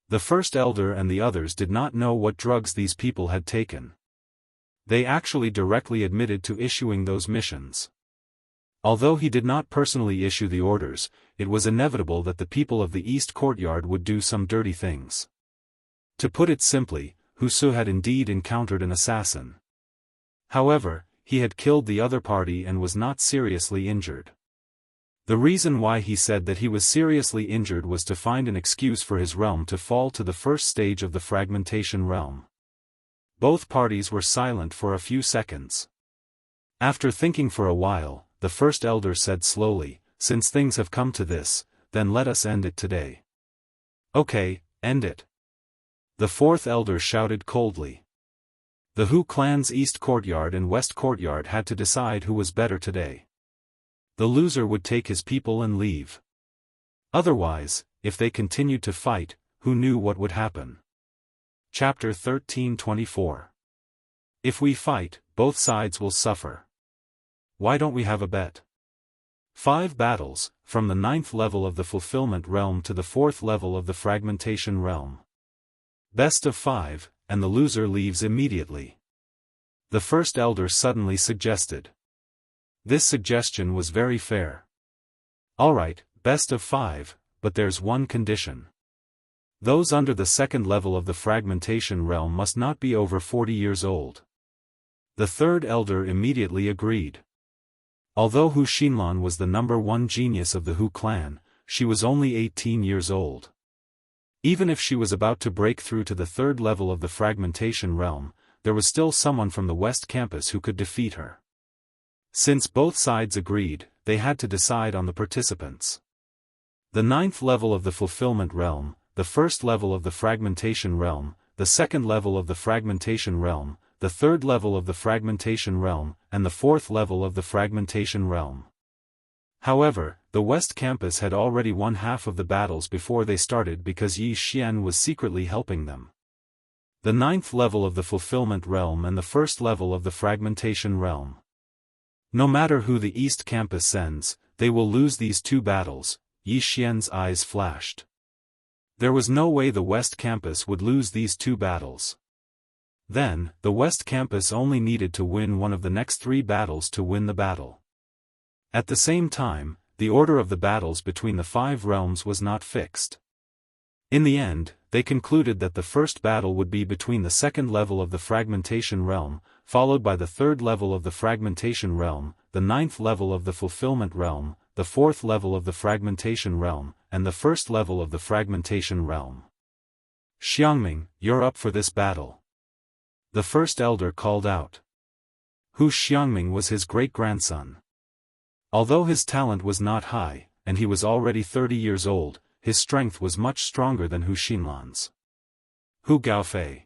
A: The first elder and the others did not know what drugs these people had taken. They actually directly admitted to issuing those missions. Although he did not personally issue the orders, it was inevitable that the people of the East Courtyard would do some dirty things. To put it simply, Hu Su had indeed encountered an assassin. However, he had killed the other party and was not seriously injured. The reason why he said that he was seriously injured was to find an excuse for his realm to fall to the 1st stage of the fragmentation realm. Both parties were silent for a few seconds. After thinking for a while, the first elder said slowly, "Since things have come to this, then let us end it today." "Okay, end it." The fourth elder shouted coldly. The Hu clan's East Courtyard and West Courtyard had to decide who was better today. The loser would take his people and leave. Otherwise, if they continued to fight, who knew what would happen? Chapter 13:24. If we fight, both sides will suffer. Why don't we have a bet? 5 battles, from the 9th level of the fulfillment realm to the 4th level of the fragmentation realm. Best of 5, and the loser leaves immediately. The first elder suddenly suggested. This suggestion was very fair. Alright, best of 5, but there's one condition. Those under the 2nd level of the fragmentation realm must not be over 40 years old. The third elder immediately agreed. Although Hu Xinlan was the number 1 genius of the Hu clan, she was only 18 years old. Even if she was about to break through to the 3rd level of the fragmentation realm, there was still someone from the West Campus who could defeat her. Since both sides agreed, they had to decide on the participants. The 9th level of the fulfillment realm, the 1st level of the fragmentation realm, the 2nd level of the fragmentation realm, the 3rd level of the fragmentation realm, and the 4th level of the fragmentation realm. However, the West Campus had already won half of the battles before they started because Yi Xian was secretly helping them. The 9th level of the fulfillment realm and the 1st level of the fragmentation realm. No matter who the East Campus sends, they will lose these 2 battles. Yi Xian's eyes flashed. There was no way the West Campus would lose these 2 battles. Then, the West Campus only needed to win one of the next 3 battles to win the battle. At the same time, the order of the battles between the 5 realms was not fixed. In the end, they concluded that the first battle would be between the 2nd level of the fragmentation realm, followed by the 3rd level of the fragmentation realm, the 9th level of the fulfillment realm, the 4th level of the fragmentation realm, and the 1st level of the fragmentation realm. Xiangming, you're up for this battle. The first elder called out. Hu Xiangming was his great-grandson. Although his talent was not high, and he was already 30 years old, his strength was much stronger than Hu Xinlan's. Hu Gaofei.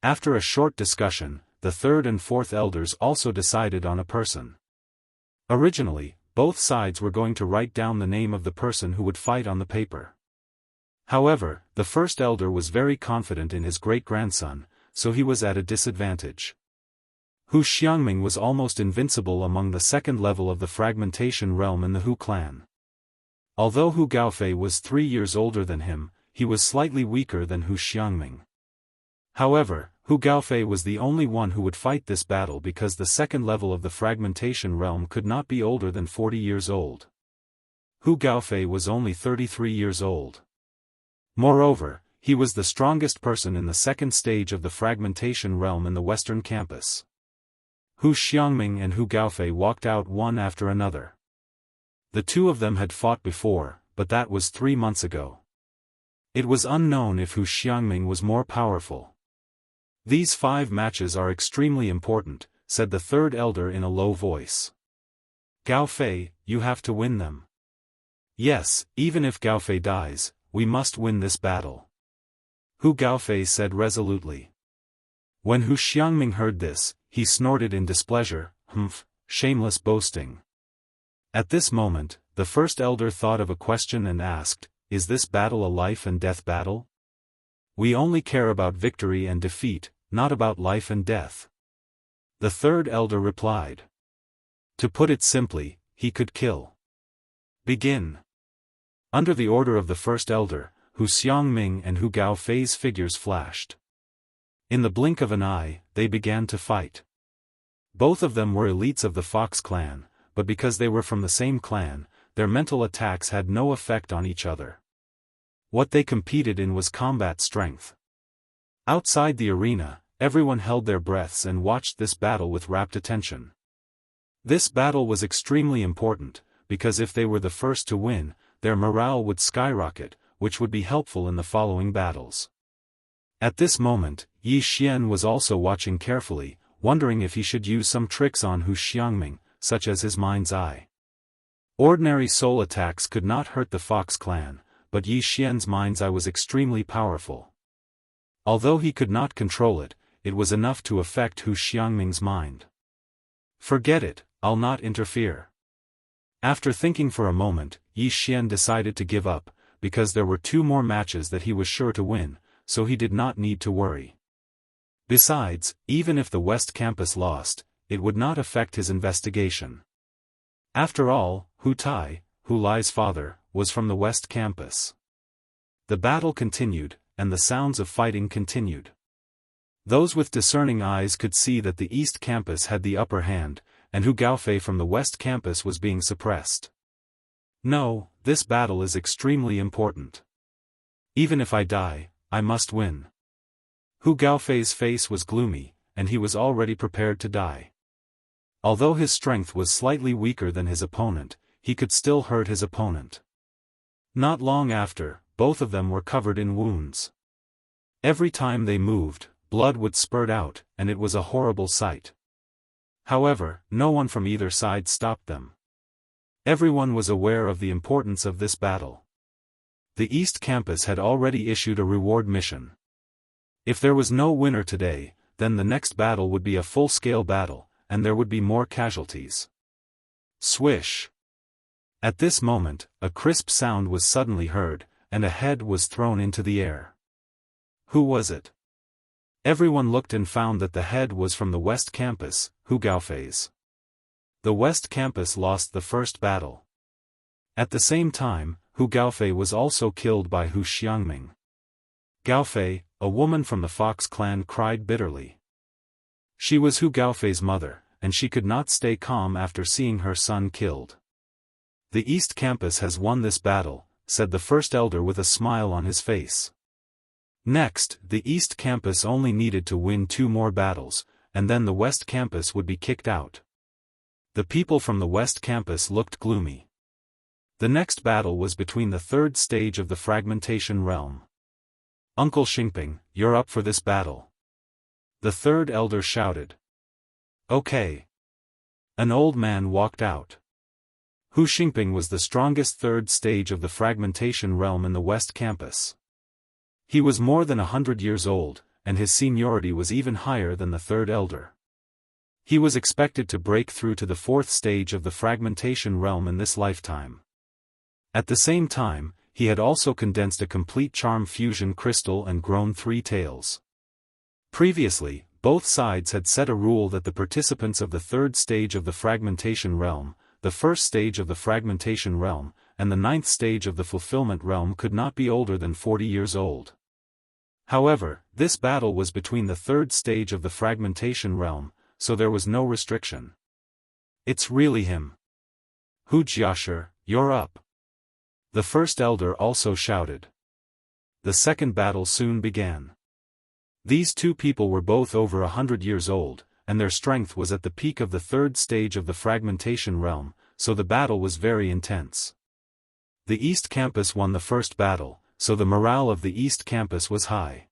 A: After a short discussion, the 3rd and 4th elders also decided on a person. Originally, both sides were going to write down the name of the person who would fight on the paper. However, the first elder was very confident in his great-grandson, so he was at a disadvantage. Hu Xiangming was almost invincible among the 2nd level of the fragmentation realm in the Hu clan. Although Hu Gaofei was 3 years older than him, he was slightly weaker than Hu Xiangming. However, Hu Gaofei was the only one who would fight this battle because the 2nd level of the fragmentation realm could not be older than 40 years old. Hu Gaofei was only 33 years old. Moreover, he was the strongest person in the 2nd stage of the fragmentation realm in the Western Campus. Hu Xiangming and Hu Gaofei walked out one after another. The 2 of them had fought before, but that was 3 months ago. It was unknown if Hu Xiangming was more powerful. These 5 matches are extremely important, said the 3rd elder in a low voice. Gaofei, you have to win them. Yes, even if Gaofei dies, we must win this battle. Hu Gaofei said resolutely. When Hu Xiangming heard this, he snorted in displeasure, "Humph, shameless boasting." At this moment, the first elder thought of a question and asked, "Is this battle a life and death battle? We only care about victory and defeat, not about life and death." The 3rd elder replied. To put it simply, he could kill. Begin. Under the order of the first elder, Hu Xiangming and Hu Gaofei's figures flashed. In the blink of an eye, they began to fight. Both of them were elites of the Fox clan, but because they were from the same clan, their mental attacks had no effect on each other. What they competed in was combat strength. Outside the arena, everyone held their breaths and watched this battle with rapt attention. This battle was extremely important, because if they were the first to win, their morale would skyrocket, which would be helpful in the following battles. At this moment, Yi Xian was also watching carefully, wondering if he should use some tricks on Hu Xiangming, such as his mind's eye. Ordinary soul attacks could not hurt the Fox clan, but Yi Xian's mind's eye was extremely powerful. Although he could not control it, it was enough to affect Hu Xiangming's mind. Forget it, I'll not interfere. After thinking for a moment, Yi Xian decided to give up, because there were 2 more matches that he was sure to win, so he did not need to worry. Besides, even if the West Campus lost, it would not affect his investigation. After all, Hu Tai, Hu Lai's father, was from the West Campus. The battle continued, and the sounds of fighting continued. Those with discerning eyes could see that the East Campus had the upper hand, and Hu Gaofei from the West Campus was being suppressed. No, this battle is extremely important. Even if I die, I must win. Hu Gaofei's face was gloomy, and he was already prepared to die. Although his strength was slightly weaker than his opponent, he could still hurt his opponent. Not long after, both of them were covered in wounds. Every time they moved, blood would spurt out, and it was a horrible sight. However, no one from either side stopped them. Everyone was aware of the importance of this battle. The East Campus had already issued a reward mission. If there was no winner today, then the next battle would be a full-scale battle, and there would be more casualties. Swish! At this moment, a crisp sound was suddenly heard, and a head was thrown into the air. Who was it? Everyone looked and found that the head was from the West Campus, Hu Gaofei's. The West Campus lost the first battle. At the same time, Hu Gaofei was also killed by Hu Xiangming. Gaofei, a woman from the Fox clan, cried bitterly. She was Hu Gaofei's mother, and she could not stay calm after seeing her son killed. The East Campus has won this battle, said the first elder with a smile on his face. Next, the East Campus only needed to win 2 more battles, and then the West Campus would be kicked out. The people from the West Campus looked gloomy. The next battle was between the 3rd stage of the fragmentation realm. Uncle Xingping, you're up for this battle. The 3rd elder shouted. Okay. An old man walked out. Hu Xingping was the strongest 3rd stage of the fragmentation realm in the West Campus. He was more than 100 years old, and his seniority was even higher than the 3rd elder. He was expected to break through to the 4th stage of the fragmentation realm in this lifetime. At the same time, he had also condensed a complete charm fusion crystal and grown 3 tails. Previously, both sides had set a rule that the participants of the 3rd stage of the fragmentation realm, the 1st stage of the fragmentation realm, and the 9th stage of the fulfillment realm could not be older than 40 years old. However, this battle was between the 3rd stage of the fragmentation realm, so there was no restriction. It's really him. Hu Jiashi, you're up. The first elder also shouted. The second battle soon began. These 2 people were both over 100 years old, and their strength was at the peak of the 3rd stage of the fragmentation realm, so the battle was very intense. The East Campus won the first battle, so the morale of the East Campus was high.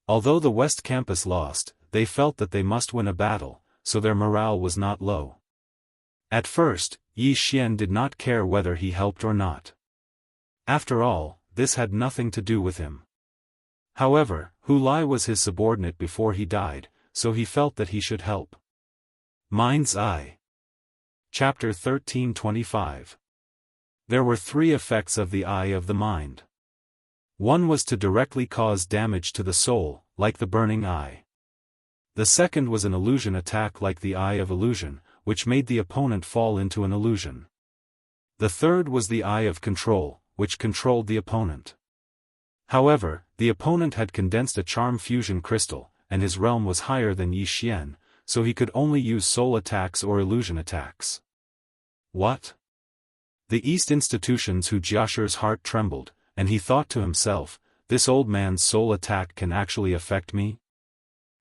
A: Although the West Campus lost, they felt that they must win a battle, so their morale was not low. At first, Yi Xian did not care whether he helped or not. After all, this had nothing to do with him. However, Hu Lai was his subordinate before he died, so he felt that he should help. Mind's Eye. Chapter 1325. There were 3 effects of the Eye of the Mind. One was to directly cause damage to the soul, like the burning eye. The second was an illusion attack like the Eye of Illusion, which made the opponent fall into an illusion. The third was the Eye of Control, which controlled the opponent. However, the opponent had condensed a charm fusion crystal, and his realm was higher than Yi Xian, so he could only use soul attacks or illusion attacks. What? The East institutions Hu Jiashi's heart trembled, and he thought to himself, this old man's soul attack can actually affect me?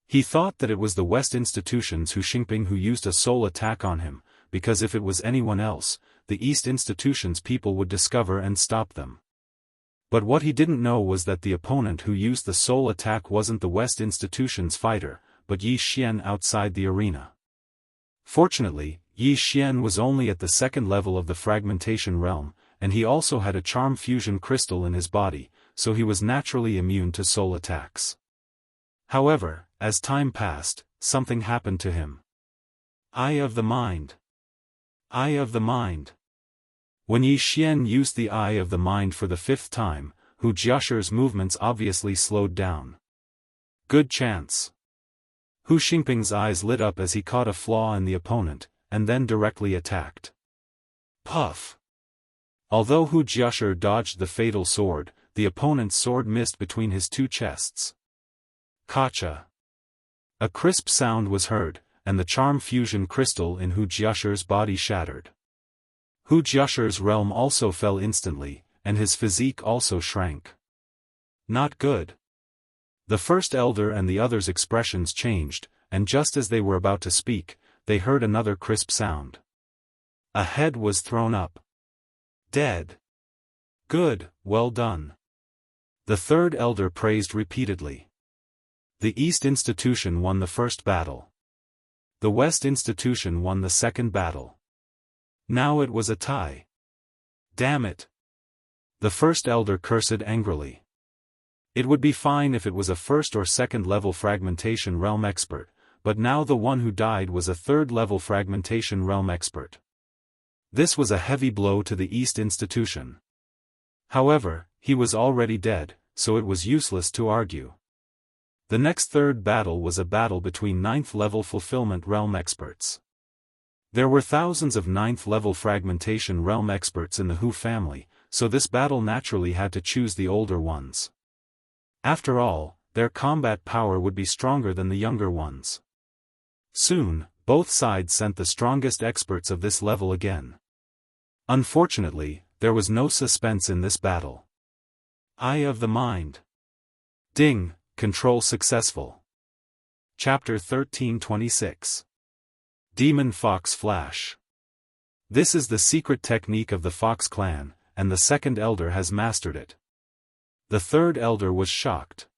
A: He thought that it was the West institutions Hu Xingping who used a soul attack on him, because if it was anyone else, the East institutions people would discover and stop them. But what he didn't know was that the opponent who used the soul attack wasn't the West institutions fighter, but Yi Xian outside the arena. Fortunately, Yi Xian was only at the second level of the fragmentation realm, and he also had a charm fusion crystal in his body, so he was naturally immune to soul attacks. However, as time passed, something happened to him. Eye of the mind. Eye of the mind. When Yi Xian used the eye of the mind for the 5th time, Hu Jiashi's movements obviously slowed down. Good chance. Hu Xingping's eyes lit up as he caught a flaw in the opponent, and then directly attacked. Puff. Although Hu Jiashi dodged the fatal sword, the opponent's sword missed between his two chests. Kacha. A crisp sound was heard, and the charm fusion crystal in Hu Jiashi's body shattered. Hu Jiashi's realm also fell instantly, and his physique also shrank. Not good. The first elder and the others' expressions changed, and just as they were about to speak, they heard another crisp sound. A head was thrown up. Dead. Good, well done. The third elder praised repeatedly. The East institution won the first battle. The West institution won the second battle. Now it was a tie. Damn it. The first elder cursed angrily. It would be fine if it was a first or second level fragmentation realm expert, but now the one who died was a third level fragmentation realm expert. This was a heavy blow to the East institution. However, he was already dead, so it was useless to argue. The next third battle was a battle between 9th level fulfillment realm experts. There were thousands of 9th level fragmentation realm experts in the Hu family, so this battle naturally had to choose the older ones. After all, their combat power would be stronger than the younger ones. Soon, both sides sent the strongest experts of this level again. Unfortunately, there was no suspense in this battle. Eye of the mind. Ding, control successful. Chapter 1326. Demon Fox Flash. This is the secret technique of the Fox clan, and the second elder has mastered it. The third elder was shocked.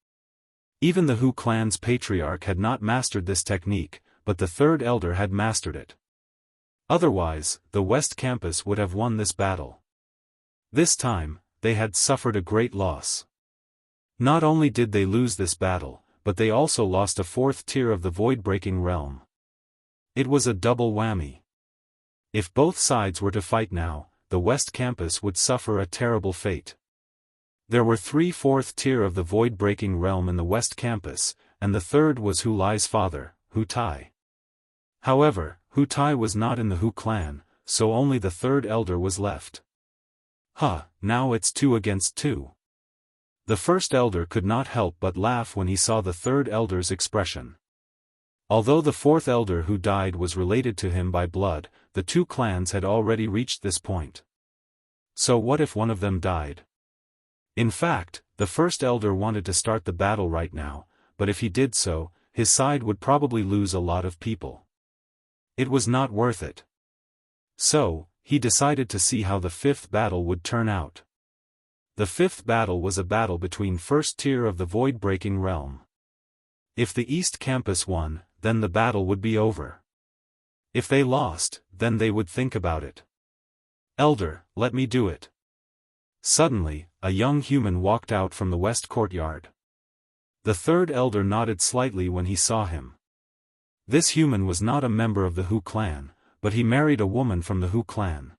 A: Even the Hu clan's patriarch had not mastered this technique, but the third elder had mastered it. Otherwise, the West Campus would have won this battle. This time, they had suffered a great loss. Not only did they lose this battle, but they also lost a 4th tier of the void-breaking realm. It was a double whammy. If both sides were to fight now, the West Campus would suffer a terrible fate. There were 3 4th tier of the void-breaking realm in the West Campus, and the third was Hu Lai's father, Hu Tai. However, Hu Tai was not in the Hu clan, so only the third elder was left. Now it's 2 against 2. The first elder could not help but laugh when he saw the third elder's expression. Although the fourth elder who died was related to him by blood, the 2 clans had already reached this point. So what if one of them died? In fact, the first elder wanted to start the battle right now, but if he did so, his side would probably lose a lot of people. It was not worth it. So, he decided to see how the 5th battle would turn out. The 5th battle was a battle between first tier of the void-breaking realm. If the East Campus won, then the battle would be over. If they lost, then they would think about it. Elder, let me do it. Suddenly, a young human walked out from the west courtyard. The third elder nodded slightly when he saw him. This human was not a member of the Hu clan, but he married a woman from the Hu clan.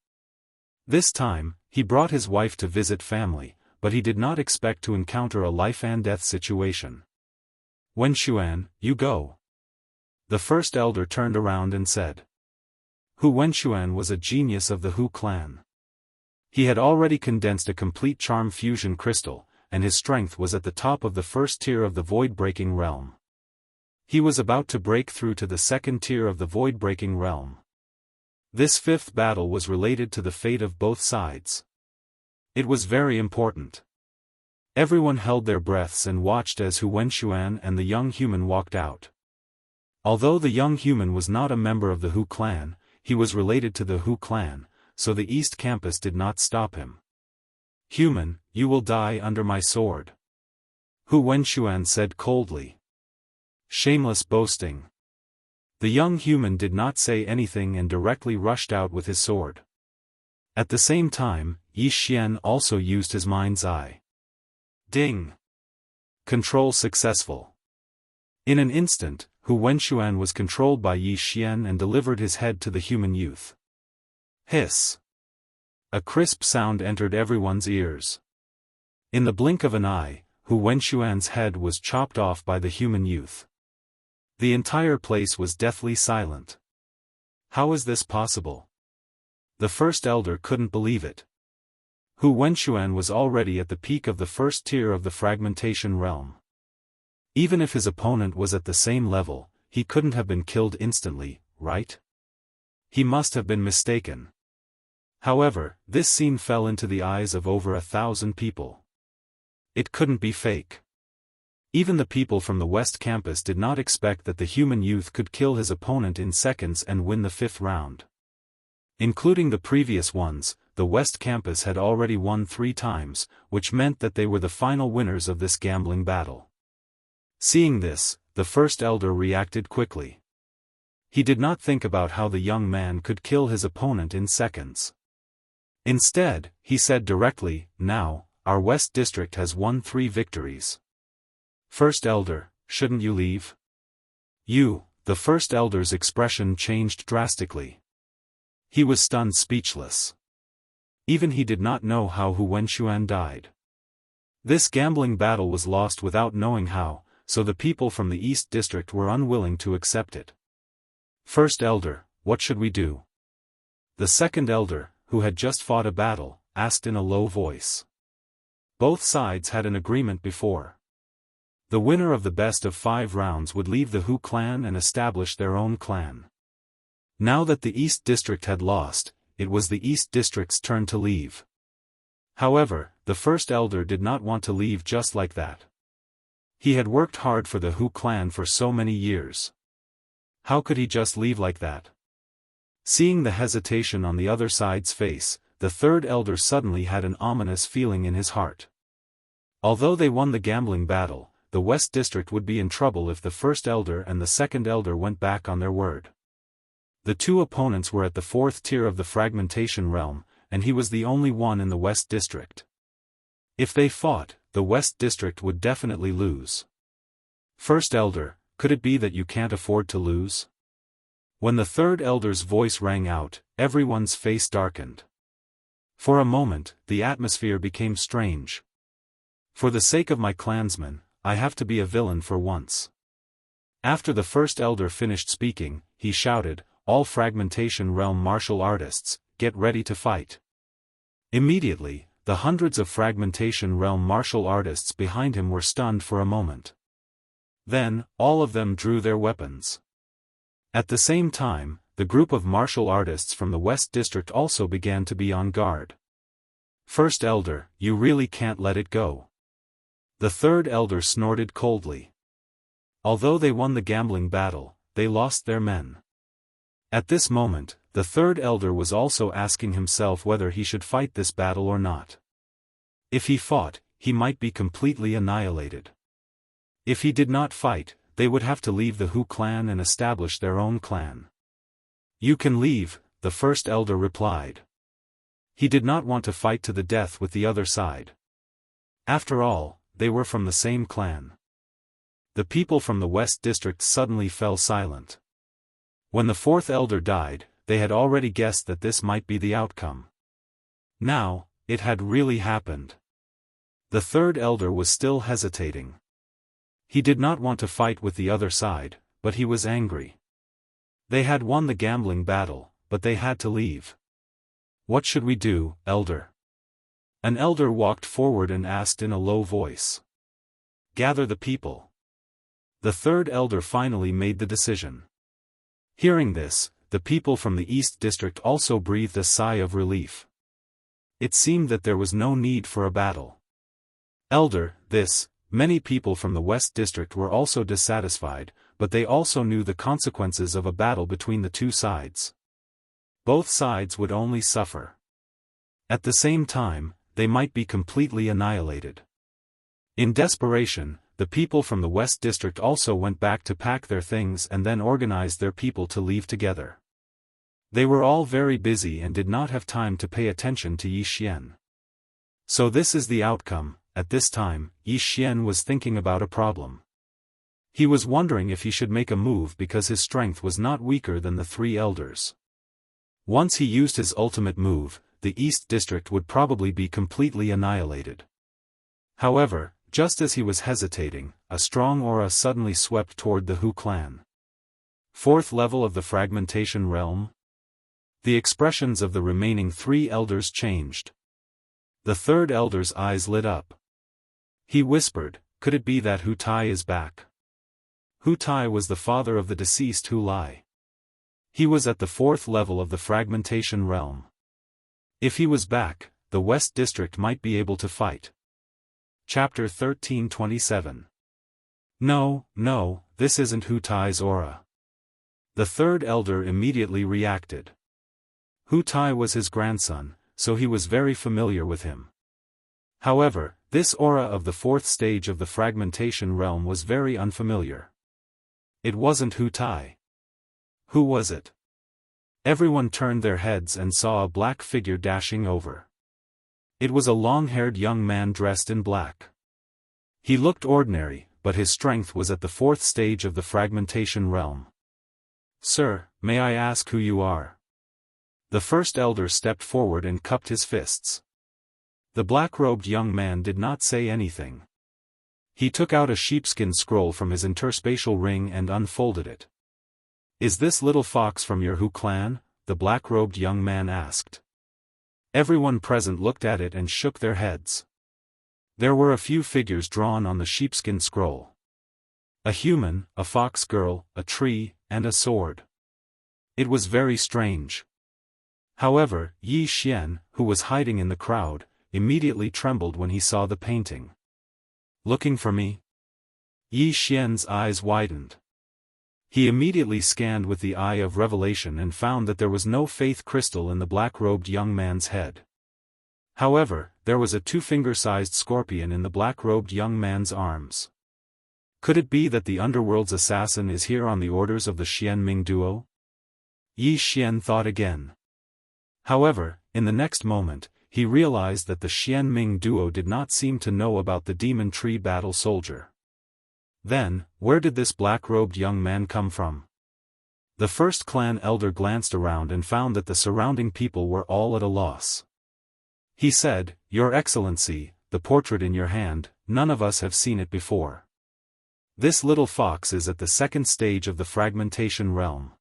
A: This time, he brought his wife to visit family, but he did not expect to encounter a life-and-death situation. Wenshuan, you go. The first elder turned around and said. Hu Wenshuan was a genius of the Hu clan. He had already condensed a complete charm fusion crystal, and his strength was at the top of the first tier of the void-breaking realm. He was about to break through to the second tier of the void-breaking realm. This 5th battle was related to the fate of both sides. It was very important. Everyone held their breaths and watched as Hu Wenshuan and the young human walked out. Although the young human was not a member of the Hu clan, he was related to the Hu clan, so the East Campus did not stop him. Human, you will die under my sword. Hu Wenshuan said coldly. Shameless boasting. The young human did not say anything and directly rushed out with his sword. At the same time, Yi Xian also used his mind's eye. Ding! Control successful. In an instant, Hu Wenxuan was controlled by Yi Xian and delivered his head to the human youth. Hiss! A crisp sound entered everyone's ears. In the blink of an eye, Hu Wenxuan's head was chopped off by the human youth. The entire place was deathly silent. How is this possible? The first elder couldn't believe it. Hu Wenxuan was already at the peak of the first tier of the fragmentation realm. Even if his opponent was at the same level, he couldn't have been killed instantly, right? He must have been mistaken. However, this scene fell into the eyes of over 1,000 people. It couldn't be fake. Even the people from the West Campus did not expect that the human youth could kill his opponent in seconds and win the 5th round. Including the previous ones, the West Campus had already won 3 times, which meant that they were the final winners of this gambling battle. Seeing this, the first elder reacted quickly. He did not think about how the young man could kill his opponent in seconds. Instead, he said directly, "Now, our West District has won 3 victories. First elder, shouldn't you leave?" The first elder's expression changed drastically. He was stunned speechless. Even he did not know how Hu Wenxuan died. This gambling battle was lost without knowing how, so the people from the East District were unwilling to accept it. First elder, what should we do? The second elder, who had just fought a battle, asked in a low voice. Both sides had an agreement before. The winner of the best of 5 rounds would leave the Hu clan and establish their own clan. Now that the East District had lost, it was the East District's turn to leave. However, the first elder did not want to leave just like that. He had worked hard for the Hu clan for so many years. How could he just leave like that? Seeing the hesitation on the other side's face, the third elder suddenly had an ominous feeling in his heart. Although they won the gambling battle, the West District would be in trouble if the first elder and the second elder went back on their word. The 2 opponents were at the 4th tier of the fragmentation realm, and he was the only one in the West District. If they fought, the West District would definitely lose. First elder, could it be that you can't afford to lose? When the third elder's voice rang out, everyone's face darkened. For a moment, the atmosphere became strange. For the sake of my clansmen, I have to be a villain for once. After the first elder finished speaking, he shouted, "All fragmentation realm martial artists, get ready to fight." Immediately, the hundreds of fragmentation realm martial artists behind him were stunned for a moment. Then, all of them drew their weapons. At the same time, the group of martial artists from the West District also began to be on guard. First elder, you really can't let it go. The third elder snorted coldly. Although they won the gambling battle, they lost their men. At this moment, the third elder was also asking himself whether he should fight this battle or not. If he fought, he might be completely annihilated. If he did not fight, they would have to leave the Hu clan and establish their own clan. "You can leave," the first elder replied. He did not want to fight to the death with the other side. After all, they were from the same clan. The people from the West District suddenly fell silent. When the 4th elder died, they had already guessed that this might be the outcome. Now, it had really happened. The third elder was still hesitating. He did not want to fight with the other side, but he was angry. They had won the gambling battle, but they had to leave. "What should we do, elder?" An elder walked forward and asked in a low voice. "Gather the people." The third elder finally made the decision. Hearing this, the people from the East District also breathed a sigh of relief. It seemed that there was no need for a battle. Elder, many people from the West District were also dissatisfied, but they also knew the consequences of a battle between the 2 sides. Both sides would only suffer. At the same time, they might be completely annihilated. In desperation, the people from the West District also went back to pack their things and then organized their people to leave together. They were all very busy and did not have time to pay attention to Yi Xian. So this is the outcome. At this time, Yi Xian was thinking about a problem. He was wondering if he should make a move because his strength was not weaker than the three elders. Once he used his ultimate move, the East District would probably be completely annihilated. However, just as he was hesitating, a strong aura suddenly swept toward the Hu clan. Fourth level of the fragmentation realm? The expressions of the remaining three elders changed. The third elder's eyes lit up. He whispered, "Could it be that Hu Tai is back?" Hu Tai was the father of the deceased Hu Lai. He was at the fourth level of the fragmentation realm. If he was back, the West District might be able to fight. Chapter 1327. No, this isn't Hu Tai's aura. The third elder immediately reacted. Hu Tai was his grandson, so he was very familiar with him. However, this aura of the fourth stage of the fragmentation realm was very unfamiliar. It wasn't Hu Tai. Who was it? Everyone turned their heads and saw a black figure dashing over. It was a long-haired young man dressed in black. He looked ordinary, but his strength was at the fourth stage of the fragmentation realm. "Sir, may I ask who you are?" The first elder stepped forward and cupped his fists. The black-robed young man did not say anything. He took out a sheepskin scroll from his interspatial ring and unfolded it. "Is this little fox from your Hu clan?" the black-robed young man asked. Everyone present looked at it and shook their heads. There were a few figures drawn on the sheepskin scroll. A human, a fox girl, a tree, and a sword. It was very strange. However, Yi Xian, who was hiding in the crowd, immediately trembled when he saw the painting. "Looking for me?" Yi Xian's eyes widened. He immediately scanned with the eye of revelation and found that there was no faith crystal in the black-robed young man's head. However, there was a two-finger-sized scorpion in the black-robed young man's arms. Could it be that the underworld's assassin is here on the orders of the Xian Ming duo? Yi Xian thought again. However, in the next moment, he realized that the Xian Ming duo did not seem to know about the demon tree battle soldier. Then, where did this black-robed young man come from? The first clan elder glanced around and found that the surrounding people were all at a loss. He said, "Your Excellency, the portrait in your hand, none of us have seen it before. This little fox is at the second stage of the fragmentation realm.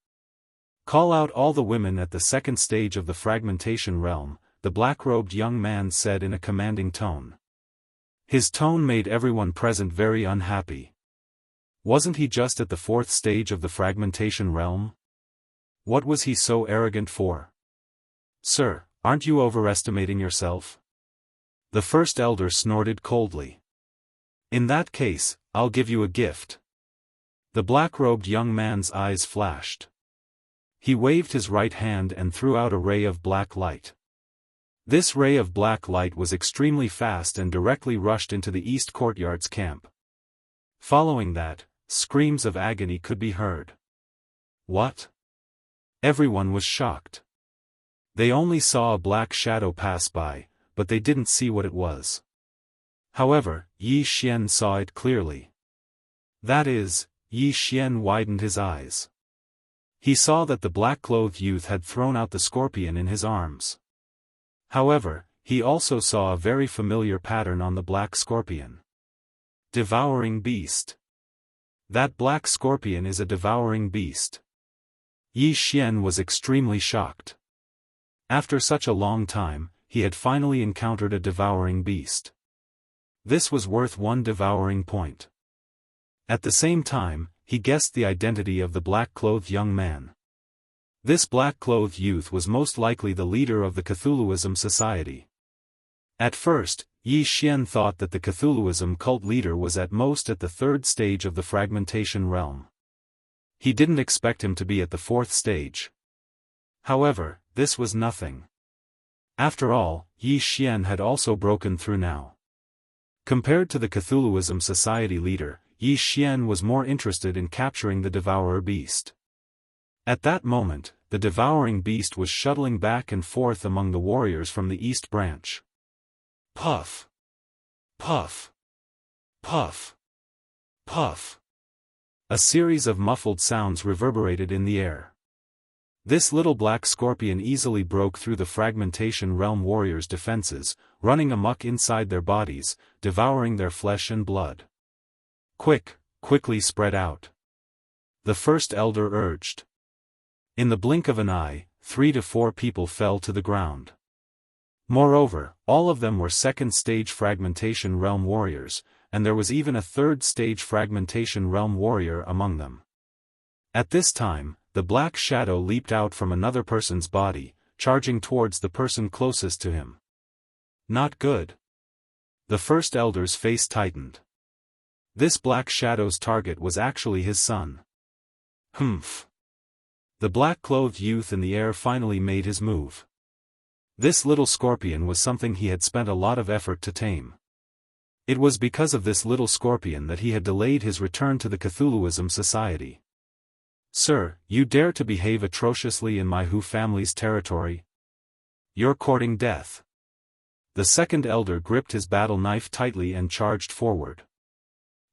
A: Call out all the women at the second stage of the fragmentation realm," the black-robed young man said in a commanding tone. His tone made everyone present very unhappy. Wasn't he just at the fourth stage of the fragmentation realm? What was he so arrogant for? "Sir, aren't you overestimating yourself?" The first elder snorted coldly. "In that case, I'll give you a gift." The black-robed young man's eyes flashed. He waved his right hand and threw out a ray of black light. This ray of black light was extremely fast and directly rushed into the East Courtyard's camp. Following that, screams of agony could be heard. What? Everyone was shocked. They only saw a black shadow pass by, but they didn't see what it was. However, Yi Xian saw it clearly. That is, Yi Xian widened his eyes. He saw that the black-clothed youth had thrown out the scorpion in his arms. However, he also saw a very familiar pattern on the black scorpion. Devouring beast. That black scorpion is a devouring beast. Yi Xian was extremely shocked. After such a long time, he had finally encountered a devouring beast. This was worth 1 devouring point. At the same time, he guessed the identity of the black-clothed young man. This black-clothed youth was most likely the leader of the Cthulhuism society. At first, Yi Xian thought that the Cthulhuism cult leader was at most at the third stage of the fragmentation realm. He didn't expect him to be at the fourth stage. However, this was nothing. After all, Yi Xian had also broken through now. Compared to the Cthulhuism society leader, Yi Xian was more interested in capturing the devourer beast. At that moment, the devouring beast was shuttling back and forth among the warriors from the East Branch. Puff! Puff! Puff! Puff! A series of muffled sounds reverberated in the air. This little black scorpion easily broke through the fragmentation realm warriors' defenses, running amok inside their bodies, devouring their flesh and blood. Quickly spread out. The first elder urged. In the blink of an eye, 3 to 4 people fell to the ground. Moreover, all of them were second-stage fragmentation realm warriors, and there was even a third-stage fragmentation realm warrior among them. At this time, the black shadow leaped out from another person's body, charging towards the person closest to him. Not good. The first elder's face tightened. This black shadow's target was actually his son. Humph. The black-clothed youth in the air finally made his move. This little scorpion was something he had spent a lot of effort to tame. It was because of this little scorpion that he had delayed his return to the Cthulhuism Society. Sir, you dare to behave atrociously in my Hu family's territory? You're courting death. The second elder gripped his battle knife tightly and charged forward.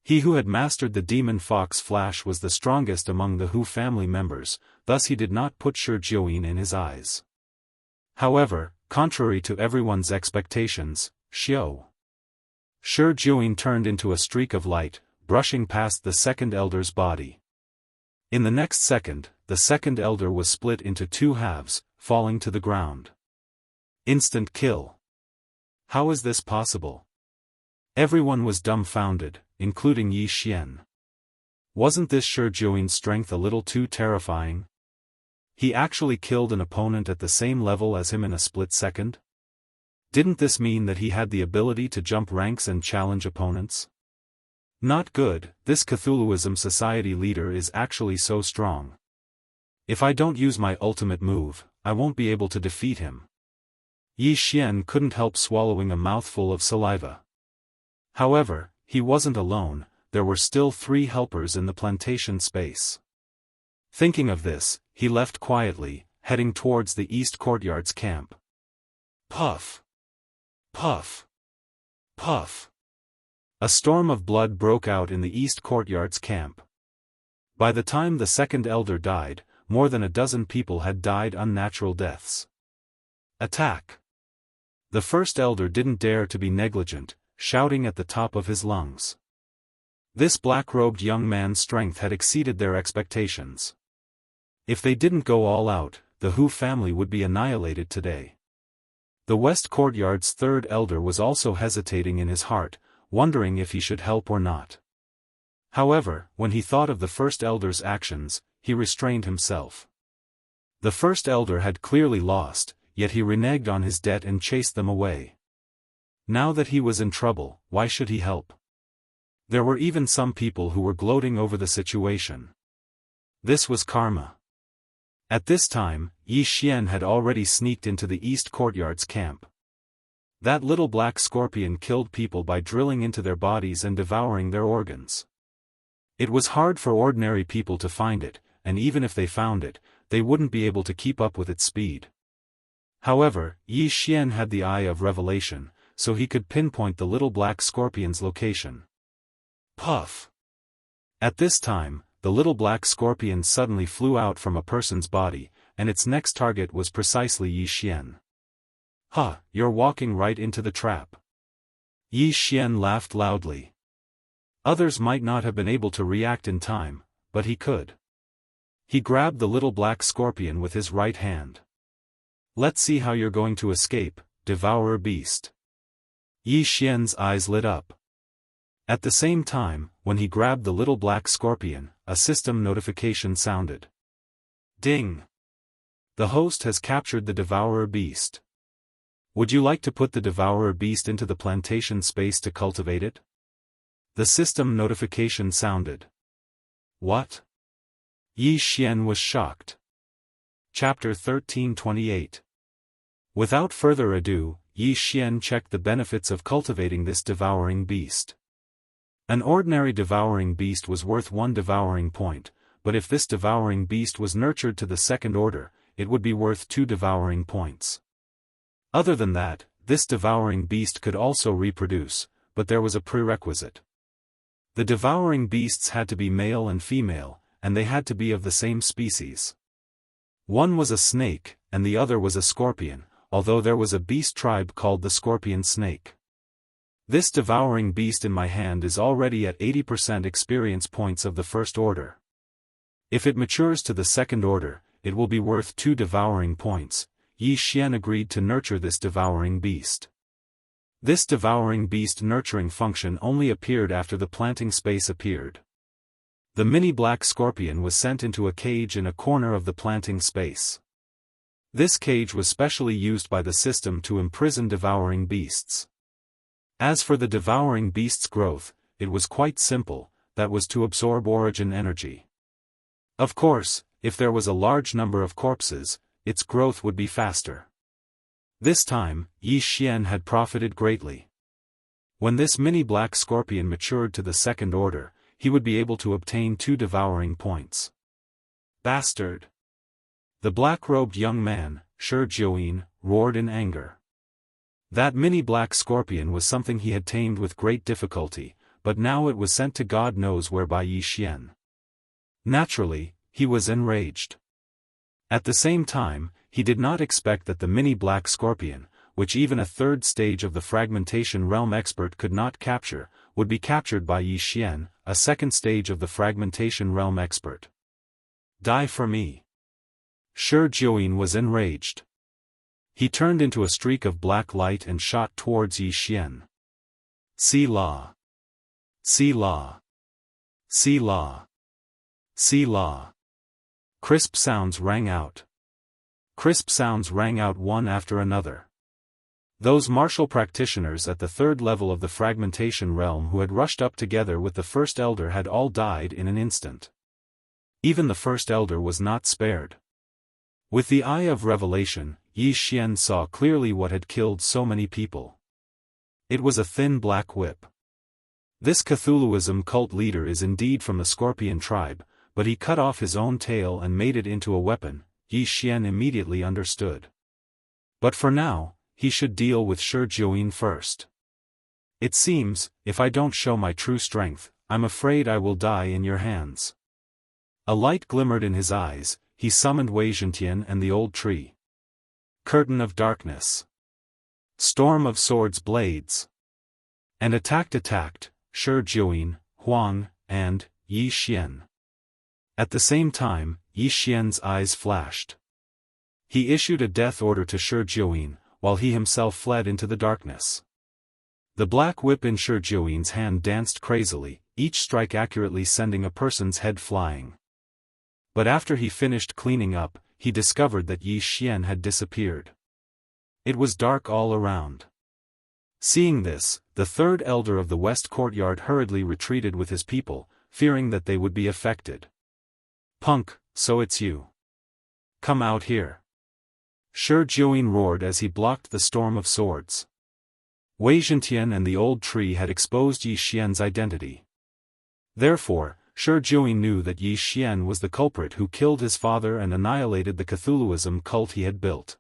A: He who had mastered the demon fox flash was the strongest among the Hu family members, thus he did not put Shi Jiuyin in his eyes. However, contrary to everyone's expectations, Shi Jiuyin turned into a streak of light, brushing past the second elder's body. In the next second, the second elder was split into 2 halves, falling to the ground. Instant kill. How is this possible? Everyone was dumbfounded, including Yi Xian. Wasn't this Shi Jiuyin's strength a little too terrifying? He actually killed an opponent at the same level as him in a split second? Didn't this mean that he had the ability to jump ranks and challenge opponents? Not good, this Cthulhuism Society leader is actually so strong. If I don't use my ultimate move, I won't be able to defeat him. Yi Xian couldn't help swallowing a mouthful of saliva. However, he wasn't alone, there were still 3 helpers in the plantation space. Thinking of this, he left quietly, heading towards the east courtyard's camp. Puff! Puff! Puff! A storm of blood broke out in the east courtyard's camp. By the time the second elder died, more than a dozen people had died unnatural deaths. Attack! The first elder didn't dare to be negligent, shouting at the top of his lungs. This black-robed young man's strength had exceeded their expectations. If they didn't go all out, the Hu family would be annihilated today. The west courtyard's third elder was also hesitating in his heart, wondering if he should help or not. However, when he thought of the first elder's actions, he restrained himself. The first elder had clearly lost, yet he reneged on his debt and chased them away. Now that he was in trouble, why should he help? There were even some people who were gloating over the situation. This was karma. At this time, Yi Xian had already sneaked into the east courtyard's camp. That little black scorpion killed people by drilling into their bodies and devouring their organs. It was hard for ordinary people to find it, and even if they found it, they wouldn't be able to keep up with its speed. However, Yi Xian had the eye of revelation, so he could pinpoint the little black scorpion's location. Puff! At this time, the little black scorpion suddenly flew out from a person's body, and its next target was precisely Yi Xian. Ha, you're walking right into the trap. Yi Xian laughed loudly. Others might not have been able to react in time, but he could. He grabbed the little black scorpion with his right hand. Let's see how you're going to escape, devourer beast. Yi Xian's eyes lit up. At the same time, when he grabbed the little black scorpion, a system notification sounded. Ding! The host has captured the devourer beast. Would you like to put the devourer beast into the plantation space to cultivate it? The system notification sounded. What? Yi Xian was shocked. Chapter 1328. Without further ado, Yi Xian checked the benefits of cultivating this devouring beast. An ordinary devouring beast was worth 1 devouring point, but if this devouring beast was nurtured to the second order, it would be worth 2 devouring points. Other than that, this devouring beast could also reproduce, but there was a prerequisite. The devouring beasts had to be male and female, and they had to be of the same species. One was a snake, and the other was a scorpion, although there was a beast tribe called the scorpion snake. This devouring beast in my hand is already at 80% experience points of the first order. If it matures to the second order, it will be worth 2 devouring points. Yi Xian agreed to nurture this devouring beast. This devouring beast nurturing function only appeared after the planting space appeared. The mini black scorpion was sent into a cage in a corner of the planting space. This cage was specially used by the system to imprison devouring beasts. As for the devouring beast's growth, it was quite simple, that was to absorb origin energy. Of course, if there was a large number of corpses, its growth would be faster. This time, Yi Xian had profited greatly. When this mini black scorpion matured to the second order, he would be able to obtain 2 devouring points. Bastard! The black-robed young man, Shi Jiuyin, roared in anger. That mini black scorpion was something he had tamed with great difficulty, but now it was sent to God knows where by Yi Xian. Naturally, he was enraged. At the same time, he did not expect that the mini black scorpion, which even a third stage of the fragmentation realm expert could not capture, would be captured by Yi Xian, a second stage of the fragmentation realm expert. Die for me! Shi Jiuyin was enraged. He turned into a streak of black light and shot towards Yi Xian. Selah! Selah! Selah! Selah! Crisp sounds rang out. Crisp sounds rang out one after another. Those martial practitioners at the third level of the fragmentation realm who had rushed up together with the first elder had all died in an instant. Even the first elder was not spared. With the eye of revelation, Yi Xian saw clearly what had killed so many people. It was a thin black whip. This Cthulhuism cult leader is indeed from the Scorpion tribe, but he cut off his own tail and made it into a weapon. Yi Xian immediately understood. But for now, he should deal with Shi Jiuyin first. It seems, if I don't show my true strength, I'm afraid I will die in your hands. A light glimmered in his eyes. He summoned Wei Zhentian and the old tree. Curtain of darkness. Storm of swords blades. And attacked Shi Jiuyin, Huang, and Yi Xian. At the same time, Yi Xian's eyes flashed. He issued a death order to Shi Jiuyin, while he himself fled into the darkness. The black whip in Shi Jiuyin's hand danced crazily, each strike accurately sending a person's head flying. But after he finished cleaning up, he discovered that Yi Xian had disappeared. It was dark all around. Seeing this, the third elder of the west courtyard hurriedly retreated with his people, fearing that they would be affected. Punk, so it's you. Come out here. Shi Jiuyin roared as he blocked the storm of swords. Wei Zhentian and the old tree had exposed Yi Xian's identity. Therefore, Shi Jiuyin knew that Yi Xian was the culprit who killed his father and annihilated the Cthulhuism cult he had built.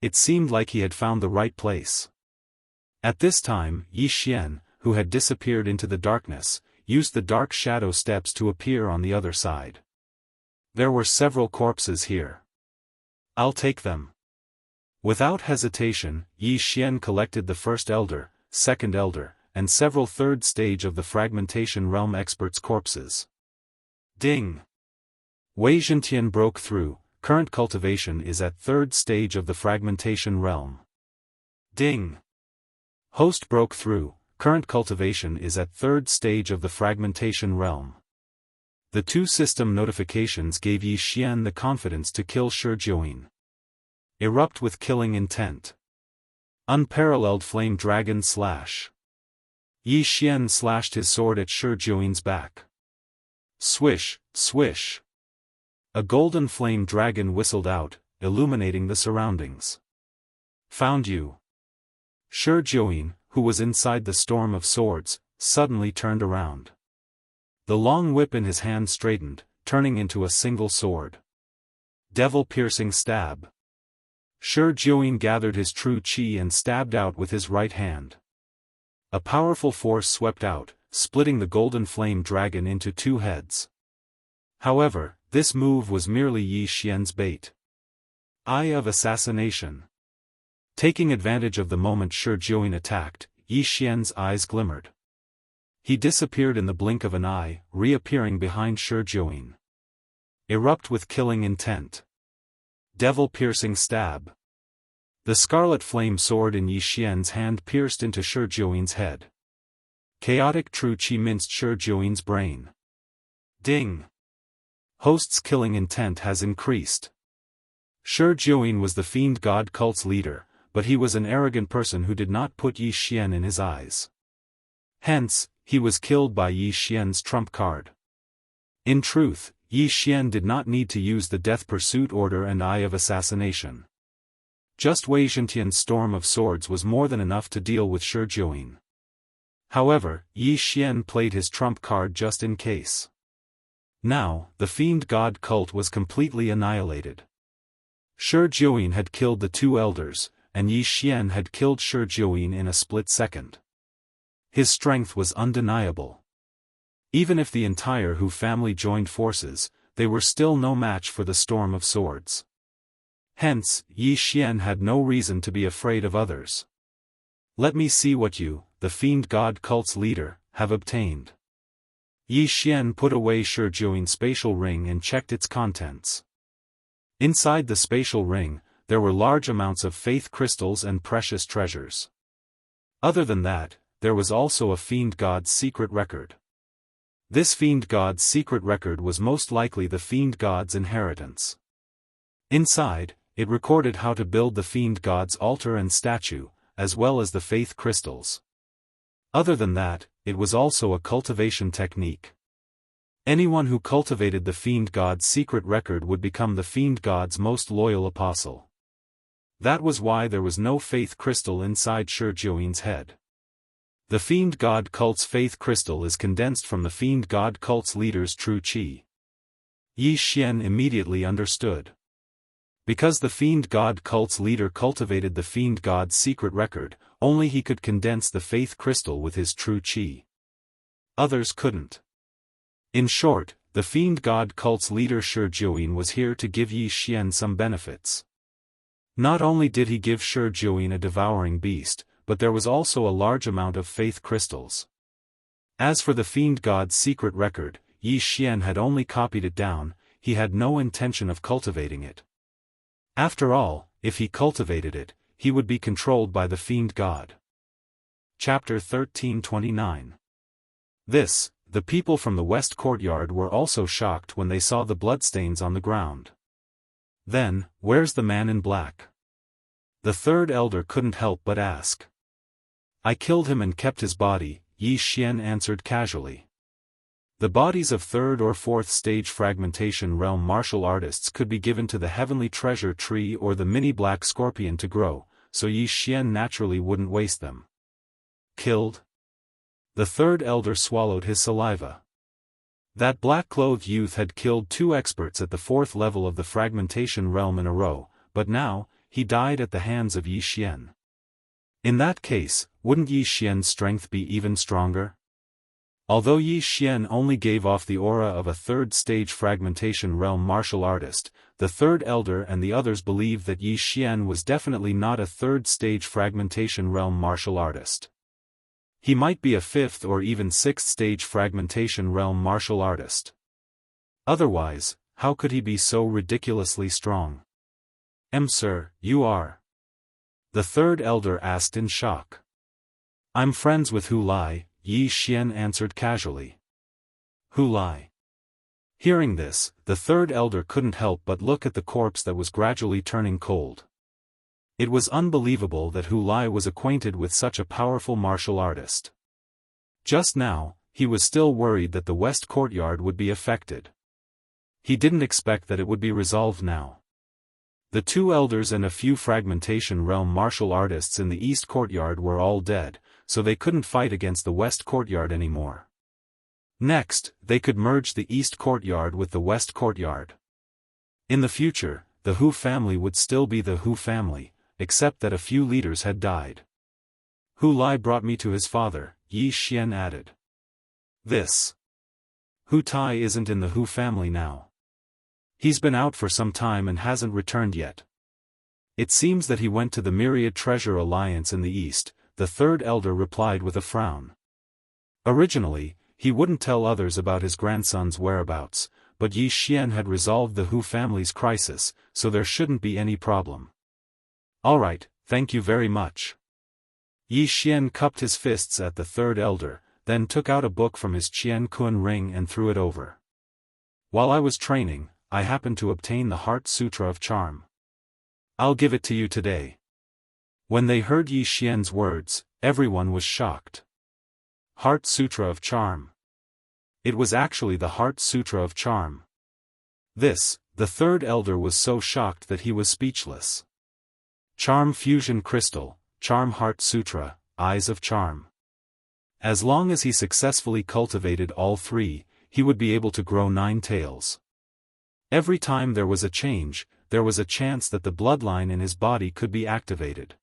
A: It seemed like he had found the right place. At this time, Yi Xian, who had disappeared into the darkness, used the dark shadow steps to appear on the other side. There were several corpses here. I'll take them. Without hesitation, Yi Xian collected the first elder, second elder, and several third stage of the fragmentation realm experts' corpses. Ding! Wei Zhentian broke through. Current cultivation is at third stage of the fragmentation realm. Ding! Host broke through. Current cultivation is at third stage of the fragmentation realm. The two system notifications gave Yi Xian the confidence to kill Shi Jiuyin. Erupt with killing intent. Unparalleled flame dragon slash. Yi Xian slashed his sword at Shi Jiuyin's back. Swish, swish. A golden flame dragon whistled out, illuminating the surroundings. Found you. Shi Jiuyin, who was inside the storm of swords, suddenly turned around. The long whip in his hand straightened, turning into a single sword. Devil-piercing stab. Shi Jiuyin gathered his true chi and stabbed out with his right hand. A powerful force swept out, splitting the golden flame dragon into 2 heads. However, this move was merely Yi Xian's bait. Eye of Assassination. Taking advantage of the moment Shi Jiuyin attacked, Yi Xian's eyes glimmered. He disappeared in the blink of an eye, reappearing behind Shi Jiuyin. Erupt with killing intent. Devil-piercing stab. The scarlet flame sword in Yi Xian's hand pierced into Shi Jiuyin's head. Chaotic true qi minced Shi Jiuyin's brain. Ding! Host's killing intent has increased. Shi Jiuyin was the fiend god cult's leader, but he was an arrogant person who did not put Yi Xian in his eyes. Hence, he was killed by Yi Xian's trump card. In truth, Yi Xian did not need to use the Death Pursuit Order and Eye of Assassination. Just Wei Zhentian's Storm of Swords was more than enough to deal with Shi Jiuyin. However, Yi Xian played his trump card just in case. Now, the fiend god cult was completely annihilated. Shi Jiuyin had killed the 2 elders, and Yi Xian had killed Shi Jiuyin in a split second. His strength was undeniable. Even if the entire Hu family joined forces, they were still no match for the Storm of Swords. Hence, Yi Xian had no reason to be afraid of others. Let me see what you, the fiend god cult's leader, have obtained. Yi Xian put away Shi Jiuyin's spatial ring and checked its contents. Inside the spatial ring, there were large amounts of faith crystals and precious treasures. Other than that, there was also a fiend god's secret record. This fiend god's secret record was most likely the fiend god's inheritance. Inside, it recorded how to build the fiend god's altar and statue, as well as the faith crystals. Other than that, it was also a cultivation technique. Anyone who cultivated the fiend god's secret record would become the fiend god's most loyal apostle. That was why there was no faith crystal inside Shi Jiuyin's head. The fiend god cult's faith crystal is condensed from the fiend god cult's leader's true qi. Yi Xian immediately understood. Because the fiend god cult's leader cultivated the fiend god's secret record, only he could condense the faith crystal with his true qi. Others couldn't. In short, the fiend god cult's leader Shi Jiuyin was here to give Yi Xian some benefits. Not only did he give Shi Jiuyin a devouring beast, but there was also a large amount of faith crystals. As for the fiend god's secret record, Yi Xian had only copied it down, he had no intention of cultivating it. After all, if he cultivated it, he would be controlled by the fiend god. Chapter 1329. The people from the west courtyard were also shocked when they saw the bloodstains on the ground. Then, where's the man in black? The 3rd elder couldn't help but ask. I killed him and kept his body, Yi Xian answered casually. The bodies of 3rd or 4th stage fragmentation realm martial artists could be given to the heavenly treasure tree or the mini black scorpion to grow, so Yi Xian naturally wouldn't waste them. Killed? The 3rd elder swallowed his saliva. That black-clothed youth had killed 2 experts at the 4th level of the fragmentation realm in a row, but now, he died at the hands of Yi Xian. In that case, wouldn't Yi Xian's strength be even stronger? Although Yi Xian only gave off the aura of a 3rd stage fragmentation realm martial artist, the 3rd elder and the others believed that Yi Xian was definitely not a 3rd stage fragmentation realm martial artist. He might be a 5th or even 6th stage fragmentation realm martial artist. Otherwise, how could he be so ridiculously strong? Sir, you are? The 3rd elder asked in shock. I'm friends with Hu Lai, Yi Xian answered casually. Hu Lai. Hearing this, the 3rd elder couldn't help but look at the corpse that was gradually turning cold. It was unbelievable that Hu Lai was acquainted with such a powerful martial artist. Just now, he was still worried that the west courtyard would be affected. He didn't expect that it would be resolved now. The 2 elders and a few fragmentation realm martial artists in the east courtyard were all dead, so they couldn't fight against the west courtyard anymore. Next, they could merge the east courtyard with the west courtyard. In the future, the Hu family would still be the Hu family, except that a few leaders had died. Hu Lai brought me to his father, Yi Xian added. This Hu Tai isn't in the Hu family now. He's been out for some time and hasn't returned yet. It seems that he went to the Myriad Treasure Alliance in the east, the third elder replied with a frown. Originally, he wouldn't tell others about his grandson's whereabouts, but Yi Xian had resolved the Hu family's crisis, so there shouldn't be any problem. Alright, thank you very much. Yi Xian cupped his fists at the third elder, then took out a book from his Qian Kun ring and threw it over. While I was training, I happened to obtain the Heart Sutra of Charm. I'll give it to you today. When they heard Yi Xian's words, everyone was shocked. Heart Sutra of Charm. It was actually the Heart Sutra of Charm. The third elder was so shocked that he was speechless. Charm Fusion Crystal, Charm Heart Sutra, Eyes of Charm. As long as he successfully cultivated all three, he would be able to grow 9 tails. Every time there was a change, there was a chance that the bloodline in his body could be activated.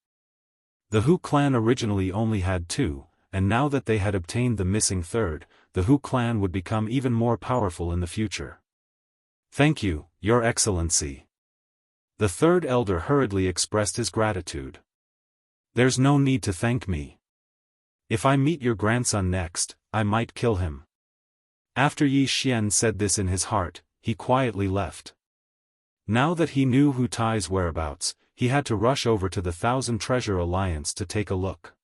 A: The Hu clan originally only had 2, and now that they had obtained the missing third, the Hu clan would become even more powerful in the future. Thank you, Your Excellency. The third elder hurriedly expressed his gratitude. There's no need to thank me. If I meet your grandson next, I might kill him. After Yi Xian said this in his heart, he quietly left. Now that he knew Hu Tai's whereabouts, he had to rush over to the Thousand Treasure Alliance to take a look.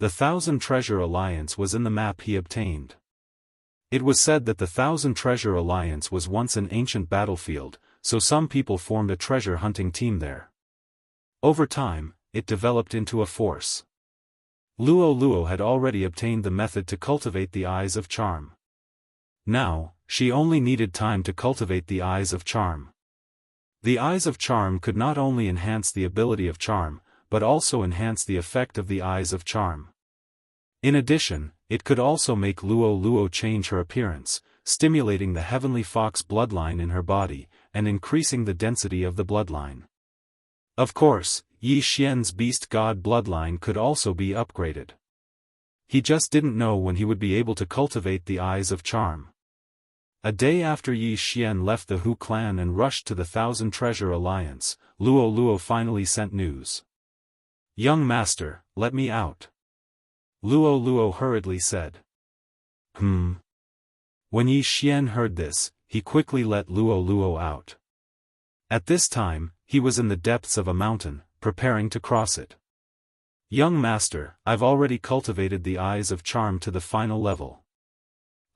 A: The Thousand Treasure Alliance was in the map he obtained. It was said that the Thousand Treasure Alliance was once an ancient battlefield, so some people formed a treasure hunting team there. Over time, it developed into a force. Luo had already obtained the method to cultivate the Eyes of Charm. Now, she only needed time to cultivate the Eyes of Charm. The Eyes of Charm could not only enhance the ability of charm, but also enhance the effect of the Eyes of Charm. In addition, it could also make Luo change her appearance, stimulating the Heavenly Fox bloodline in her body, and increasing the density of the bloodline. Of course, Yi Xian's beast god bloodline could also be upgraded. He just didn't know when he would be able to cultivate the Eyes of Charm. A day after Yi Xian left the Hu clan and rushed to the Thousand Treasure Alliance, Luo finally sent news. Young master, let me out. Luo hurriedly said. When Yi Xian heard this, he quickly let Luo out. At this time, he was in the depths of a mountain, preparing to cross it. Young master, I've already cultivated the Eyes of Charm to the final level.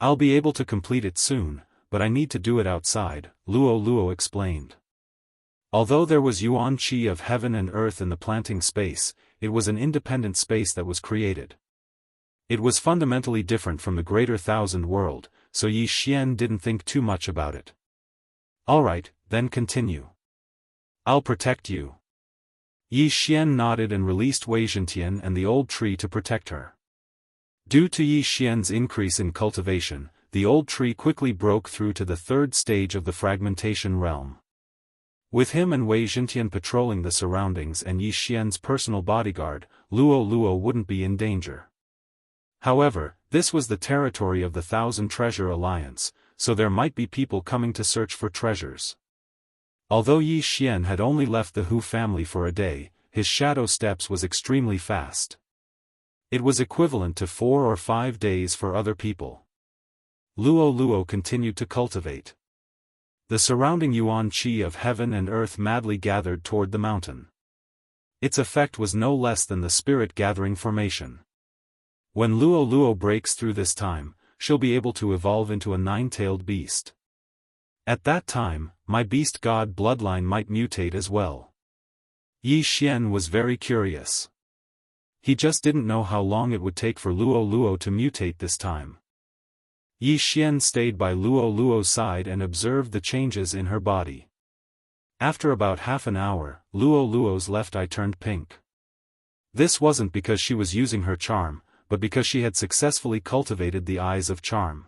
A: I'll be able to complete it soon, but I need to do it outside, Luo explained. Although there was Yuan Qi of heaven and earth in the planting space, it was an independent space that was created. It was fundamentally different from the Greater Thousand World, so Yi Xian didn't think too much about it. Alright, then continue. I'll protect you. Yi Xian nodded and released Wei Zhentian and the old tree to protect her. Due to Yi Xian's increase in cultivation, the old tree quickly broke through to the third stage of the fragmentation realm. With him and Wei Zhentian patrolling the surroundings and Yi Xian's personal bodyguard, Luo wouldn't be in danger. However, this was the territory of the Thousand Treasure Alliance, so there might be people coming to search for treasures. Although Yi Xian had only left the Hu family for a day, his shadow steps was extremely fast. It was equivalent to 4 or 5 days for other people. Luo continued to cultivate. The surrounding Yuan Qi of heaven and earth madly gathered toward the mountain. Its effect was no less than the spirit gathering formation. When Luo breaks through this time, she'll be able to evolve into a 9-tailed beast. At that time, my beast god bloodline might mutate as well. Yi Xian was very curious. He just didn't know how long it would take for Luo to mutate this time. Yi Xian stayed by Luo's side and observed the changes in her body. After about half an hour, Luo's left eye turned pink. This wasn't because she was using her charm, but because she had successfully cultivated the Eyes of Charm.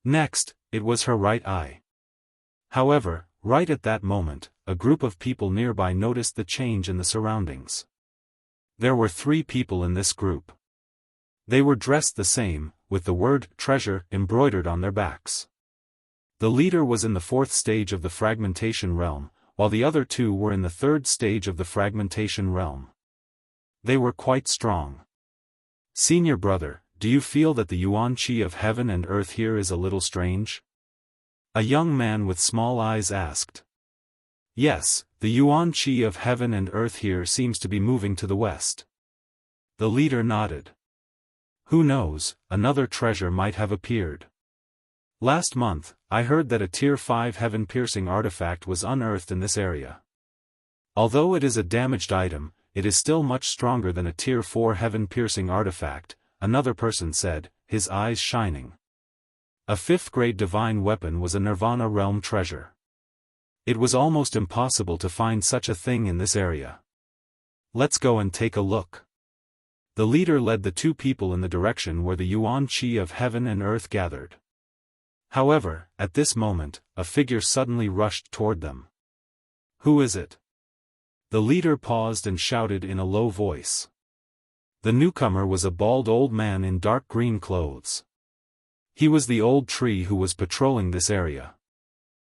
A: Next, it was her right eye. However, right at that moment, a group of people nearby noticed the change in the surroundings. There were 3 people in this group. They were dressed the same, with the word treasure embroidered on their backs. The leader was in the 4th stage of the fragmentation realm, while the other 2 were in the 3rd stage of the fragmentation realm. They were quite strong. Senior brother, do you feel that the yuan qi of heaven and earth here is a little strange? A young man with small eyes asked. Yes, the yuan qi of heaven and earth here seems to be moving to the west. The leader nodded. Who knows, another treasure might have appeared. Last month, I heard that a Tier 5 heaven-piercing artifact was unearthed in this area. Although it is a damaged item, it is still much stronger than a Tier 4 heaven-piercing artifact, another person said, his eyes shining. A 5th-grade divine weapon was a Nirvana realm treasure. It was almost impossible to find such a thing in this area. Let's go and take a look. The leader led the 2 people in the direction where the yuan qi of heaven and earth gathered. However, at this moment, a figure suddenly rushed toward them. Who is it? The leader paused and shouted in a low voice. The newcomer was a bald old man in dark green clothes. He was the old tree who was patrolling this area.